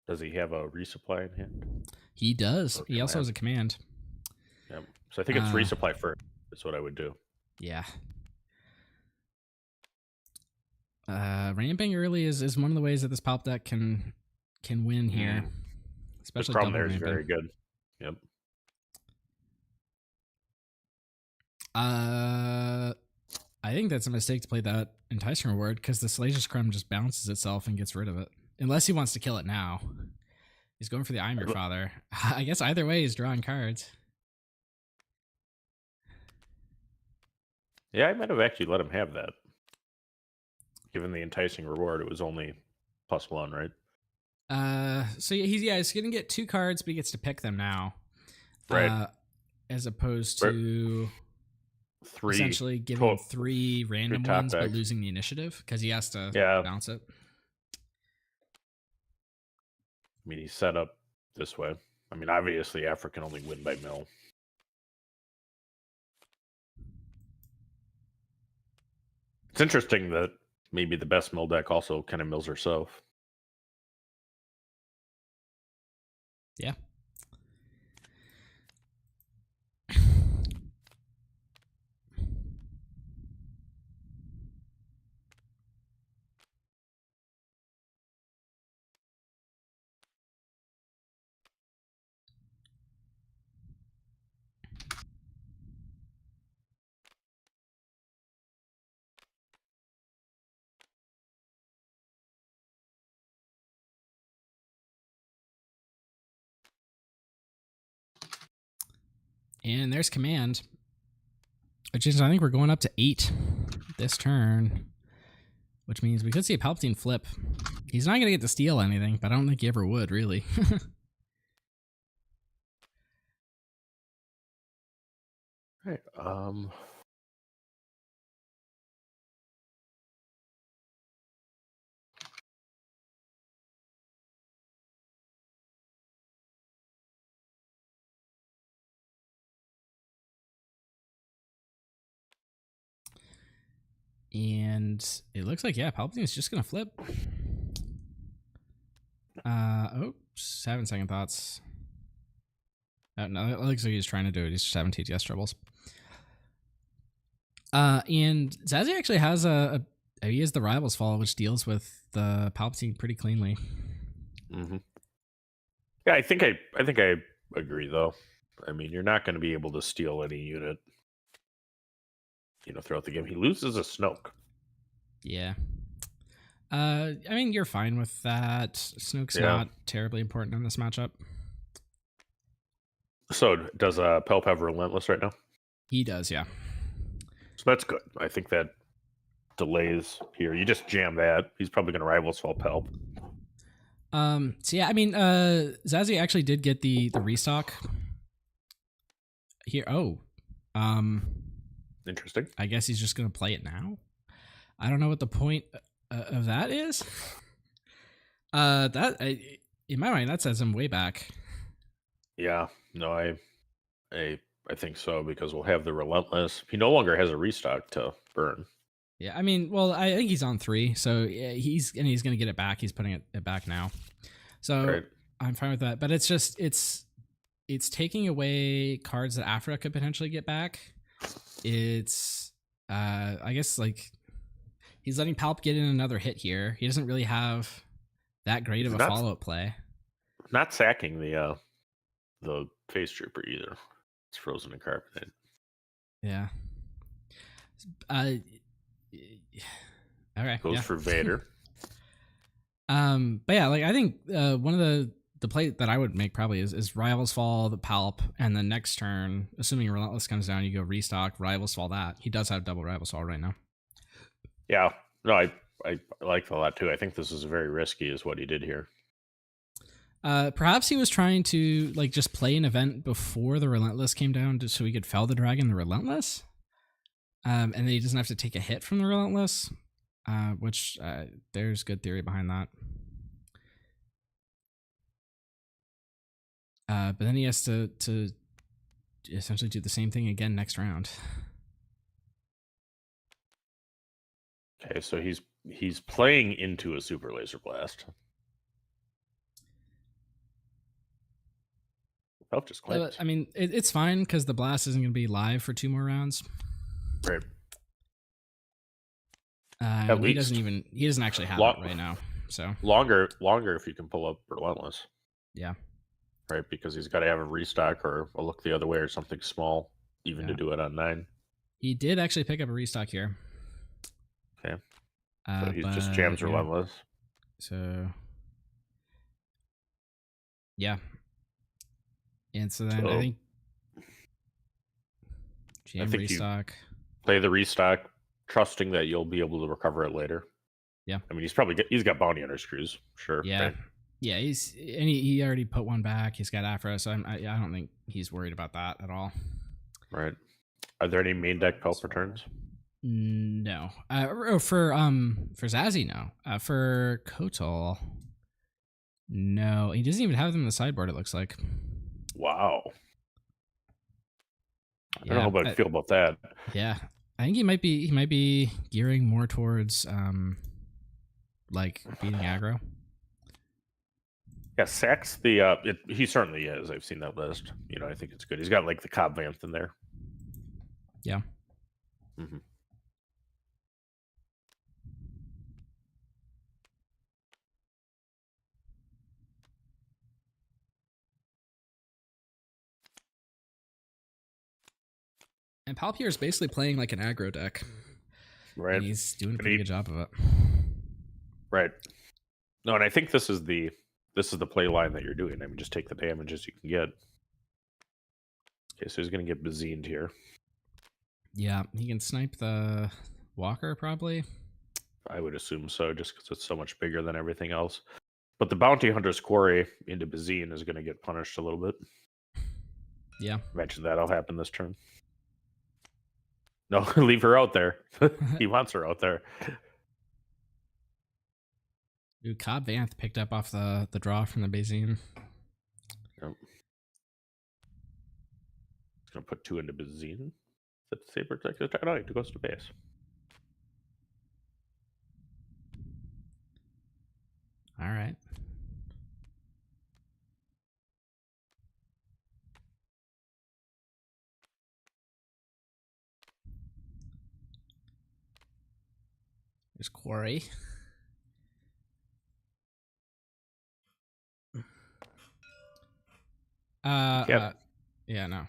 Does he have a resupply in hand? He does. He also has a command. Yeah. So I think it's resupply first. That's what I would do. Yeah. Ramping early is one of the ways that this Palp deck can win here. Especially the problem double there is ramping. very good. Yep. I think that's a mistake to play that enticing reward because the Salacious Crumb just bounces itself and gets rid of it. Unless he wants to kill it now. He's going for the I'm Your Father. I guess either way he's drawing cards. Yeah, I might have actually let him have that. Given the enticing reward, it was only +1, right? So he's gonna get 2 cards, but he gets to pick them now. Right. As opposed to 3 essentially giving 3 random ones, but losing the initiative because he has to bounce it. I mean, he's set up this way. I mean, obviously, Afra can only win by mill. It's interesting that maybe the best mill deck also kind of mills herself. Yeah. And there's command. Which is, I think we're going up to 8 this turn. Which means we could see a Palpatine flip. He's not going to get to steal anything, but I don't think he ever would, really. Right. And it looks like, yeah, Palpatine's just going to flip. Oops, having second thoughts. No, it looks like he's trying to do it. He's just having TTS troubles. And Zazie actually has he has the Rivals Fall, which deals with the Palpatine pretty cleanly. Mm-hmm. Yeah, I think I agree though. I mean, you're not going to be able to steal any unit, throughout the game. He loses a Snoke. Yeah. I mean, you're fine with that. Snoke's not terribly important in this matchup. So does Pelp have Relentless right now? He does, yeah. So that's good. I think that delays here. You just jam that. He's probably going to Rivals Fall Pelp. So yeah, I mean, Zazie actually did get the restock here. Interesting. I guess he's just going to play it now. I don't know what the point of that is. In my mind, that says him way back. Yeah, no, I think so, because we'll have the Relentless. He no longer has a restock to burn. Yeah, I mean, well, I think he's on 3, so he's going to get it back. He's putting it back now, so right. I'm fine with that. But it's just it's taking away cards that Afra could potentially get back. It's I guess like he's letting Palp get in another hit here. He doesn't really have that great of a follow-up play. Not sacking the Phase Trooper either. It's frozen and carpeted. Yeah. Okay. Goes for Vader. But yeah, like I think one of the play that I would make probably is Rivals Fall the Palp, and then next turn, assuming Relentless comes down, you go restock Rivals Fall that. He does have double Rivals Fall right now. Yeah. No, I like that a lot too. I think this is very risky, is what he did here. Perhaps he was trying to like just play an event before the Relentless came down, so he could fell the dragon the Relentless, and then he doesn't have to take a hit from the Relentless, which there's good theory behind that. But then he has to essentially do the same thing again next round. Okay, so he's playing into a Super Laser Blast. Just I mean, it's fine because the blast isn't going to be live for 2 more rounds. Right. At least he doesn't actually have it right now. So longer if you can pull up Relentless. Yeah. Right, because he's got to have a restock or a look the other way or something small, even to do it on 9. He did actually pick up a restock here. Okay. So he just jams Relentless. So yeah. And so then I think restock. You play the restock, trusting that you'll be able to recover it later. Yeah. I mean, he's got bounty hunter screws, sure. Yeah. Right? Yeah, he already put one back. He's got Afra, so I don't think he's worried about that at all. Right. Are there any main deck Pelp returns? No. For Zazie, no. For Kotal, no. He doesn't even have them in the sideboard, it looks like. Wow. I don't know how I feel about that. Yeah. I think he might be gearing more towards like beating aggro. Yeah, Sax he certainly is. I've seen that list. I think it's good. He's got like the Cobb Vanth in there. Yeah. Mm-hmm. And Palpier is basically playing like an aggro deck. Right. And he's doing a pretty good job of it. Right. No, and I think this is the play line that you're doing. I mean, just take the damage as you can get. Okay, so he's gonna get bazined here. Yeah, he can snipe the walker probably. I would assume so, just because it's so much bigger than everything else. But the bounty hunter's quarry into Bazine is going to get punished a little bit. Yeah. Imagine that'll happen this turn. No, leave her out there. He wants her out there. Ooh, Cobb Vanth picked up off the draw from the Bazine. Yep. He's going to put 2 into Bazine. Set the Saber Protector target. It goes to base. All right. There's Quarry. Yeah, no.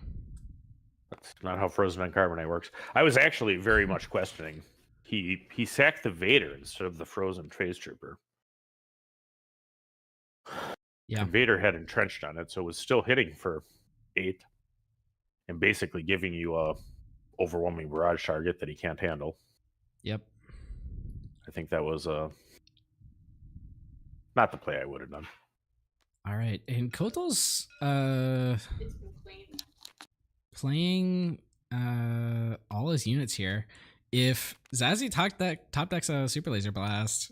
That's not how Frozen on Carbonite works. I was actually very much questioning. He sacked the Vader instead of the Frozen Phase Trooper. Yeah. And Vader had entrenched on it, so it was still hitting for 8 and basically giving you a overwhelming barrage target that he can't handle. Yep. I think that was not the play I would have done. All right, and Kotal's playing all his units here. If Zazie top decks a Super Laser Blast,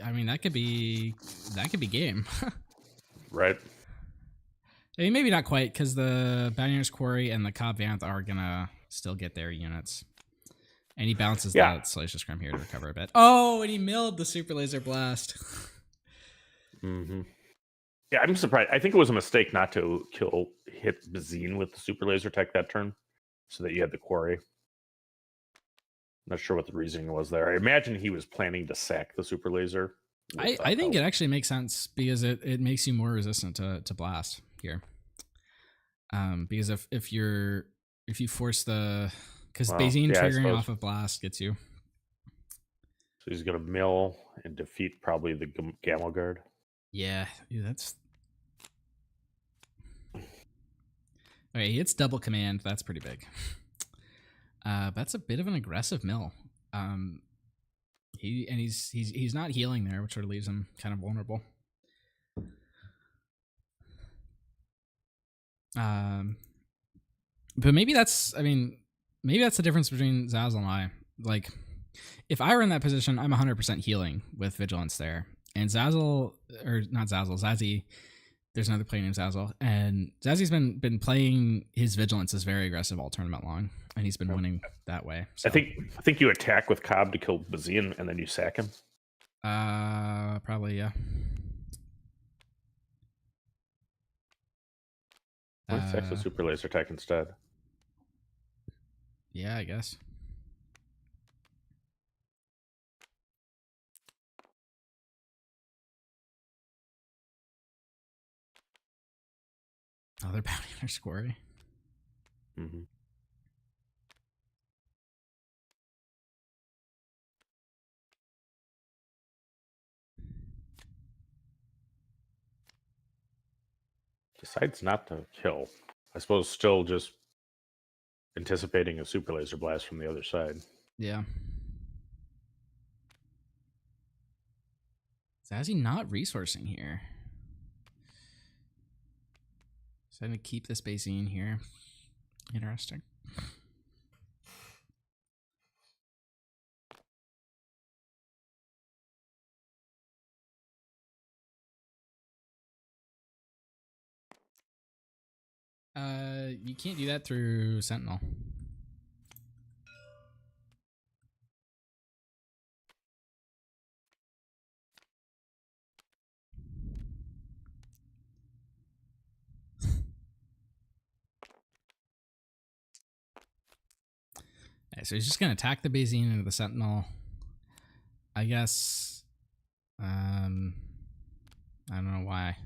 I mean that could be game. Right. I mean, maybe not quite, because the Bounty Quarry and the Cobb Vanth are gonna still get their units. And he bounces the Salacious Scrum here to recover a bit. Oh, and he milled the Super Laser Blast. Mm-hmm. Yeah, I'm surprised. I think it was a mistake not to hit Bazine with the Super Laser Tech that turn, so that you had the Quarry. Not sure what the reasoning was there. I imagine he was planning to sack the Super Laser. I think it actually makes sense because it makes you more resistant to blast here. Because if you force because Bazine triggering off of blast gets you. So he's gonna mill and defeat probably the Gamma Guard. Yeah, that's. Okay, he hits double command. That's pretty big. That's a bit of an aggressive mill. He's not healing there, which sort of leaves him kind of vulnerable. But maybe that's the difference between Zazzle and I. Like, if I were in that position, I'm 100% healing with Vigilance there. And Zazzle, or not Zazzle, Zazie, there's another player named Zazzle, and Zazzie's been playing his Vigilance as very aggressive all tournament long, and he's been winning that way. So. I think you attack with Cobb to kill Bazine, and then you sack him. Probably, yeah. Let's sack the Super Laser Tech instead. Yeah, I guess. Other bounty hunter scoring. Mm-hmm. Decides not to kill. I suppose still just anticipating a Super Laser Blast from the other side. Yeah. Zazie not resourcing here. So I'm going to keep this Bazine here. Interesting. You can't do that through Sentinel. Okay, so he's just gonna attack the Bazine into the Sentinel. I guess. I don't know why.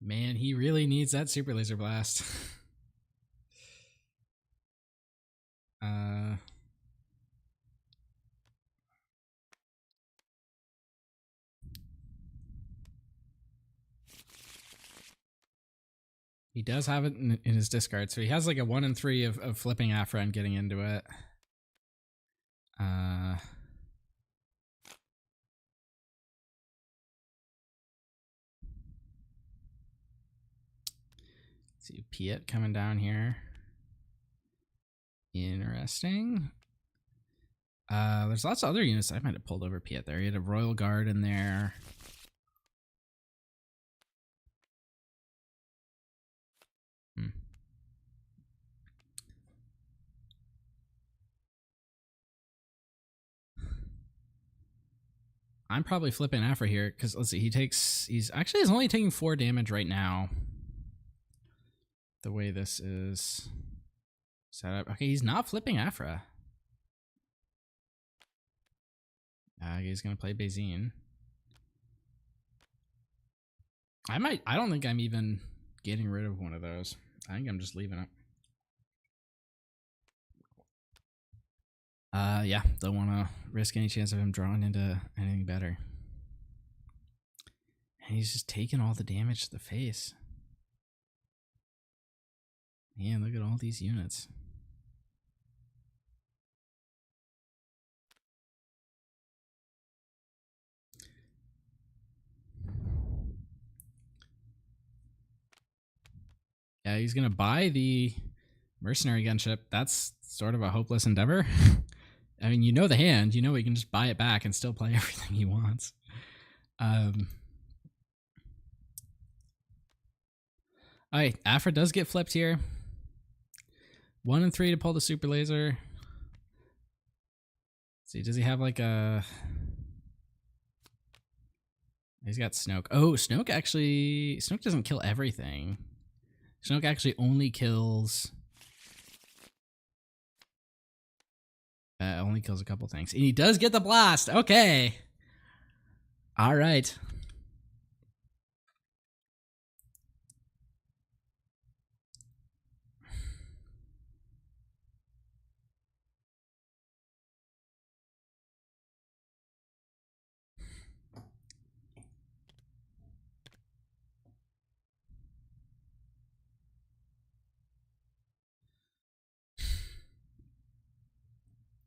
Man, he really needs that Super Laser Blast. He does have it in his discard, so he has like a 1 in 3 of flipping Afra and getting into it. See Piet coming down here. Interesting. There's lots of other units I might have pulled over Piet there. He had a Royal Guard in there. I'm probably flipping Afra here because let's see, he's only taking 4 damage right now. The way this is set up. Okay, he's not flipping Afra. He's gonna play Bazine. I don't think I'm even getting rid of one of those. I think I'm just leaving it. Yeah, don't want to risk any chance of him drawing into anything better. And he's just taking all the damage to the face. Man, look at all these units. Yeah, he's gonna buy the mercenary gunship. That's sort of a hopeless endeavor. I mean, you know the hand. You know he can just buy it back and still play everything he wants. Alright, Afra does get flipped here. 1 in 3 to pull the super laser. Let's see, does he have like a... He's got Snoke. Oh, Snoke doesn't kill everything. Snoke actually only kills... only kills a couple things. And he does get the blast. Okay. All right.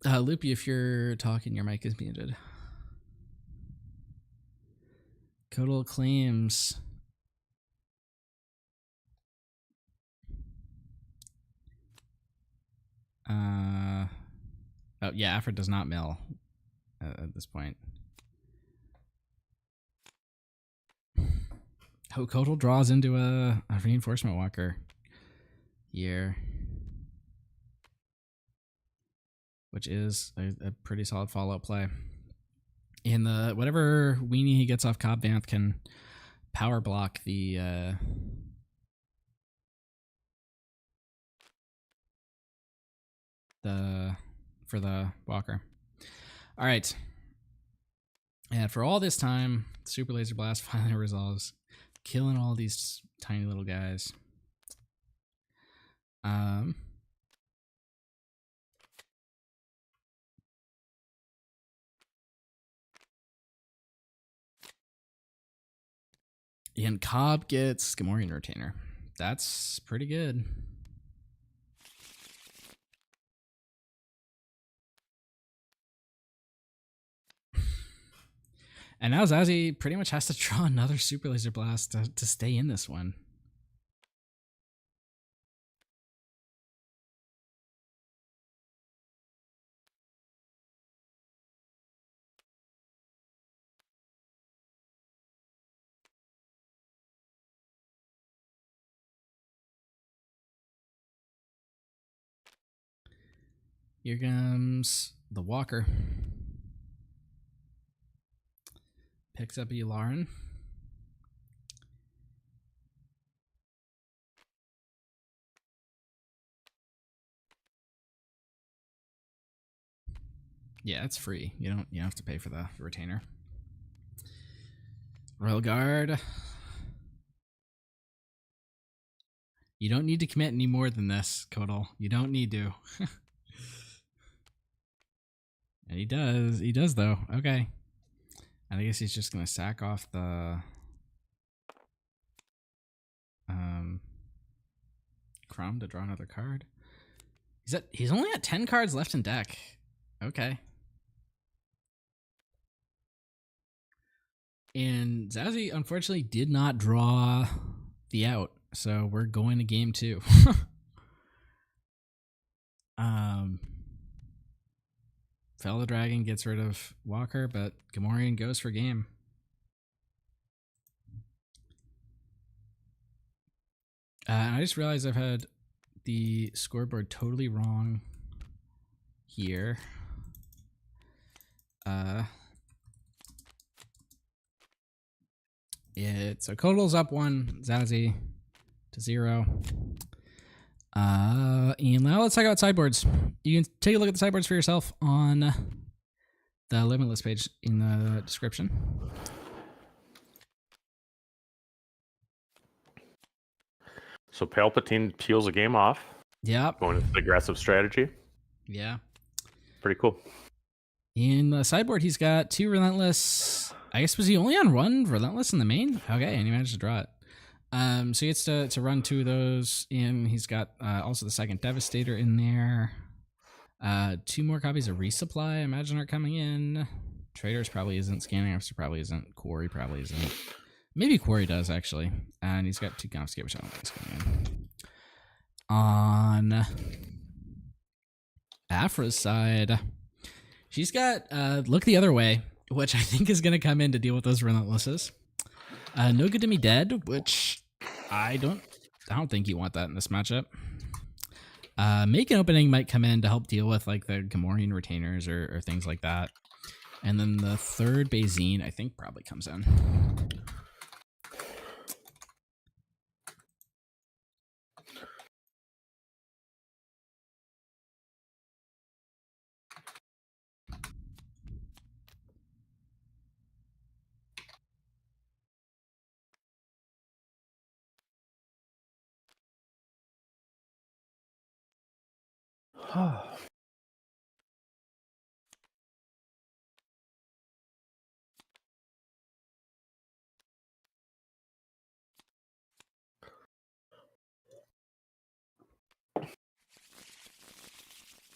Loopy, if you're talking, your mic is muted. Codal claims. Oh yeah, Afra does not mill at this point. Oh, Codal draws into a reinforcement walker here, which is a pretty solid follow-up play. And the whatever weenie he gets off Cobb Vanth can power block the for the walker. All right. And for all this time, Super Laser Blast finally resolves, killing all these tiny little guys. And Cobb gets Gamorrean Retainer. That's pretty good. And now Zazie pretty much has to draw another Super Laser Blast to stay in this one. Here comes the Walker. Picks up Yularen. Yeah, it's free. You don't have to pay for the retainer. Royal Guard. You don't need to commit any more than this, Codal. You don't need to. And he does. He does, though. Okay. I guess he's just going to sack off the... Crumb to draw another card. He's only at 10 cards left in deck. Okay. And Zazie unfortunately did not draw the out, so we're going to game 2. Fellow Dragon gets rid of Walker, but Gamorrean goes for game. I just realized I've had the scoreboard totally wrong here. So Kotal's up 1, Zazie to 0. And now let's talk about sideboards. You can take a look at the sideboards for yourself on the Limitless page in the description. So Palpatine peels a game off. Yep. Going with aggressive strategy. Yeah. Pretty cool. In the sideboard, he's got 2 Relentless. I guess, was he only on 1 Relentless in the main? Okay, and he managed to draw it. So he gets to run 2 of those in. He's got also the second Devastator in there. 2 more copies of Resupply, I imagine, are coming in. Traders probably isn't. Scanning Officer probably isn't. Quarry probably isn't. Maybe Quarry does, actually. And he's got 2 Confiscate, which I don't think is coming in. On Afra's side, she's got Look the Other Way, which I think is going to come in to deal with those Relentlesses. No Good to Me Dead, which I don't think you want that in this matchup. Make an Opening might come in to help deal with like the Gamorrean Retainers or things like that. And then the third Bazine, I think, probably comes in. All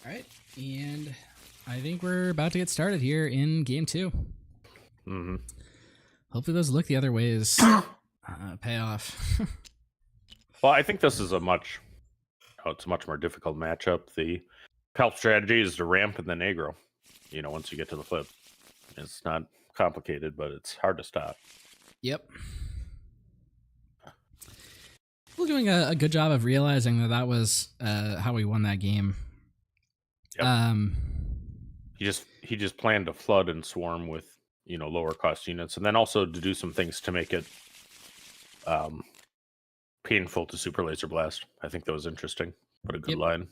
right, and I think we're about to get started here in game 2. Mm-hmm. Hopefully those Look the Other Ways pay off. Well, I think this is it's a much more difficult matchup. The Palp strategy is to ramp and then aggro. Once you get to the flip. It's not complicated, but it's hard to stop. Yep. We're doing a good job of realizing that was how we won that game. Yep. He just planned to flood and swarm with lower cost units, and then also to do some things to make it painful to Super Laser Blast. I think that was interesting. What a good line.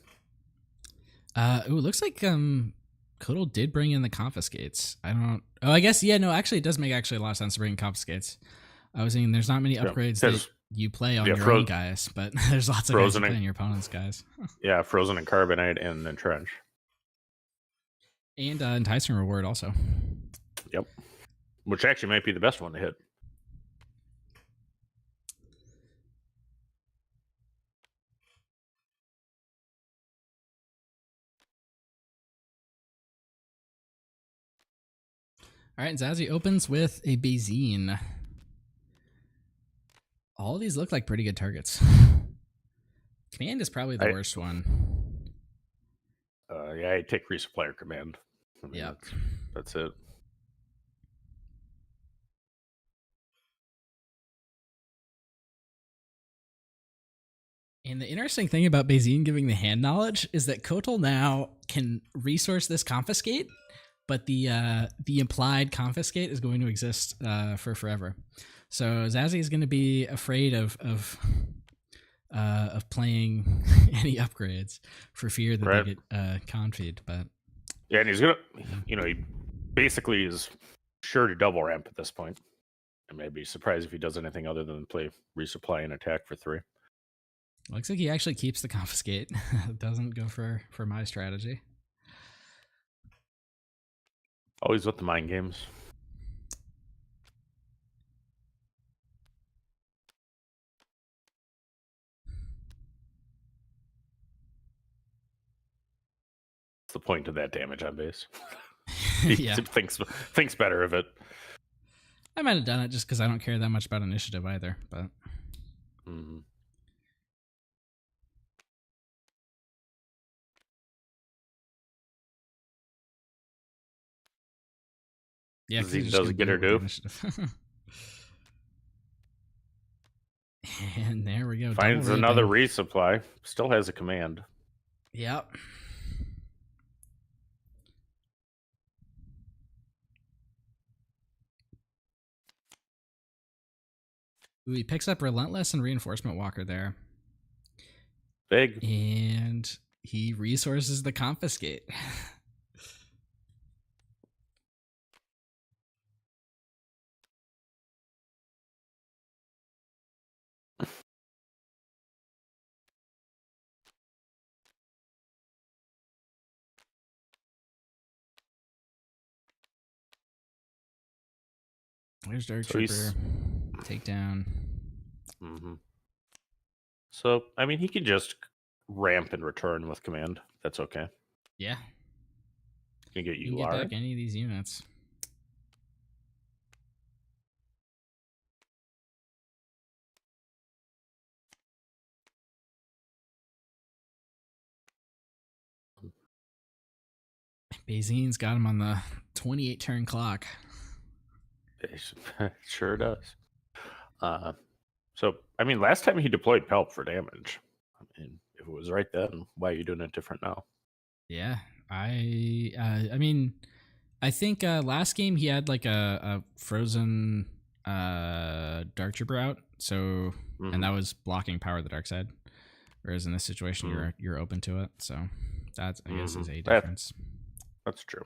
It looks like Kotal did bring in the Confiscates. I guess actually it does make a lot of sense to bring in Confiscates. I was thinking there's not many upgrades that you play on your own guys, but there's lots of guys you play on your opponent's guys. Yeah, Frozen and Carbonite and Entrench. And Enticing Reward also. Yep. Which actually might be the best one to hit. All right, Zazie opens with a Bazine. All of these look like pretty good targets. Command is probably the worst one. I take Resupplier Command. Yeah. That's it. And the interesting thing about Bazine giving the hand knowledge is that Kotal now can resource this Confiscate, but the implied Confiscate is going to exist for forever. So Zazie is going to be afraid of playing any upgrades for fear that they get confied. But yeah, and he's gonna, he basically is sure to double ramp at this point. I may be surprised if he does anything other than play Resupply and attack for 3. Looks like he actually keeps the Confiscate. Doesn't go for my strategy. Always with the mind games. the point of that damage on base? Yeah. Thinks better of it. I might have done it just because I don't care that much about initiative either, but. Mm-hmm. Yeah, Zeke doesn't get her due. And there we go. Finds double another raping. resupply. Still has a command. Yep. Ooh, he picks up Relentless and Reinforcement Walker there. Big. And he resources the Confiscate. There's Dark Trooper. Takedown. Mm-hmm. So, I mean, he could just ramp and return with command. That's okay. Yeah. Can get You can get back any of these units. Bazine's got him on the 28 turn clock. It sure does. So, I mean, last time he deployed Pelp for damage. I mean, if it was right then, why are you doing it different now? Yeah, I mean, I think last game he had like a frozen Dark Trooper out, so and that was blocking power of the dark side. Whereas in this situation, you're open to it, so that I guess is a difference. That's true.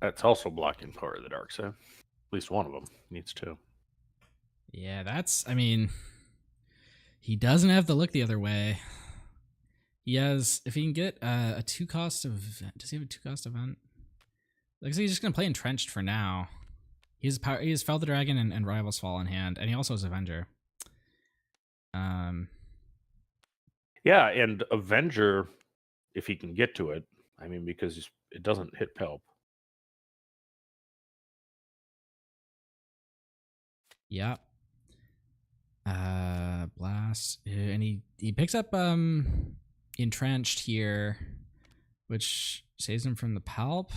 That's also blocking power of the dark side. At least one of them needs to. Yeah, I mean, he doesn't have to look the other way. He has, if he can get a 2-cost event. Does he have a 2-cost event? Looks like he's just going to play Entrenched for now. He has Fel the Dragon and Rival's Fall in hand, and he also has Avenger. Yeah, and Avenger, if he can get to it, I mean, because it doesn't hit Pelp. Yeah. Blast. And he picks up Entrenched here, which saves him from the Palp.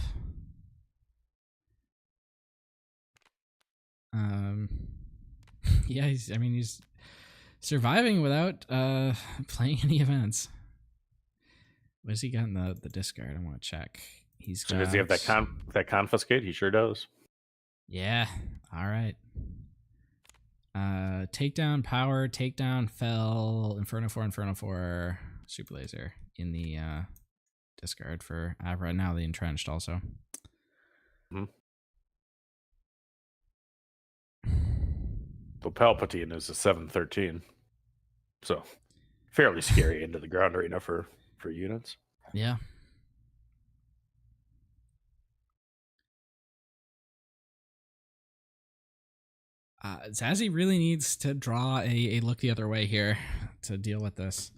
Yeah, he's surviving without playing any events. What has he got in the discard? I want to check. So does he have that confiscate? He sure does. Yeah. All right. Takedown, power, takedown, fell, Inferno 4, super laser in the discard for Avra. Now the Entrenched also. Well, Palpatine is a 7/13, so fairly scary into the ground arena for units. Yeah. Zazzy really needs to draw a look the other way here to deal with this.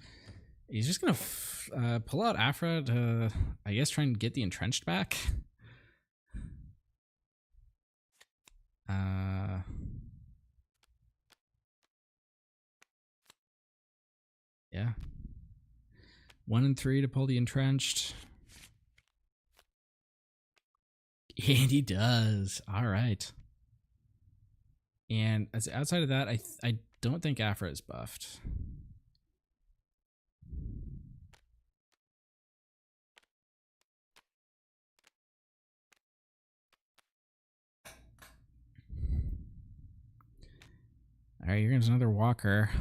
He's just going to pull out Afra to, I guess, try and get the Entrenched back. Yeah. 1 and 3 to pull the Entrenched. And he does. All right. And as outside of that, I don't think Afra is buffed. All right, here comes another Walker.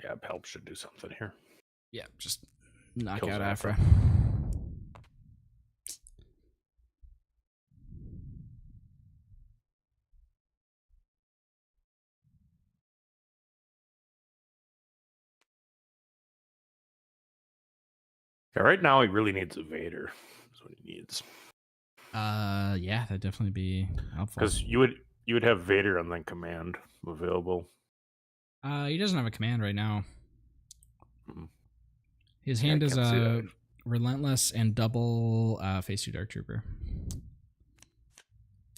Yeah, Pelp should do something here. Yeah, just knock Kills out Afra. Afra. Yeah, right now he really needs a Vader. That's what he needs. Yeah, that'd definitely be helpful. Because you would have Vader and then command available. He doesn't have a command right now. Mm. His Yeah, I hand is can't see that. relentless and double phase 2 Dark Trooper.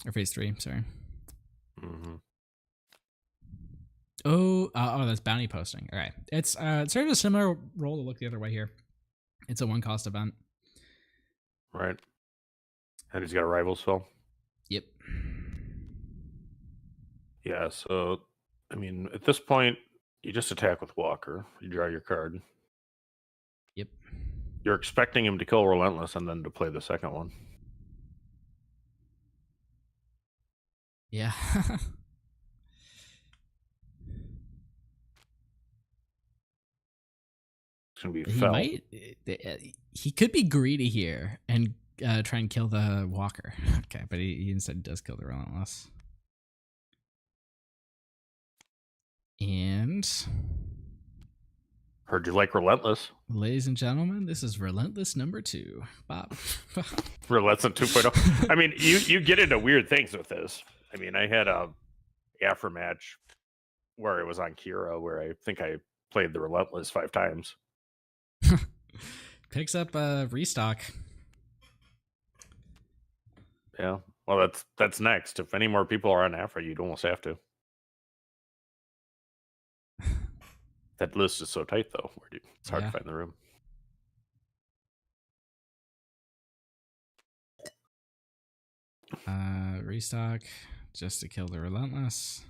Or phase 3, sorry. Mm-hmm. Oh, that's bounty posting. All right. It's sort of a similar role to look the other way here. It's a 1-cost event. Right. And he's got a rival spell. Yep. Yeah, so I mean, at this point, you just attack with Walker. You draw your card. Yep. You're expecting him to kill Relentless and then to play the second one. Yeah. It's gonna be He fell. he could be greedy here and try and kill the Walker. Okay, but he instead does kill the Relentless. And Heard you like Relentless. ladies and gentlemen, this is Relentless number 2. Bob. Relentless 2.0. I mean, you get into weird things with this. I mean, I had a after match where it was on Kira where I think I played the Relentless 5 times. Picks up restock. Yeah. Well, that's next. If any more people are on Afra, you'd almost have to. That list is so tight, though. It's hard Yeah. to find the room. Restock just to kill the Relentless.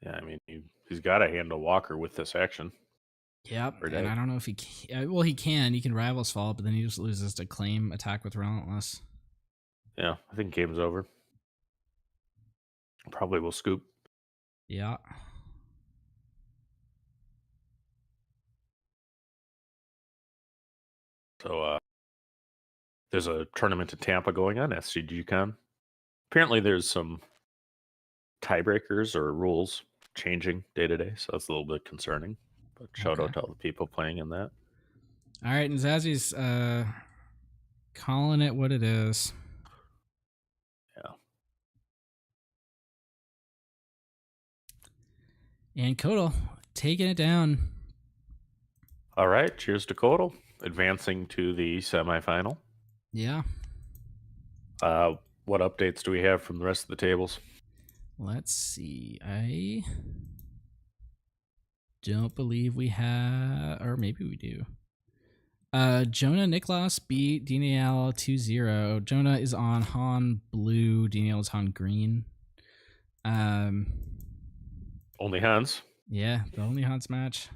Yeah, I mean, he's got to handle Walker with this action. Yep, Or and dead. I don't know if he can. Well, he can. He can Rival's Fall, but then he just loses to claim attack with Relentless. Yeah, I think game's over. Probably will scoop. Yeah. So there's a tournament in Tampa going on, SCGCon. Apparently there's some tiebreakers or rules changing day to day, so that's a little bit concerning. But shout out to all the people playing in that. All right, and Zazzy's calling it what it is. Yeah. And Kodal taking it down. All right, cheers to Kodal, advancing to the semifinal. Yeah. What updates do we have from the rest of the tables? Let's see. I don't believe we have, or maybe we do. Jonah Niklas beat Daniel 2-0. Jonah is on Han blue. Daniel is Han green. Only Hans. Yeah, the only Hans match.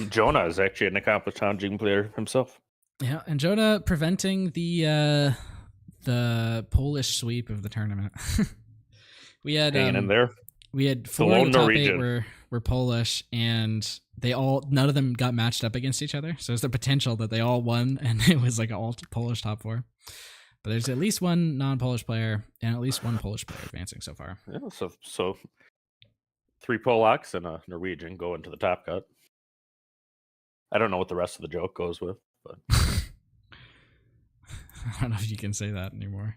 Jonah is actually an accomplished Hanjin player himself. Yeah, and Jonah preventing the Polish sweep of the tournament. We had Hanging in there. We had The 4 of lone the top Norwegian. 8 were Polish, and none of them got matched up against each other. So there's the potential that they all won, and it was like an all Polish top 4. But there's at least one non-Polish player and at least one Polish player advancing so far. Yeah, so 3 Polacks and a Norwegian go into the top cut. I don't know what the rest of the joke goes with, but I don't know if you can say that anymore.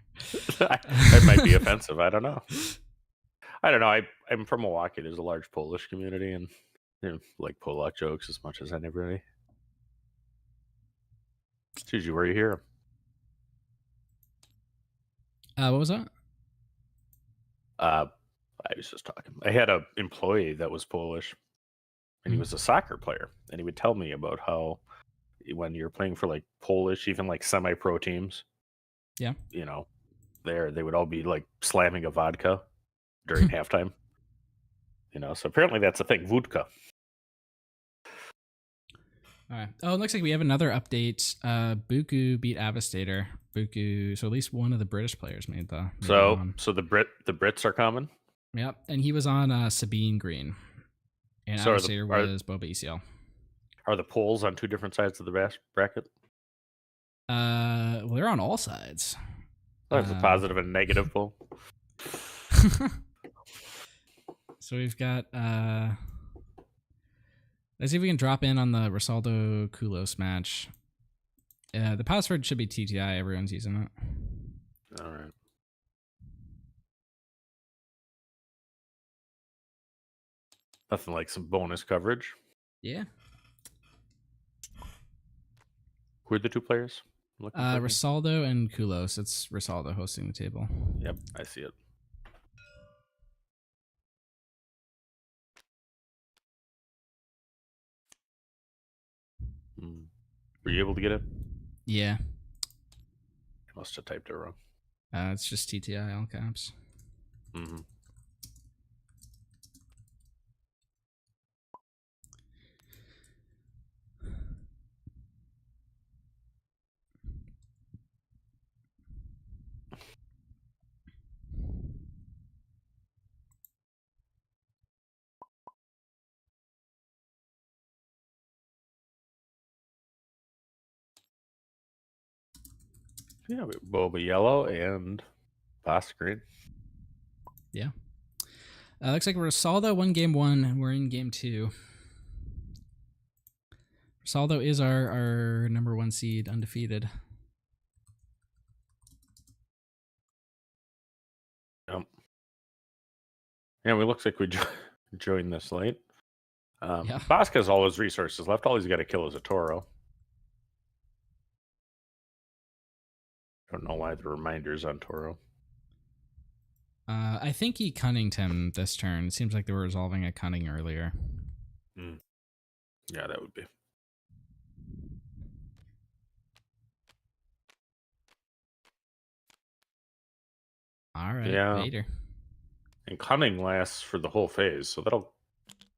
That might be offensive. I don't know. I'm from Milwaukee. There's a large Polish community, and like Polak jokes as much as anybody. It's usually where you hear them. What was that? I was just talking. I had an employee that was Polish, and he was a soccer player, and he would tell me about how when you're playing for like Polish, even like semi-pro teams, yeah, they would all be like slamming a vodka during halftime. So apparently that's a thing. Vodka. All right. Oh, it looks like we have another update. Buku beat Avastator. Buku. So at least one of the British players made the. So the Brits are coming. Yep, and he was on Sabine Green, and So Avastator was Boba ECL. Are the Poles on 2 different sides of the bracket? Well, they're on all sides. There's a positive and negative pull. So we've got let's see if we can drop in on the Rosaldo Kulos match. The password should be TTI. Everyone's using it. All right. Nothing like some bonus coverage. Yeah. Who are the 2 players? Looking for Rosaldo and Kulos. It's Rosaldo hosting the table. Yep, I see it. Were you able to get it? Yeah. I must have typed it wrong. It's just TTI all caps. Mm-hmm. Yeah, we have Boba yellow and Boss green. Yeah. Looks like Rosaldo won game 1 and we're in game 2. Rosaldo is our number 1 seed, undefeated. Yep. Yeah, it looks like we joined this late. Yeah. Bosk has all his resources left. All he's got to kill is a Toro. Don't know why the reminder's on Toro. I think he cunninged him this turn. It seems like they were resolving a cunning earlier. Yeah, that would be. All right, Yeah. Vader. And cunning lasts for the whole phase, so that'll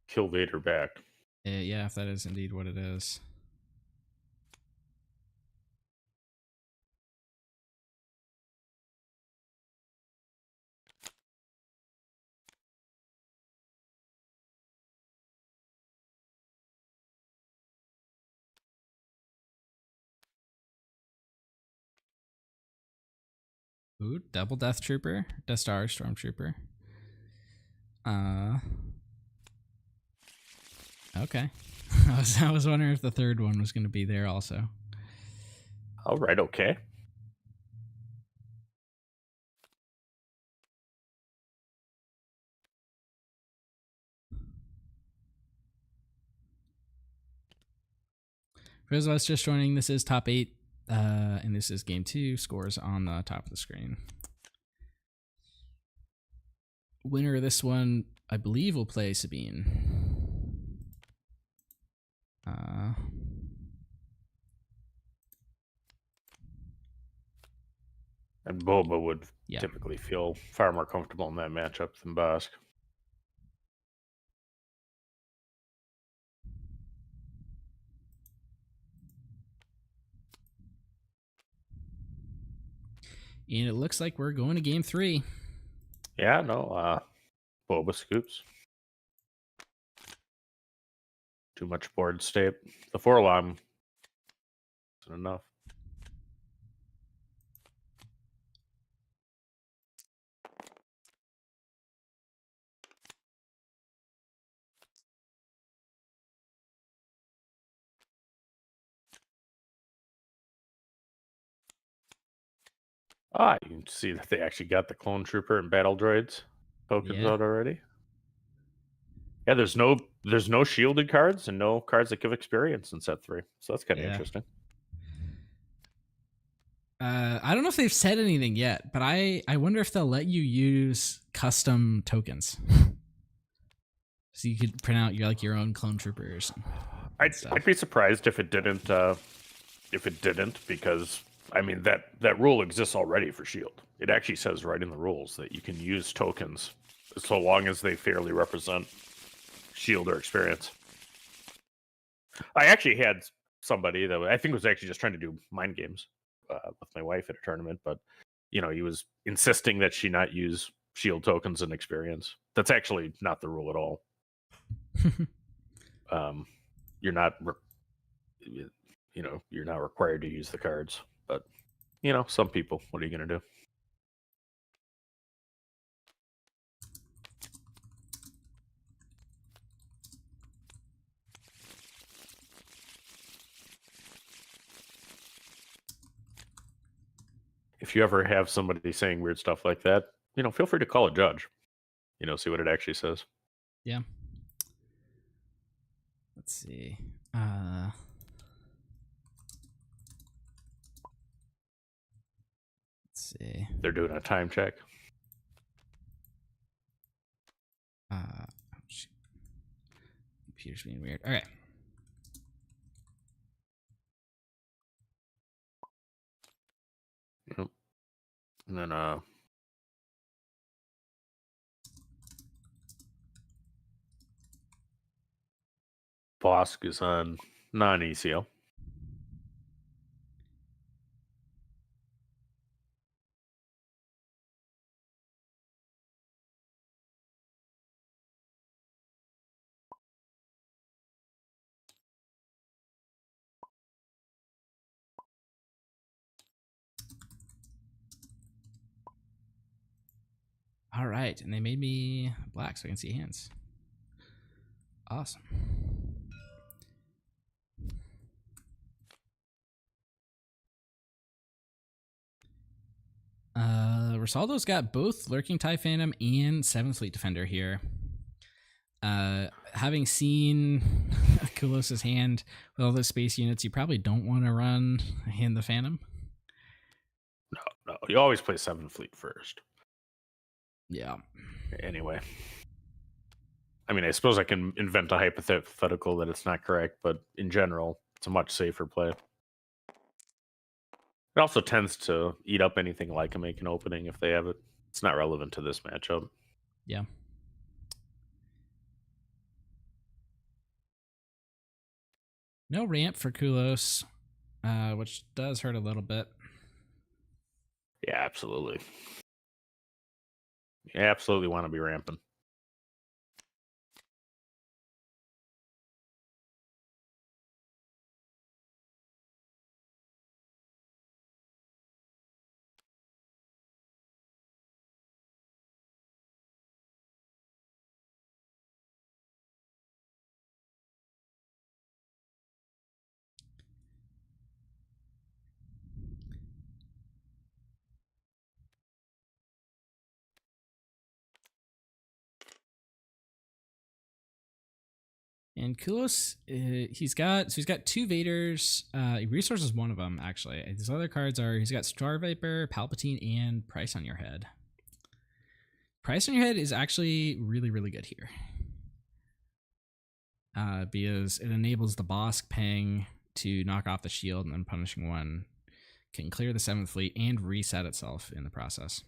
kill Vader back. Yeah, if that is indeed what it is. Ooh, double Death Trooper, Death Star Stormtrooper. Okay. I was wondering if the third one was going to be there also. All right, okay. For those of us just joining, this is top 8, and this is game 2. Scores on the top of the screen. Winner of this one, I believe, will play Sabine. And Boba would typically feel far more comfortable in that matchup than Bosk. And it looks like we're going to game 3. Yeah, no, Boba scoops. Too much board state. The 4-alarm isn't enough. You can see that they actually got the clone trooper and battle droids tokens out already. Yeah, there's no shielded cards and no cards that give experience in set 3. So that's kind of interesting. I don't know if they've said anything yet, but I wonder if they'll let you use custom tokens. So you could print out your own clone troopers. I'd be surprised if it didn't. Because I mean that rule exists already for Shield. It actually says right in the rules that you can use tokens so long as they fairly represent Shield or experience. I actually had somebody that I think was actually just trying to do mind games with my wife at a tournament, but he was insisting that she not use Shield tokens and experience. That's actually not the rule at all. You're not, you're not required to use the cards, but some people. What are you gonna do? if you ever have somebody saying weird stuff like that, feel free to call a judge. See what it actually says. Yeah. Let's see. Let's see. They're doing a time check. Oh, shoot. Computer's being weird. All right. Yep. And then Bosk is on non-ECL. All right, and they made me black so I can see hands. Awesome. Rosaldo's got both Lurking TIE Phantom and 7th Fleet Defender here. Having seen Kulos's hand with all those space units, you probably don't want to run in the Phantom. No, you always play 7th Fleet first. Yeah. Anyway. I mean, I suppose I can invent a hypothetical that it's not correct, but in general, it's a much safer play. It also tends to eat up anything like a make an opening if they have it. It's not relevant to this matchup. Yeah. No ramp for Kulos, which does hurt a little bit. Yeah, absolutely. You absolutely want to be ramping. And Kulos, he's got 2 Vaders. Resource is one of them, actually. His other cards are, he's got Star Viper, Palpatine, and Price on Your Head. Price on Your Head is actually really, really good here. Because it enables the Bosk ping to knock off the shield, and then Punishing One can clear the 7th Fleet and reset itself in the process.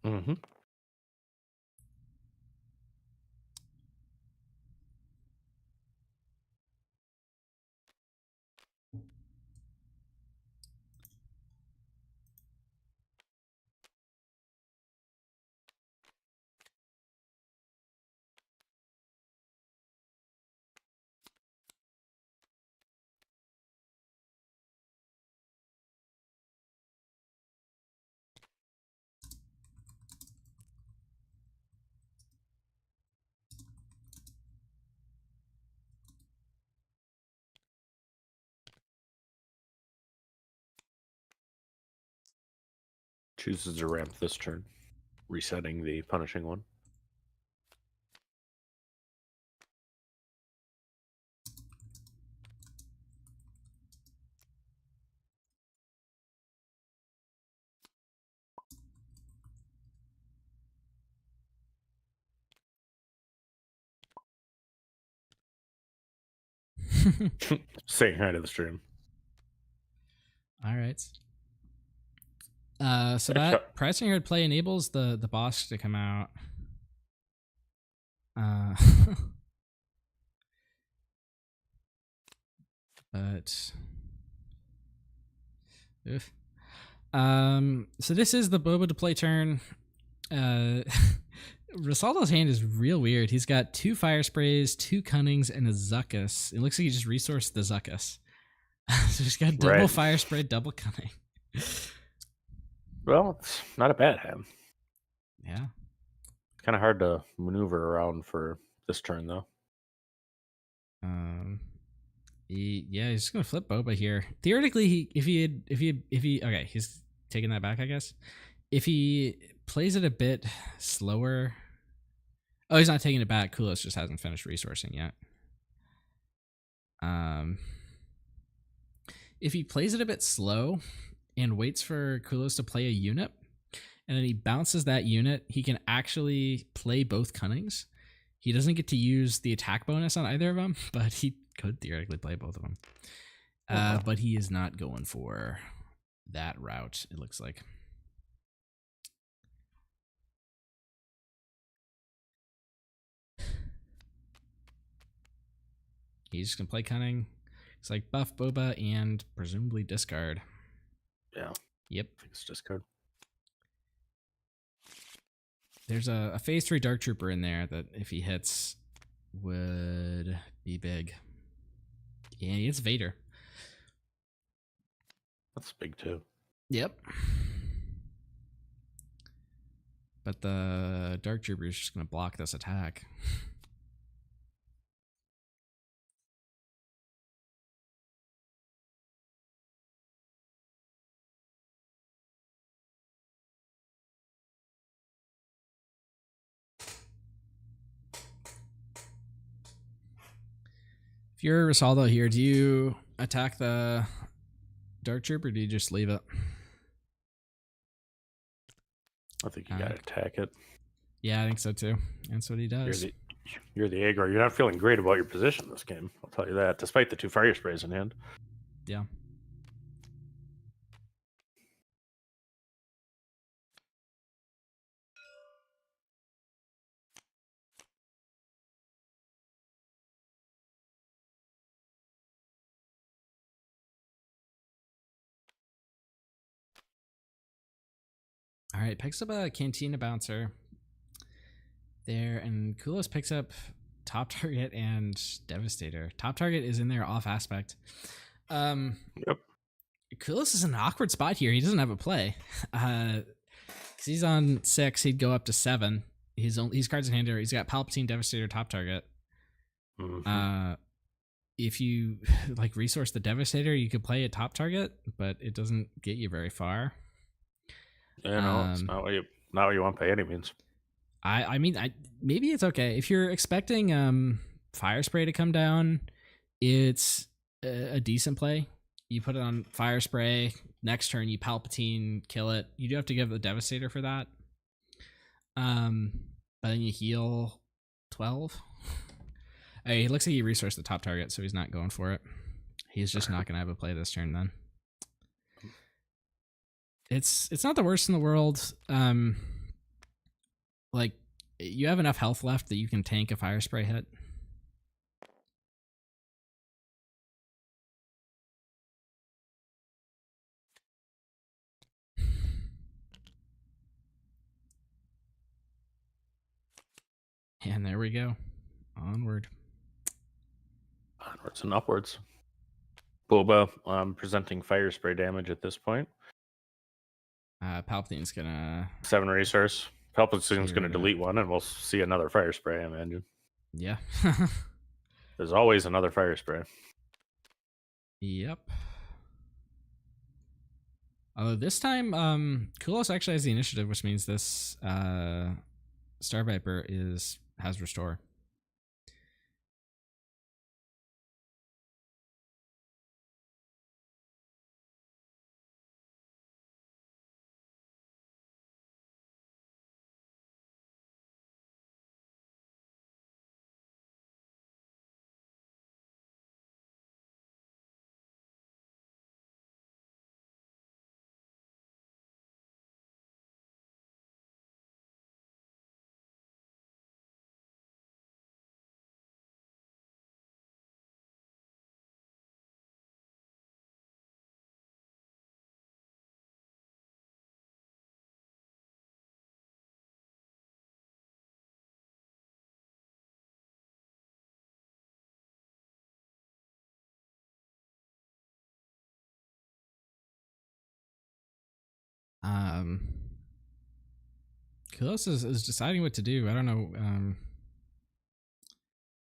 Mm-hmm. Chooses to ramp this turn, resetting the Punishing One. Saying hi to the stream. All right. So that Price on Your Head play enables the Bosk to come out. But oof. So this is the Boba to play turn. Rosaldo's hand is real weird. He's got 2 Fire Sprays, 2 Cunnings, and a Zuckuss. It looks like he just resourced the Zuckuss. So he's got double Fire Spray, double Cunning. Well, it's not a bad hand. Yeah. Kind of hard to maneuver around for this turn, though. Yeah, he's just gonna flip Boba here. Theoretically, if he okay, he's taking that back, I guess. If he plays it a bit slower, oh, he's not taking it back. Kulos just hasn't finished resourcing yet. If he plays it a bit slow and waits for Kulos to play a unit, and then he bounces that unit, he can actually play both Cunnings. He doesn't get to use the attack bonus on either of them, but he could theoretically play both of them. But he is not going for that route, it looks like. He's just going to play Cunning. It's like buff Boba and presumably discard. Yeah. Yep. I think it's discard. There's a phase 3 Dark Trooper in there that if he hits would be big. Yeah, it's Vader. That's big too. Yep. But the Dark Trooper is just going to block this attack. If you're Risaldo here, do you attack the Dark Trooper or do you just leave it? I think you gotta attack it. Yeah, I think so too. That's what he does. You're the aggro. You're not feeling great about your position this game. I'll tell you that, despite the 2 fire sprays in hand. Yeah. All right, picks up a Cantina Bouncer there, and Kulos picks up Top Target and Devastator. Top Target is in there off aspect. Yep. Kulos is in an awkward spot here. He doesn't have a play. Cause he's on 6, he'd go up to 7. He's cards in hand here. He's got Palpatine, Devastator, Top Target. Mm-hmm. If you like resource the Devastator, you could play a Top Target, but it doesn't get you very far. Yeah, no, it's not what you want by any means. I mean, maybe it's okay if you're expecting Fire Spray to come down. It's a decent play. You put it on Fire Spray. Next turn, you Palpatine, kill it. You do have to give the Devastator for that. But then you heal 12. Hey, it looks like he resourced the Top Target, so he's not going for it. He's just not gonna have a play this turn then. It's not the worst in the world. Like, you have enough health left that you can tank a Fire Spray hit. And there we go. Onward. Onwards and upwards. Boba presenting Fire Spray damage at this point. Palpatine's gonna 7 resource. Palpatine's gonna delete one, and we'll see another Fire Spray, I imagine. Yeah. There's always another Fire Spray. Yep. Although this time, Kulos actually has the initiative, which means this Star Viper has restore. Kulos is deciding what to do. I don't know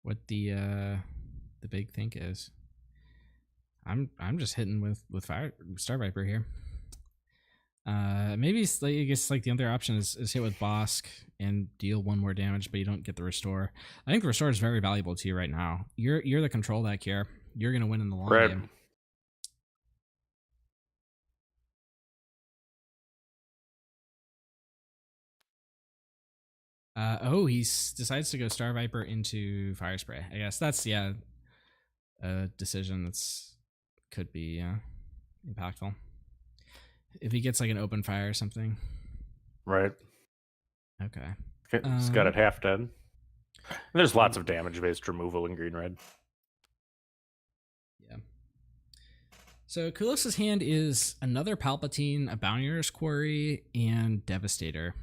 what the big think is. I'm just hitting with Star Viper here. Maybe I guess like the other option is hit with Bosk and deal 1 more damage, but you don't get the restore. I think the restore is very valuable to you right now. You're the control deck here. You're gonna win in the long game. Oh, he decides to go Star Viper into Fire Spray. I guess that's a decision that's could be impactful. If he gets like an open fire or something. Right. Okay. It's got it half dead. And there's lots of damage-based removal in green-red. Yeah. So Kulos' hand is another Palpatine, a Bounty Quarry, and Devastator.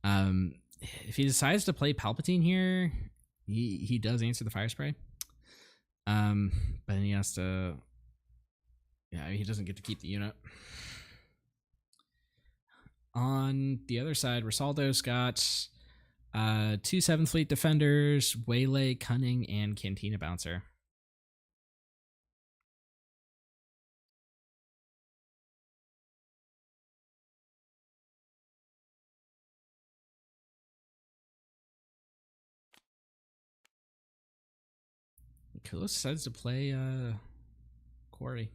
If he decides to play Palpatine here, he does answer the Fire Spray. But then he has to... Yeah, he doesn't get to keep the unit. On the other side, Rosaldo's got 2 7th Fleet Defenders, Waylay, Cunning, and Cantina Bouncer. Kulos decides to play Quarry.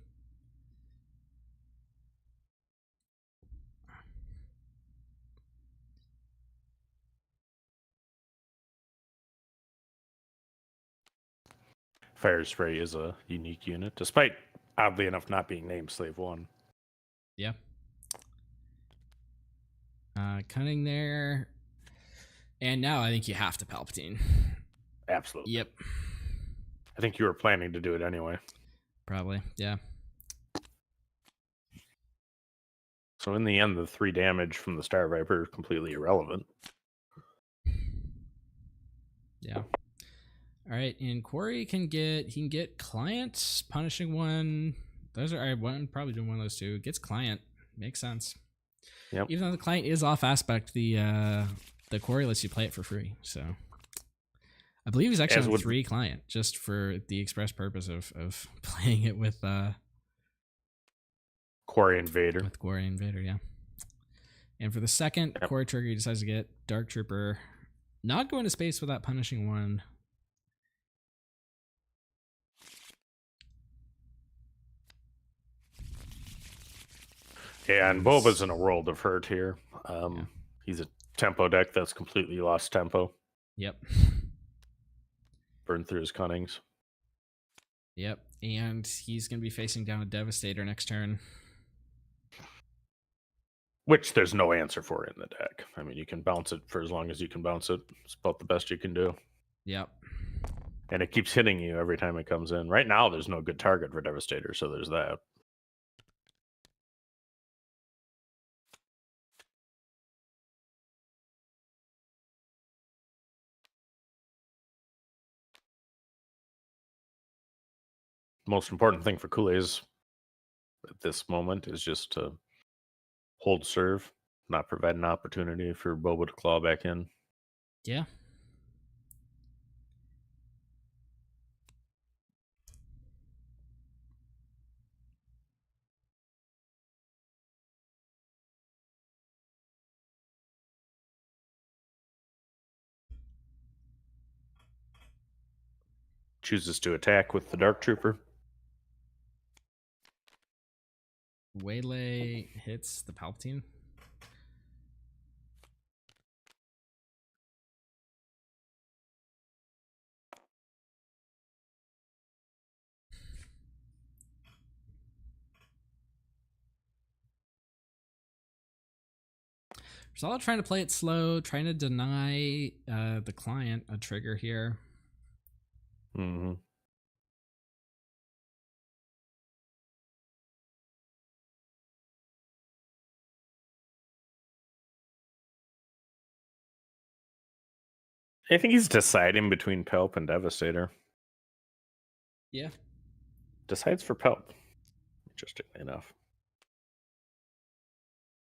Fire Spray is a unique unit, despite oddly enough not being named Slave 1. Yeah. Cunning there. And now I think you have to Palpatine. Absolutely. Yep. I think you were planning to do it anyway. Probably, yeah. So in the end, the 3 damage from the Star Viper is completely irrelevant. Yeah. All right, and Quarry can get Client, Punishing One. Those are one probably doing one of those two. Gets Client, makes sense. Yep. Even though the Client is off aspect, the Quarry lets you play it for free. So I believe he's actually on 3 Client just for the express purpose of playing it with Quarry Invader. With Quarry Invader, yeah. And for the second Quarry trigger, he decides to get Dark Trooper. Not going to space without Punishing One. Yeah, and Boba's in a world of hurt here. He's a tempo deck that's completely lost tempo. Yep. Burned through his Cunnings. Yep, and he's going to be facing down a Devastator next turn. Which there's no answer for in the deck. I mean, you can bounce it for as long as you can bounce it. It's about the best you can do. Yep. And it keeps hitting you every time it comes in. Right now, there's no good target for Devastator, so there's that. Most important thing for Kool-Aid's at this moment is just to hold serve, not provide an opportunity for Boba to claw back in. Yeah. Chooses to attack with the Dark Trooper. Waylay hits the Palpatine. Solid trying to play it slow, trying to deny the Client a trigger here. Mm-hmm. I think he's deciding between Pelp and Devastator. Yeah. Decides for Pelp, interestingly enough.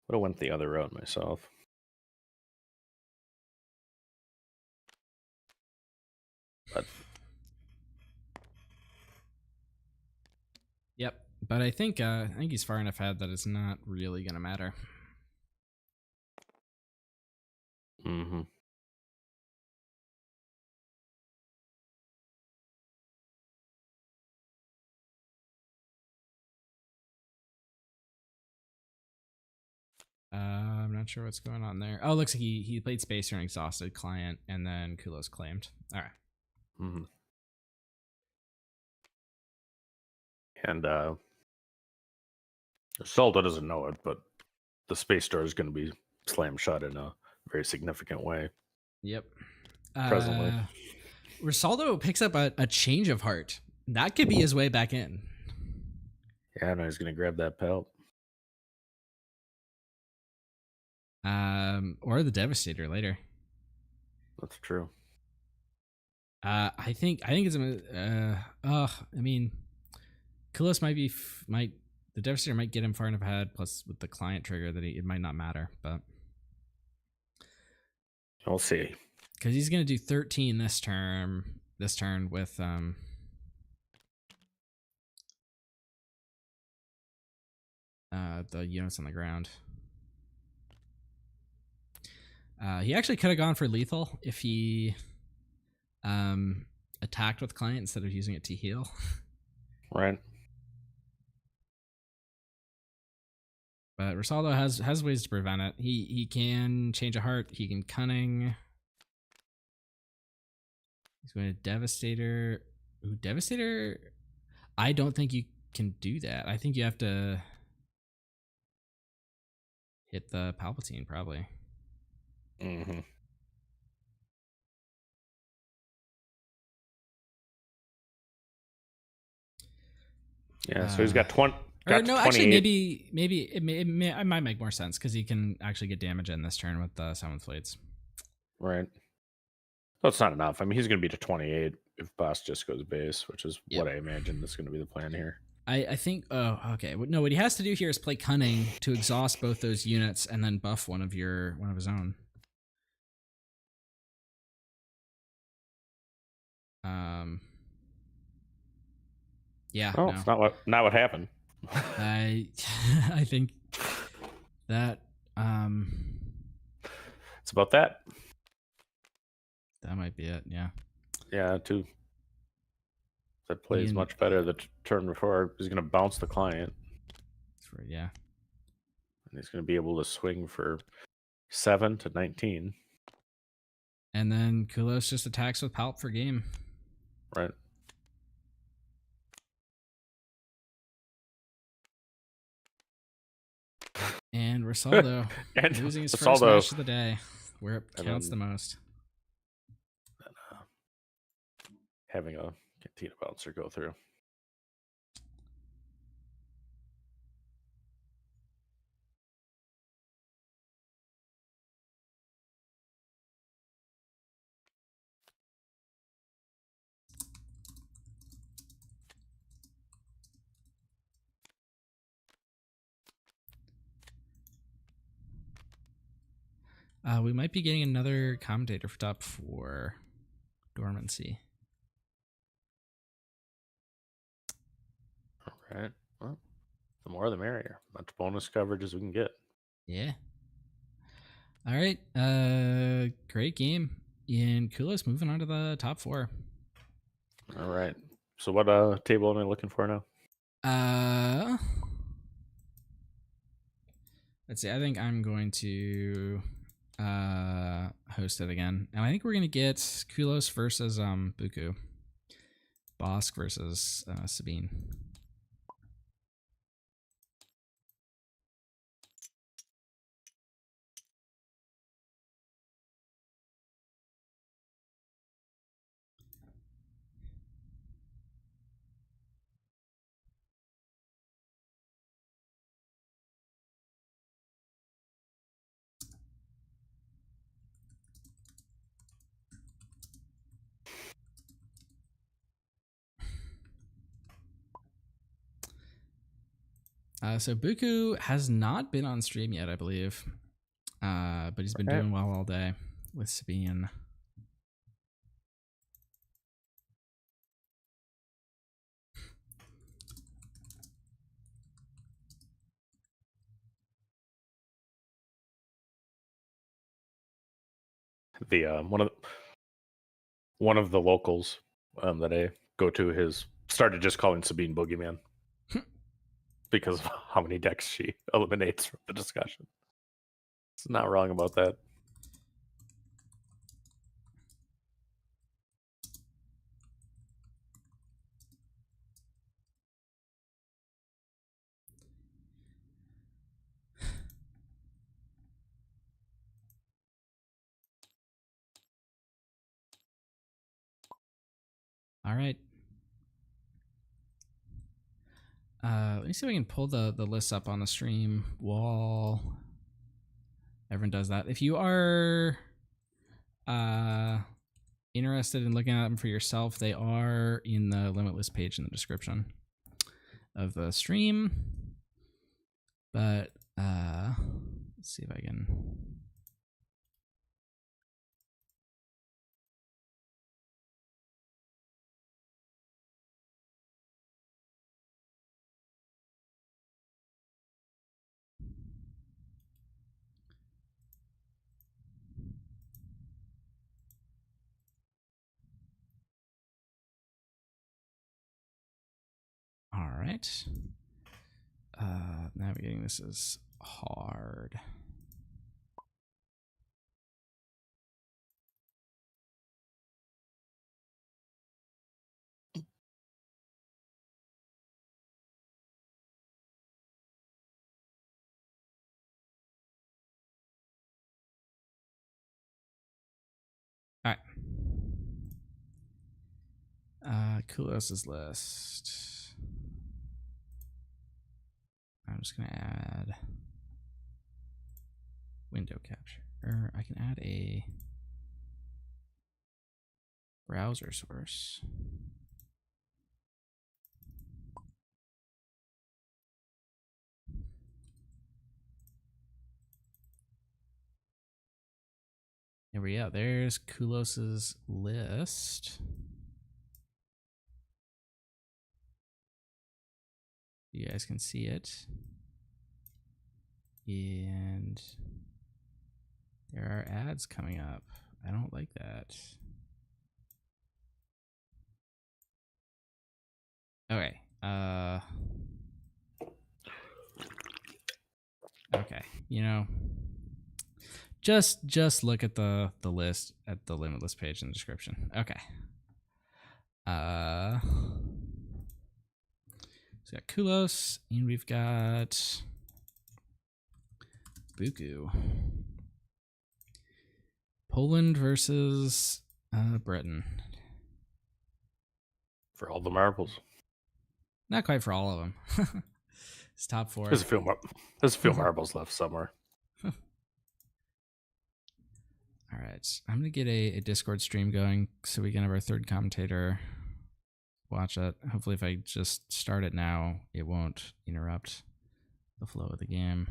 Would have went the other route myself. But But I think he's far enough ahead that it's not really gonna matter. Mm-hmm. I'm not sure what's going on there. Oh, looks like he played Spacer and exhausted client, and then Kulos claimed. All right. Mm-hmm. And Salda doesn't know it, but the space door is going to be slammed shut in a very significant way. Yep. Presently. Risaldo picks up a change of heart. That could be his way back in. Yeah, no, he's going to grab that pelt. Or the Devastator later. That's true. I think it's I mean, Kulos might the Devastator might get him far enough ahead. Plus, with the client trigger, that it might not matter. But we'll see. Because he's gonna do 13 this turn with the units on the ground. He actually could have gone for lethal if he attacked with client instead of using it to heal. Right. But Risaldo has ways to prevent it. He can change a heart. He can cunning. He's going to Devastator. Ooh, Devastator. I don't think you can do that. I think you have to hit the Palpatine probably. Mm-hmm. Yeah, so he's got 20. Or no, actually, maybe it might make more sense because he can actually get damage in this turn with the Summoned Fleets. Right. So it's not enough. I mean, he's going to be to 28 if Boss just goes base, which is what I imagine is going to be the plan here. I think. Oh, okay. No, what he has to do here is play Cunning to exhaust both those units and then buff one of his own. Yeah. Oh, no. it's not what happened. I think that it's about that. That might be it. Yeah. Yeah. Too. That plays much better. The turn before he's going to bounce the client. Yeah. And he's going to be able to swing for 7 to 19. And then Kulos just attacks with Palp for game. Right. And Risaldo and losing his Risaldo, first match of the day, where it counts the most. Having a Cantina bouncer go through. We might be getting another commentator for top 4 Dormancy. All right. Well, the more the merrier. Much bonus coverage as we can get. Yeah. All right. Great game. And Kulos moving on to the top 4. All right. So what table am I looking for now? Let's see. I think I'm going to host it again. And I think we're going to get Kulos versus Buku. Bosk versus Sabine. So Buku has not been on stream yet, I believe. But he's been doing well all day with Sabine. The one of the locals that I go to has started just calling Sabine Boogeyman because of how many decks she eliminates from the discussion. It's not wrong about that. All right. Let me see if I can pull the lists up on the stream while everyone does that. If you are interested in looking at them for yourself, they are in the Limitless page in the description of the stream. But let's see if I can. All right. Navigating this is hard. All right. Kulos' list. I'm just gonna add window capture. Or I can add a browser source. There we go. There's Kulos' list. You guys can see it. And there are ads coming up. I don't like that. Okay. Okay. You know, just look at the list at the Limitless page in the description. Okay. So we got Kulos, and we've got Buku. Poland versus Britain. For all the marbles. Not quite for all of them. It's top four. There's a few marbles left somewhere. All right. I'm going to get a Discord stream going so we can have our third commentator watch it. Hopefully if I just start it now, it won't interrupt the flow of the game.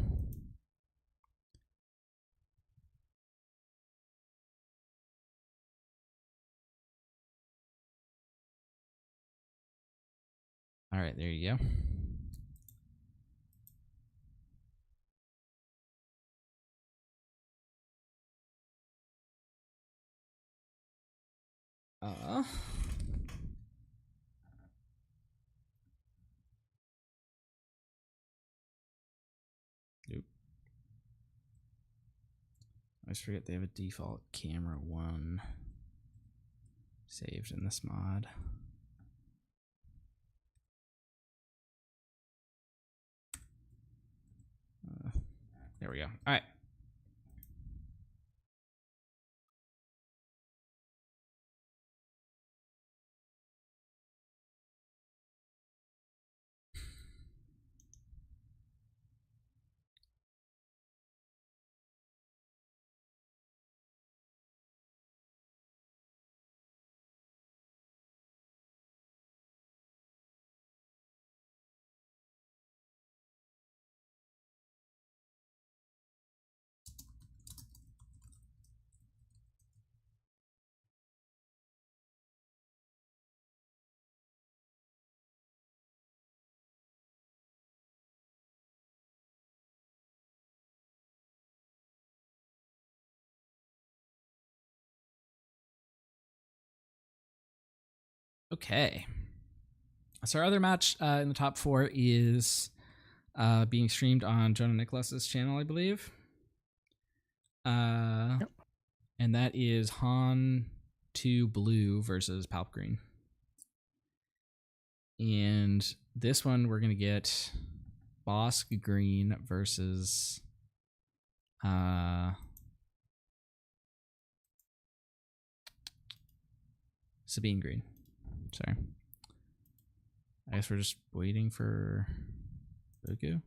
All right, there you go. Nope. I always forget they have a default camera 1 saved in this mod. There we go. All right. Okay. So our other match in the top 4 is being streamed on Jonah Nicholas's channel, I believe. And that is Han 2 Blue versus Palp Green. And this one we're gonna get Bosk Green versus Sabine Green. Sorry. I guess we're just waiting for Buku.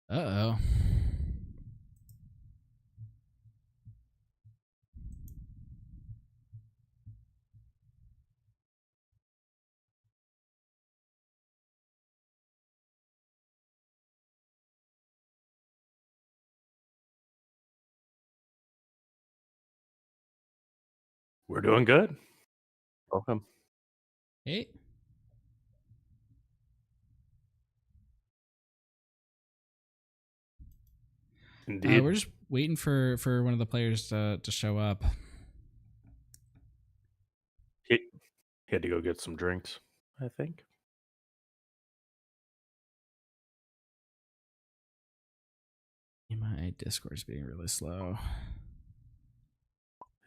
Uh-oh. We're doing good. Welcome. Hey. Indeed. We're just waiting for one of the players to show up. He had to go get some drinks, I think. My Discord's being really slow.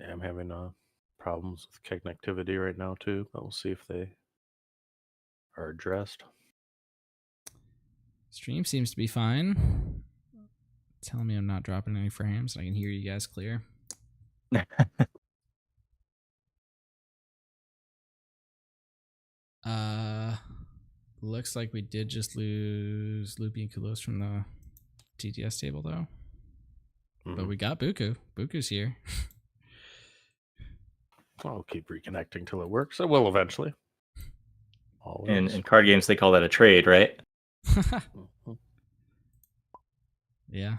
Yeah, I'm having problems with connectivity right now too, but we'll see if they are addressed. Stream seems to be fine. Telling me I'm not dropping any frames and I can hear you guys clear. Looks like we did just lose Loopy and Kulos from the TTS table though. But we got Buku. Buku's here. I'll keep reconnecting till it works. It will eventually. In card games, they call that a trade, right? Yeah.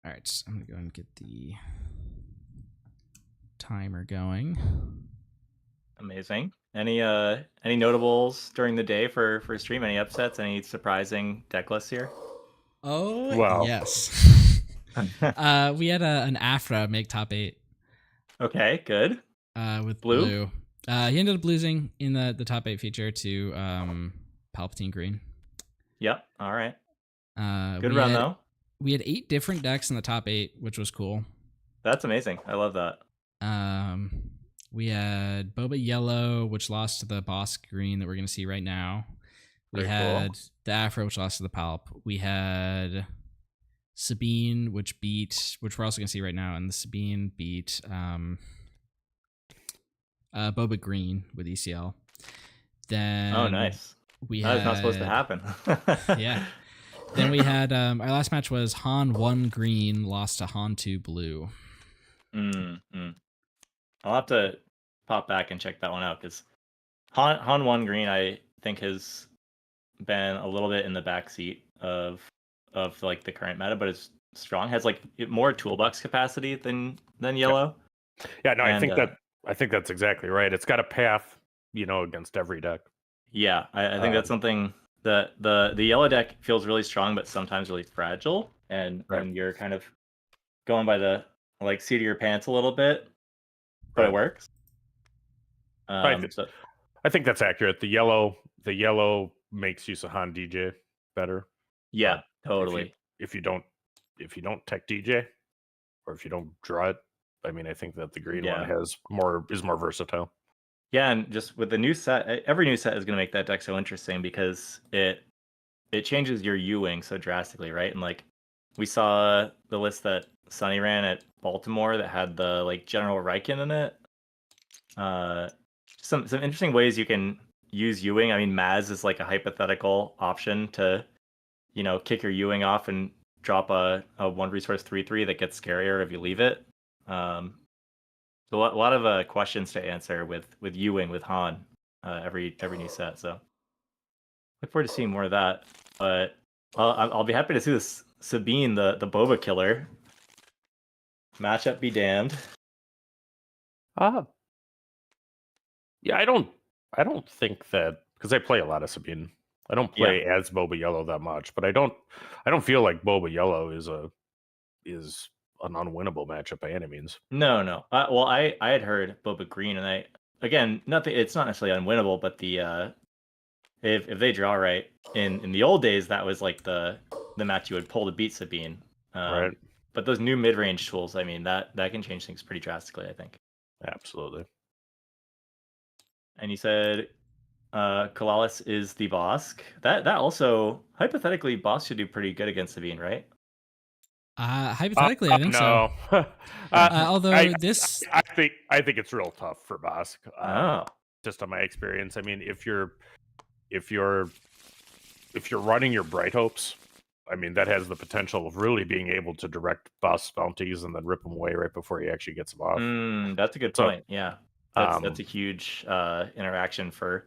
All right, so I'm gonna go ahead and get the timer going. Amazing. Any notables during the day for stream? Any upsets? Any surprising deck lists here? Oh, wow. Yes. We had an Afra make top 8. Okay, good. With Blue. He ended up losing in the top 8 feature to Palpatine Green. Yep. All right. Good run though. We had 8 different decks in the top 8, which was cool. That's amazing. I love that. We had Boba Yellow, which lost to the Boss Green that we're going to see right now. We Very had cool. the Afro, which lost to the Palp. We had Sabine, which we're also going to see right now, and the Sabine beat Boba Green with ECL. Then Oh, nice. That is not supposed to happen. Yeah. Then we had our last match was Han 1 Green lost to Han 2 Blue. I'll have to pop back and check that one out because Han 1 Green, I think, has been a little bit in the backseat of like the current meta, but it's strong. Has like more toolbox capacity than yellow. Yeah, no, I think that's exactly right. It's got a path, against every deck. Yeah, I think that's something that the yellow deck feels really strong, but sometimes really fragile, and you're kind of going by the seat of your pants a little bit, but it works. I think that's accurate. The yellow makes use of Han DJ better. Yeah, totally. If you don't tech DJ, or if you don't draw it, I mean, I think that the green one is more versatile. Yeah, and just with the new set, every new set is going to make that deck so interesting because it changes your U-wing so drastically, right? And like we saw the list that Sunny ran at Baltimore that had the General Riken in it. Some interesting ways you can use U-wing. I mean, Maz is like a hypothetical option to, kick your U-wing off and drop a 1 resource 3/3 that gets scarier if you leave it. So a lot of questions to answer with Ewing with Han every new set. So look forward to seeing more of that. But I'll be happy to see this Sabine, the Boba killer. Matchup be damned. Yeah, I don't think that, because I play a lot of Sabine. I don't play as Boba Yellow that much, but I don't feel like Boba Yellow is an unwinnable matchup by any means. No. Well, I had heard Boba Green, and nothing. It's not necessarily unwinnable, but the if they draw right in the old days, that was like the match you would pull to beat Sabine. Right. But those new mid range tools, I mean, that can change things pretty drastically, I think. Absolutely. And you said Kalalis is the Bosk. That also, hypothetically, Bosk should do pretty good against Sabine, right? Hypothetically, I think no. so. Although I think it's real tough for Bosk. Just on my experience, I mean, if you're running your Bright Hopes, I mean, that has the potential of really being able to direct Bosk's bounties and then rip them away right before he actually gets them off. That's a good point. Yeah, that's a huge interaction for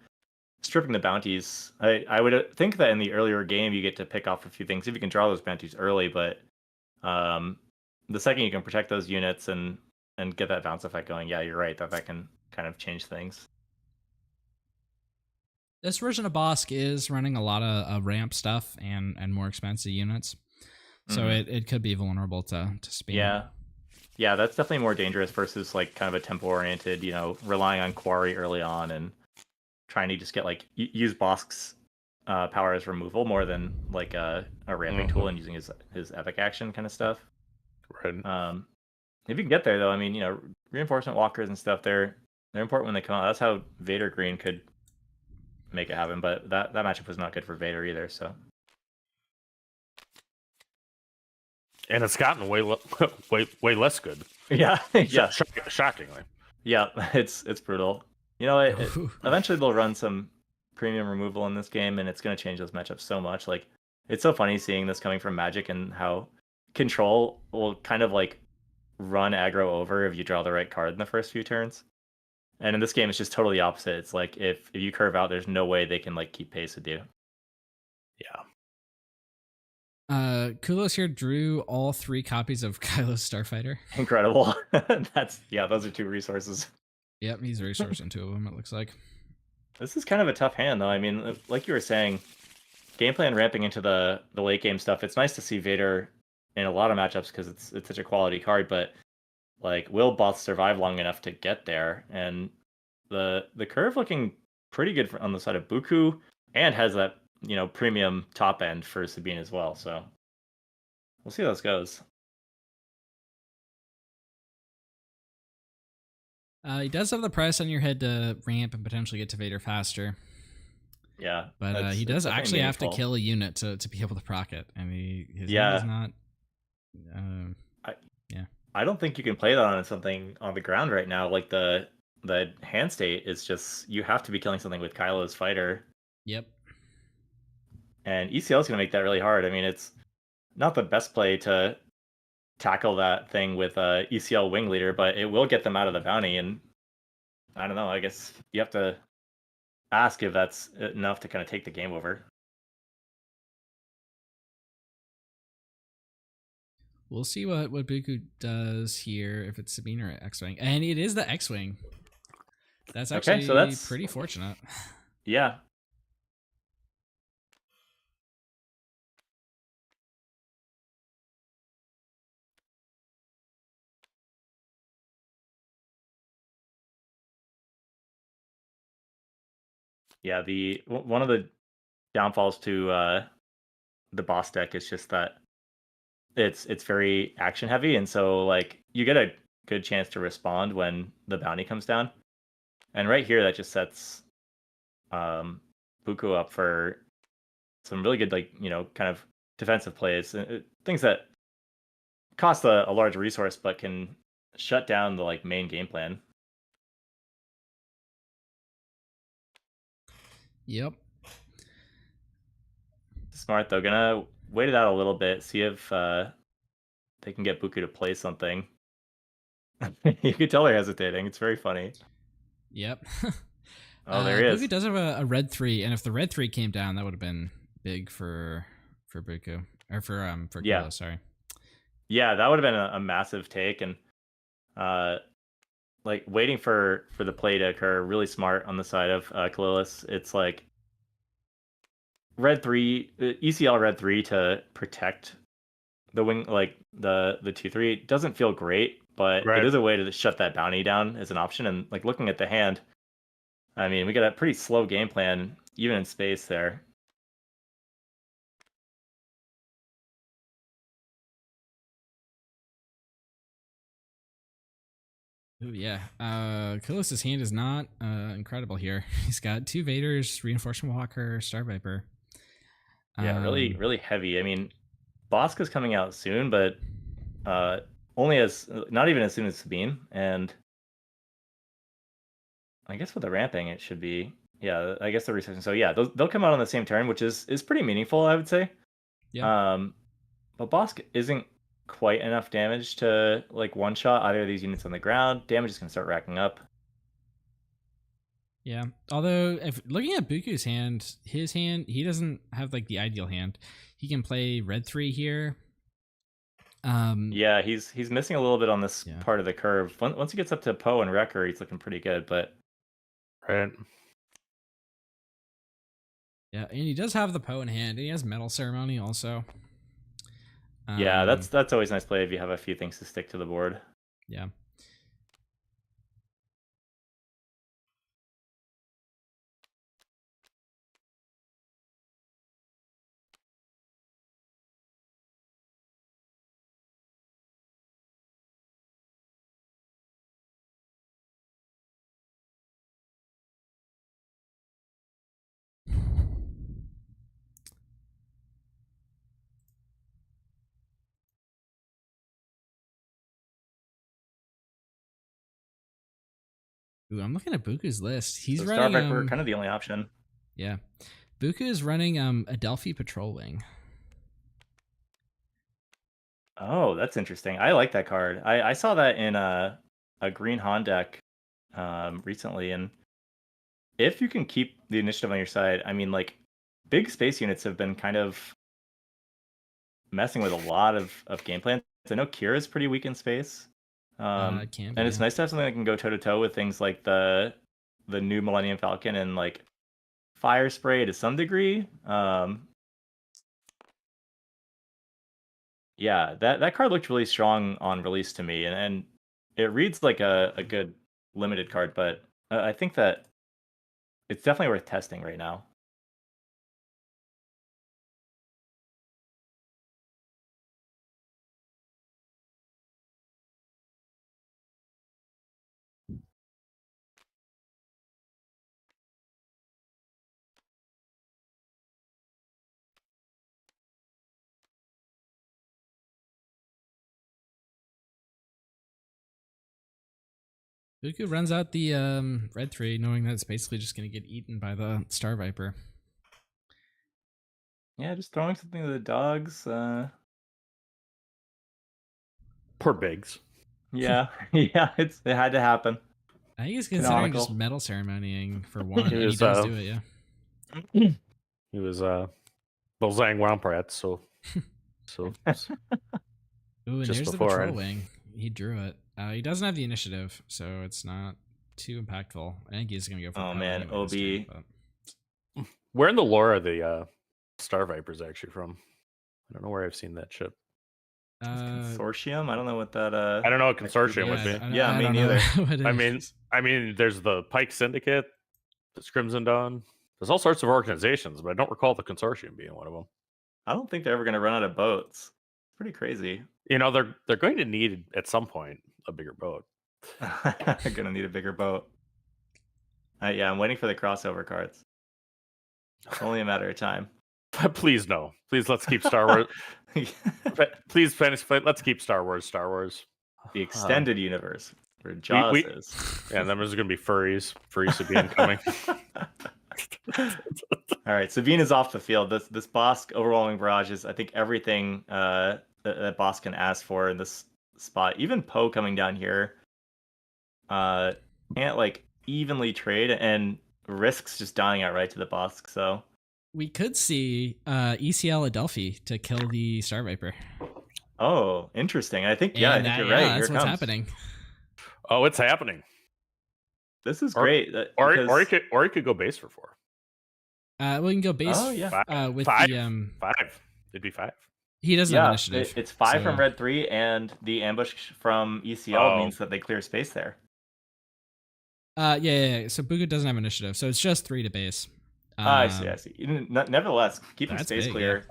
stripping the bounties. I would think that in the earlier game you get to pick off a few things if you can draw those bounties early, but the second you can protect those units and get that bounce effect going, yeah, you're right that can kind of change things. This version of Bosk is running a lot of ramp stuff and more expensive units, so it could be vulnerable to speed. Yeah, that's definitely more dangerous versus like kind of a tempo oriented, relying on Quarry early on and trying to just get like use Bosk's power as removal more than like a ramping tool and using his epic action kind of stuff. Right. If you can get there though, I mean, reinforcement walkers and stuff, they're important when they come out. That's how Vader Green could make it happen, but that matchup was not good for Vader either. So, and it's gotten way less good. Yeah, yeah, shockingly. Yeah, it's brutal. Eventually they'll run some premium removal in this game, and it's going to change those matchups so much. Like, it's so funny seeing this coming from Magic and how control will kind of like run aggro over if you draw the right card in the first few turns. And in this game, it's just totally opposite. It's like if you curve out, there's no way they can like keep pace with you. Yeah. Kulos here drew all 3 copies of Kylo's Starfighter. Incredible. Those are 2 resources. Yep, he's resourcing 2 of them, it looks like. This is kind of a tough hand, though. I mean, like you were saying, gameplay and ramping into the late game stuff, it's nice to see Vader in a lot of matchups because it's such a quality card, but like, will Both survive long enough to get there? And the curve looking pretty good on the side of Buku, and has that premium top end for Sabine as well. So we'll see how this goes. He does have the price on your head to ramp and potentially get to Vader faster. Yeah, but he does actually have to kill a unit to be able to proc it. I mean, his hand is not. I don't think you can play that on something on the ground right now. Like the hand state is just, you have to be killing something with Kylo's fighter. Yep. And ECL is going to make that really hard. I mean, it's not the best play to tackle that thing with ECL wing leader, but it will get them out of the bounty. And I don't know, I guess you have to ask if that's enough to kind of take the game over. We'll see what Buku does here, if it's Sabine or X-Wing. And it is the X-Wing. That's actually that's pretty fortunate. Yeah. Yeah, one of the downfalls to the boss deck is just that it's very action heavy, and so like you get a good chance to respond when the bounty comes down. And right here, that just sets Buku up for some really good, like, kind of defensive plays, things that cost a large resource but can shut down the like main game plan. Yep. Smart though. Gonna wait it out a little bit, see if they can get Buku to play something. You can tell they're hesitating. It's very funny. Yep. Oh, there he is. Buku does have a red 3, and if the red 3 came down, that would have been big for Buku or for Yeah. Kilo, sorry. Yeah, that would have been a massive take, and like waiting for the play to occur. Really smart on the side of Kalilis. It's like red 3, ECL red 3 to protect the wing, like the 2/3 doesn't feel great, but Right. it is a way to shut that bounty down as an option. And like looking at the hand, I mean, we got a pretty slow game plan even in space there. Ooh, yeah. Kalilis' hand is not incredible here. He's got 2 Vaders, Reinforcement Walker, Star Viper. Yeah, really heavy. I mean, Bosca's coming out soon, but only not even as soon as Sabine. And I guess with the ramping, it should be, yeah, I guess the research. So yeah, they'll come out on the same turn, which is pretty meaningful, I would say. Yeah. But Bosca isn't quite enough damage to like one shot either of these units on the ground. Damage is gonna start racking up. Yeah. Although, if looking at Buku's hand, he doesn't have like the ideal hand. He can play red 3 here. Yeah, he's missing a little bit on this part of the curve. Once he gets up to Poe and Wrecker, he's looking pretty good. But right. Yeah, and he does have the Poe in hand, and he has Metal Ceremony also. Yeah, that's always nice play if you have a few things to stick to the board. Yeah. Ooh, I'm looking at Buku's list. He's running. Star Viper, kind of the only option. Yeah, Buku is running a Delphi Patrol Wing. Oh, that's interesting. I like that card. I saw that in a green Han deck recently, and if you can keep the initiative on your side, I mean, like big space units have been kind of messing with a lot of game plans. I know Kira is pretty weak in space. And it's nice to have something that can go toe to toe with things like the new Millennium Falcon and like Fire Spray to some degree. Yeah, that card looked really strong on release to me, and it reads like a good limited card, but I think that it's definitely worth testing right now. Buku runs out the red 3, knowing that it's basically just going to get eaten by the Star Viper. Yeah, just throwing something to the dogs. Poor Biggs. Yeah, yeah, it had to happen. I think he's considering just Metal Ceremonying for one, and he does do it, yeah. He was Bolzang Wamprat, so Ooh, and just there's before the Patrol Wing. He drew it. He doesn't have the initiative, so it's not too impactful. I think he's going to go for man, anyway OB. turn, but... Where in the lore are the Star Vipers actually from? I don't know where I've seen that ship. Consortium? I don't know what that. I don't know what consortium would be. Yeah, me neither. I mean, there's the Pike Syndicate, there's Crimson Dawn. There's all sorts of organizations, but I don't recall the consortium being one of them. I don't think they're ever going to run out of boats. It's pretty crazy. You know, they're going to need at some point a bigger boat. They're going to need a bigger boat. Yeah, I'm waiting for the crossover cards. It's only a matter of time. Please no. Please let's keep Star Wars. Please finish. Let's keep Star Wars. The extended universe where Jaws is. Yeah, and then there's going to be furries. Furries would be incoming. All right, Sabine is off the field. This Bosk overwhelming barrage is, I think, everything that Bosk can ask for in this spot. Even Poe coming down here can't like evenly trade and risks just dying outright to the Bosk. So we could see ECL Adelphi to kill the Star Viper. Oh, interesting. I think I think you're right. Yeah, Here that's it what's comes. happening. Oh, it's happening. This is great. Or because- he could go base for 4. We can go base. Oh, yeah. With 5. the 5. It'd be 5. He doesn't have initiative. It's 5 so- from Red 3, and the ambush from ECL means that they clear space there. Yeah. So Buku doesn't have initiative, so it's just 3 to base. I see. Nevertheless, keeping That's space big, clear.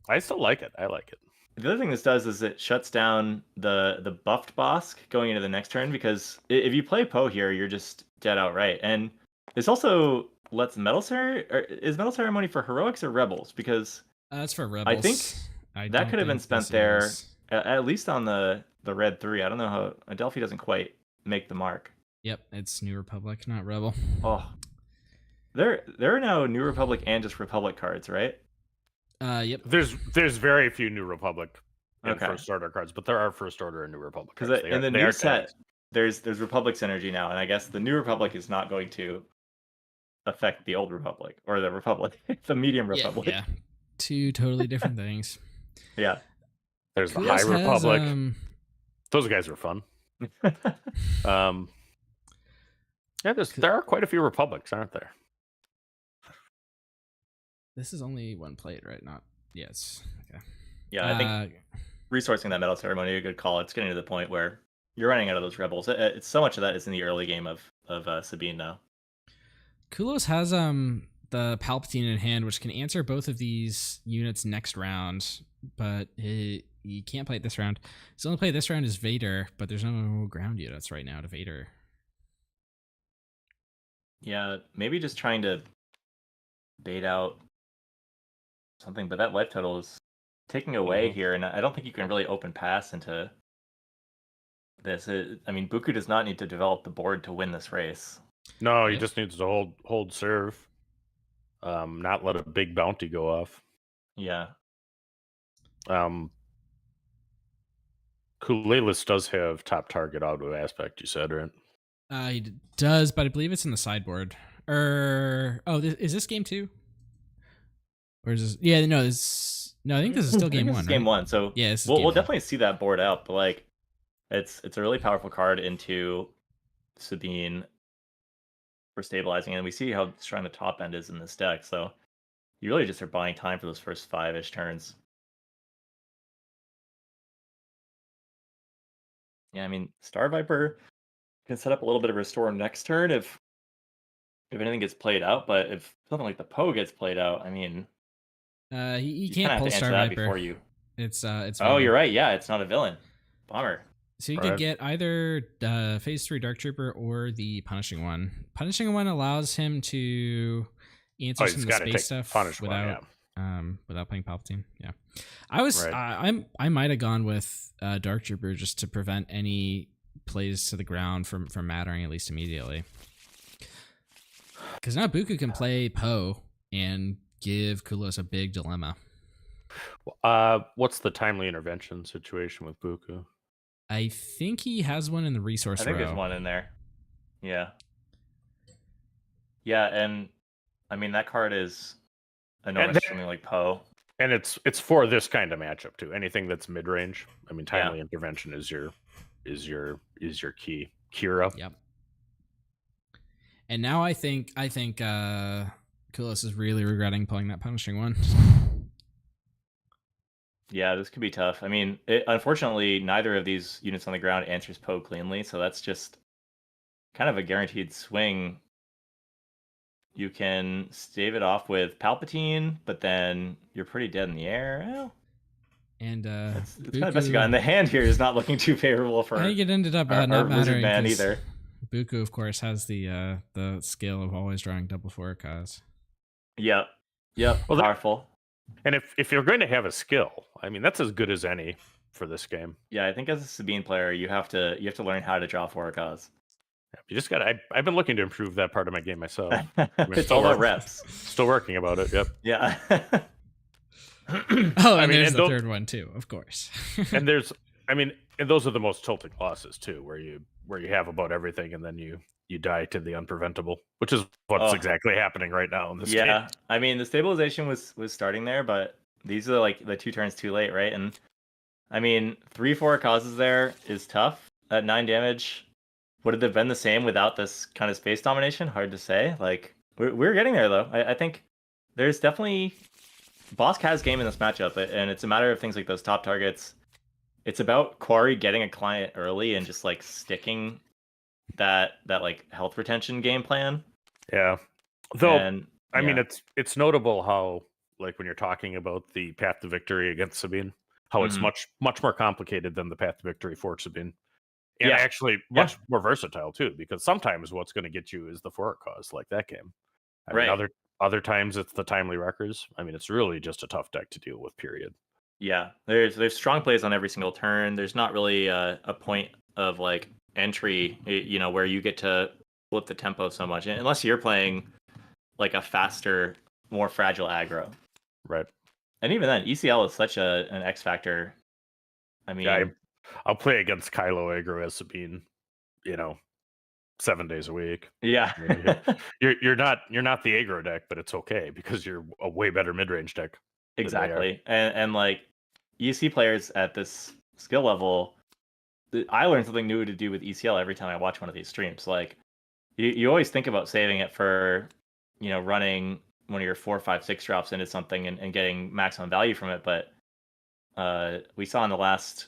I still like it. I like it. The other thing this does is it shuts down the buffed Bosk going into the next turn, because if you play Poe here, you're just dead outright. And this also lets Metal Ceremony... Is Metal Ceremony for heroics or rebels? Because that's for rebels. I think that could have been spent there, at least on the Red 3. I don't know how... Adelphi doesn't quite make the mark. Yep, it's New Republic, not Rebel. Oh. There are now New Republic and just Republic cards, right? Yep. There's very few New Republic and Okay. First Order cards, but there are First Order and New Republic cards. Because They in the are new set, cards. there's Republic synergy now, and I guess the New Republic is not going to affect the Old Republic or the Republic, the Medium Republic. Yeah. 2 totally different things. Yeah. There's the Who High else has, Republic. Those guys are fun. Yeah, there are quite a few Republics, aren't there? This is only 1 plate, right? Not yes. Okay. Yeah, I think resourcing that Metal Ceremony is a good call. It's getting to the point where you're running out of those rebels. It's so much of that is in the early game of Sabine now. Kulos has the Palpatine in hand, which can answer both of these units next round, but he can't play it this round. His only play this round is Vader, but there's no ground units right now to Vader. Yeah, maybe just trying to bait out something, but that life total is taking away here, and I don't think you can really open pass into this. I mean, Buku does not need to develop the board to win this race. No, he just needs to hold serve, not let a big bounty go off. Yeah. Kulelis does have top target auto aspect, you said, right? He does, but I believe it's in the sideboard. Is this game 2? Or is this? Yeah, no, I think this is still game 1. This is game 1, so yeah, we'll definitely see that board out. But like, it's a really powerful card into Sabine for stabilizing, and we see how strong the top end is in this deck. So you really just are buying time for those first 5-ish turns. Yeah, I mean, Star Viper can set up a little bit of restore next turn if anything gets played out, but if something like the Poe gets played out, I mean, he you can't have pull to answer Star that Viper. before you. It's Oh, villain. you're right. Yeah, it's not a villain. Bummer. So you could get either Phase 3 Dark Trooper or the Punishing One. Punishing One allows him to answer some of the space stuff without playing Palpatine. Yeah, I might have gone with Dark Trooper just to prevent any plays to the ground from mattering at least immediately. Because now Buku can play Poe and give Kulos a big dilemma. What's the timely intervention situation with Buku? I think he has one in the resource row. I think there's one in there. Yeah. Yeah, and I mean that card is enormous, something like Poe. And it's for this kind of matchup too. Anything that's mid range. I mean, timely intervention is your key. Kira. Yep. And now I think Kulos is really regretting pulling that Punishing One. Yeah, this could be tough. I mean, unfortunately, neither of these units on the ground answers Poe cleanly, so that's just kind of a guaranteed swing. You can stave it off with Palpatine, but then you're pretty dead in the air. Well, and it's kind of best you got. And the hand here is not looking too favorable for. I think it ended up our not mattering man 'cause either. Buku, of course, has the skill of always drawing double forecast. Yep. Well, powerful. And if you're going to have a skill, I mean, that's as good as any for this game. Yeah, I think as a Sabine player, you have to learn how to draw forecast. You just got. I've been looking to improve that part of my game myself. It's all about reps. Still working about it. Yep. Yeah. Oh, and there's the third one too, of course. And there's, and those are the most tilting losses too, where you have about everything and then you die to the unpreventable, which is what's exactly happening right now in this game. Yeah, I mean the stabilization was starting there, but these are like the 2 turns too late, right? And I mean 3-4 causes there is tough. At 9 damage, would it have been the same without this kind of space domination? Hard to say. Like we're getting there though. I think there's definitely Bosk has game in this matchup, and it's a matter of things like those top targets. It's about Quarry getting a client early and just like sticking that like health retention game plan. Yeah. Though I mean it's notable how, like, when you're talking about the path to victory against Sabine, how it's much more complicated than the path to victory for Sabine. And actually much more versatile too, because sometimes what's going to get you is the fork cause, like that game. I mean, other times it's the timely wreckers. I mean, it's really just a tough deck to deal with, period. Yeah, there's strong plays on every single turn. There's not really a point of like entry, where you get to flip the tempo so much, unless you're playing like a faster, more fragile aggro. Right. And even then, ECL is such an X factor. I mean, I'll play against Kylo aggro as Sabine, 7 days a week. Yeah. you're not the aggro deck, but it's okay because you're a way better mid-range deck. Exactly. And like you see players at this skill level, I learn something new to do with ECL every time I watch one of these streams. Like you always think about saving it for, running one of your 4, 5, 6 drops into something and getting maximum value from it. But we saw in the last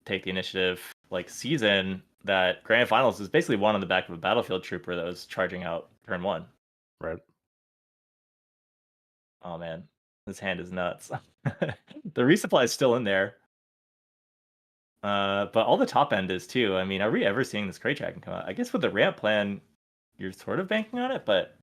Take the Initiative season that Grand Finals is basically won on the back of a Battlefield Trooper that was charging out turn 1. Right. Oh man, this hand is nuts. The resupply is still in there. But all the top end is too. I mean, are we ever seeing this crate tracking come out? I guess with the ramp plan, you're sort of banking on it, but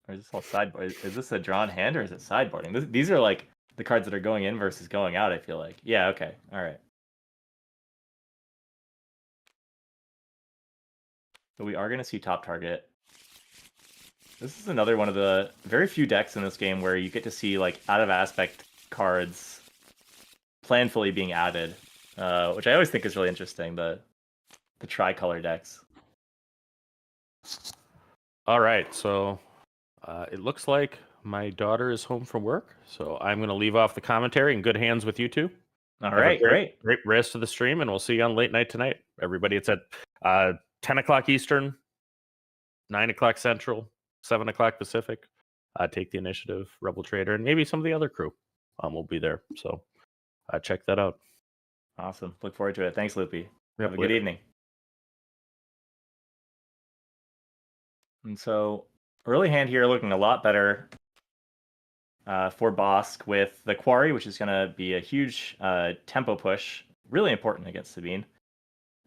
or is this all sideboard? Is this a drawn hand or is it sideboarding? These are like the cards that are going in versus going out, I feel like. Yeah, okay. All right. So we are going to see top target. This is another one of the very few decks in this game where you get to see like out of aspect cards planfully being added, which I always think is really interesting, the tricolor decks. All right, so it looks like my daughter is home from work, so I'm going to leave off the commentary in good hands with you two. All right, great rest of the stream, and we'll see you on late night tonight. Everybody, it's at 10 o'clock Eastern, 9 o'clock Central, 7 o'clock Pacific. Take the Initiative, Rebel Trader, and maybe some of the other crew will be there. So check that out. Awesome. Look forward to it. Thanks, Loopy. Yep, Have a good evening. And so early hand here looking a lot better for Bosk with the Quarry, which is going to be a huge tempo push. Really important against Sabine.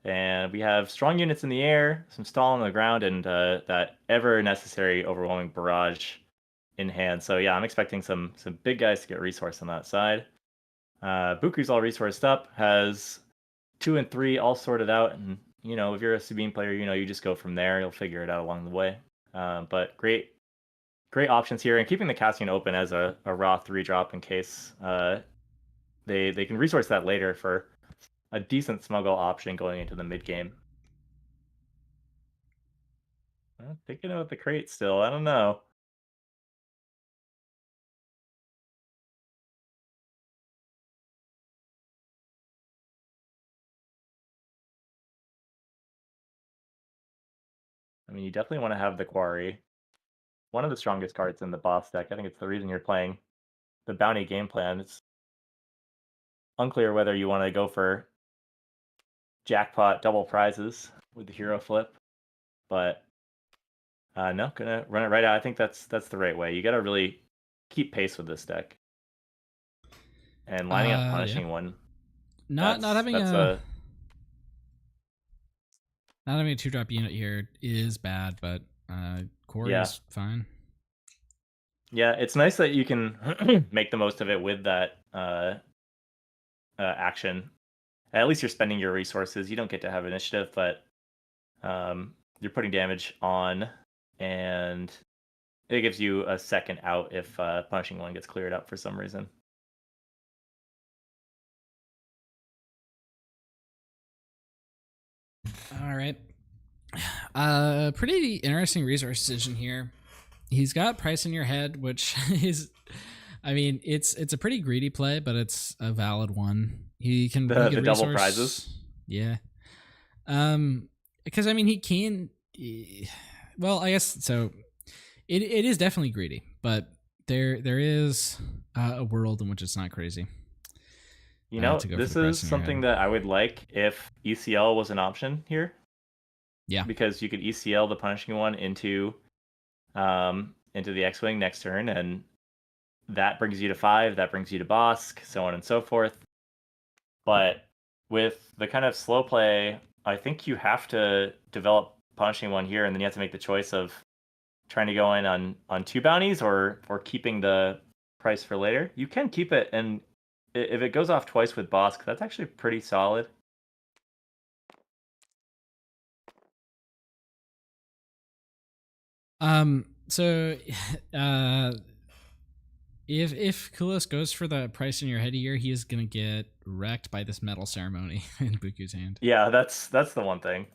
And we have strong units in the air, some stall on the ground, and that ever necessary overwhelming barrage in hand. So yeah, I'm expecting some big guys to get resource on that side. Buku's all resourced up, has 2 and 3 all sorted out, and if you're a Sabine player, you just go from there. You'll figure it out along the way. But great options here, and keeping the Cassian open as a raw 3-drop in case they can resource that later for a decent smuggle option going into the mid game. I'm thinking about the crate still. I don't know. I mean, you definitely want to have the Quarry. One of the strongest cards in the boss deck. I think it's the reason you're playing the bounty game plan. It's unclear whether you want to go for jackpot double prizes with the hero flip, but no, gonna run it right out. I think that's the right way. You got to really keep pace with this deck, and lining up punishing one. not having that's a not having a 2-drop unit here is bad, but Quarry is fine. Yeah, it's nice that you can make the most of it with that action. At least you're spending your resources. You don't get to have initiative, but you're putting damage on, and it gives you a second out if Punishing One gets cleared up for some reason. All right. Pretty interesting resource decision here. He's got Price in Your Head, which is, I mean, it's a pretty greedy play, but it's a valid one. He can the double prizes. Yeah. Because I mean, he can. Well, I guess so. It is definitely greedy, but there is a world in which it's not crazy. You know, this is something that I would like if ECL was an option here. Yeah. Because you could ECL the Punishing One into the X-Wing next turn, and that brings you to 5, that brings you to Bosk, so on and so forth. But with the kind of slow play, I think you have to develop Punishing One here, and then you have to make the choice of trying to go in on 2 bounties or keeping the price for later. You can keep it, and if it goes off twice with Bosk, that's actually pretty solid. So if Kulos goes for the Price in Your Head here, he is gonna get wrecked by this metal ceremony in Buku's hand. Yeah, that's the one thing.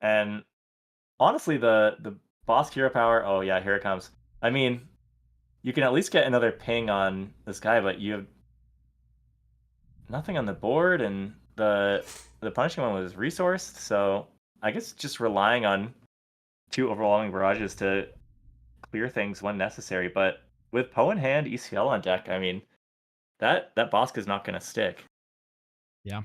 And honestly, the Bosk hero power, oh yeah, here it comes. I mean, you can at least get another ping on this guy, but you have nothing on the board, and the Punishing One was resourced, so I guess just relying on 2 overwhelming barrages to clear things when necessary. But with Poe in hand, ECL on deck, I mean, that Bosk is not going to stick. Yeah.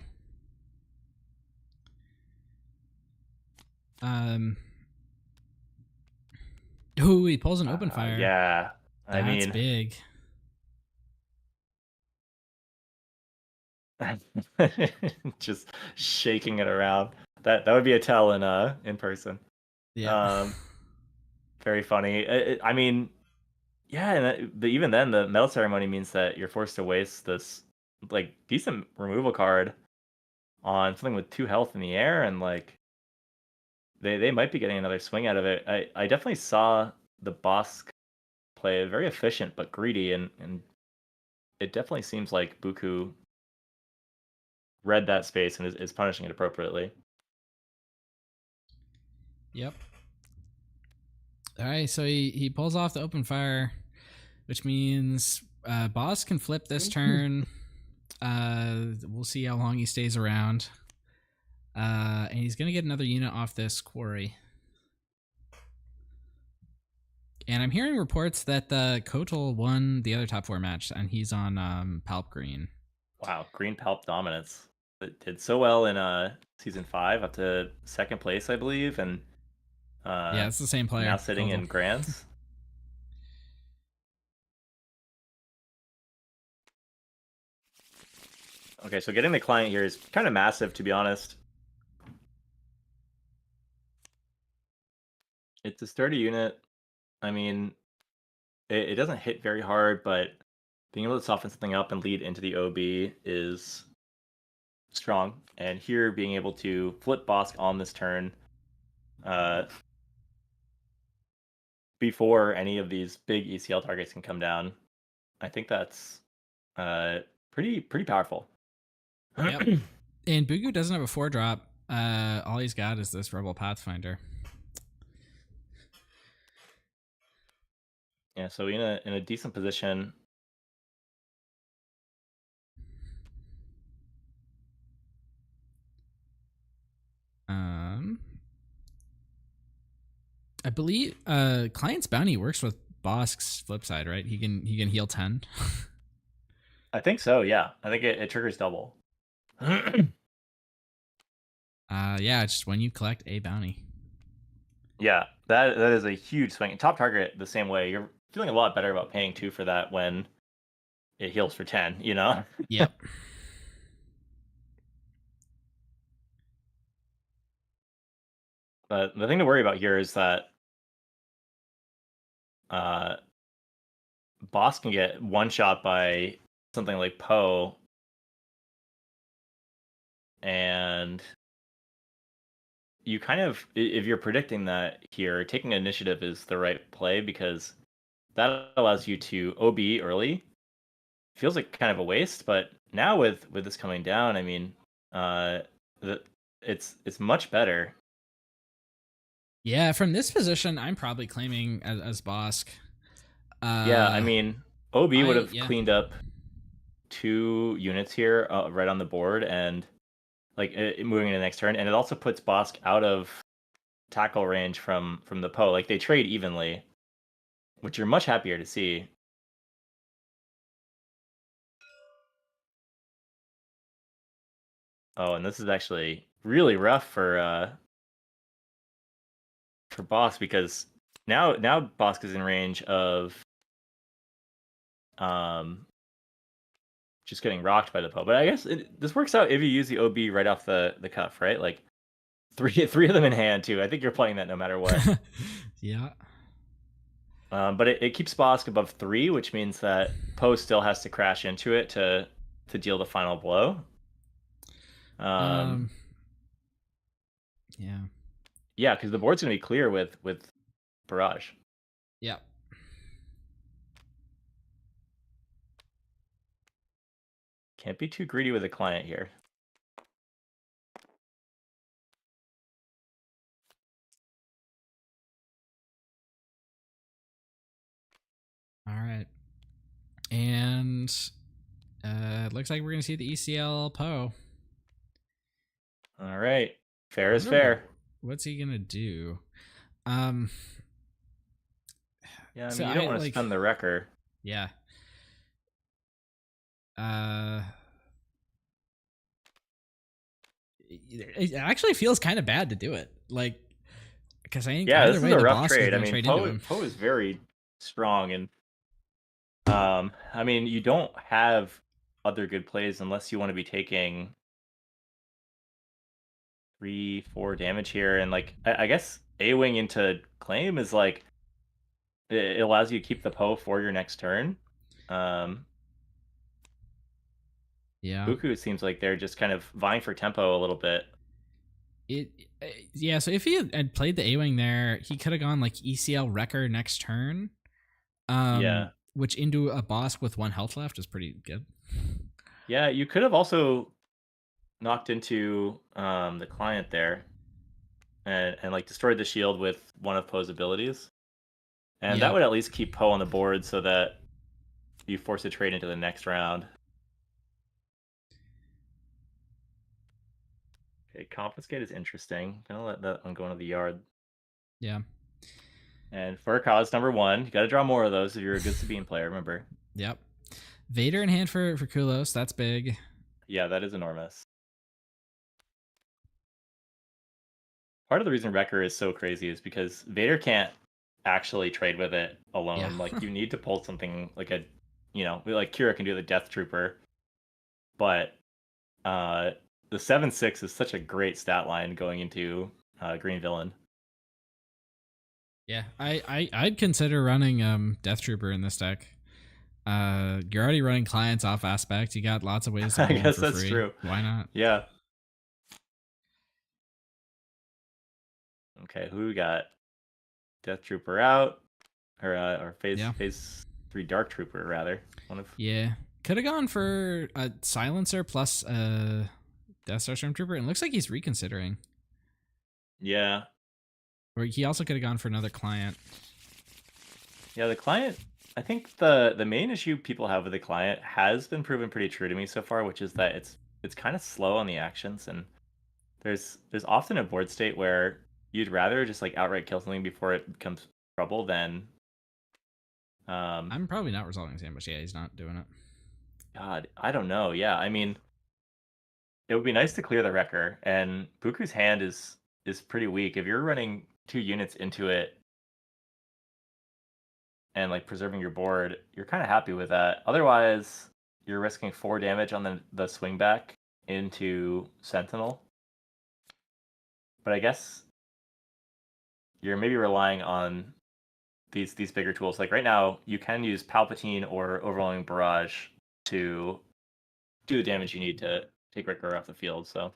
Ooh, he pulls an open fire. Yeah, that's mean, big. Just shaking it around. That would be a tell in person. Yeah. Very funny. I mean, yeah, and even then, the metal ceremony means that you're forced to waste this like decent removal card on something with 2 health in the air, and like they might be getting another swing out of it. I definitely saw the Bosk play very efficient but greedy, and it definitely seems like Buku read that space and is punishing it appropriately. Yep. All right, so he pulls off the open fire, which means Boss can flip this turn. We'll see how long he stays around. And he's going to get another unit off this quarry. And I'm hearing reports that the Kotal won the other top 4 match, and he's on Palp Green. Wow, Green Palp dominance. It did so well in season 5, up to 2nd place, I believe, and yeah, it's the same player. Now sitting Kotal. in Grants. Okay, so getting the client here is kind of massive, to be honest. It's a sturdy unit. I mean, it doesn't hit very hard, but being able to soften something up and lead into the OB is strong. And here, being able to flip Bosk on this turn before any of these big ECL targets can come down, I think that's pretty powerful. Yep. And Buku doesn't have a 4-drop. All he's got is this Rebel Pathfinder. Yeah, so in a decent position. I believe Client's Bounty works with Bosk's flip side, right? He can heal 10. I think so, yeah. I think it triggers double. Yeah, it's just when you collect a bounty. Yeah, that is a huge swing. Top target the same way. You're feeling a lot better about paying 2 for that when it heals for 10, you know? Yep. But the thing to worry about here is that boss can get one shot by something like Poe, and you kind of, if you're predicting that here, taking initiative is the right play because that allows you to OB early. Feels like kind of a waste, but now with this coming down, I mean, it's much better. Yeah, from this position, I'm probably claiming as Bosk. Yeah, I mean, OB would have yeah. cleaned up 2 units here right on the board, and like moving into the next turn, and it also puts Bosk out of tackle range from the Poe. Like they trade evenly, which you're much happier to see. Oh, and this is actually really rough for Bosk because now Bosk is in range of just getting rocked by the Poe. But I guess this works out if you use the OB right off the cuff, right? Like three of them in hand too. I think you're playing that no matter what. Yeah. But it keeps Bosk above 3, which means that Poe still has to crash into it to deal the final blow. Yeah. Yeah, because the board's gonna be clear with Barrage. Yeah. Can't be too greedy with a client here. All right. And looks like we're gonna see the ECL Poe. All right. Fair is fair. What's he gonna do? Yeah, I mean, so you don't want to spend the wrecker. Yeah. It actually feels kind of bad to do it, like, because I think either this way is a the rough boss trade. is I gonna mean, trade into him. Poe is very strong, and I mean, you don't have other good plays unless you want to be taking 3-4 damage here, and like I guess A-wing into claim is like it allows you to keep the Poe for your next turn. Yeah. Buku seems like they're just kind of vying for tempo a little bit. Yeah, so if he had played the A-wing there, he could have gone like ECL wrecker next turn. Yeah. Which into a boss with 1 health left is pretty good. Yeah, you could have also knocked into the client there and like destroyed the shield with one of Poe's abilities. And that would at least keep Poe on the board so that you force a trade into the next round. Okay, confiscate is interesting. Gonna let that one go into the yard. Yeah. And for cause number 1, you gotta draw more of those if you're a good Sabine player, remember. Yep. Vader in hand for Kulos, that's big. Yeah, that is enormous. Part of the reason Wrecker is so crazy is because Vader can't actually trade with it alone. Yeah. Like you need to pull something like a, like Kira can do the Death Trooper, but the 7/6 is such a great stat line going into Green Villain. Yeah, I'd consider running Death Trooper in this deck. You're already running clients off aspect. You got lots of ways to I pull them guess for that's free. true. Why not? Yeah. Okay, who we got? Death Trooper out, or phase 3 Dark Trooper rather. Yeah, could have gone for a Silencer plus Death Star Stormtrooper, and it looks like he's reconsidering. Yeah. Or he also could have gone for another client. Yeah, the client. I think the main issue people have with the client has been proven pretty true to me so far, which is that it's kind of slow on the actions, and there's often a board state where you'd rather just like outright kill something before it becomes trouble than. I'm probably not resolving his ambush. Yeah, he's not doing it. God, I don't know. Yeah, I mean, it would be nice to clear the Wrecker, and Buku's hand is pretty weak. If you're running 2 units into it, and like preserving your board, you're kind of happy with that. Otherwise, you're risking 4 damage on the swing back into Sentinel. But I guess you're maybe relying on these bigger tools. Like right now, you can use Palpatine or Overwhelming Barrage to do the damage you need to take Ricker off the field. So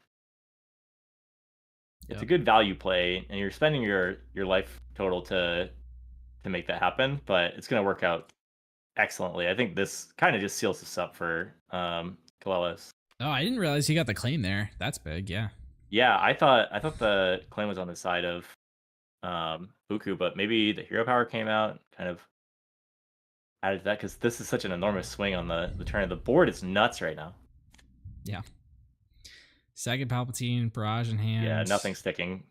it's a good value play, and you're spending your life total to make that happen. But it's going to work out excellently. I think this kind of just seals this up for Kalelis. Oh, I didn't realize he got the claim there. That's big, yeah. Yeah, I thought the claim was on the side of Buku, but maybe the hero power came out and kind of added to that, because this is such an enormous swing on the turn. The board is nuts right now. Yeah. Second Palpatine, Barrage in hand. Yeah, nothing sticking.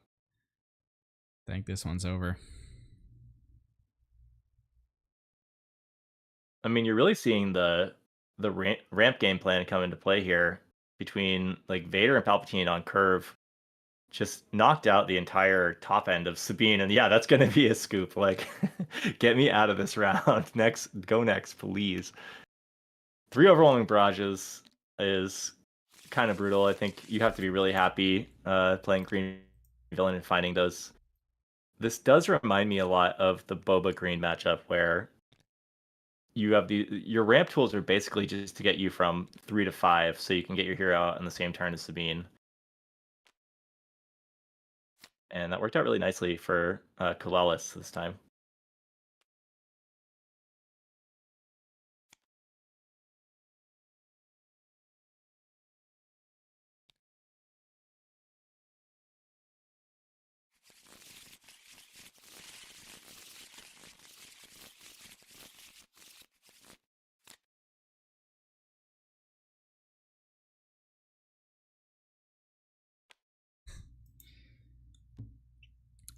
I think this one's over. I mean, you're really seeing the ramp game plan come into play here between like Vader and Palpatine on curve. Just knocked out the entire top end of Sabine, and yeah, that's gonna be a scoop. Like, get me out of this round. Go next, please. 3 overwhelming barrages is kind of brutal. I think you have to be really happy playing green villain and finding those. This does remind me a lot of the Boba green matchup, where you have your ramp tools are basically just to get you from 3 to 5, so you can get your hero out on the same turn as Sabine. And that worked out really nicely for Kalelis this time.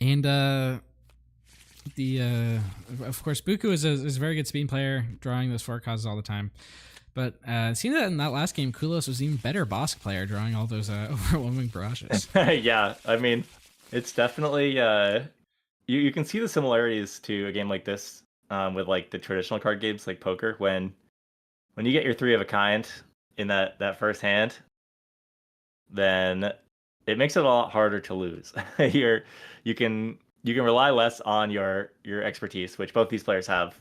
And of course, Buku is a very good speed player, drawing those 4 causes all the time. But it seemed that in that last game, Kulos was even better Bosk player, drawing all those overwhelming barrages. Yeah, I mean, it's definitely you can see the similarities to a game like this with like the traditional card games like poker, when you get your 3 of a kind in that first hand, then it makes it a lot harder to lose. You can rely less on your expertise, which both these players have,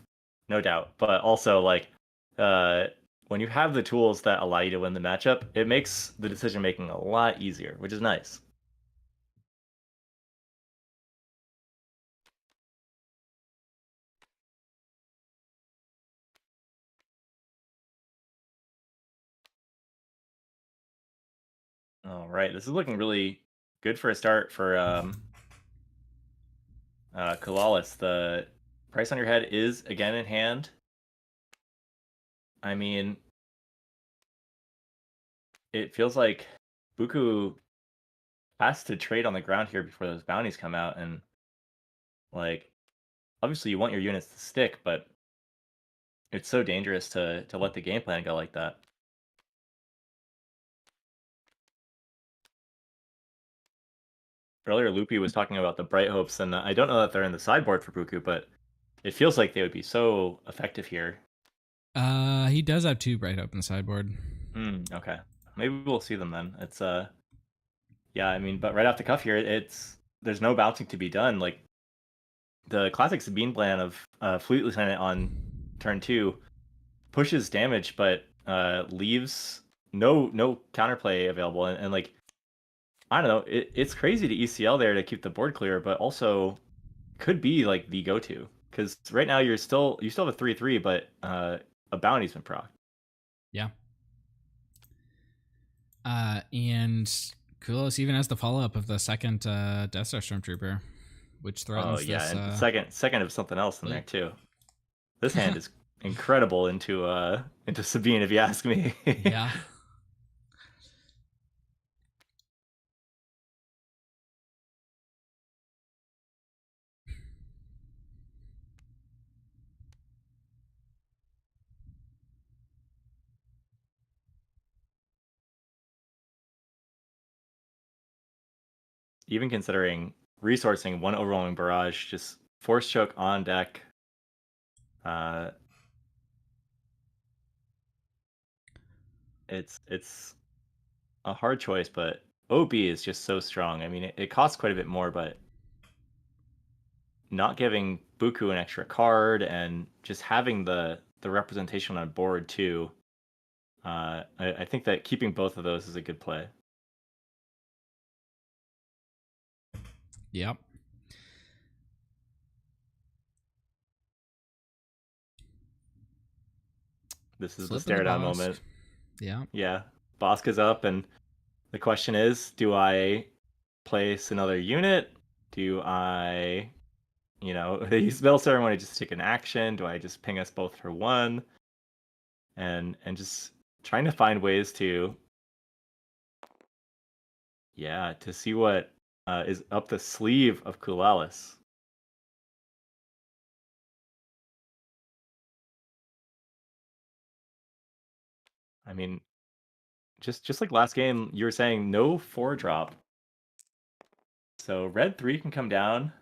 no doubt. But also, like, when you have the tools that allow you to win the matchup, it makes the decision making a lot easier, which is nice. All right, this is looking really good for a start for Kalelis. The price on your head is again in hand. I mean, it feels like Buku has to trade on the ground here before those bounties come out, and like, obviously you want your units to stick, but it's so dangerous to let the game plan go like that. Earlier, Loopy was talking about the Bright Hopes, and I don't know that they're in the sideboard for Buku, but it feels like they would be so effective here. He does have 2 Bright Hope in the sideboard. Okay. Maybe we'll see them then. It's yeah, I mean, but right off the cuff here, there's no bouncing to be done. Like, the classic Sabine plan of Fleet Lieutenant on turn 2 pushes damage, but leaves no counterplay available, and like, I don't know, it's crazy to ECL there to keep the board clear, but also could be like the go-to, because right now you still have a 3/3, but a bounty's been proc. Yeah. And Kulos even has the follow-up of the second Death Star Stormtrooper, which threatens this. And second of something else in there too. This hand is incredible into Sabine, if you ask me. Yeah. Even considering resourcing 1 overwhelming barrage, just force choke on deck. It's a hard choice, but OB is just so strong. I mean, it costs quite a bit more, but not giving Buku an extra card and just having the representation on board too. I think that keeping both of those is a good play. Yep. This is Flipping the stare down Bosk. moment. Yeah. Yeah. Bosk is up, and the question is, do I place another unit? Do I, use Spell Ceremony just to take an action? Do I just ping us both for one? And just trying to find ways to, to see what is up the sleeve of Kulalis. I mean, just like last game, you were saying no 4-drop. So red 3 can come down.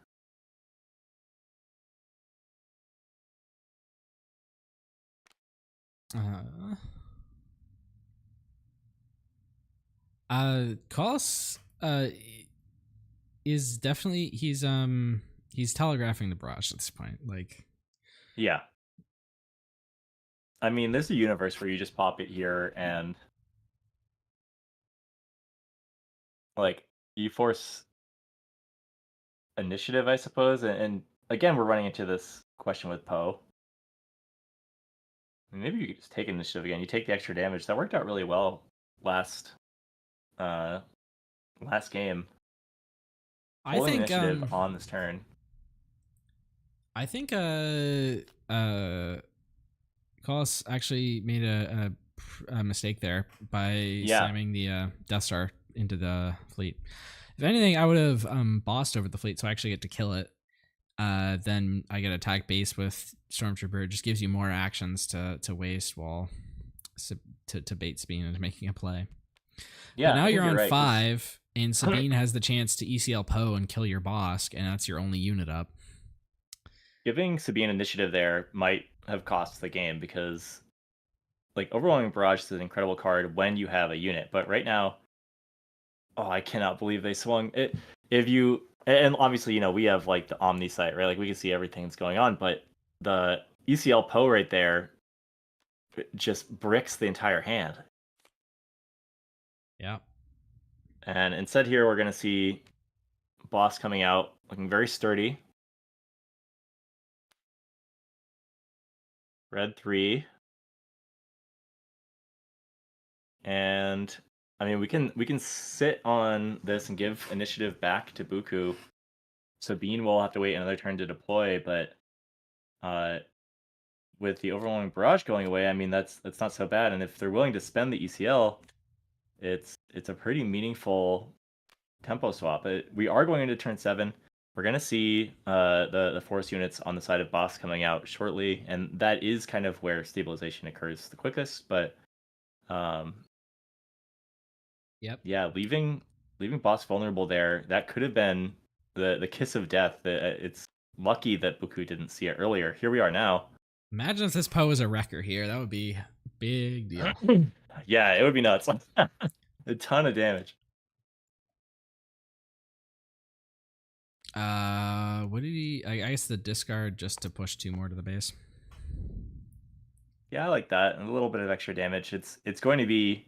Koss is definitely he's telegraphing the barrage at this point. Like, yeah. I mean, there's a universe where you just pop it here and like you force initiative, I suppose. And again, we're running into this question with Poe. I mean, maybe you could just take initiative again. You take the extra damage. That worked out really well last game. Holding initiative on this turn. I think Koss actually made a mistake there by slamming the Death Star into the fleet. If anything, I would have bossed over the fleet so I actually get to kill it. Then I get attack base with Stormtrooper. It just gives you more actions to waste while to bait Sabine into making a play. Yeah, but now you're on right, 5, and Sabine has the chance to ECL Poe and kill your Bosk, and that's your only unit up. Giving Sabine initiative there might have cost the game because, like, Overwhelming Barrage is an incredible card when you have a unit, but right now, I cannot believe they swung it. And obviously, we have like the Omni site, right? Like we can see everything that's going on, but the ECL Poe right there just bricks the entire hand. Yeah. And instead here, we're going to see Boss coming out looking very sturdy. Red 3. And I mean, we can sit on this and give initiative back to Buku. Sabine will have to wait another turn to deploy, but with the Overwhelming Barrage going away, I mean that's not so bad. And if they're willing to spend the ECL, it's a pretty meaningful tempo swap. We are going into turn 7. We're gonna see the force units on the side of Boss coming out shortly, and that is kind of where stabilization occurs the quickest. But yeah, leaving Boss vulnerable there, that could have been the kiss of death. It's lucky that Buku didn't see it earlier. Here we are now. Imagine if this Poe is a wrecker here. That would be a big deal. Yeah, it would be nuts. A ton of damage. What did he? I guess the discard just to push 2 more to the base. Yeah, I like that. A little bit of extra damage. It's going to be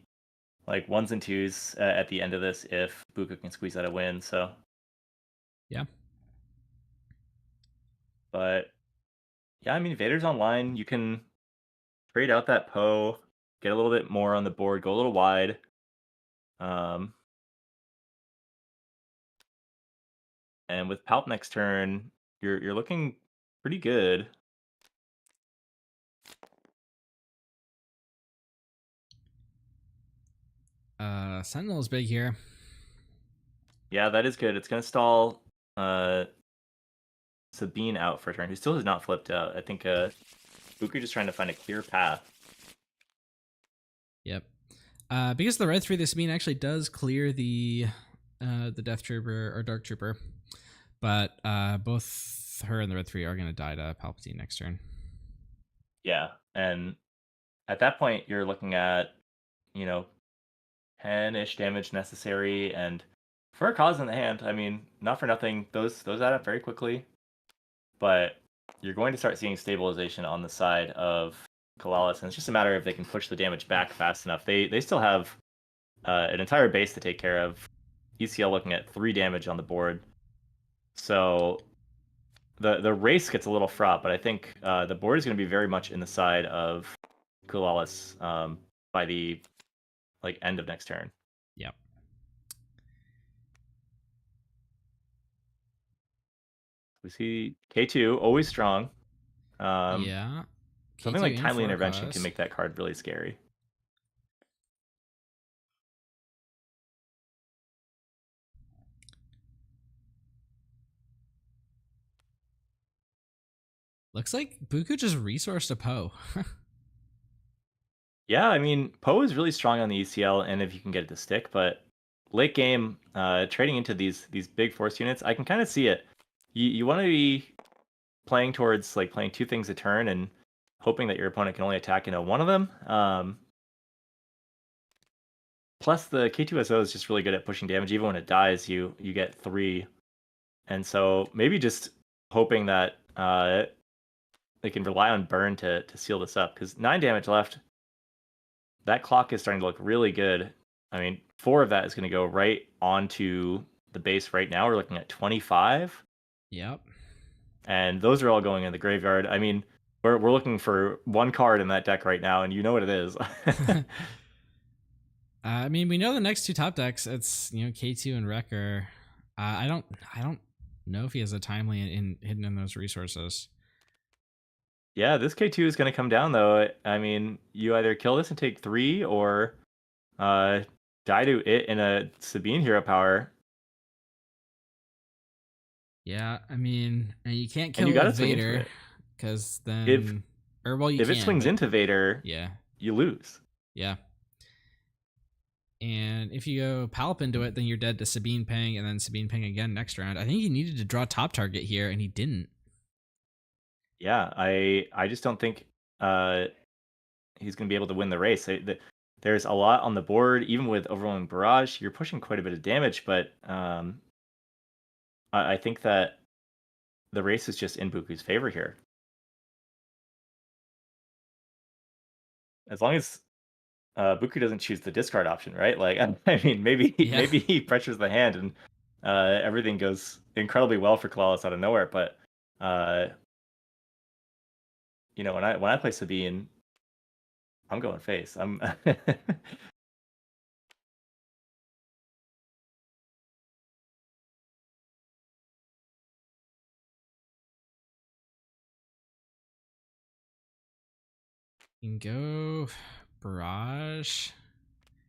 like 1s and 2s at the end of this if Buku can squeeze out a win. So yeah. But yeah, I mean, Vader's online. You can trade out that Poe, get a little bit more on the board, go a little wide. And with Palp next turn, you're looking pretty good. Sentinel's big here. Yeah, that is good. It's gonna stall Sabine out for a turn, who still has not flipped out. I think Buku just trying to find a clear path. Yep. Because the red 3, the Sabine actually does clear the Death Trooper or Dark Trooper, but both her and the red 3 are gonna die to Palpatine next turn. Yeah, and at that point, you're looking at, you know, 10-ish damage necessary, and for a cause in the hand, I mean, not for nothing, those add up very quickly, but you're going to start seeing stabilization on the side of Kalalis, and it's just a matter of they can push the damage back fast enough. They still have an entire base to take care of. ECL looking at 3 damage on the board, so the race gets a little fraught, but I think the board is going to be very much in the side of Kalalis by the end of next turn. Yep. We see K2 always strong. Yeah. Something K2 like in Timely for a Intervention cause. can make that card really scary. Looks like Buku just resourced a Poe. Yeah, I mean, Poe is really strong on the ECL, and if you can get it to stick, but late game, trading into these big force units, I can kind of see it. You want to be playing towards playing 2 things a turn and hoping that your opponent can only attack one of them. Plus, the K2SO is just really good at pushing damage. Even when it dies, you get 3, and so maybe just hoping that they can rely on burn to seal this up, because 9 damage left. That clock is starting to look really good. I mean, 4 of that is going to go right onto the base right now. We're looking at 25. Yep. And those are all going in the graveyard. I mean, we're looking for 1 card in that deck right now, and you know what it is. I mean, we know the next 2 top decks. It's K2 and Wrecker. I don't know if he has a Timely hidden in those resources. Yeah, this K2 is going to come down, though. I mean, you either kill this and take 3, or die to it in a Sabine hero power. Yeah, I mean, and you can't kill And you gotta with swing into Vader, it. because then, If you it can, swings but- into Vader, yeah, you lose. Yeah. And if you go Palp into it, then you're dead to Sabine Ping, and then Sabine Ping again next round. I think he needed to draw top target here, and he didn't. Yeah, I just don't think he's going to be able to win the race. There's a lot on the board, even with Overwhelming Barrage. You're pushing quite a bit of damage, but I think that the race is just in Buku's favor here. As long as Buku doesn't choose the discard option, right? I mean, maybe he pressures the hand and everything goes incredibly well for Kalalis out of nowhere. But when I play Sabine, I'm going face. I'm You can go Barrage.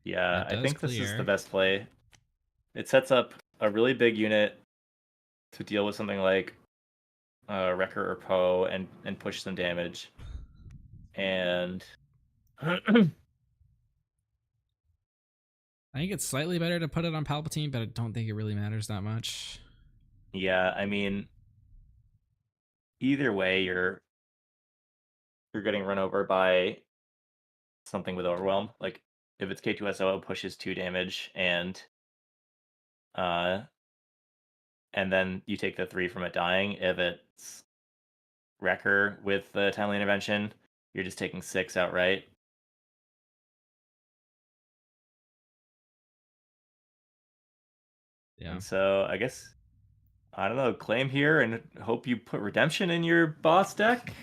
Yeah, That I does think this is the clear. best play. It sets up a really big unit to deal with something like Wrecker or Poe and push some damage. And I think it's slightly better to put it on Palpatine, but I don't think it really matters that much. yeah, I mean, either way, you're getting run over by something with Overwhelm. Like if it's K2SO, it pushes 2 damage, and then you take the 3 from it dying. If it's Wrecker with the Timely Intervention, you're just taking 6 outright. Yeah. And so I guess, I don't know, claim here and hope you put Redemption in your boss deck.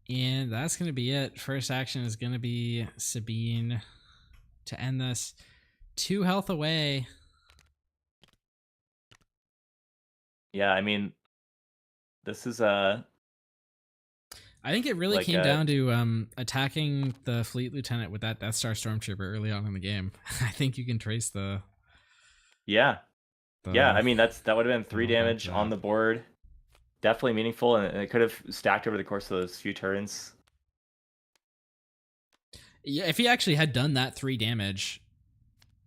And that's going to be it. First action is going to be Sabine to end this. 2 health away. Yeah, I mean, this is I think it really came down to attacking the Fleet Lieutenant with that Death Star Stormtrooper early on in the game. I think you can trace the... Yeah. I mean, that would have been 3 damage on the board. Definitely meaningful, and it could have stacked over the course of those few turns. Yeah, if he actually had done that 3 damage,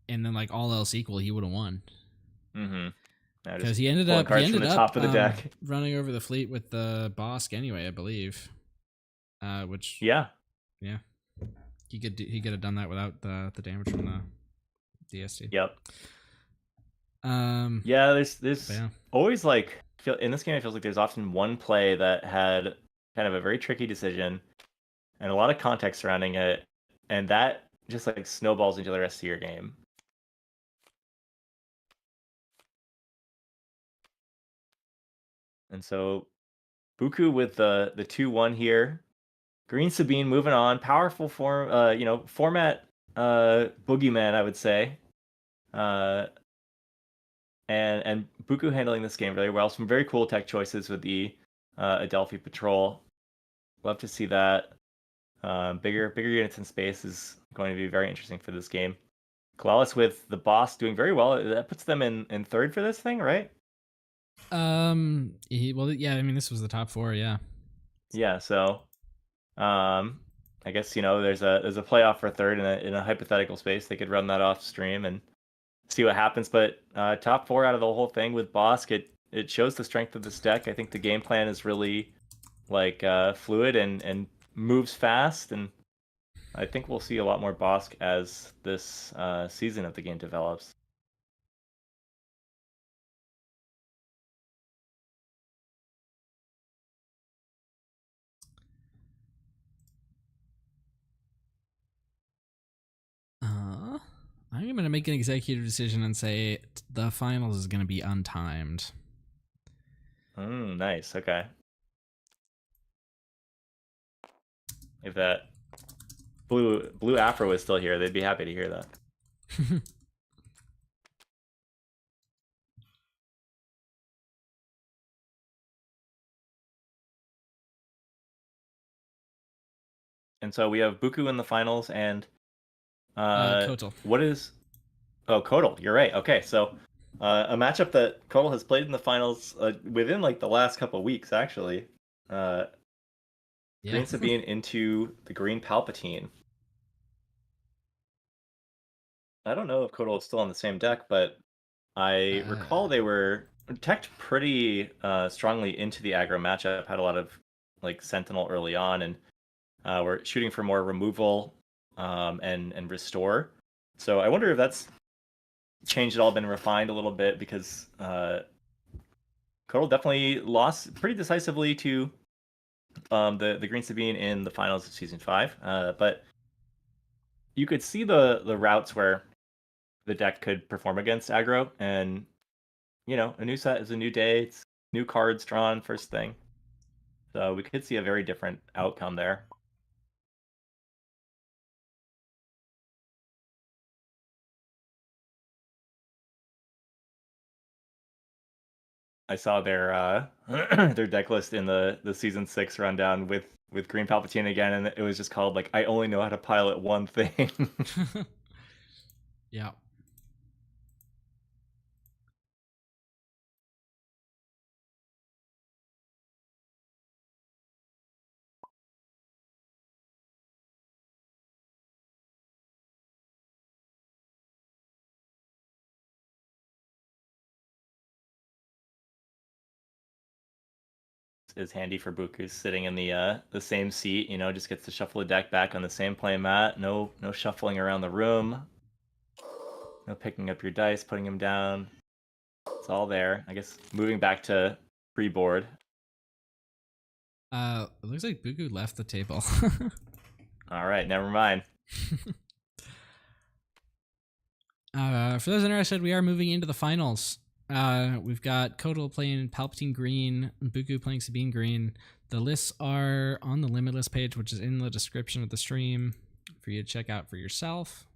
and then all else equal, he would have won. Mm-hmm. Now just Because he ended pulling up cards from the top of the deck. running over the fleet with the Bosk anyway, I believe. Which Yeah. he could have done that without the damage from the DST. Yep. Yeah, There's yeah. always in this game it feels like there's often one play that had kind of a very tricky decision and a lot of context surrounding it, and that just like snowballs into the rest of your game. And so Buku with the 2-1 here. Green Sabine moving on. Powerful format boogeyman, I would say. And Buku handling this game really well. Some very cool tech choices with the Adelphi Patrol. Love to see that. Bigger units in space is going to be very interesting for this game. Kalalis with the boss doing very well. That puts them in third for this thing, right? I mean, this was the top 4, yeah. Yeah, so I guess there's a playoff for third in a hypothetical space. They could run that off stream and see what happens. But top 4 out of the whole thing with Bosk, it shows the strength of this deck. I think the game plan is really fluid and moves fast, and I think we'll see a lot more Bosk as this season of the game develops. I'm going to make an executive decision and say the finals is going to be untimed. Nice. Okay. If that blue Afro is still here, they'd be happy to hear that. And so we have Buku in the finals and Kotal. What is? Oh, Kotal. You're right. Okay, so a matchup that Kotal has played in the finals within the last couple of weeks, actually. Green Sabine into the Green Palpatine. I don't know if Kotal is still on the same deck, but I recall they were teched pretty strongly into the aggro matchup. Had a lot of Sentinel early on, and we're shooting for more removal and restore. So I wonder if that's changed at all, been refined a little bit, because Kotal definitely lost pretty decisively to the Green Sabine in the finals of season 5. But you could see the routes where the deck could perform against aggro, and a new set is a new day. It's new cards drawn first thing. So we could see a very different outcome there. I saw their their deck list in the season 6 rundown with Green Palpatine again, and it was just called I only know how to pilot one thing. Yeah. Is handy for Buku sitting in the same seat. Just gets to shuffle the deck back on the same play mat. No shuffling around the room. No picking up your dice, putting them down. It's all there. I guess moving back to pre-board. It looks like Buku left the table. All right, never mind. For those interested, we are moving into the finals. We've got Kotal playing Palpatine Green, Buku playing Sabine Green. The lists are on the Limitless page, which is in the description of the stream for you to check out for yourself.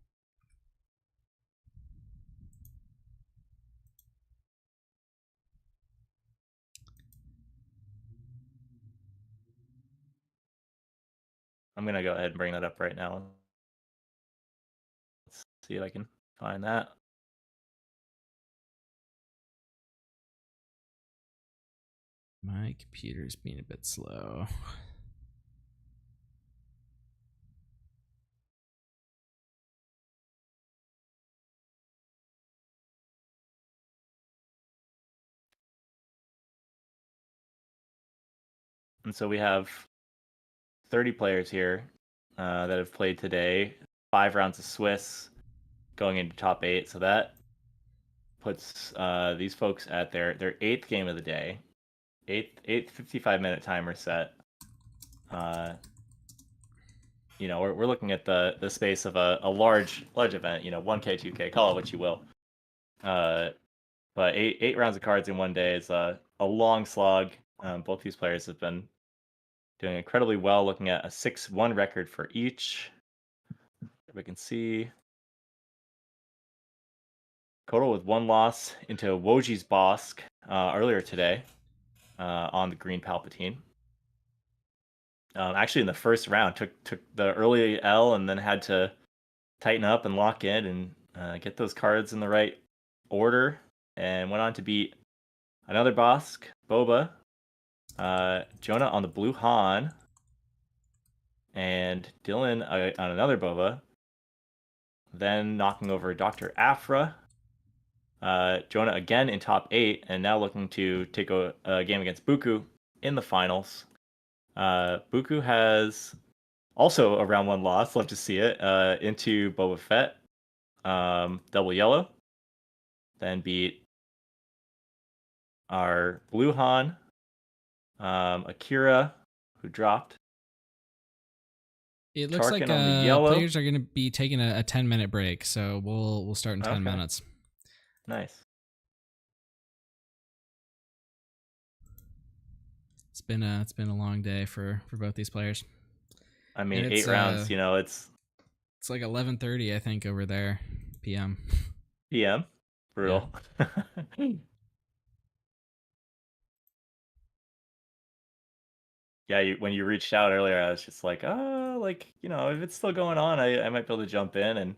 I'm going to go ahead and bring that up right now. Let's see if I can find that. My computer's being a bit slow. And so we have 30 players here that have played today. 5 rounds of Swiss going into top 8. So that puts these folks at their 8th game of the day. 8th 55-minute timer set. We're looking at the space of a large event, 1K, 2K, call it what you will. But eight rounds of cards in one day is a long slog. Both these players have been doing incredibly well, looking at a 6-1 record for each. We can see Kotal with 1 loss into Woji's Bosk earlier today on the green Palpatine. Actually, in the first round, took the early L and then had to tighten up and lock in and get those cards in the right order, and went on to beat another Bosk, Boba, Jonah on the blue Han, and Dylan on another Boba, then knocking over Dr. Afra. Jonah again in top 8, and now looking to take a game against Buku in the finals. Buku has also a round 1 loss, love to see it, into Boba Fett, double yellow, then beat our blue Han, Akira, who dropped. It looks Tarkin like on the yellow. players are going to be taking a 10-minute break, so we'll start in 10 minutes. Nice. It's been a long day for both these players. I mean, 8 rounds, it's like 11:30, I think, over there, PM. PM? Brutal. Yeah, when you reached out earlier, I was just like, if it's still going on, I might be able to jump in. And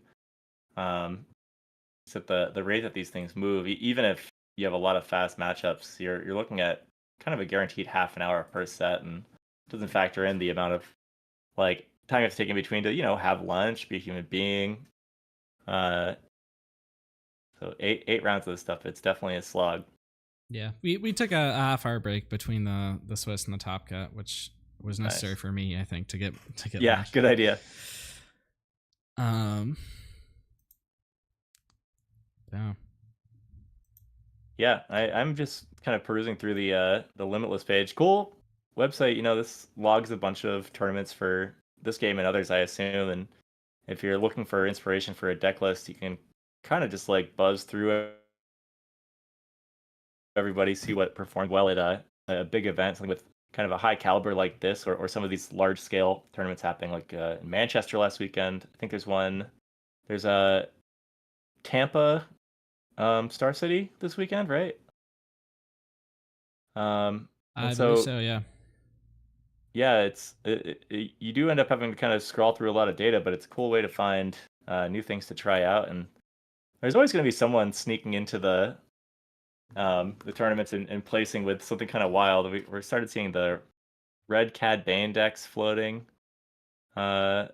so the rate that these things move, even if you have a lot of fast matchups, you're looking at kind of a guaranteed half an hour per set, and it doesn't factor in the amount of time you have to take in between to have lunch, be a human being. So 8 rounds of this stuff, it's definitely a slog. Yeah, we took a half-hour break between the Swiss and the Top Cut, which was necessary for me, I think, to get. Yeah, lunch. good idea. Yeah, I'm just kind of perusing through the Limitless page. Cool website. This logs a bunch of tournaments for this game and others, I assume. And if you're looking for inspiration for a deck list, you can kind of just buzz through everybody, see what performed well at a big event, something with kind of a high caliber like this, or some of these large scale tournaments happening like in Manchester last weekend. I think there's a Tampa Star City this weekend, right? I believe so, yeah. Yeah, you do end up having to kind of scroll through a lot of data, but it's a cool way to find new things to try out. And there's always going to be someone sneaking into the tournaments and placing with something kind of wild. We started seeing the Red Cad Bane decks floating into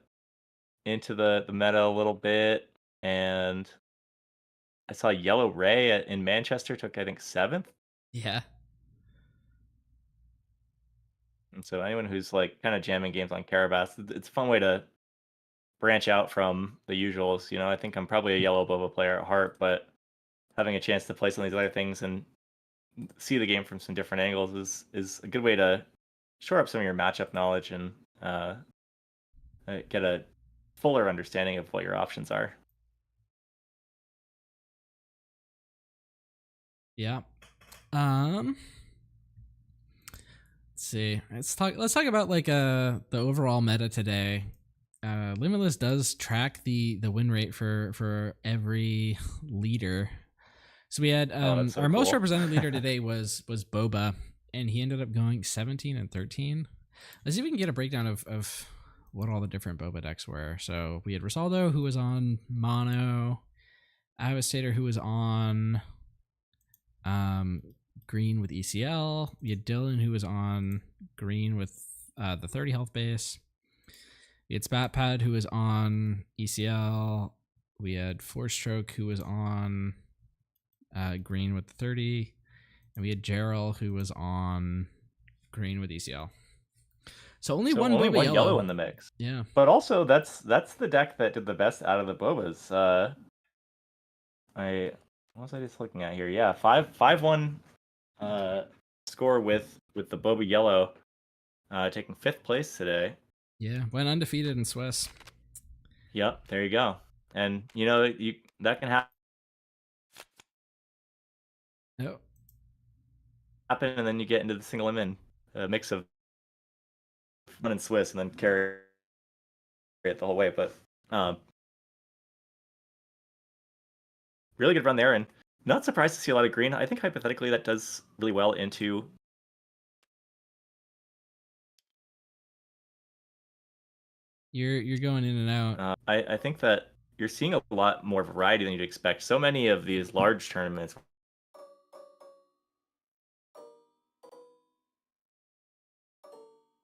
the meta a little bit, and I saw Yellow Ray in Manchester took, I think, 7th. Yeah. And so anyone who's kind of jamming games on Carabas, it's a fun way to branch out from the usuals. I think I'm probably a yellow Boba player at heart, but having a chance to play some of these other things and see the game from some different angles is a good way to shore up some of your matchup knowledge and get a fuller understanding of what your options are. Yeah. Let's see. Let's talk about the overall meta today. Limitless does track the win rate for every leader. So we had our most represented leader today was Boba, and he ended up going 17 and 13. Let's see if we can get a breakdown of what all the different Boba decks were. So we had Rosaldo, who was on mono, Avastator, who was on green with ECL. We had Dylan, who was on green with the 30 health base. We had Spatpad, who was on ECL. We had Force Stroke, who was on green with the 30. And we had Gerald, who was on green with ECL. So only So one only Boba one yellow. yellow in the mix. Yeah. But also that's the deck that did the best out of the Bobas. What was I just looking at here? Yeah, 5-1 score with the Boba yellow taking 5th place today. Yeah, went undefeated in Swiss. Yep, there you go. And that can Yep. happen, and then you get into the single limit mix of fun and Swiss, and then carry it the whole way. But really good run there, and not surprised to see a lot of green. I think hypothetically that does really well into You're going in and out. I think that you're seeing a lot more variety than you'd expect. So many of these large tournaments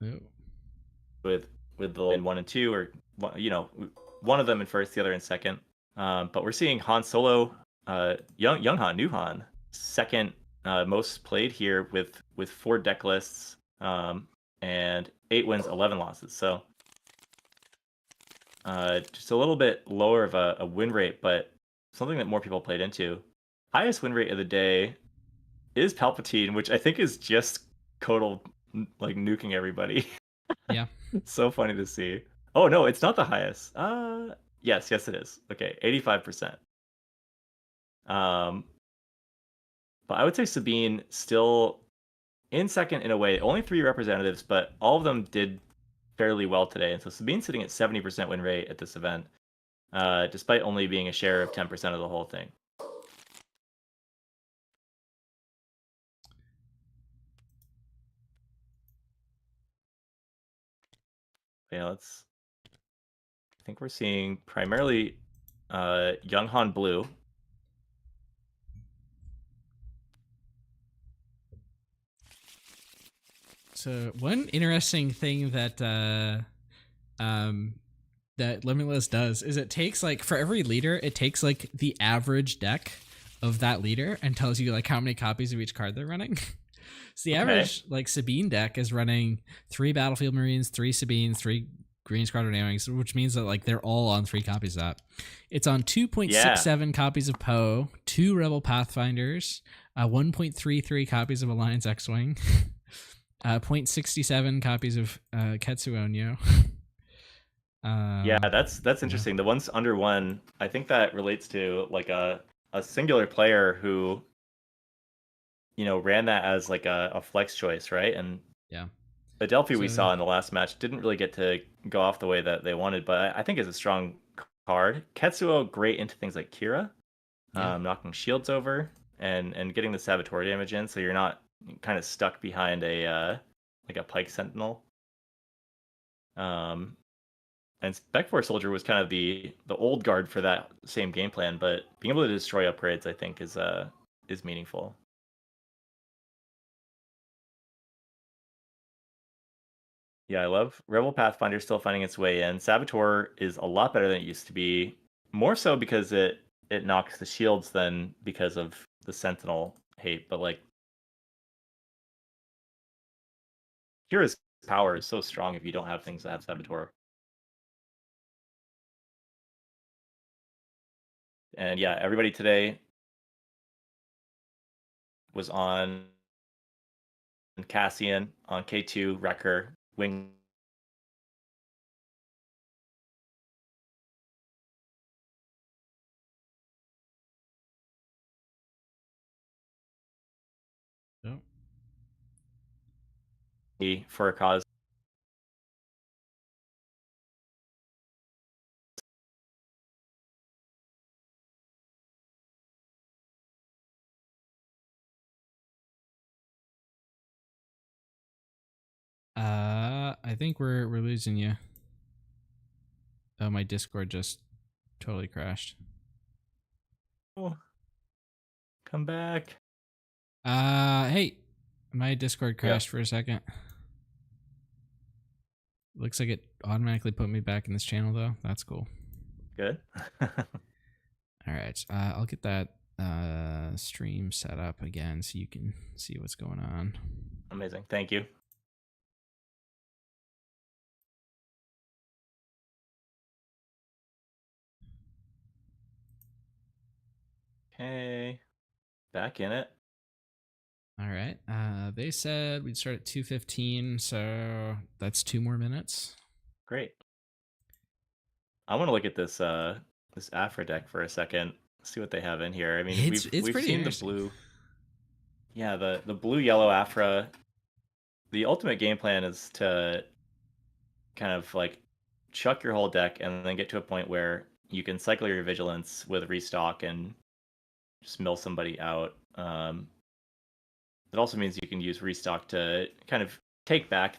with the 1 and 2, or one of them in first, the other in second. But we're seeing Han Solo, young Han, new Han, second most played here with 4 deck lists, and 8 wins, 11 losses. So just a little bit lower of a win rate, but something that more people played into. Highest win rate of the day is Palpatine, which I think is just total like nuking everybody. Yeah. So funny to see. Oh no, it's not the highest. Yes it is. Okay, 85%. But I would say Sabine still in second in a way. Only 3 representatives, but all of them did fairly well today. And so Sabine's sitting at 70% win rate at this event, despite only being a share of 10% of the whole thing. Yeah, I think we're seeing primarily Young Han Blue. So one interesting thing that that Limitless does is it takes like for every leader, it takes like the average deck of that leader and tells you like how many copies of each card they're running. So the average like Sabine deck is running 3 Battlefield Marines, 3 Sabines, 3 Green Squadron A-Wings, which means that like they're all on 3 copies of that. It's on 2.67 copies of Poe, 2 Rebel Pathfinders, 1.33 copies of Alliance X-Wing, 0.67 copies of Ketsu Onyo. Yeah, that's interesting. The ones under 1, I think that relates to like a singular player who ran that as like a flex choice, right? And yeah, Adelphi we saw in the last match didn't really get to go off the way that they wanted, but I think it's a strong card. Ketsuo great into things like Kira, knocking shields over and getting the Saboteur damage in, so you're not kind of stuck behind a like a Pike Sentinel. And Spec Force Soldier was kind of the old guard for that same game plan, but being able to destroy upgrades, I think, is meaningful. Yeah, I love Rebel Pathfinder still finding its way in. Saboteur is a lot better than it used to be, more so because it knocks the shields than because of the Sentinel hate. But like, Kira's power is so strong if you don't have things that have Saboteur. And yeah, everybody today was on Cassian, on K2, Wrecker, Wing. Yep. For a cause. I think we're losing you. Oh, my Discord just totally crashed. Oh, come back. Hey, my Discord crashed for a second. Looks like it automatically put me back in this channel though. That's cool. Good. All right, I'll get that stream set up again so you can see what's going on. Amazing. Thank you. Okay. Back in it. All right. They said we'd start at 2:15, so that's 2 more minutes. Great. I want to look at this this Afra deck for a second. See what they have in here. I mean, It's we've pretty seen the interesting. blue. Yeah, the blue yellow Afra. The ultimate game plan is to kind of like chuck your whole deck and then get to a point where you can cycle your vigilance with restock and just mill somebody out. It also means you can use restock to kind of take back.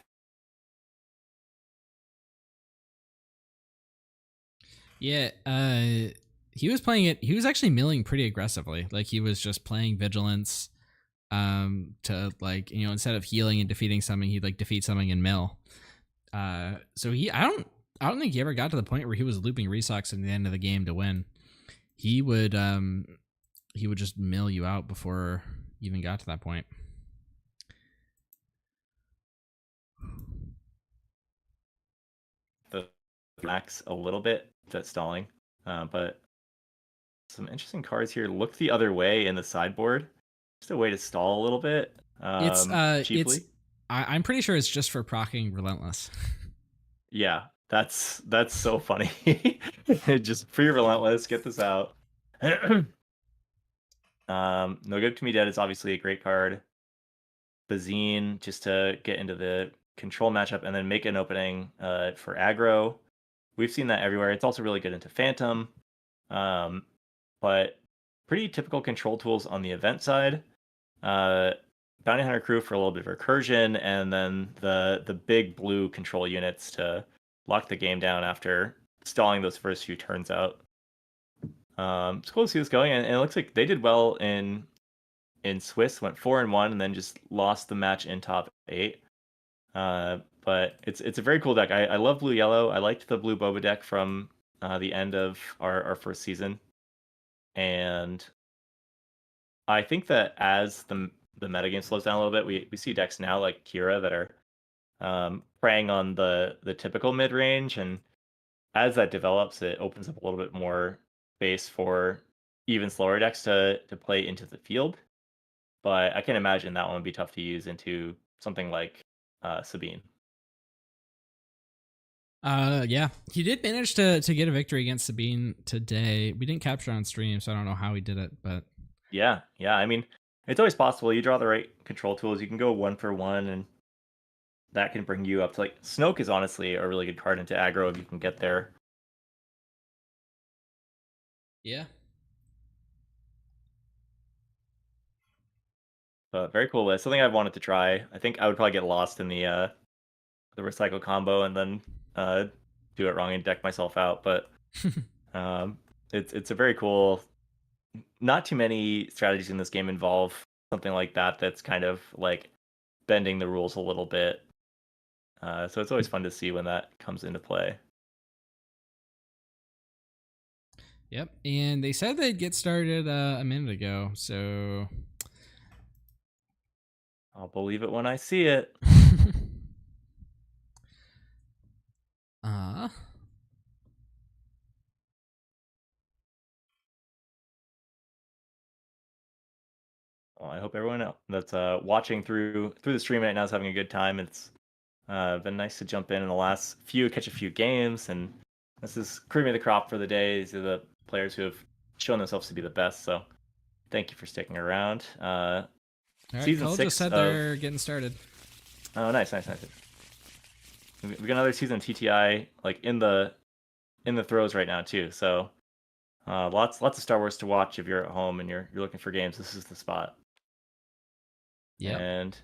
Yeah, he was playing it. He was actually milling pretty aggressively. Like he was just playing vigilance, to like instead of healing and defeating something, he'd like defeat something and mill. So I don't think he ever got to the point where he was looping restocks at the end of the game to win. He would just mill you out before you even got to that point. The max a little bit that's stalling, but some interesting cards here. Look the other way in the sideboard. Just a way to stall a little bit. Cheaply. I'm pretty sure it's just for proccing Relentless. Yeah, that's so funny. Just free Relentless, get this out. No Good to Me Dead is obviously a great card. Bazine, just to get into the control matchup and then make an opening for aggro. We've seen that everywhere. It's also really good into Phantom. But pretty typical control tools on the event side. Bounty Hunter Crew for a little bit of recursion, and then the big blue control units to lock the game down after stalling those first few turns out. It's cool to see this going, and it looks like they did well in Swiss, went 4-1, and then just lost the match in top 8. But it's a very cool deck. I love blue yellow. I liked the blue Boba deck from the end of our first season, and I think that as the metagame slows down a little bit, we see decks now like Kira that are preying on the typical mid range, and as that develops, it opens up a little bit more space for even slower decks to play into the field. But I can imagine that one would be tough to use into something like Sabine. Yeah, he did manage to get a victory against Sabine today. We didn't capture it on stream, so I don't know how he did it, but yeah. I mean, it's always possible. You draw the right control tools, you can go 1 for 1, and that can bring you up to like Snoke is honestly a really good card into aggro if you can get there. Yeah. But very cool list. Something I've wanted to try. I think I would probably get lost in the recycle combo and then do it wrong and deck myself out. But it's a very cool. Not too many strategies in this game involve something like that. That's kind of like bending the rules a little bit. So it's always fun to see when that comes into play. Yep, and they said they'd get started a minute ago, so I'll believe it when I see it. Well, I hope everyone that's watching through the stream right now is having a good time. It's been nice to jump in the last few, catch a few games, and this is cream of the crop for the day. These are the players who have shown themselves to be the best. So, thank you for sticking around. All right, season Cole 6 just said they're getting started. Oh, nice. We got another season of TTI like in the throes right now too. So, lots of Star Wars to watch if you're at home and you're looking for games. This is the spot. Yeah. And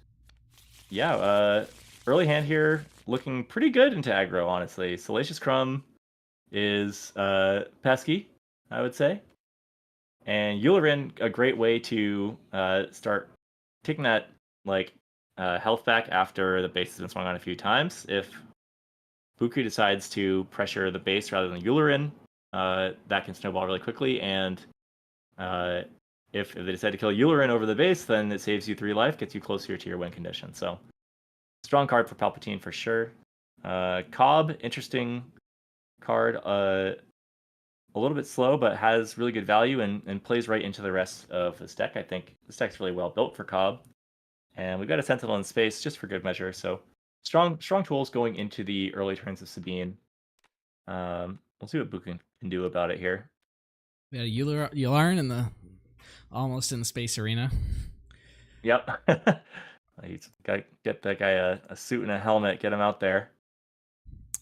yeah, early hand here looking pretty good into aggro, honestly. Salacious Crumb is pesky, I would say. And Yularen, a great way to start taking that like health back after the base has been swung on a few times. If Buku decides to pressure the base rather than Yularen, that can snowball really quickly, and if they decide to kill Yularen over the base, then it saves you 3 life, gets you closer to your win condition. So, strong card for Palpatine for sure. Cobb, interesting card. a little bit slow, but has really good value and plays right into the rest of this deck. I think this deck's really well built for Cobb. And we've got a Sentinel in space just for good measure. So strong tools going into the early turns of Sabine. We'll see what Buku can do about it here. Yeah, Yularen in the almost in the space arena. Yep. He's got to get that guy a suit and a helmet, get him out there.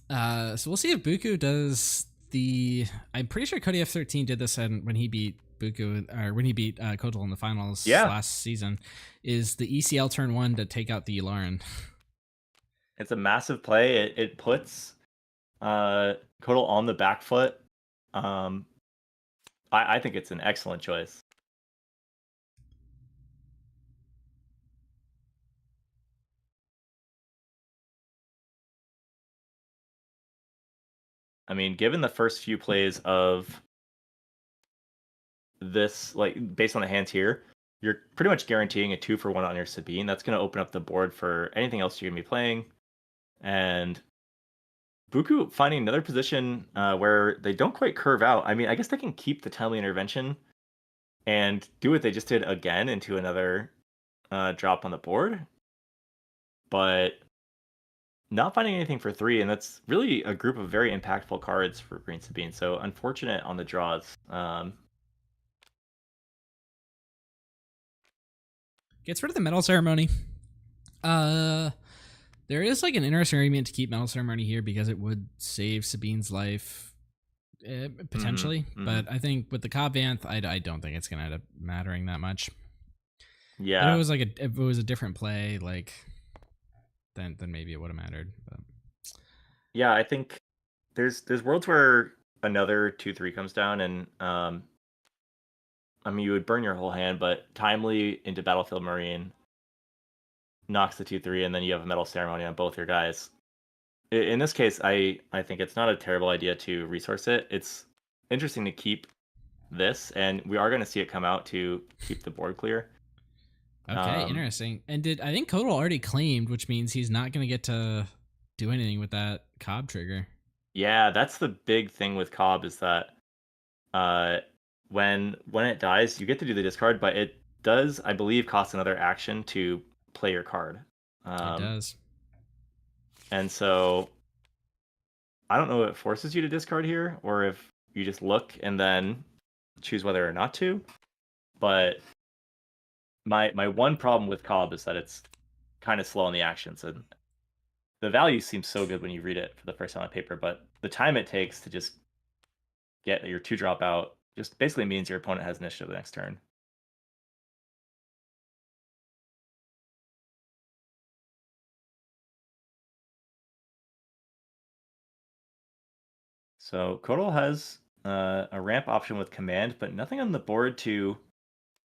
So we'll see if Buku does the. I'm pretty sure Cody F13 did this when he beat Buku, or when he beat Kotal in the finals last season. Is the ECL turn 1 to take out the Yularen? It's a massive play. It puts Kotal on the back foot. I think it's an excellent choice. I mean, given the first few plays of this, like based on the hands here, you're pretty much guaranteeing a 2-for-1 on your Sabine. That's going to open up the board for anything else you're going to be playing. And Buku finding another position where they don't quite curve out. I mean, I guess they can keep the timely intervention and do what they just did again into another drop on the board. But not finding anything for 3, and that's really a group of very impactful cards for Green Sabine. So unfortunate on the draws. Gets rid of the medal ceremony. There is like an interesting argument to keep medal ceremony here because it would save Sabine's life potentially. But I think with the Cobb Vanth, I don't think it's gonna end up mattering that much. Yeah, if it was a different play, like then maybe it would have mattered. But yeah, I think there's worlds where another 2-3 comes down, and I mean, you would burn your whole hand, but timely into Battlefield Marine knocks the 2-3, and then you have a medal ceremony on both your guys. In this case, I think it's not a terrible idea to resource it. It's interesting to keep this, and we are going to see it come out to keep the board clear. Okay, interesting. And I think Kotal already claimed, which means he's not going to get to do anything with that Cobb trigger. Yeah, that's the big thing with Cobb is that when it dies, you get to do the discard, but it does, I believe, cost another action to play your card. It does. And so I don't know if it forces you to discard here or if you just look and then choose whether or not to. But my one problem with Cobb is that it's kind of slow on the actions, and the value seems so good when you read it for the first time on paper, but the time it takes to just get your 2-drop out just basically means your opponent has initiative the next turn. So Kotal has a ramp option with command, but nothing on the board to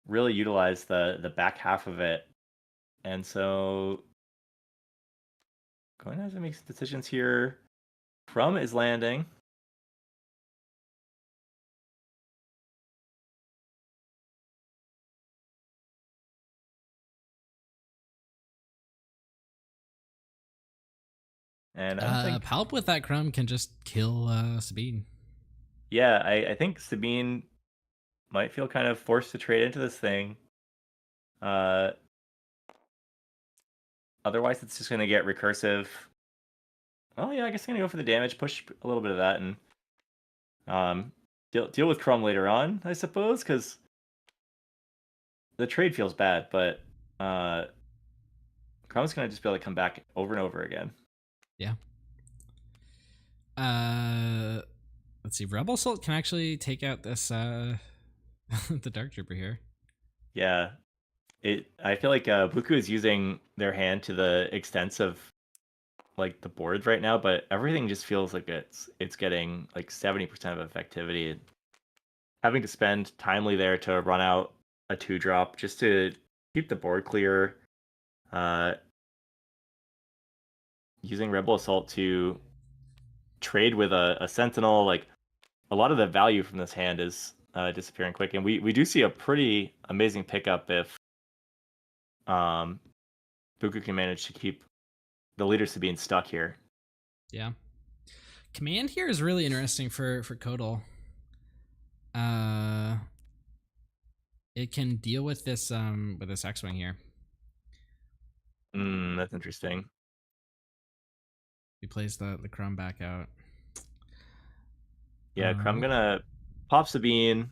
really utilize the back half of it. And so going to have to make some decisions here. Crumb is landing. And I don't think Palp with that Crumb can just kill Sabine. Yeah, I think Sabine might feel kind of forced to trade into this thing. Otherwise, it's just going to get recursive. Well, yeah, I guess I'm going to go for the damage, push a little bit of that, and deal with Crumb later on, I suppose, because the trade feels bad, but Crumb's going to just be able to come back over and over again. Yeah. Let's see. Rebel Assault can actually take out this the Dark Trooper here. Yeah. I feel like Buku is using their hand to the extent of like the boards right now, but everything just feels like it's getting like 70% of effectivity. Having to spend timely there to run out a 2-drop just to keep the board clear. Using Rebel Assault to trade with a Sentinel, like a lot of the value from this hand is disappearing quick, and we do see a pretty amazing pickup if Buku can manage to keep the leader Sabine stuck here. Yeah. Command here is really interesting for Kotal. It can deal with this X-wing here. That's interesting. He plays the Crumb back out. Yeah, I'm gonna pop Sabine.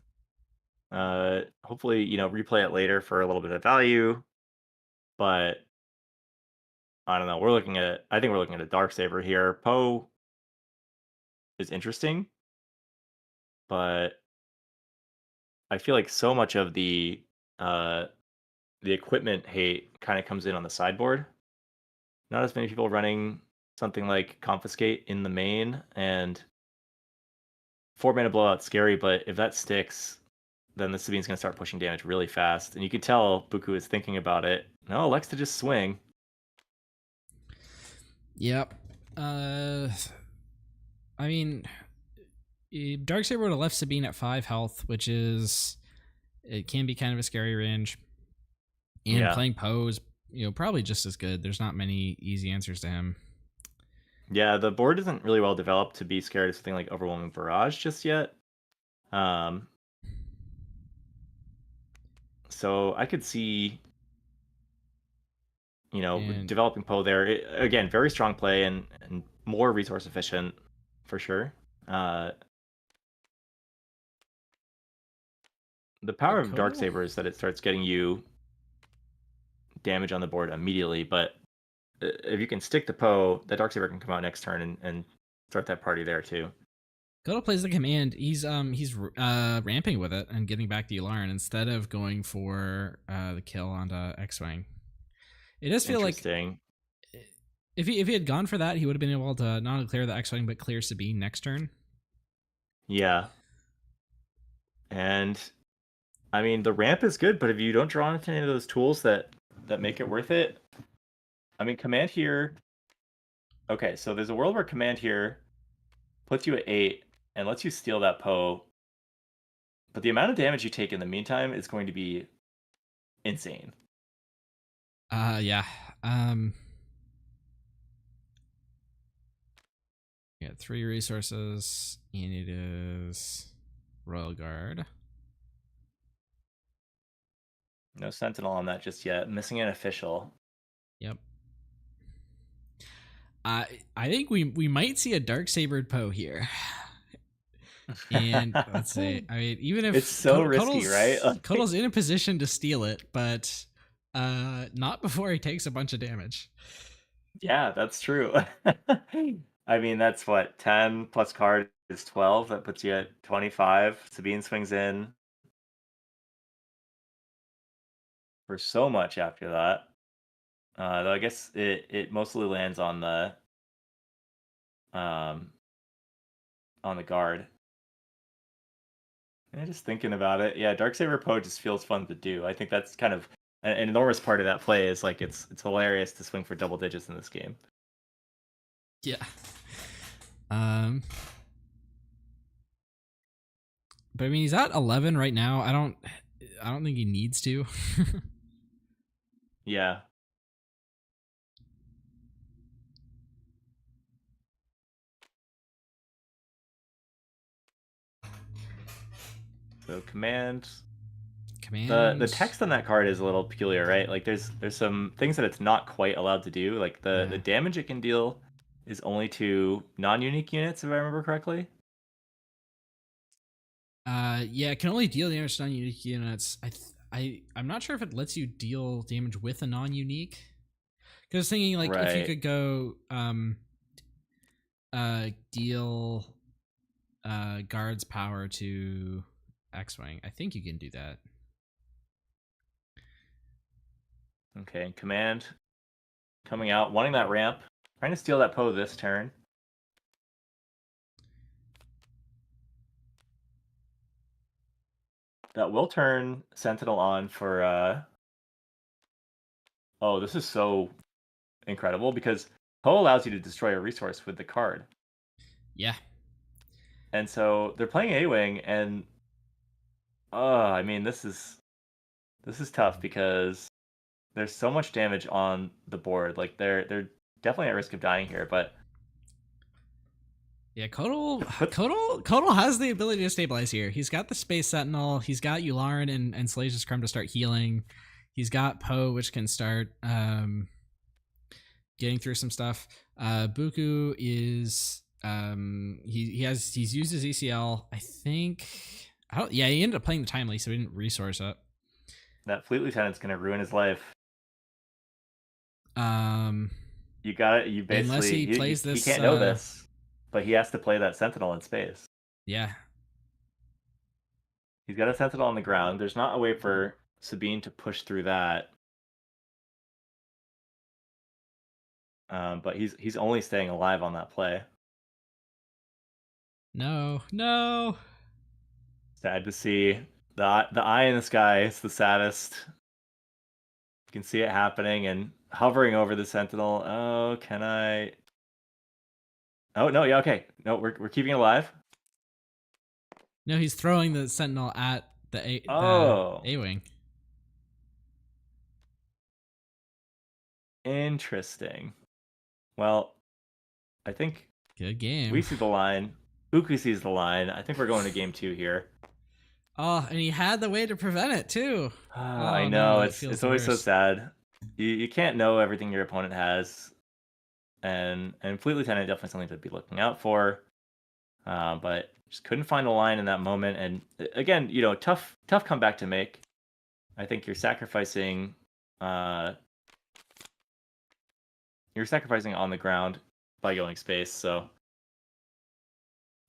Hopefully, replay it later for a little bit of value. But I don't know. I think we're looking at a Darksaber here. Poe is interesting, but I feel like so much of the equipment hate kind of comes in on the sideboard. Not as many people running something like Confiscate in the main, and 4-mana blowout's scary, but if that sticks, then the Sabine's going to start pushing damage really fast. And you could tell Buku is thinking about it. No, likes to just swing. Yep. I mean, Darksaber would have left Sabine at 5 health, which is, it can be kind of a scary range. And playing Poe is, probably just as good. There's not many easy answers to him. Yeah, the board isn't really well developed to be scared of something like Overwhelming Barrage just yet. So I could see, developing Poe there. Again, very strong play and more resource efficient for sure. The power of Darksaber is that it starts getting you damage on the board immediately, but if you can stick to Poe, the Darksaber can come out next turn and start that party there too. Goto plays the command. He's ramping with it and getting back the Yularen instead of going for the kill onto X-Wing. It does feel like if he had gone for that, he would have been able to not only clear the X-Wing but clear Sabine next turn. Yeah. And I mean, the ramp is good, but if you don't draw into any of those tools that make it worth it, I mean, command here. Okay, so there's a world where command here puts you at 8 and lets you steal that Poe. But the amount of damage you take in the meantime is going to be insane. Yeah. You got 3 resources, and it is Royal Guard. No Sentinel on that just yet. Missing an official. Yep. I think we might see a Darksabered Poe here. And let's see. I mean, even if it's so risky, right? Kotal's in a position to steal it, but not before he takes a bunch of damage. Yeah, that's true. I mean, that's what, 10 plus card is 12. That puts you at 25. Sabine swings in for so much after that. Though I guess it mostly lands on the guard. And just thinking about it, yeah, Darksaber Poe just feels fun to do. I think that's kind of an enormous part of that play is like it's hilarious to swing for double digits in this game. Yeah. But I mean, he's at 11 right now. I don't think he needs to. Yeah. So command. The text on that card is a little peculiar, right? Like there's some things that it's not quite allowed to do. Like the damage it can deal is only to non-unique units, if I remember correctly. Yeah, it can only deal damage to non-unique units. I'm not sure if it lets you deal damage with a non-unique. Because I was thinking like if you could go deal guard's power to X-Wing, I think you can do that. Okay, command coming out, wanting that ramp, trying to steal that Poe this turn. That will turn Sentinel on for oh, this is so incredible because Poe allows you to destroy a resource with the card. Yeah. And so they're playing A-Wing, and I mean, this is tough because there's so much damage on the board. Like they're definitely at risk of dying here, but Yeah, Kodal has the ability to stabilize here. He's got the Space Sentinel. He's got Yularen and Salacious Crumb to start healing. He's got Poe, which can start getting through some stuff. Buku is he's used his ECL. I think. He ended up playing the timely, so he didn't resource up. That Fleet Lieutenant's gonna ruin his life. You got it. You basically unless he plays he this. He can't know this, but he has to play that Sentinel in space. Yeah. He's got a Sentinel on the ground. There's not a way for Sabine to push through that. But he's only staying alive on that play. No. Sad to see. The eye in the sky is the saddest. You can see it happening and hovering over the Sentinel. Oh, can I? Oh no, yeah, okay. No, we're keeping it alive. No, he's throwing the Sentinel at the A-Wing. Interesting. Well, I think good game. We see the line. Buku sees the line. I think we're going to game 2 here. Oh, and he had the way to prevent it too. I know, it's always so sad. You can't know everything your opponent has, and Fleet Lieutenant definitely something to be looking out for. But just couldn't find a line in that moment, and again, tough comeback to make. I think you're sacrificing on the ground by going space, so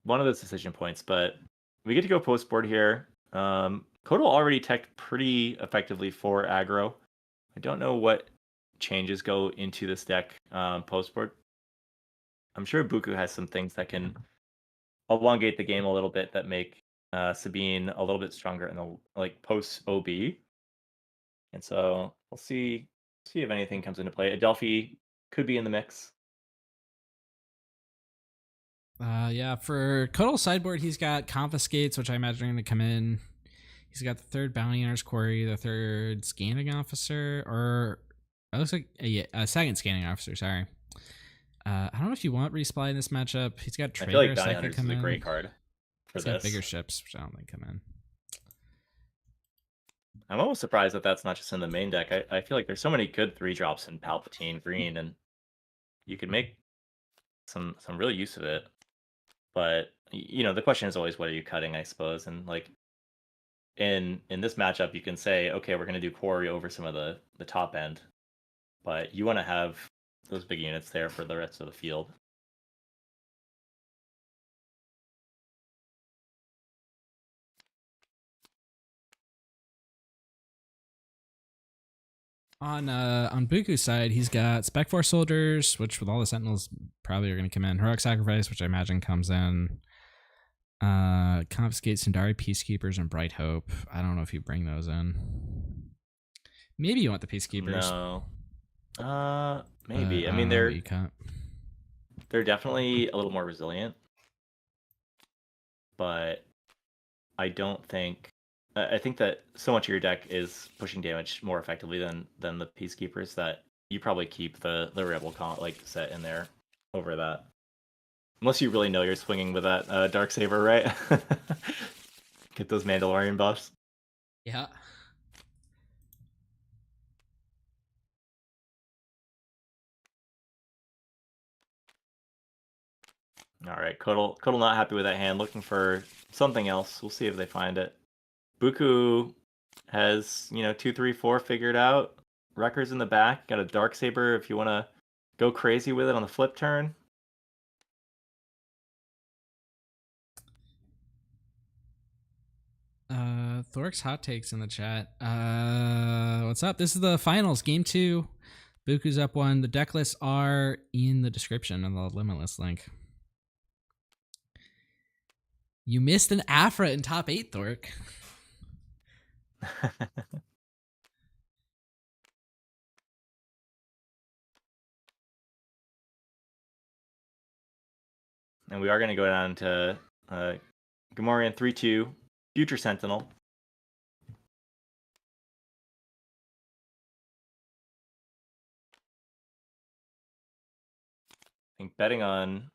one of those decision points. But we get to go post board here. Kodal already teched pretty effectively for aggro. I don't know what changes go into this deck post board. I'm sure Buku has some things that can elongate the game a little bit that make Sabine a little bit stronger in the post OB. And so we'll see if anything comes into play. Adelphi could be in the mix. For Kodal sideboard, he's got Confiscates, which I imagine are going to come in. He's got the third Bounty Hunter's Quarry, the third Scanning Officer, or it looks like a second Scanning Officer, sorry. I don't know if you want resupply in this matchup. He's got Trader, I feel like Bounty Hunters is a great card for He's this. got bigger ships, which I don't think come in. I'm almost surprised that that's not just in the main deck. I feel like there's so many good 3-drops in Palpatine Green, and you could make some real use of it. But the question is always, what are you cutting, I suppose? And in this matchup, you can say, okay, we're going to do Quarry over some of the top end, but you want to have those big units there for the rest of the field. On Buku's side, he's got Spec Force Soldiers, which with all the Sentinels probably are going to come in. Heroic Sacrifice, which I imagine comes in. Confiscate, Sundari Peacekeepers, and Bright Hope. I don't know if you bring those in. Maybe you want the Peacekeepers. No. Maybe. I mean, they're definitely a little more resilient, but I don't think. I think that so much of your deck is pushing damage more effectively than the Peacekeepers that you probably keep the Rebel set in there over that. Unless you really know you're swinging with that Darksaber, right? Get those Mandalorian buffs. Yeah. All right, Kodal not happy with that hand, looking for something else. We'll see if they find it. Buku has 2, 3, 4 figured out. Wrecker's in the back. Got a Darksaber if you want to go crazy with it on the flip turn. Thork's hot takes in the chat. What's up? This is the finals, game 2. Buku's up 1. The deck lists are in the description and the Limitless link. You missed an Afra in top 8, Thork. And we are going to go down to Gamorrean 3/2, Future Sentinel. I think betting on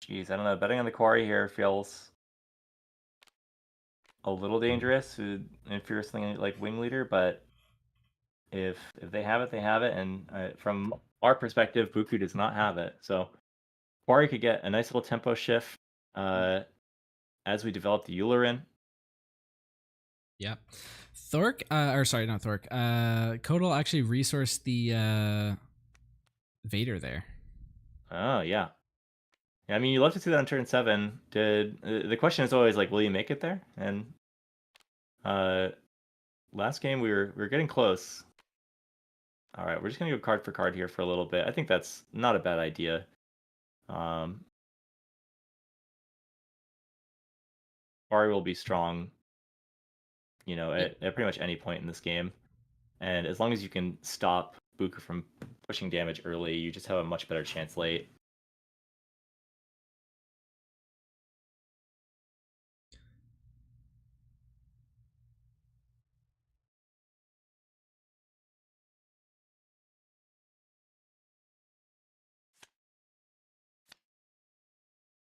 Jeez, I don't know. Betting on the quarry here feels a little dangerous. If you're something like wing leader, but if they have it, they have it. And from our perspective, Buku does not have it. So quarry could get a nice little tempo shift as we develop the Eulerin. Yep. Thork, or sorry, not Thork. Kodal actually resourced the Vader there. Oh yeah. I mean, you love to see that on turn 7. The question is always like, will you make it there? And last game we were getting close. All right, we're just gonna go card for card here for a little bit. I think that's not a bad idea. Ari will be strong, you know, at pretty much any point in this game. And as long as you can stop Buku from pushing damage early, you just have a much better chance late.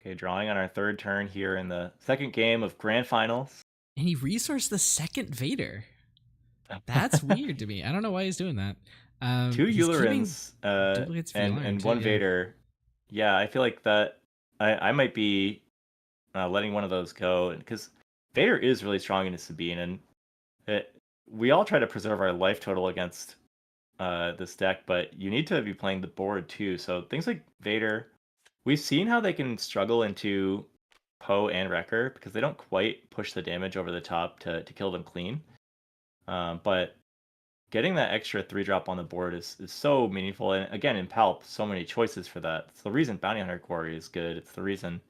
Okay, drawing on our 3rd turn here in the 2nd game of Grand Finals. And he resourced the 2nd Vader. That's weird to me. I don't know why he's doing that. 2 Eulerins and too, 1 Vader. Yeah, I feel like that I might be letting one of those go, because Vader is really strong into Sabine, and we all try to preserve our life total against this deck, but you need to be playing the board too. So things like Vader, we've seen how they can struggle into Poe and Wrecker because they don't quite push the damage over the top to kill them clean. But getting that extra 3-drop on the board is so meaningful. And again, in Palp, so many choices for that. It's the reason Bounty Hunter Quarry is good. It's the reason,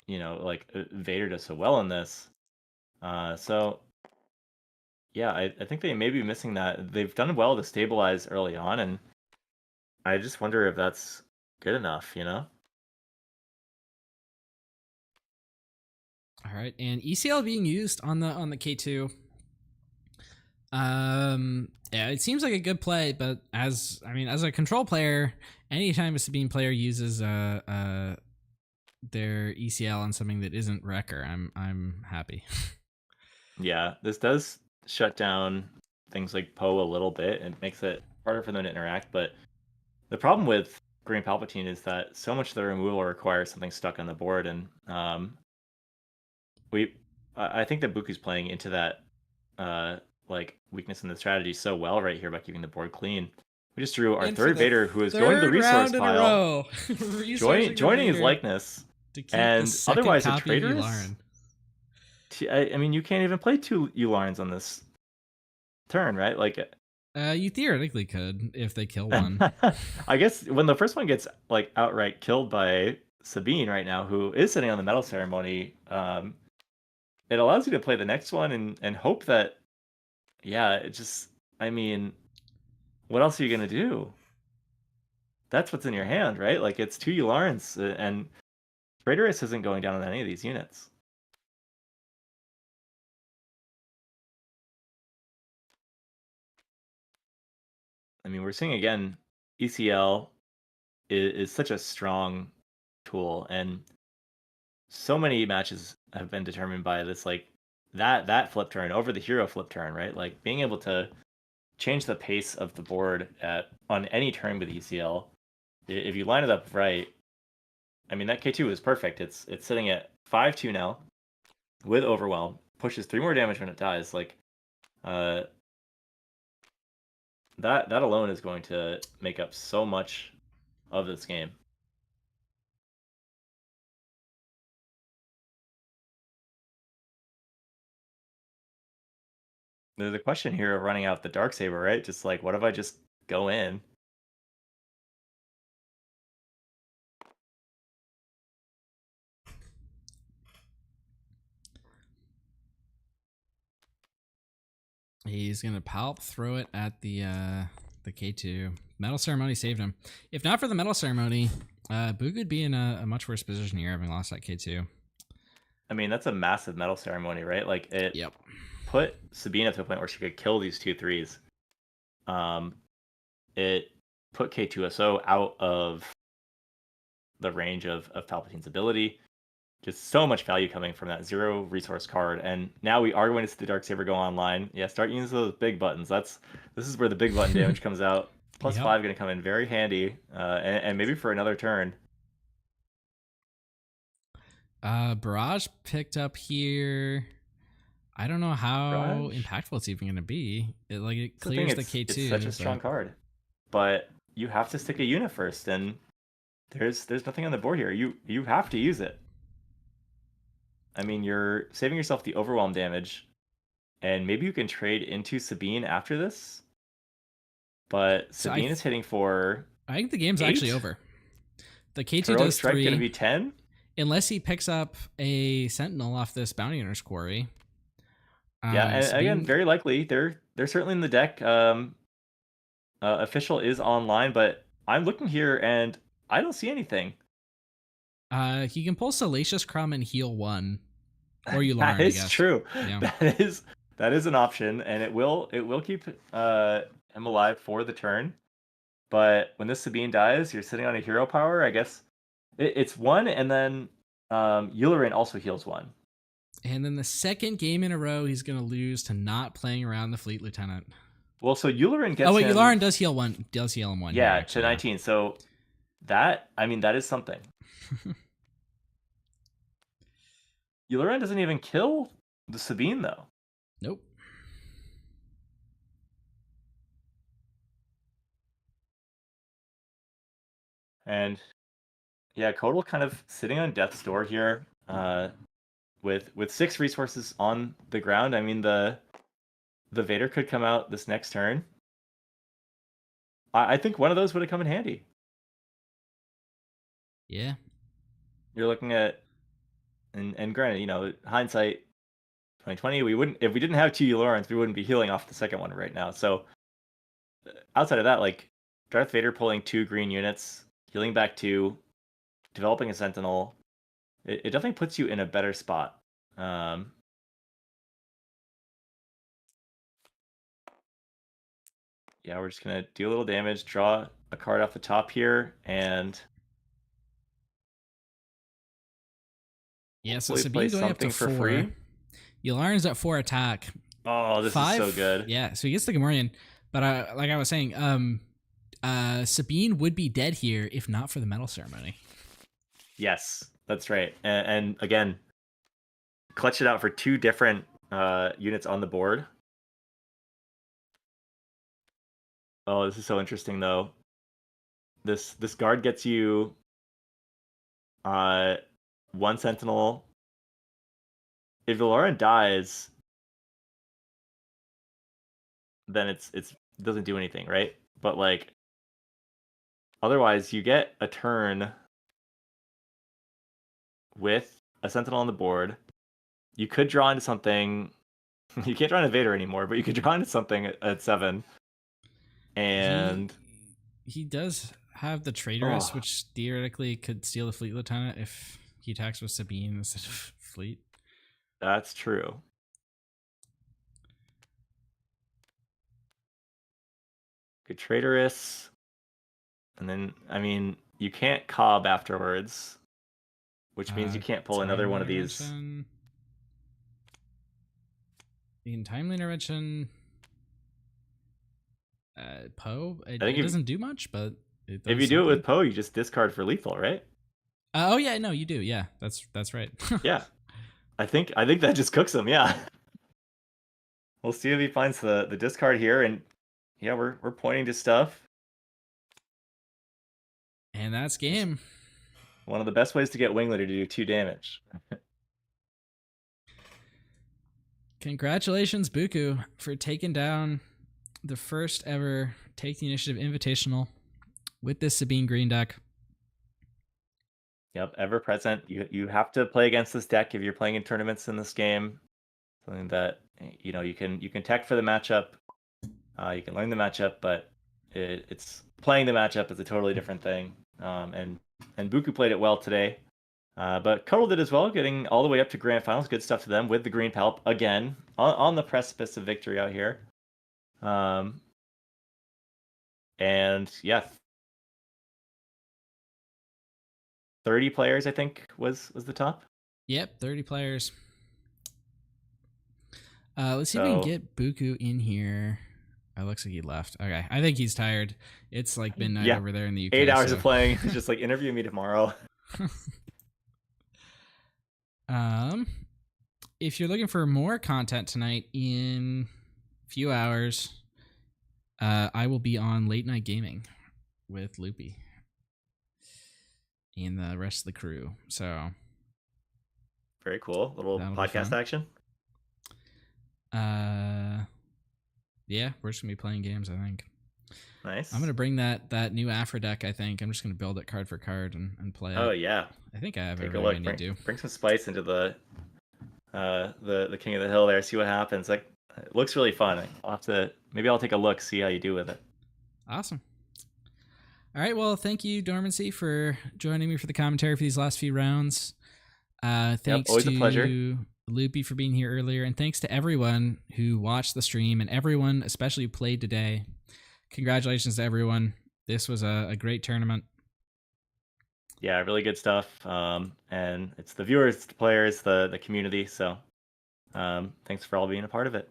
you know, like Vader does so well in this. So yeah, I think they may be missing that. They've done well to stabilize early on, and I just wonder if that's good enough, you know? All right, and ECL being used on the K2. Yeah, it seems like a good play, but as a control player, anytime a Sabine player uses their ECL on something that isn't Wrecker, I'm happy. Yeah, this does shut down things like Poe a little bit and makes it harder for them to interact, but the problem with Green Palpatine is that so much of the removal requires something stuck on the board, and I think that Buku's playing into that like weakness in the strategy so well right here by keeping the board clean. We just drew our 3rd Vader, who is going to the resource pile, joining his likeness, and otherwise a traitorous. I mean, you can't even play 2 Ularns on this turn, right? Like, you theoretically could if they kill one. I guess when the first one gets like outright killed by Sabine right now, who is sitting on the medal ceremony, it allows you to play the next one and hope that, yeah, it just, I mean, what else are you gonna do? That's what's in your hand, right? Like, it's 2 Ularns, and Traitorous isn't going down on any of these units. I mean, we're seeing again, ECL is such a strong tool, and so many matches have been determined by this, like that flip turn over the hero flip turn, right? Like being able to change the pace of the board on any turn with ECL. If you line it up right, I mean, that K2 is perfect. It's sitting at 5-2 now with Overwhelm, pushes 3 more damage when it dies. Like that alone is going to make up so much of this game. There's a question here of running out the Darksaber, right? Just like, what if I just go in? He's gonna Palp, throw it at the K2. Medal Ceremony saved him. If not for the Medal Ceremony, Boog would be in a much worse position here, having lost that K2. I mean, that's a massive Medal Ceremony, right? Like, it put Sabine up to a point where she could kill these 2/3s. It put K2SO out of the range of Palpatine's ability. Just so much value coming from that 0 resource card. And now we are going to see the Darksaber go online. Yeah, start using those big buttons. This is where the big button damage comes out. Plus Yep. 5 going to come in very handy, and maybe for another turn. Barrage picked up here. I don't know how impactful it's even going to be. It clears the K2. It's such a strong card, but you have to stick a unit first, and there's nothing on the board here. You have to use it. I mean, you're saving yourself the overwhelm damage, and maybe you can trade into Sabine after this. But Sabine is hitting for. I think the game's 8? actually over. The K2 Heroic does Strike 3. Going to be 10? Unless he picks up a Sentinel off this Bounty Hunter's quarry. Yeah, and again, very likely. They're certainly in the deck. Official is online, but I'm looking here and I don't see anything. He can pull Salacious Crumb and heal 1. Or Yularen, That is I guess. true. Yeah. That is an option, and it will keep him alive for the turn. But when this Sabine dies, you're sitting on a hero power. I guess it's 1, and then Yularen also heals 1. And then the second game in a row, he's going to lose to not playing around the Fleet Lieutenant. Well, so Yularen gets. Oh wait, Yularen does heal 1. Does heal him 1. Yeah, to 19. So that is something. Yularen doesn't even kill the Sabine though. Nope. And yeah, Kodal kind of sitting on death's door here, with 6 resources on the ground. I mean, the Vader could come out this next turn. I think one of those would have come in handy. Yeah. You're looking at, and granted, hindsight 2020, if we didn't have 2 Yulorens, we wouldn't be healing off the second one right now. So outside of that, like Darth Vader pulling 2 green units, healing back 2, developing a Sentinel, it definitely puts you in a better spot. Yeah, we're just gonna do a little damage, draw a card off the top here, and yeah. So hopefully Sabine going up to 4. Free. Yularen's at 4 attack. Oh, this 5, is so good. Yeah, so he gets the Gamorrean. But like I was saying, Sabine would be dead here if not for the medal ceremony. Yes, that's right. And again, clutch it out for 2 different units on the board. Oh, this is so interesting though. This guard gets you 1 Sentinel. If Yularen dies, then it doesn't do anything, right? But like otherwise you get a turn with a Sentinel on the board. You could draw into something. You can't draw into Vader anymore, but you could draw into something at 7. And he does have the Traitorous, which theoretically could steal the Fleet Lieutenant if he attacks with Sabine instead of Fleet. That's true. Good Traitorous. And then, I mean, you can't Cobb afterwards, which means you can't pull another one of these. You can Timely Intervention. Poe, it think doesn't do much, but it does if you do it something. with Poe, you just discard for lethal, right? Oh yeah, no, you do. Yeah, that's right. Yeah, I think that just cooks him. Yeah, we'll see if he finds the discard here, and yeah, we're pointing to stuff. And that's game. One of the best ways to get Winglet to do 2 damage. Congratulations, Buku, for taking down the first ever Take the Initiative Invitational with this Sabine Green deck. Yep, ever present. You have to play against this deck if you're playing in tournaments in this game. Something that you can tech for the matchup. You can learn the matchup, but it's playing the matchup is a totally different thing. And Buku played it well today. But Cuddle did as well, getting all the way up to Grand Finals. Good stuff to them with the Green Palp again on the precipice of victory out here. And yeah, 30 players, I think, was the top. Yep, 30 players. Let's see if we can get Buku in here. Oh, looks like he left. Okay, I think he's tired. It's like midnight over there in the UK. 8 hours of playing. It's just like, interview me tomorrow. If you're looking for more content tonight in a few hours, I will be on Late Night Gaming with Loopy and the rest of the crew. So very cool. Little podcast action. Yeah, we're just gonna be playing games, I think. Nice. I'm gonna bring that new Afro deck, I think. I'm just gonna build it card for card and play it. Oh yeah. I think I have Take everything a look. I need to. Bring some spice into the King of the Hill there, see what happens. Like, it looks really fun. Maybe I'll take a look, see how you do with it. Awesome. All right, well, thank you, Dormancy, for joining me for the commentary for these last few rounds. Thanks always to a pleasure. Loopy for being here earlier, and thanks to everyone who watched the stream and everyone especially who played today. Congratulations to everyone. This was a great tournament. Yeah, really good stuff. And it's the viewers, the players, the community. So thanks for all being a part of it.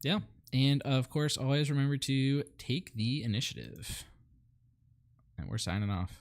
Yeah. And of course, always remember to take the initiative. And we're signing off.